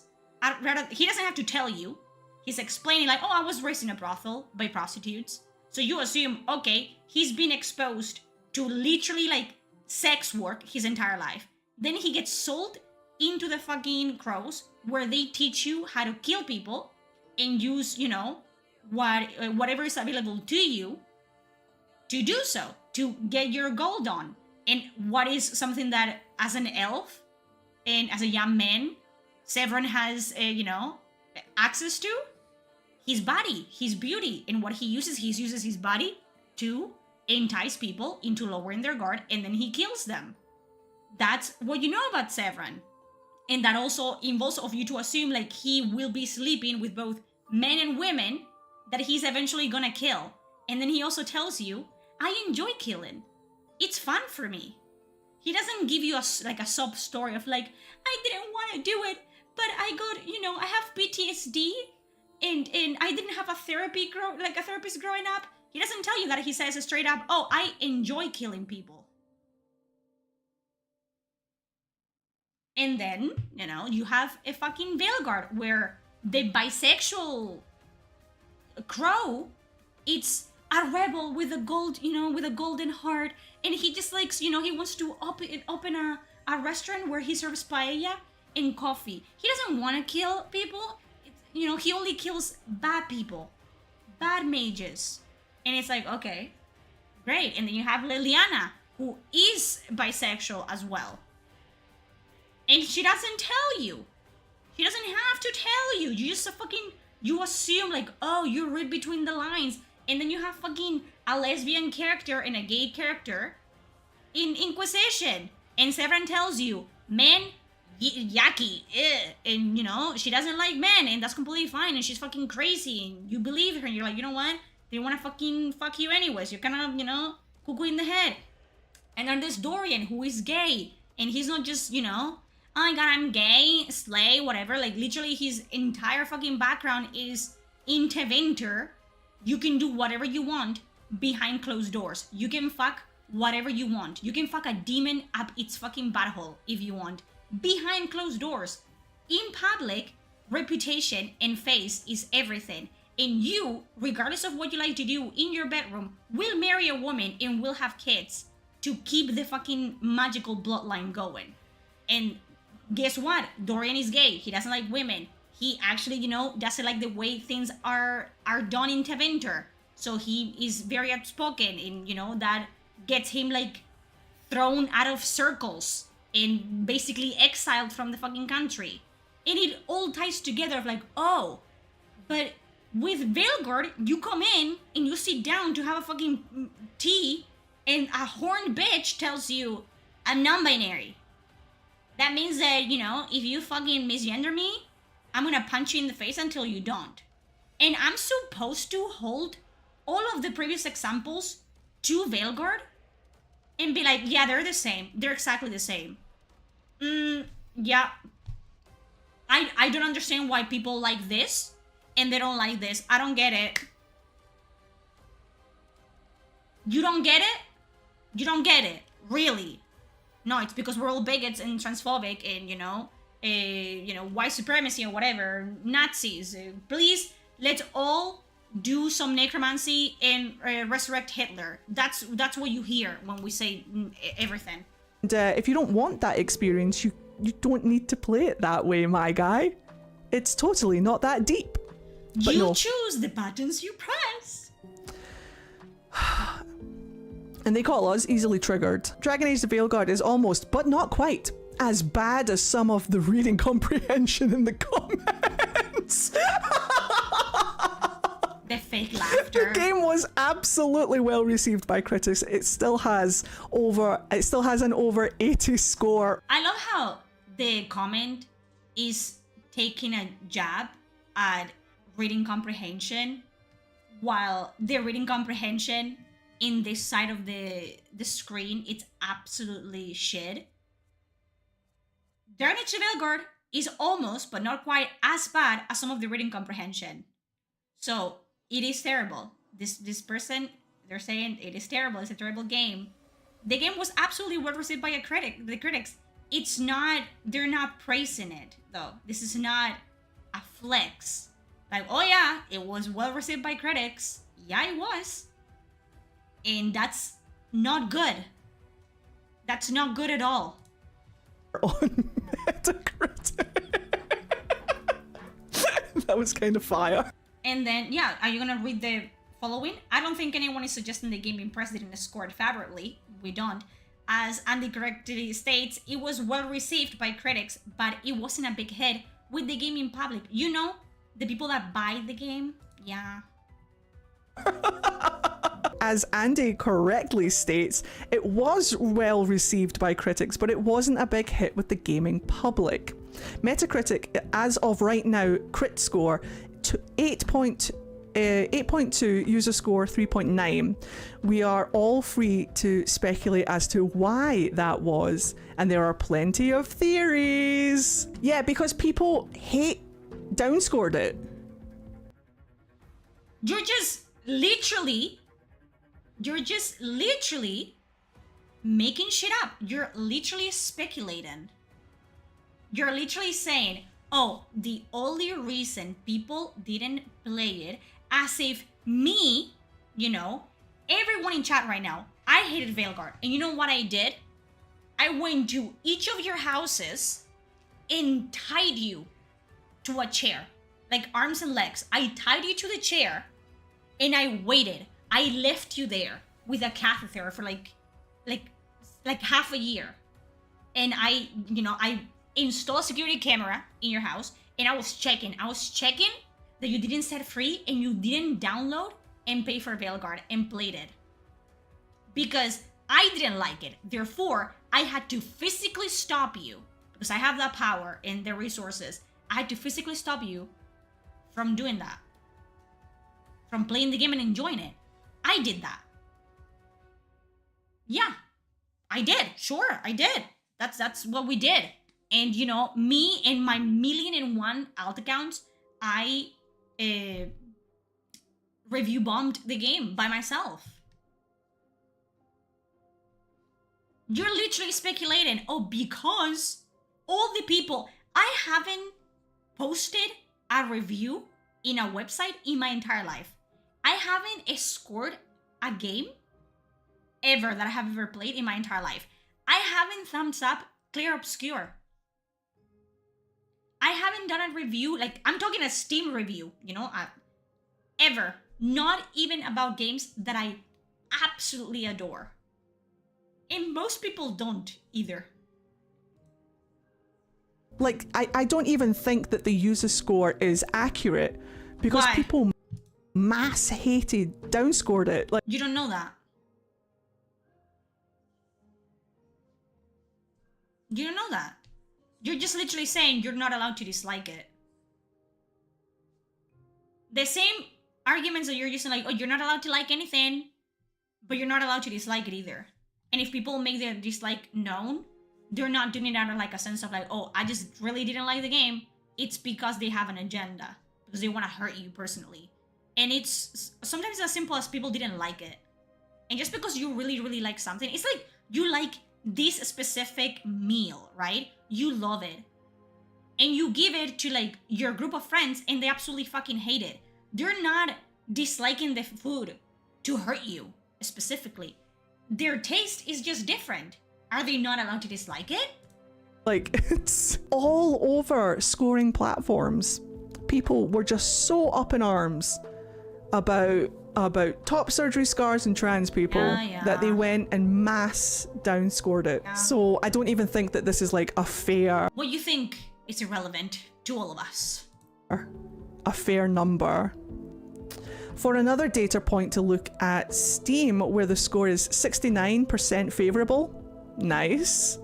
S1: He doesn't have to tell you. He's explaining like, oh, I was raised in a brothel by prostitutes. So you assume, okay, he's been exposed to literally like sex work his entire life. Then he gets sold into the fucking crows where they teach you how to kill people and use, whatever is available to you to do so, to get your gold on. And what is something that as an elf and as a young man, Severin has, access to? His body, his beauty. And what he uses his body to entice people into lowering their guard, and then he kills them. That's what you know about Severin. And that also involves of you to assume like he will be sleeping with both men and women that he's eventually gonna kill. And then he also tells you, I enjoy killing. It's fun for me. He doesn't give you a sob story of like, I didn't want to do it, but I got, I have PTSD and I didn't have a therapist growing up. He doesn't tell you that. He says straight up, oh, I enjoy killing people. And then, you have a fucking Veilguard where the bisexual crow, it's a rebel with a gold, with a golden heart. And he just likes, he wants to open a restaurant where he serves paella and coffee. He doesn't want to kill people. He only kills bad people, bad mages. And it's like, okay, great. And then you have Liliana, who is bisexual as well. And she doesn't tell you. She doesn't have to tell you. You just you assume like, oh, you read between the lines. And then you have fucking a lesbian character and a gay character in Inquisition. And Severin tells you, men, yucky, and she doesn't like men, and that's completely fine, and she's fucking crazy, and you believe her, and you're like, you know what? They want to fucking fuck you anyways. You're kind of, cuckoo in the head. And then there's Dorian, who is gay, and he's not just, oh my god, I'm gay, slay, whatever. Like, literally, his entire fucking background is interventor. You can do whatever you want behind closed doors. You can fuck whatever you want. You can fuck a demon up its fucking butthole if you want. Behind closed doors. In public, reputation and face is everything. And you, regardless of what you like to do in your bedroom, will marry a woman and will have kids to keep the fucking magical bloodline going. And guess what? Dorian is gay. He doesn't like women. He actually, doesn't like the way things are done in Tevinter. So he is very outspoken, and, that gets him, like, thrown out of circles and basically exiled from the fucking country. And it all ties together of like, oh, but With Veilguard, you come in and you sit down to have a fucking tea, and a horned bitch tells you, I'm non-binary. That means that, you know, if you fucking misgender me, I'm gonna punch you in the face until you don't. And I'm supposed to hold all of the previous examples to Veilguard and be like, yeah, they're the same. They're exactly the same. Yeah. I don't understand why people like this and they don't like this. I don't get it. You don't get it? You don't get it. Really. No, it's because we're all bigots and transphobic and, you know, white supremacy or whatever, Nazis. Please, let's all do some necromancy and resurrect Hitler. That's what you hear when we say everything.
S2: And if you don't want that experience, you don't need to play it that way, my guy. It's totally not that deep. But
S1: you
S2: no.
S1: choose the buttons you press.
S2: And they call us easily triggered. Dragon Age the Veilguard is almost, but not quite, as bad as some of the reading comprehension in the comments.
S1: The fake laughter.
S2: The game was absolutely well received by critics. It still has an over 80 score.
S1: I love how the comment is taking a jab at reading comprehension, while the reading comprehension in this side of the screen, it's absolutely shit. Dragon Age the Veilguard is almost, but not quite, as bad as some of the reading comprehension. So it is terrible. This person, they're saying it is terrible. It's a terrible game. The game was absolutely well received by the critics. It's not. They're not praising it though. This is not a flex. Like, oh yeah, it was well received by critics. Yeah, it was. And that's not good. That's not good at all.
S2: On Metacritic. That was kind of fire.
S1: And then, yeah, are you gonna read the following? I don't think anyone is suggesting the game impressed didn't score favorably. We don't. As Andy correctly states, it was well received by critics, but it wasn't a big hit with the game in public. You know, the people that buy the game, yeah.
S2: As Andy correctly states, it was well received by critics, but it wasn't a big hit with the gaming public. Metacritic, as of right now, crit score to 8.2, user score 3.9. We are all free to speculate as to why that was, and there are plenty of theories. Yeah, because people downscored it.
S1: You're just literally making shit up. You're literally speculating. You're literally saying, oh, the only reason people didn't play it, as if me, you know, everyone in chat right now, I hated Veilguard. And you know what I did? I went to each of your houses and tied you to a chair. Like arms and legs. I tied you to the chair and I waited. I left you there with a catheter for like half a year. And I installed a security camera in your house and I was checking that you didn't set free and you didn't download and pay for Veilguard and played it. Because I didn't like it. Therefore, I had to physically stop you, because I have that power and the resources. I had to physically stop you from doing that. From playing the game and enjoying it. I did that. Yeah, I did. Sure, I did. That's what we did. And you know, me and my 1,000,001 alt accounts, I review bombed the game by myself. You're literally speculating, oh, because all the people, I haven't posted a review in a website in my entire life. I haven't scored a game ever that I have ever played in my entire life. I haven't thumbs up Clear Obscure. I haven't done a review, like I'm talking a Steam review, you know, ever. Not even about games that I absolutely adore. And most people don't either.
S2: Like, I don't even think that the user score is accurate, because
S1: Why?
S2: people mass hated, downscored it. Like,
S1: You don't know that. You don't know that. You're just literally saying you're not allowed to dislike it. The same arguments that you're using, like, oh, you're not allowed to like anything, but you're not allowed to dislike it either. And if people make their dislike known, they're not doing it out of like a sense of like, oh, I just really didn't like the game. It's because they have an agenda, because they want to hurt you personally. And it's sometimes as simple as people didn't like it. And just because you really, really like something, it's like you like this specific meal, right? You love it. And you give it to like your group of friends and they absolutely fucking hate it. They're not disliking the food to hurt you specifically. Their taste is just different. Are they not allowed to dislike it?
S2: Like, it's all over scoring platforms. People were just so up in arms about top surgery scars and trans people that they went and mass downscored it. So I don't even think that this is like a fair
S1: It's irrelevant to all of us.
S2: A fair number. For another data point to look at Steam, where the score is 69% favourable. Nice.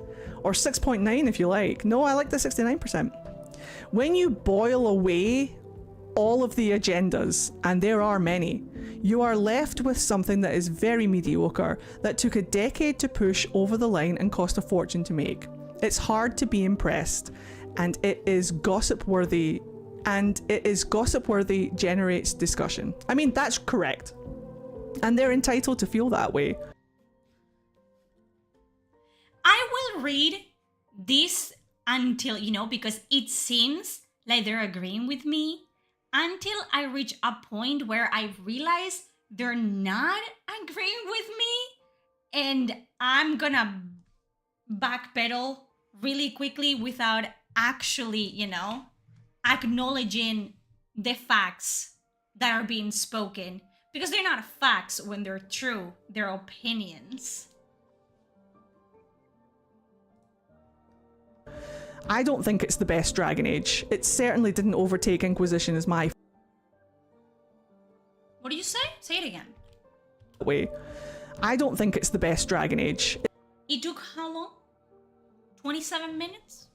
S2: Or 6.9 if you like. No, I like the 69%. When you boil away all of the agendas, and there are many, you are left with something that is very mediocre, that took a decade to push over the line and cost a fortune to make. It's hard to be impressed, and it is gossip worthy, generates discussion. I mean, that's correct. And they're entitled to feel that way.
S1: I will read this until, because it seems like they're agreeing with me, until I reach a point where I realize they're not agreeing with me, and I'm gonna backpedal really quickly without actually, acknowledging the facts that are being spoken, because they're not facts when they're true, they're opinions.
S2: I don't think it's the best Dragon Age. It certainly didn't overtake Inquisition as my
S1: What do you say? Say it again.
S2: way. I don't think it's the best Dragon Age.
S1: It took how long? 27 minutes?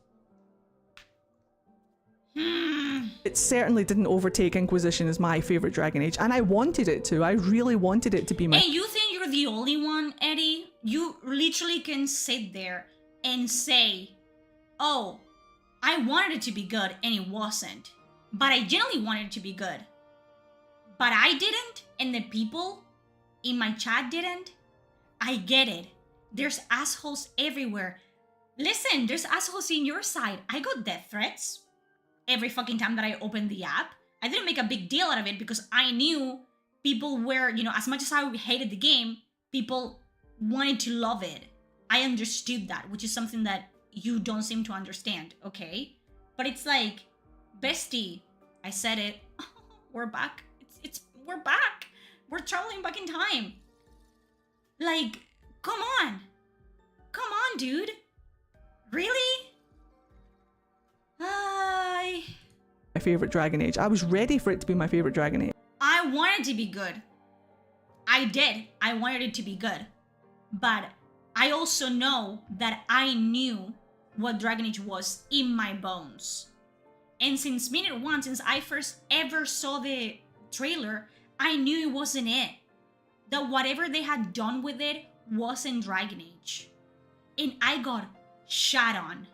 S2: It certainly didn't overtake Inquisition as my favourite Dragon Age, and I wanted it to. I really wanted it to be my...
S1: And you think you're the only one, Eddie? You literally can sit there and say, oh, I wanted it to be good and it wasn't. But I genuinely wanted it to be good. But I didn't, and the people in my chat didn't. I get it. There's assholes everywhere. Listen, there's assholes in your side. I got death threats every fucking time that I opened the app. I didn't make a big deal out of it because I knew people were, as much as I hated the game, people wanted to love it. I understood that, which is something that you don't seem to understand, okay? But it's like, bestie, I said it. We're back. We're back. We're traveling back in time. Like, come on. Come on, dude. Really?
S2: My favourite Dragon Age. I was ready for it to be my favourite Dragon Age.
S1: I wanted to be good. I did. I wanted it to be good. But I also know that I knew what Dragon Age was in my bones. And since minute one, since I first ever saw the trailer, I knew it wasn't it. That whatever they had done with it wasn't Dragon Age. And I got shat on.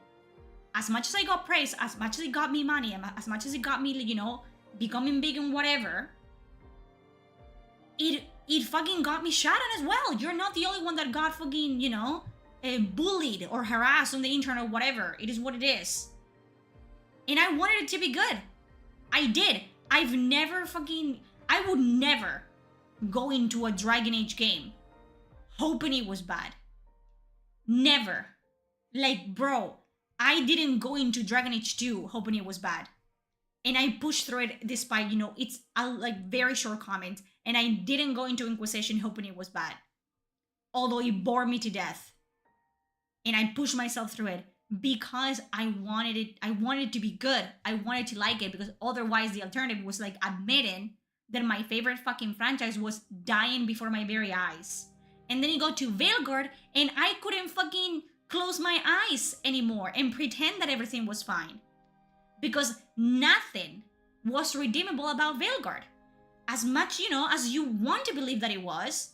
S1: As much as I got praise, as much as it got me money, as much as it got me, becoming big and whatever, it fucking got me shat on as well. You're not the only one that got fucking, bullied or harassed on the internet or whatever. It is what it is. And I wanted it to be good. I did. I would never go into a Dragon Age game hoping it was bad. Never. Like, bro, I didn't go into Dragon Age 2 hoping it was bad. And I pushed through it despite, it's a very short comment. And I didn't go into Inquisition hoping it was bad. Although it bore me to death. And I pushed myself through it because I wanted it to be good. I wanted to like it because otherwise the alternative was like admitting that my favorite fucking franchise was dying before my very eyes. And then you go to Veilguard, and I couldn't fucking close my eyes anymore and pretend that everything was fine. Because nothing was redeemable about Veilguard. As much, as you want to believe that it was,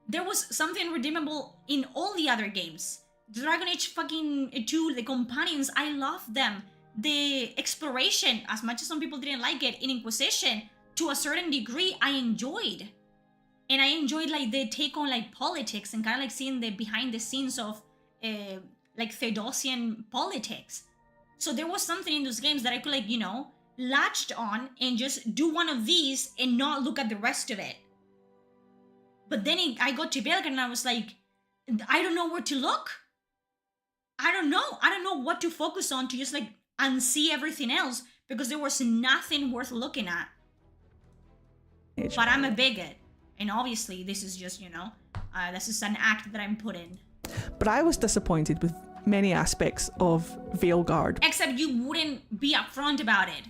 S1: there was something redeemable in all the other games. Dragon Age fucking 2, the companions, I loved them. The exploration, as much as some people didn't like it, in Inquisition, to a certain degree, I enjoyed. And I enjoyed like the take on like politics and kind of like seeing the behind the scenes of like Theodosian politics. So there was something in those games that I could like, latched on and just do one of these and not look at the rest of it. But then I got to Veilguard and I was like, I don't know where to look. I don't know what to focus on to just like unsee everything else because there was nothing worth looking at. But I'm a bigot. And obviously this is just, this is an act that I'm put in.
S2: But I was disappointed with many aspects of Veilguard.
S1: Except you wouldn't be upfront about it.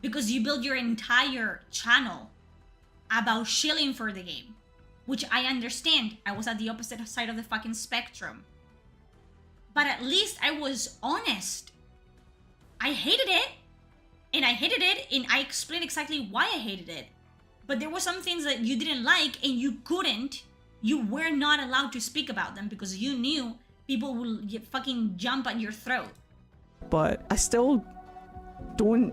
S1: Because you build your entire channel about shilling for the game. Which I understand. I was at the opposite side of the fucking spectrum. But at least I was honest. I hated it. And I hated it. And I explained exactly why I hated it. But there were some things that you didn't like and you couldn't. You were not allowed to speak about them because you knew people will fucking jump at your throat.
S2: But I still don't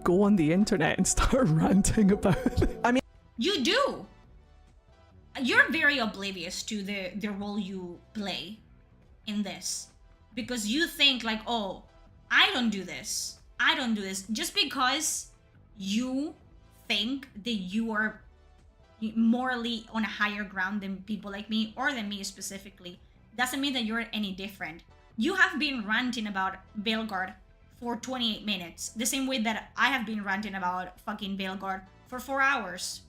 S2: go on the internet and start ranting about it. I mean,
S1: you do. You're very oblivious to the role you play in this because you think like, oh, I don't do this. Just because you think that you are morally on a higher ground than people like me or than me specifically doesn't mean that you're any different. You have been ranting about Veilguard for 28 minutes, the same way that I have been ranting about fucking Veilguard for 4 hours.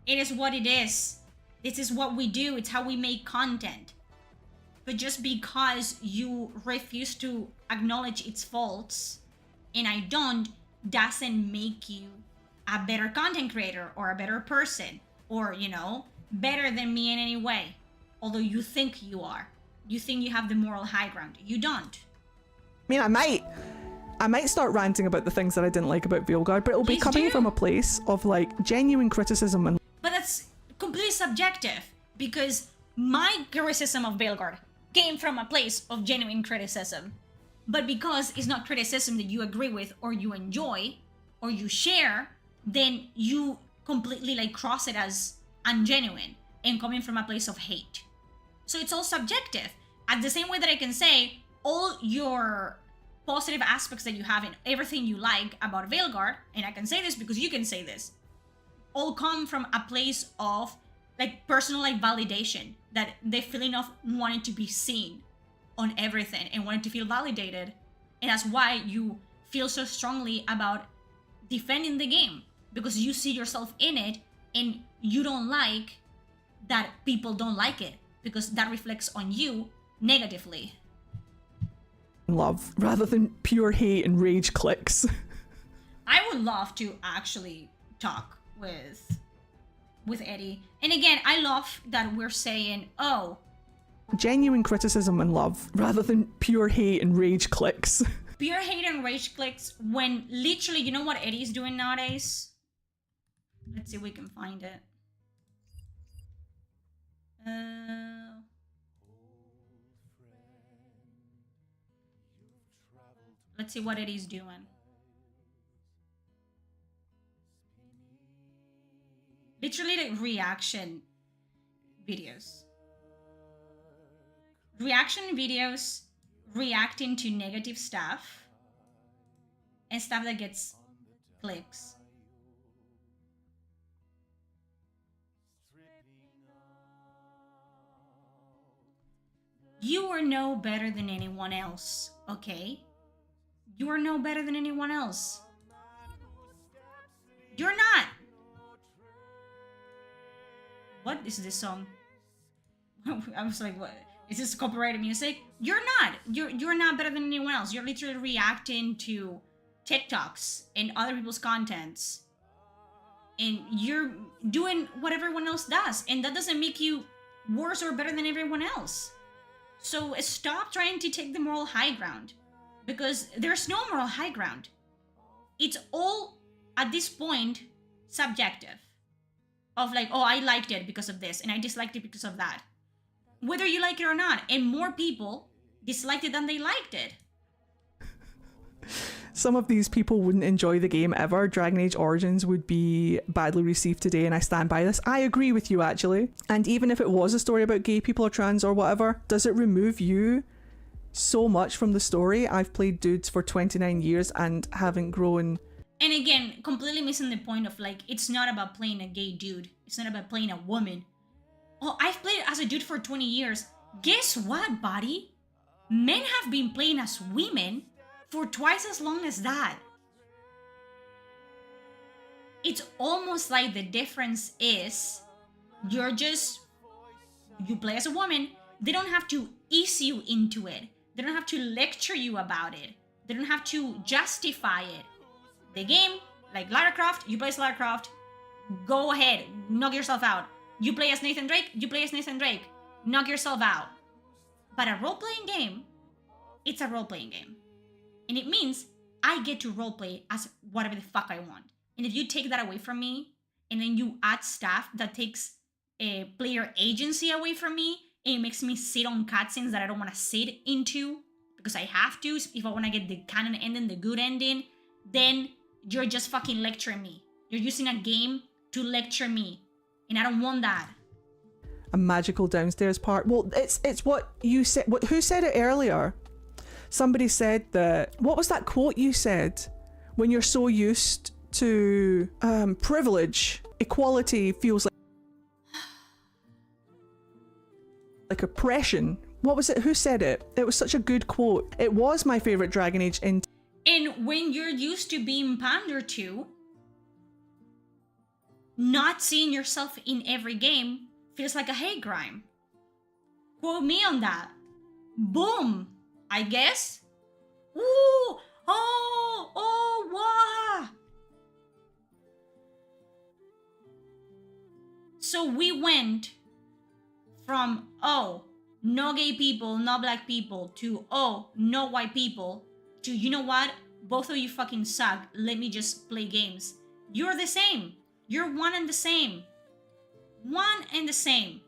S1: It is what it is. This is what we do. It's how we make content. But just because you refuse to acknowledge its faults, and I don't, doesn't make you a better content creator or a better person or, better than me in any way. Although you think you are. You think you have the moral high ground. You don't.
S2: I mean, I might start ranting about the things that I didn't like about Veilguard, but it'll be
S1: Please
S2: coming
S1: do.
S2: from a place of genuine criticism and.
S1: But that's completely subjective because my criticism of Veilguard came from a place of genuine criticism. But because it's not criticism that you agree with or you enjoy or you share, then you completely cross it as ungenuine and coming from a place of hate. So it's all subjective. At the same way that I can say all your positive aspects that you have in everything you like about Veilguard, and I can say this because you can say this, all come from a place of personal validation, that the feeling of wanting to be seen on everything and wanting to feel validated. And that's why you feel so strongly about defending the game, because you see yourself in it and you don't like that people don't like it because that reflects on you negatively.
S2: Love rather than pure hate and rage clicks.
S1: I would love to actually talk with Eddie. And again, I love that we're saying, oh,
S2: Genuine criticism and love rather than pure hate and rage clicks.
S1: Pure hate and rage clicks when literally, you know what Eddie's doing nowadays? Let's see if we can find it. Let's see what Eddie's doing. Literally reaction videos. Reaction videos reacting to negative stuff and stuff that gets clicks. You are no better than anyone else, okay? You are no better than anyone else. You're not. What is this song? I was like, what? Is this copyrighted music? You're not. You're not better than anyone else. You're literally reacting to TikToks and other people's contents, and you're doing what everyone else does, and that doesn't make you worse or better than everyone else. So stop trying to take the moral high ground, because there's no moral high ground. It's all, at this point, subjective. Of like, oh, I liked it because of this, and I disliked it because of that. Whether you like it or not, and more people disliked it than they liked it.
S2: Some of these people wouldn't enjoy the game ever. Dragon Age Origins would be badly received today, and I stand by this. I agree with you, actually. And even if it was a story about gay people or trans or whatever, does it remove you so much from the story? I've played dudes for 29 years and haven't grown.
S1: And again, completely missing the point of like, it's not about playing a gay dude. It's not about playing a woman. Oh, I've played as a dude for 20 years. Guess what, buddy? Men have been playing as women for twice as long as that. It's almost like the difference is you play as a woman. They don't have to ease you into it. They don't have to lecture you about it. They don't have to justify it. The game, like Lara Croft, you play as Lara Croft, go ahead, knock yourself out. You play as Nathan Drake, you play as Nathan Drake, knock yourself out. But a role-playing game, it's a role-playing game. And it means I get to roleplay as whatever the fuck I want. And if you take that away from me, and then you add stuff that takes a player agency away from me, and it makes me sit on cutscenes that I don't want to sit into, because I have to, if I want to get the canon ending, the good ending, then you're just fucking lecturing me. You're using a game to lecture me. And I don't want that.
S2: A magical downstairs part. Well, it's what you said. Who said it earlier? Somebody said that, what was that quote you said? When you're so used to privilege, equality feels like oppression. What was it? Who said it? It was such a good quote. It was my favorite Dragon Age. And
S1: when you're used to being pandered to, not seeing yourself in every game feels like a hate crime. Quote me on that. Boom. I guess. Ooh. Wow. So we went from, oh, no gay people, no black people, to, oh, no white people, to, you know what? Both of you fucking suck. Let me just play games. You're the same. You're one and the same. One and the same.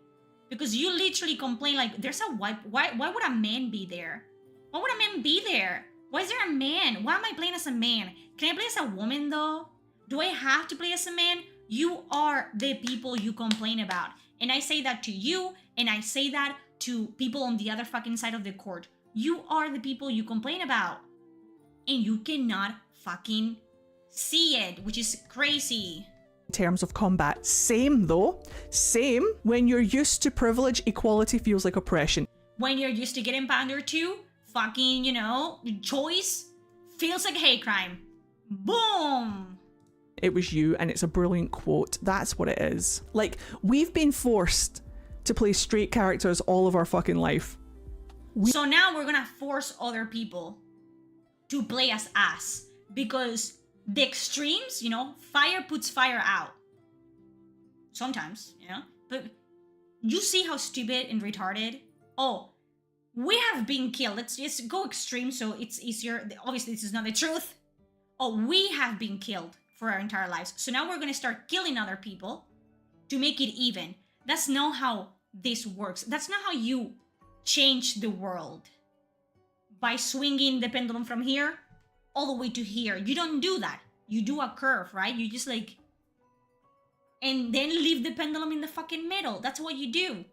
S1: Because you literally complain like, there's a white, why would a man be there? Why would a man be there? Why is there a man? Why am I playing as a man? Can I play as a woman though? Do I have to play as a man? You are the people you complain about. And I say that to you, and I say that to people on the other fucking side of the court. You are the people you complain about. And you cannot fucking see it, which is crazy.
S2: in terms of combat. Same though. Same. When you're used to privilege, equality feels like oppression.
S1: When you're used to getting pandered to, fucking, choice feels like a hate crime. Boom!
S2: It was you, and it's a brilliant quote. That's what it is. Like, we've been forced to play straight characters all of our fucking life.
S1: So now we're gonna force other people to play as us. Because the extremes, fire puts fire out. Sometimes, But you see how stupid and retarded? Oh, we have been killed. Let's just go extreme so it's easier. Obviously, this is not the truth. Oh, we have been killed for our entire lives. So now we're going to start killing other people to make it even. That's not how this works. That's not how you change the world. By swinging the pendulum from here all the way to here. You don't do that. You do a curve, right? You just and then leave the pendulum in the fucking middle. That's what you do.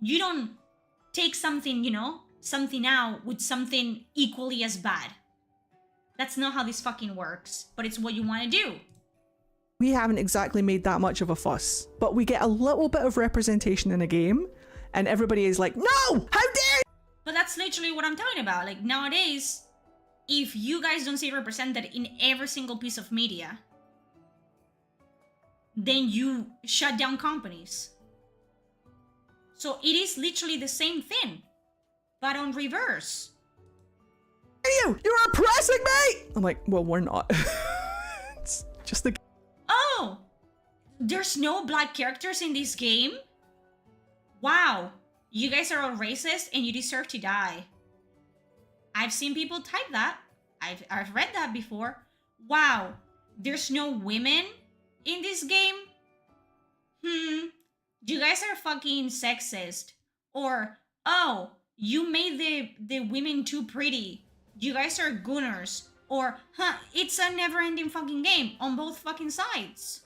S1: You don't take something, something out with something equally as bad. That's not how this fucking works, but it's what you want to do.
S2: We haven't exactly made that much of a fuss, but we get a little bit of representation in a game, and everybody is like, no, how dare you?
S1: But that's literally what I'm talking about. Like, nowadays, if you guys don't see represented in every single piece of media, then you shut down companies. So it is literally the same thing, but on reverse.
S2: You're oppressing me! I'm like, well, we're not. It's just the...
S1: Oh! There's no black characters in this game? Wow. You guys are all racist and you deserve to die. I've seen people type that. I've read that before. Wow. There's no women in this game? You guys are fucking sexist. Or, oh, you made the women too pretty. You guys are gooners. Or, it's a never-ending fucking game on both fucking sides.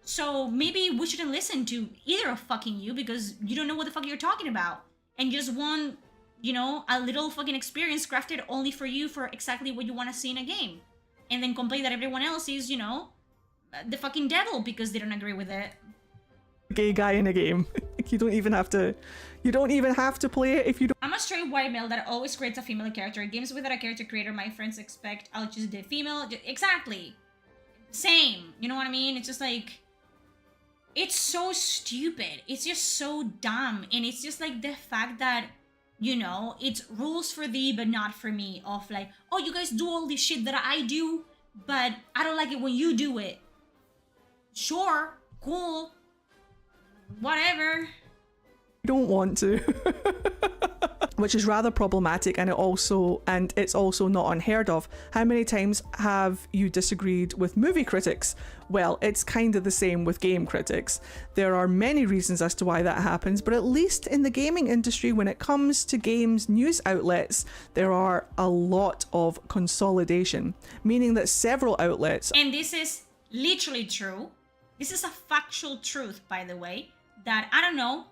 S1: So maybe we shouldn't listen to either of fucking you because you don't know what the fuck you're talking about. And just want, you know, a little fucking experience crafted only for you for exactly what you want to see in a game. And then complain that everyone else is, you know, the fucking devil because they don't agree with it.
S2: Gay guy in a game. You don't even have to play it if you don't.
S1: I'm a straight white male that always creates a female character. Games without a character creator, my friends expect I'll choose the female. Exactly. Same. You know what I mean? It's just like... It's so stupid. It's just so dumb. And it's just like the fact that, you know, it's rules for thee but not for me. Of like, oh, you guys do all this shit that I do, but I don't like it when you do it. Sure. Cool. Whatever.
S2: Don't want to. Which is rather problematic, and it's also not unheard of. How many times have you disagreed with movie critics? Well, it's kind of the same with game critics. There are many reasons as to why that happens, but at least in the gaming industry, when it comes to games news outlets, there are a lot of consolidation, meaning that several outlets...
S1: And this is literally true. This is a factual truth, by the way, that I don't know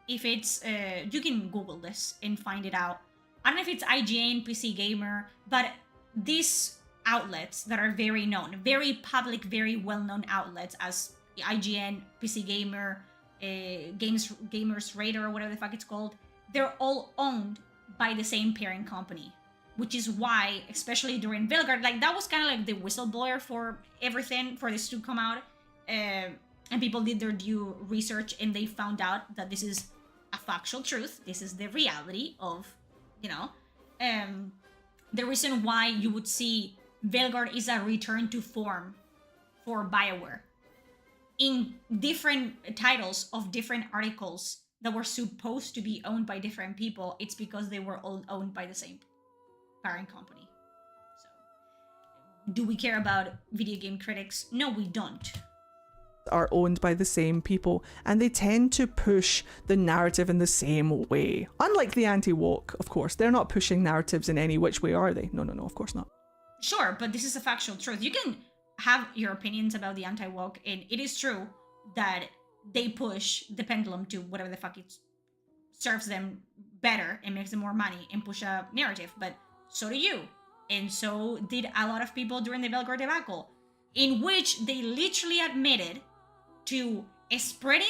S1: if it's, you can Google this and find it out. I don't know if it's IGN, PC Gamer, but these outlets that are very known, very public, very well-known outlets as IGN, PC Gamer, Gamers Radar, or whatever the fuck it's called, they're all owned by the same parent company. Which is why, especially during Veilguard, like that was kind of like the whistleblower for everything, for this to come out. And people did their due research and they found out that this is a factual truth. This is the reality of, you know, the reason why you would see Veilguard is a return to form for BioWare in different titles of different articles that were supposed to be owned by different people. It's because they were all owned by the same parent company. So, do we care about video game critics? No, we don't.
S2: Are owned by the same people, and they tend to push the narrative in the same way. Unlike the anti-woke, of course, they're not pushing narratives in any which way, are they? No, of course not.
S1: Sure, but this is a factual truth. You can have your opinions about the anti-woke, and it is true that they push the pendulum to whatever the fuck it serves them better and makes them more money and push a narrative, but so do you. And so did a lot of people during the Veilguard debacle, in which they literally admitted to spreading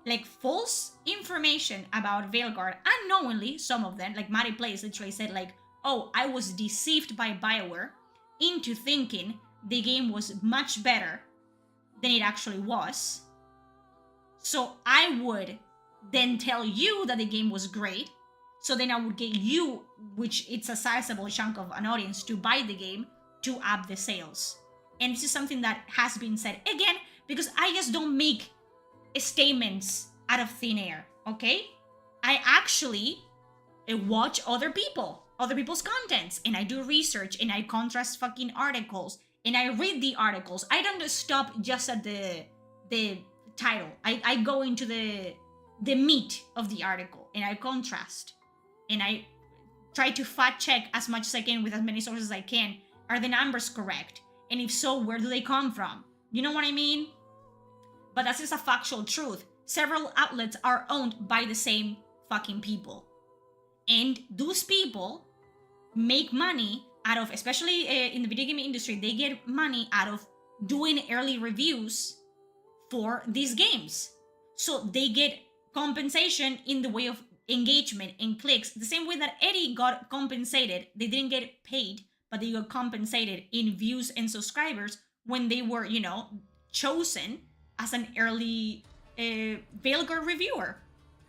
S1: like false information about Veilguard unknowingly. Some of them, like Maddie Plays, literally said like, oh, I was deceived by BioWare into thinking the game was much better than it actually was. So I would then tell you that the game was great. So then I would get you, which it's a sizable chunk of an audience, to buy the game to up the sales. And this is something that has been said again, because I just don't make statements out of thin air, okay? I actually watch other people's contents, and I do research, and I contrast fucking articles, and I read the articles. I don't just stop just at the title. I go into the meat of the article, and I contrast, and I try to fact check as much as I can with as many sources as I can. Are the numbers correct? And if so, where do they come from? You know what I mean? But that's just a factual truth. Several outlets are owned by the same fucking people. And those people make money out of, especially in the video game industry, they get money out of doing early reviews for these games. So they get compensation in the way of engagement and clicks. The same way that Eddie got compensated. They didn't get paid, but they got compensated in views and subscribers when they were, you know, chosen as an early Veilguard reviewer.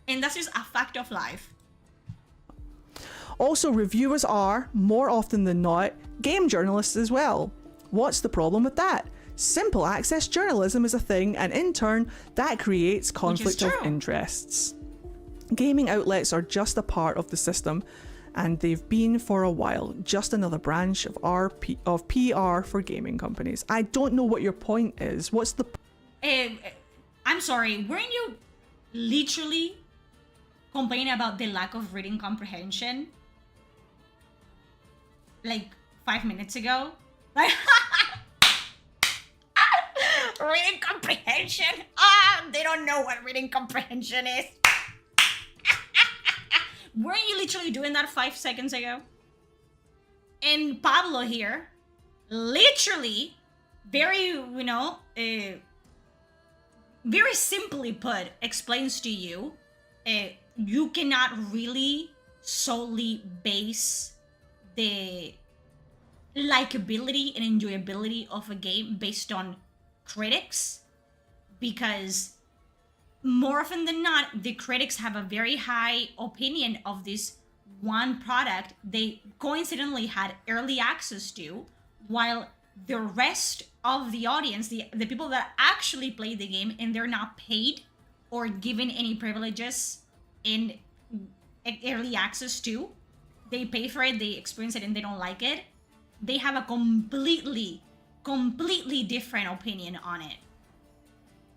S1: And that's just a fact of life.
S2: Also, reviewers are, more often than not, game journalists as well. What's the problem with that? Simple access journalism is a thing, and in turn, that creates conflict of interests. Gaming outlets are just a part of the system, and they've been for a while, just another branch of PR for gaming companies. I don't know what your point is. What's the...
S1: I'm sorry, weren't you literally complaining about the lack of reading comprehension like 5 minutes ago? Like, reading comprehension? They don't know what reading comprehension is. Weren't you literally doing that 5 seconds ago? And Pablo here, literally, very, very simply put, explains to you, you cannot really solely base the likability and enjoyability of a game based on critics, because more often than not, the critics have a very high opinion of this one product they coincidentally had early access to, while the rest of the audience, the people that actually play the game and they're not paid or given any privileges in early access to, they pay for it, they experience it, and they don't like it, they have a completely different opinion on it.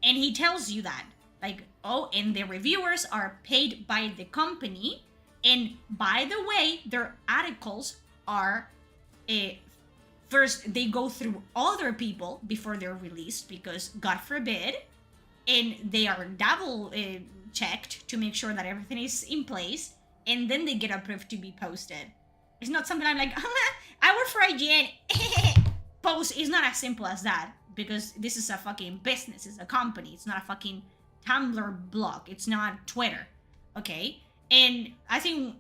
S1: And he tells you that, like, oh, and the reviewers are paid by the company, and by the way, their articles are first they go through other people before they're released, because God forbid, and they are double checked to make sure that everything is in place, and then they get approved to be posted. It's not something I'm like, I work for IGN, post. It's not as simple as that, because this is a fucking business, it's a company, it's not a fucking Tumblr blog, it's not Twitter, okay? And I think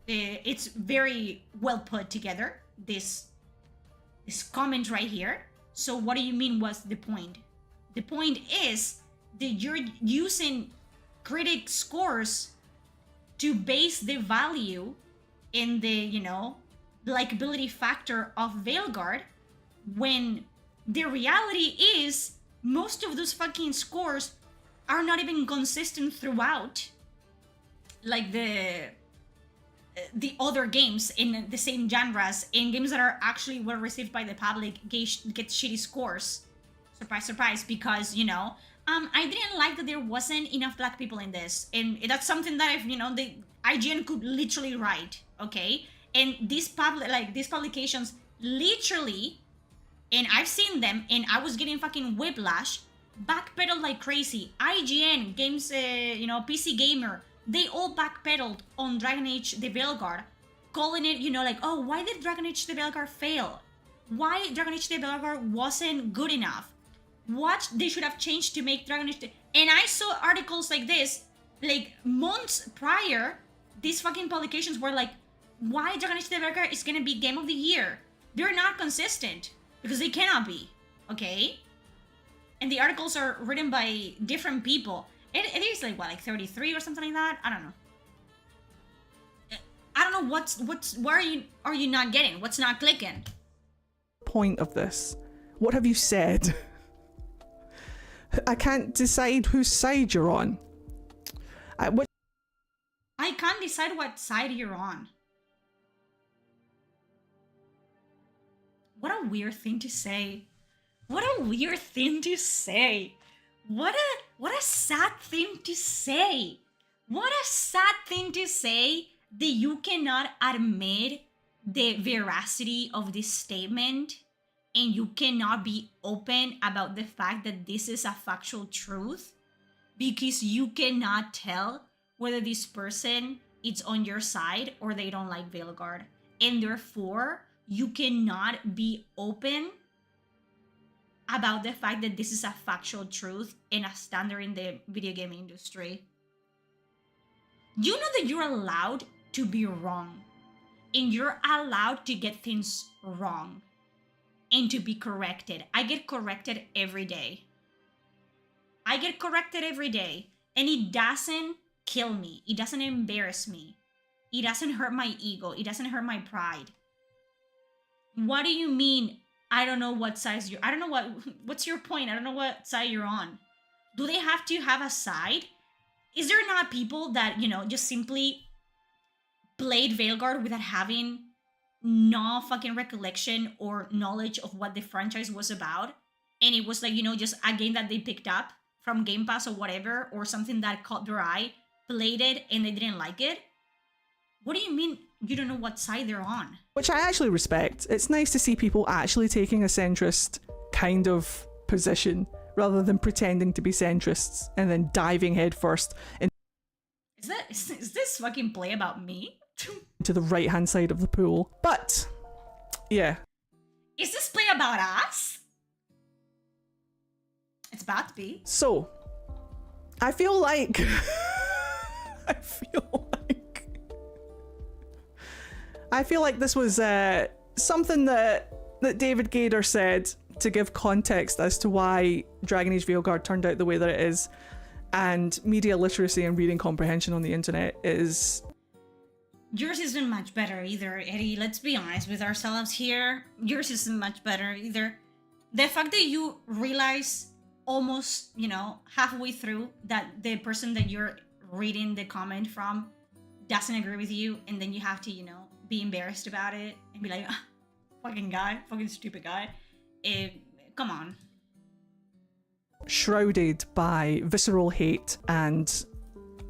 S1: it's very well put together, this comment right here. So what do you mean, what's the point? The point is that you're using critic scores to base the value in the, likability factor of Veilguard, when the reality is most of those fucking scores are not even consistent throughout, like the other games in the same genres, in games that are actually well received by the public get shitty scores. Surprise, surprise, because, I didn't like that there wasn't enough black people in this. And that's something that if, the IGN could literally write, okay? And these publications literally, and I've seen them, and I was getting fucking whiplash, backpedal like crazy. IGN, games, PC Gamer, they all backpedaled on Dragon Age the Veilguard, calling it, oh, why did Dragon Age the Veilguard fail? Why Dragon Age the Veilguard wasn't good enough? What they should have changed to make Dragon Age And I saw articles like this, like months prior, these fucking publications were like, why Dragon Age the Veilguard is gonna be Game of the Year? They're not consistent, because they cannot be, okay? And the articles are written by different people. It is like, what, like 33 or something like that? I don't know. I don't know where are you not getting? What's not clicking?
S2: Point of this. What have you said? I can't decide whose side you're on.
S1: I can't decide what side you're on. What a weird thing to say. What a weird thing to say. What a sad thing to say. What a sad thing to say that you cannot admit the veracity of this statement, and you cannot be open about the fact that this is a factual truth, because you cannot tell whether this person is on your side or they don't like Veilguard. And therefore, you cannot be open about the fact that this is a factual truth and a standard in the video game industry. You know that you're allowed to be wrong, and you're allowed to get things wrong and to be corrected. I get corrected every day. I get corrected every day, and it doesn't kill me. It doesn't embarrass me. It doesn't hurt my ego. It doesn't hurt my pride. What do you mean? I don't know what size you're. I don't know what's your point? I don't know what side you're on. Do they have to have a side? Is there not people that, you know, just simply played Veilguard without having no fucking recollection or knowledge of what the franchise was about? And it was like, you know, just a game that they picked up from Game Pass or whatever, or something that caught their eye, played it, and they didn't like it? What do you mean you don't know what side they're on?
S2: Which I actually respect. It's nice to see people actually taking a centrist kind of position rather than pretending to be centrists and then diving headfirst
S1: Is this fucking play about me?
S2: into the right hand side of the pool. But yeah.
S1: Is this play about us? It's about to be.
S2: So I feel like I feel like this was something that David Gader said to give context as to why Dragon Age Veilguard turned out the way that it is, and media literacy and reading comprehension on the internet is...
S1: Yours isn't much better either, Eddie. Let's be honest with ourselves here. Yours isn't much better either. The fact that you realize almost, you know, halfway through that the person that you're reading the comment from doesn't agree with you, and then you have to, you know, be embarrassed about it and be like, ah, fucking guy, fucking stupid guy. Come on.
S2: Shrouded by visceral hate and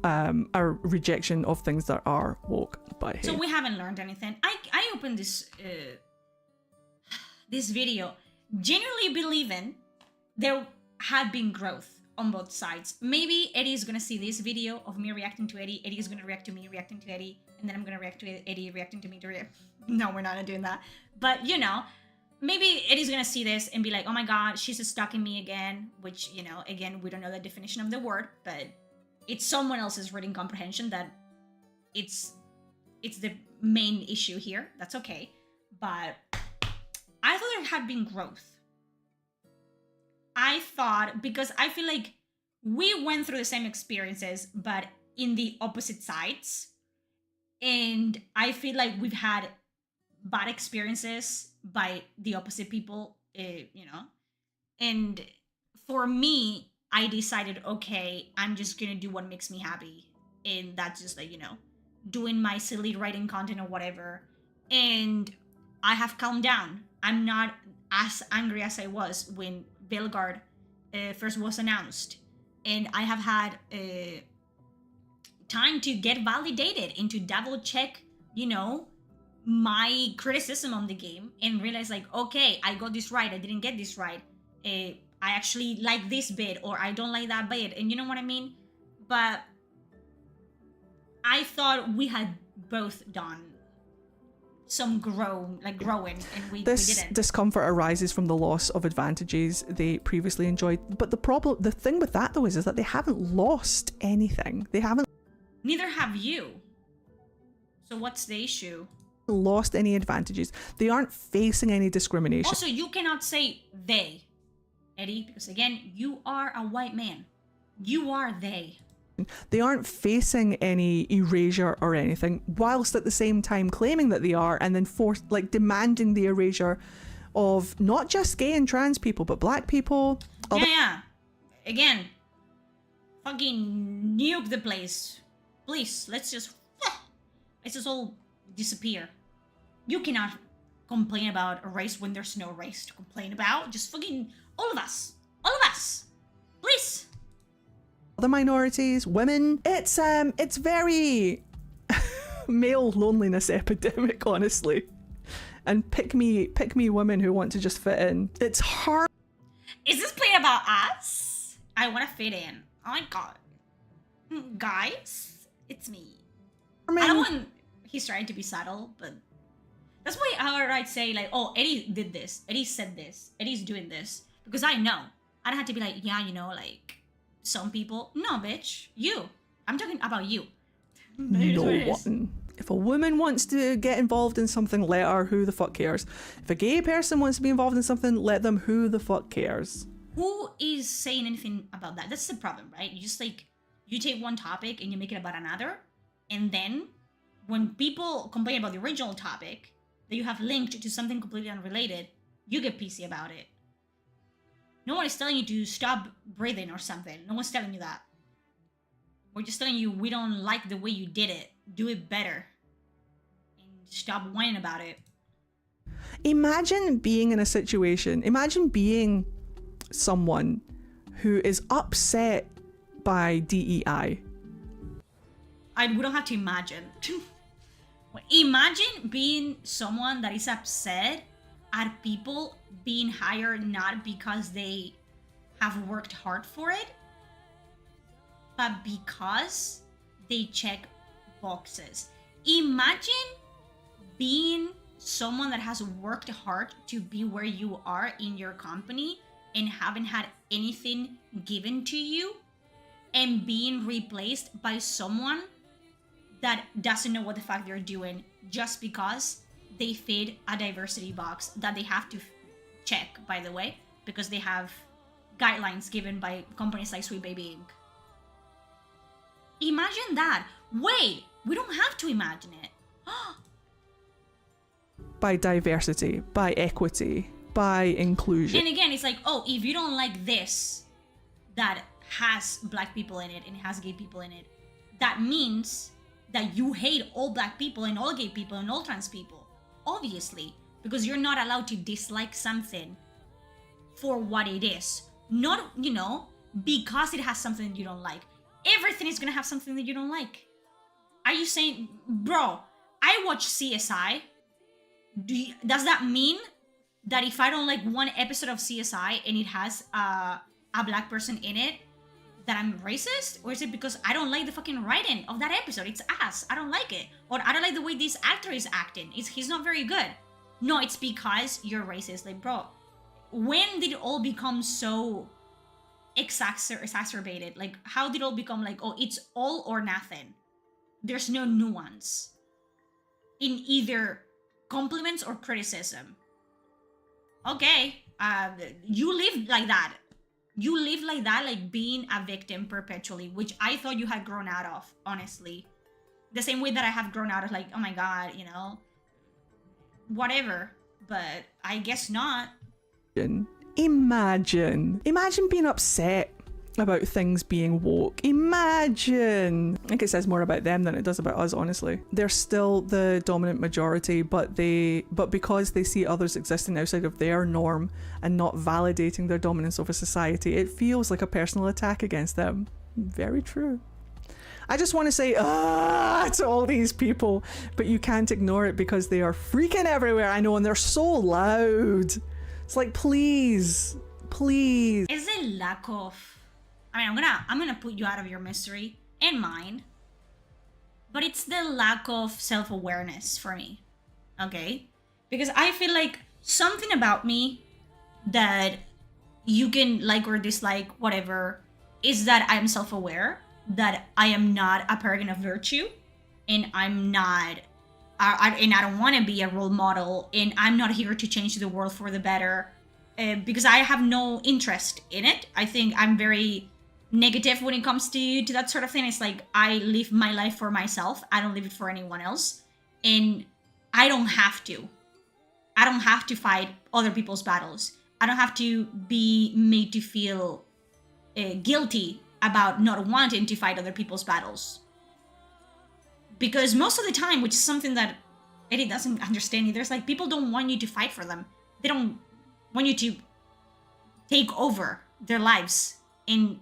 S2: a rejection of things that are woke by hate.
S1: So we haven't learned anything. I opened this this video genuinely believing there had been growth on both sides. Maybe Eddie is gonna see this video of me reacting to Eddie. Eddie is gonna react to me reacting to Eddie, and then I'm gonna react to Eddie reacting to me to react. No, we're not doing that. But you know, maybe Eddie's gonna see this and be like, oh my god, she's stalking me again, which, you know, again, we don't know the definition of the word, but it's someone else's reading comprehension that it's the main issue here. That's okay. But I thought there had been growth. I thought, because I feel like we went through the same experiences, but in the opposite sides. And I feel like we've had bad experiences by the opposite people, you know. And for me, I decided, okay, I'm just gonna do what makes me happy. And that's just like, you know, doing my silly writing content or whatever. And I have calmed down. I'm not as angry as I was when Veilguard first was announced. And I have had time to get validated and to double check, you know, my criticism on the game and realize like, okay, I got this right, I didn't get this right. I actually like this bit, or I don't like that bit, and you know what I mean? But I thought we had both done some growing, and we didn't.
S2: Discomfort arises from the loss of advantages they previously enjoyed. But the thing with that though is that they haven't lost anything. They haven't
S1: Neither have you. So what's the issue?
S2: Lost any advantages. They aren't facing any discrimination.
S1: Also, you cannot say they, Eddie, because again, you are a white man. You are they.
S2: They aren't facing any erasure or anything, whilst at the same time claiming that they are, and then demanding the erasure of not just gay and trans people, but black people.
S1: Yeah. Again, fucking nuke the place. Please, let's just all disappear. You cannot complain about a race when there's no race to complain about. Just fucking all of us, please.
S2: Other minorities, women. It's very male loneliness epidemic, honestly. And pick me women who want to just fit in. It's hard.
S1: Is this play about us? I want to fit in. Oh my god, guys, it's me. I don't want. He's trying to be subtle, but that's why I'd say like, oh, Eddie did this, Eddie said this, Eddie's doing this, because I know. I don't have to be like, yeah, you know, like some people. No, bitch, you. I'm talking about you.
S2: No one. If a woman wants to get involved in something, let her. Who the fuck cares? If a gay person wants to be involved in something, let them. Who the fuck cares?
S1: Who is saying anything about that? That's the problem, right? You just like, you take one topic and you make it about another, and then when people complain about the original topic that you have linked to something completely unrelated, you get pissy about it. No one is telling you to stop breathing or something. No one's telling you that. We're just telling you we don't like the way you did it. Do it better. And stop whining about it.
S2: Imagine being in a situation, imagine being someone who is upset by DEI.
S1: We don't have to imagine. Imagine being someone that is upset at people being hired not because they have worked hard for it, but because they check boxes. Imagine being someone that has worked hard to be where you are in your company and haven't had anything given to you, and being replaced by someone that doesn't know what the fuck they're doing just because they fit a diversity box that they have to check, by the way, because they have guidelines given by companies like Sweet Baby Inc. Imagine that. Wait, we don't have to imagine it.
S2: By diversity, by equity, by inclusion.
S1: And again, it's like, oh, if you don't like this that has black people in it and has gay people in it, that means that you hate all black people and all gay people and all trans people. Obviously, because you're not allowed to dislike something for what it is. Not, because it has something you don't like. Everything is gonna have something that you don't like. Are you saying, bro, I watch CSI. Does that mean that if I don't like one episode of CSI and it has a black person in it, that I'm racist? Or is it because I don't like the fucking writing of that episode? It's ass. I don't like it. Or I don't like the way this actor is acting. He's not very good. No, it's because you're racist. Like, bro, when did it all become so exacerbated? Like, how did it all become like, oh, it's all or nothing? There's no nuance in either compliments or criticism. Okay, you live like that. You live like that, like being a victim perpetually, which I thought you had grown out of, honestly. The same way that I have grown out of, like, oh my god, whatever. But I guess not.
S2: Imagine being upset about things being woke. Imagine. I think it says more about them than it does about us, honestly. They're still the dominant majority, but because they see others existing outside of their norm and not validating their dominance over society, it feels like a personal attack against them. Very true. I just want to say to all these people, but you can't ignore it because they are freaking everywhere, I know, and they're so loud. It's like, please.
S1: It's a lack of, I'm gonna put you out of your misery and mine, but it's the lack of self-awareness for me, okay? Because I feel like something about me that you can like or dislike, whatever, is that I'm self-aware, that I am not a paragon of virtue, and I'm not, and I don't want to be a role model, and I'm not here to change the world for the better, because I have no interest in it. I think I'm very negative when it comes to that sort of thing. It's like, I live my life for myself. I don't live it for anyone else. And I don't have to fight other people's battles. I don't have to be made to feel guilty about not wanting to fight other people's battles. Because most of the time, which is something that Eddie doesn't understand either, it's like, people don't want you to fight for them. They don't want you to take over their lives and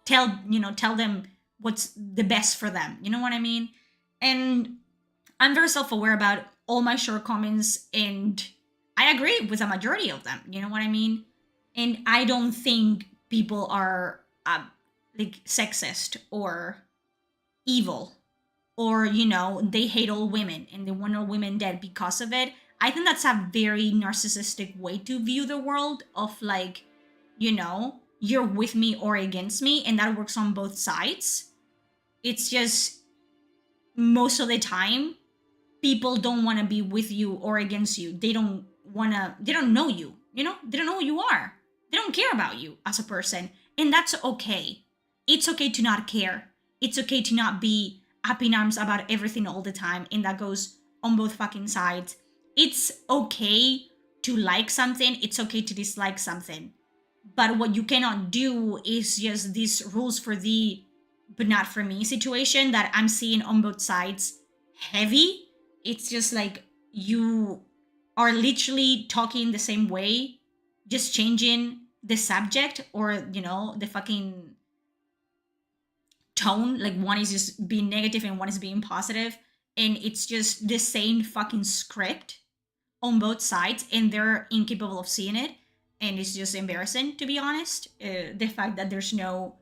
S1: tell them what's the best for them. You know what I mean? And I'm very self-aware about all my shortcomings, and I agree with a majority of them. You know what I mean? And I don't think people are like sexist or evil, or they hate all women and they want all women dead because of it. I think that's a very narcissistic way to view the world, of like, you're with me or against me, and that works on both sides. It's just, most of the time, people don't want to be with you or against you. They don't know you, they don't know who you are. They don't care about you as a person, and that's okay. It's okay to not care. It's okay to not be up in arms about everything all the time, and that goes on both fucking sides. It's okay to like something, it's okay to dislike something. But what you cannot do is just these rules for thee, but not for me situation that I'm seeing on both sides heavy. It's just like you are literally talking the same way, just changing the subject or, the fucking tone. Like one is just being negative and one is being positive, and it's just the same fucking script on both sides, and they're incapable of seeing it. And it's just embarrassing, to be honest. The fact that there's no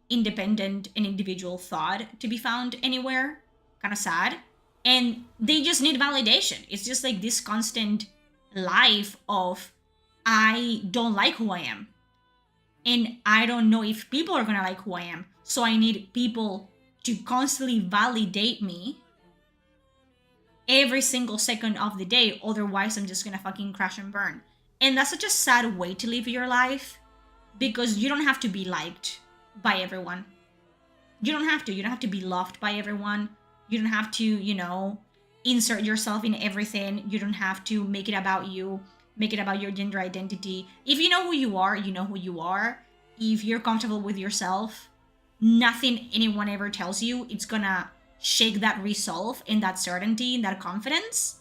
S1: independent and individual thought to be found anywhere, kind of sad. And they just need validation. It's just like this constant life of, I don't like who I am, and I don't know if people are gonna like who I am, so I need people to constantly validate me every single second of the day, otherwise I'm just gonna fucking crash and burn. And that's such a sad way to live your life, because you don't have to be liked by everyone. You don't have to be loved by everyone. You don't have to, insert yourself in everything. You don't have to make it about you, make it about your gender identity. If you know who you are, you know who you are. If you're comfortable with yourself, nothing anyone ever tells you, it's gonna shake that resolve and that certainty and that confidence.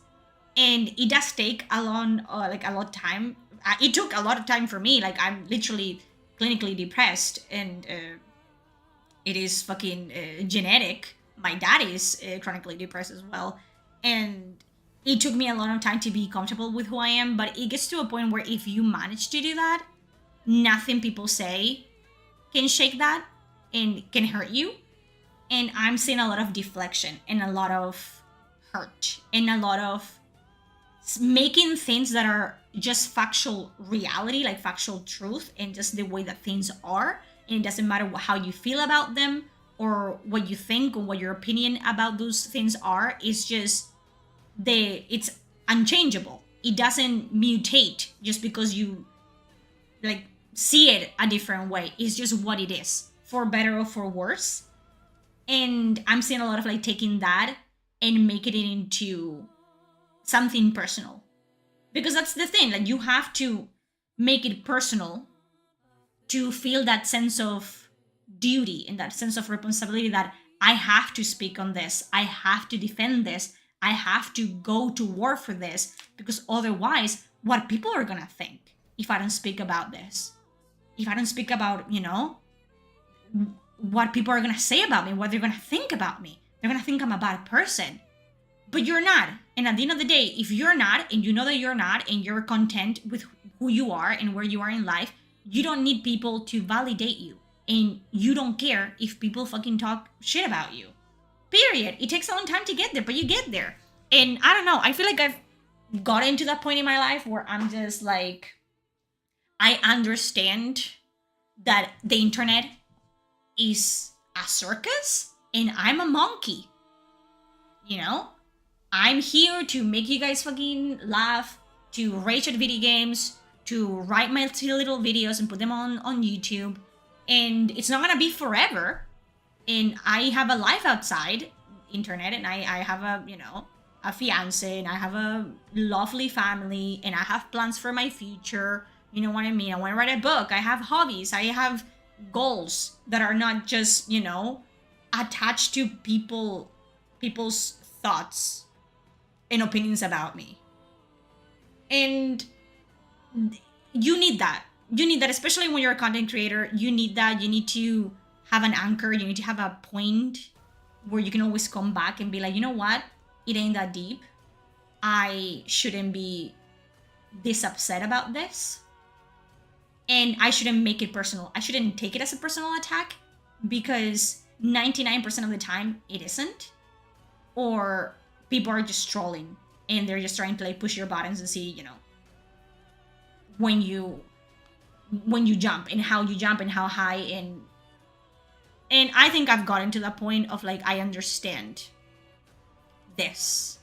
S1: And it does take a lot of time. It took a lot of time for me. Like, I'm literally clinically depressed, and it is fucking genetic. My dad is chronically depressed as well. And it took me a lot of time to be comfortable with who I am, but it gets to a point where if you manage to do that, nothing people say can shake that and can hurt you. And I'm seeing a lot of deflection and a lot of hurt and a lot of making things that are just factual reality, like factual truth, and just the way that things are. And it doesn't matter how you feel about them or what you think or what your opinion about those things are. It's just it's unchangeable. It doesn't mutate just because you see it a different way. It's just what it is, for better or for worse. And I'm seeing a lot of taking that and making it into something personal, because that's the thing. You have to make it personal to feel that sense of duty and that sense of responsibility that I have to speak on this, I have to defend this, I have to go to war for this, because otherwise, what people are gonna think if I don't speak about this, if I don't speak about, what people are gonna say about me, what they're gonna think about me. They're gonna think I'm a bad person. But you're not. And at the end of the day, if you're not, and you know that you're not, and you're content with who you are and where you are in life, you don't need people to validate you. And you don't care if people fucking talk shit about you. Period. It takes a long time to get there, but you get there. And I don't know, I feel like I've gotten to that point in my life where I'm just like, I understand that the internet is a circus and I'm a monkey. I'm here to make you guys fucking laugh, to rage at video games, to write my little videos and put them on YouTube. And it's not gonna be forever. And I have a life outside internet, and I have a fiance, and I have a lovely family, and I have plans for my future. You know what I mean? I want to write a book. I have hobbies. I have goals that are not just, attached to people's thoughts and opinions about me. And you need that. You need that, especially when you're a content creator. You need that. You need to have an anchor. You need to have a point where you can always come back and be like, you know what? It ain't that deep. I shouldn't be this upset about this. And I shouldn't make it personal. I shouldn't take it as a personal attack, because 99% of the time it isn't. Or people are just trolling and they're just trying to push your buttons and see, when you jump and how you jump and how high. And I think I've gotten to that point of I understand this.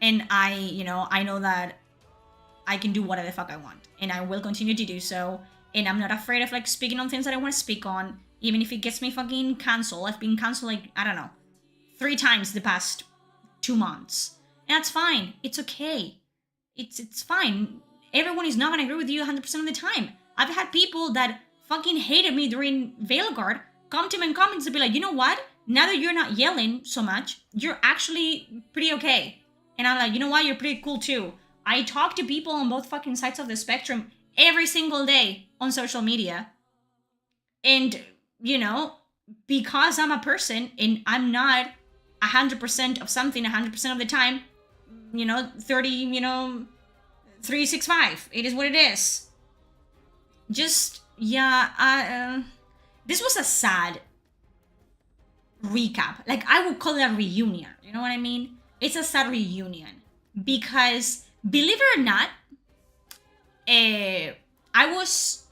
S1: And I know that I can do whatever the fuck I want, and I will continue to do so. And I'm not afraid of speaking on things that I want to speak on, even if it gets me fucking canceled. I've been canceled I don't know, 3 times the past 2 months. And that's fine. It's okay. It's fine. Everyone is not gonna agree with you 100% of the time. I've had people that fucking hated me during Veilguard come to me in comments and be like, you know what? Now that you're not yelling so much, you're actually pretty okay. And I'm like, you know what? You're pretty cool too. I talk to people on both fucking sides of the spectrum every single day on social media. And, you know, because I'm a person and I'm not 100% of something 100% of the time, 365. It is what it is. Just, yeah, this was a sad recap. Like, I would call it a reunion. You know what I mean? It's a sad reunion. Because, believe it or not, I was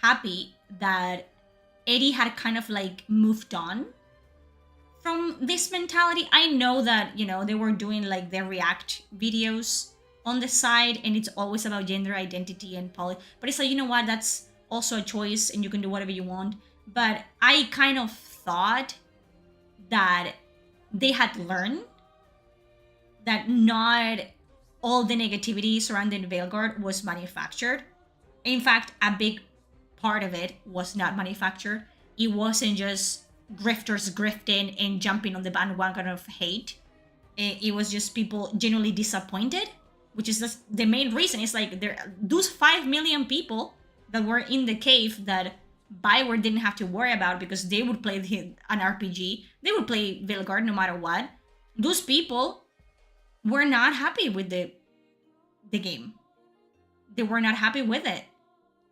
S1: happy that Eddie had kind of like moved on from this mentality. I know that, they were doing like their react videos on the side and it's always about gender identity and but it's like, you know what, that's also a choice and you can do whatever you want. But I kind of thought that they had learned that not all the negativity surrounding Veilguard was manufactured. In fact, a big part of it was not manufactured. It wasn't just grifters grifting and jumping on the bandwagon of hate. It was just people genuinely disappointed, which is the main reason. It's like those 5 million people that were in the cave that Bioware didn't have to worry about because they would play an RPG. They would play Veilguard no matter what. Those people were not happy with the game. They were not happy with it.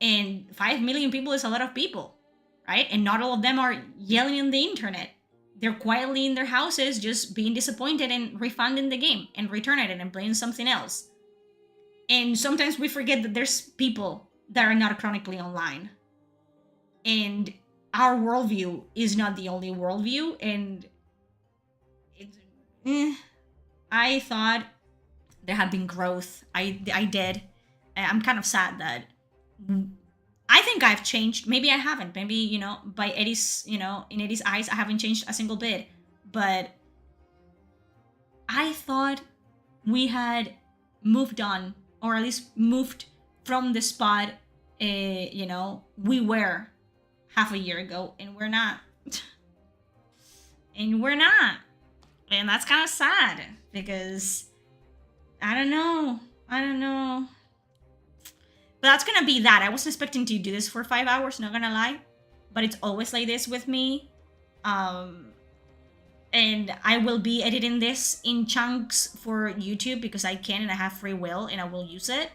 S1: And 5 million people is a lot of people, right? And not all of them are yelling on the internet. They're quietly in their houses just being disappointed and refunding the game and returning it and playing something else. And sometimes we forget that there's people that are not chronically online. And our worldview is not the only worldview. And I thought there had been growth. I did. I'm kind of sad that I think I've changed. Maybe I haven't. Maybe, by Eddie's, in Eddie's eyes, I haven't changed a single bit. But I thought we had moved on, or at least moved from the spot, we were half a year ago, and we're not. And we're not. And that's kind of sad, because I don't know. But that's gonna be that. I wasn't expecting to do this for 5 hours, not gonna lie. But it's always like this with me. And I will be editing this in chunks for YouTube because I can and I have free will and I will use it.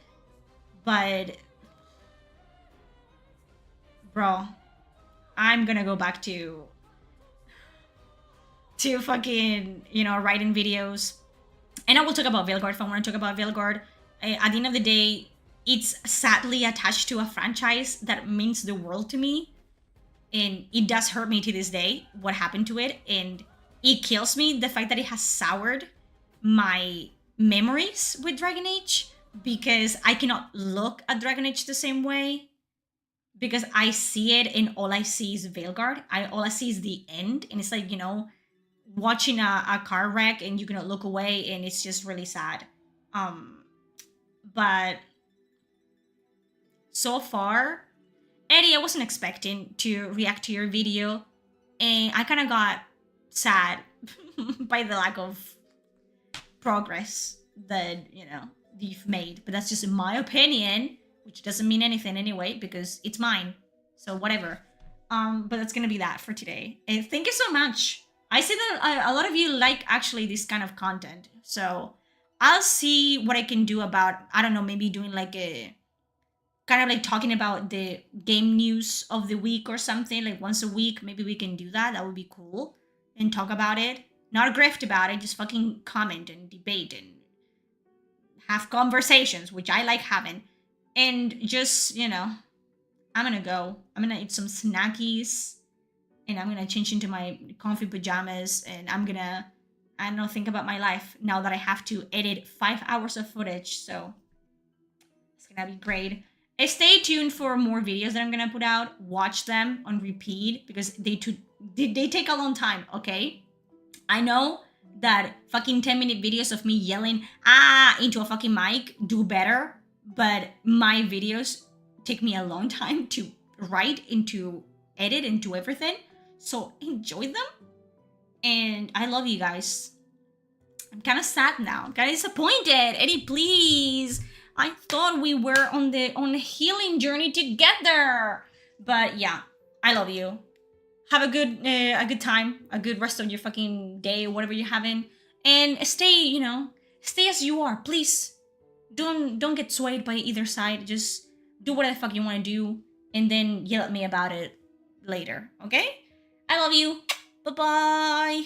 S1: But, bro, I'm gonna go back to fucking, writing videos. And I will talk about Veilguard if I want to talk about Veilguard. At the end of the day, it's sadly attached to a franchise that means the world to me. And it does hurt me to this day, what happened to it. And it kills me, the fact that it has soured my memories with Dragon Age. Because I cannot look at Dragon Age the same way. Because I see it and all I see is Veilguard. All I see is the end. And it's like, watching a car wreck and you cannot look away. And it's just really sad. But so far, Eddie, I wasn't expecting to react to your video, and I kind of got sad by the lack of progress that, you've made. But that's just my opinion, which doesn't mean anything anyway, because it's mine. So whatever. But that's gonna be that for today. And thank you so much. I see that a lot of you like actually this kind of content. So I'll see what I can do about, I don't know, maybe doing like a kind of like talking about the game news of the week or something, like once a week. Maybe we can do that. That would be cool. And talk about it. Not grift about it, just fucking comment and debate and have conversations, which I like having. And just, I'm gonna go. I'm gonna eat some snackies. And I'm gonna change into my comfy pajamas. And I'm gonna, I don't know, think about my life now that I have to edit 5 hours of footage. So it's gonna be great. Stay tuned for more videos that I'm gonna put out. Watch them on repeat because they take a long time, okay? I know that fucking 10-minute videos of me yelling into a fucking mic do better, but my videos take me a long time to write and to edit and do everything. So enjoy them. And I love you guys. I'm kind of sad now. I'm kind of disappointed. Eddie, please. I thought we were on the healing journey together. But yeah, I love you. Have a good time, a good rest of your fucking day, whatever you're having, and stay, stay as you are, please. Don't get swayed by either side. Just do whatever the fuck you want to do, and then yell at me about it later. Okay? I love you. Bye bye.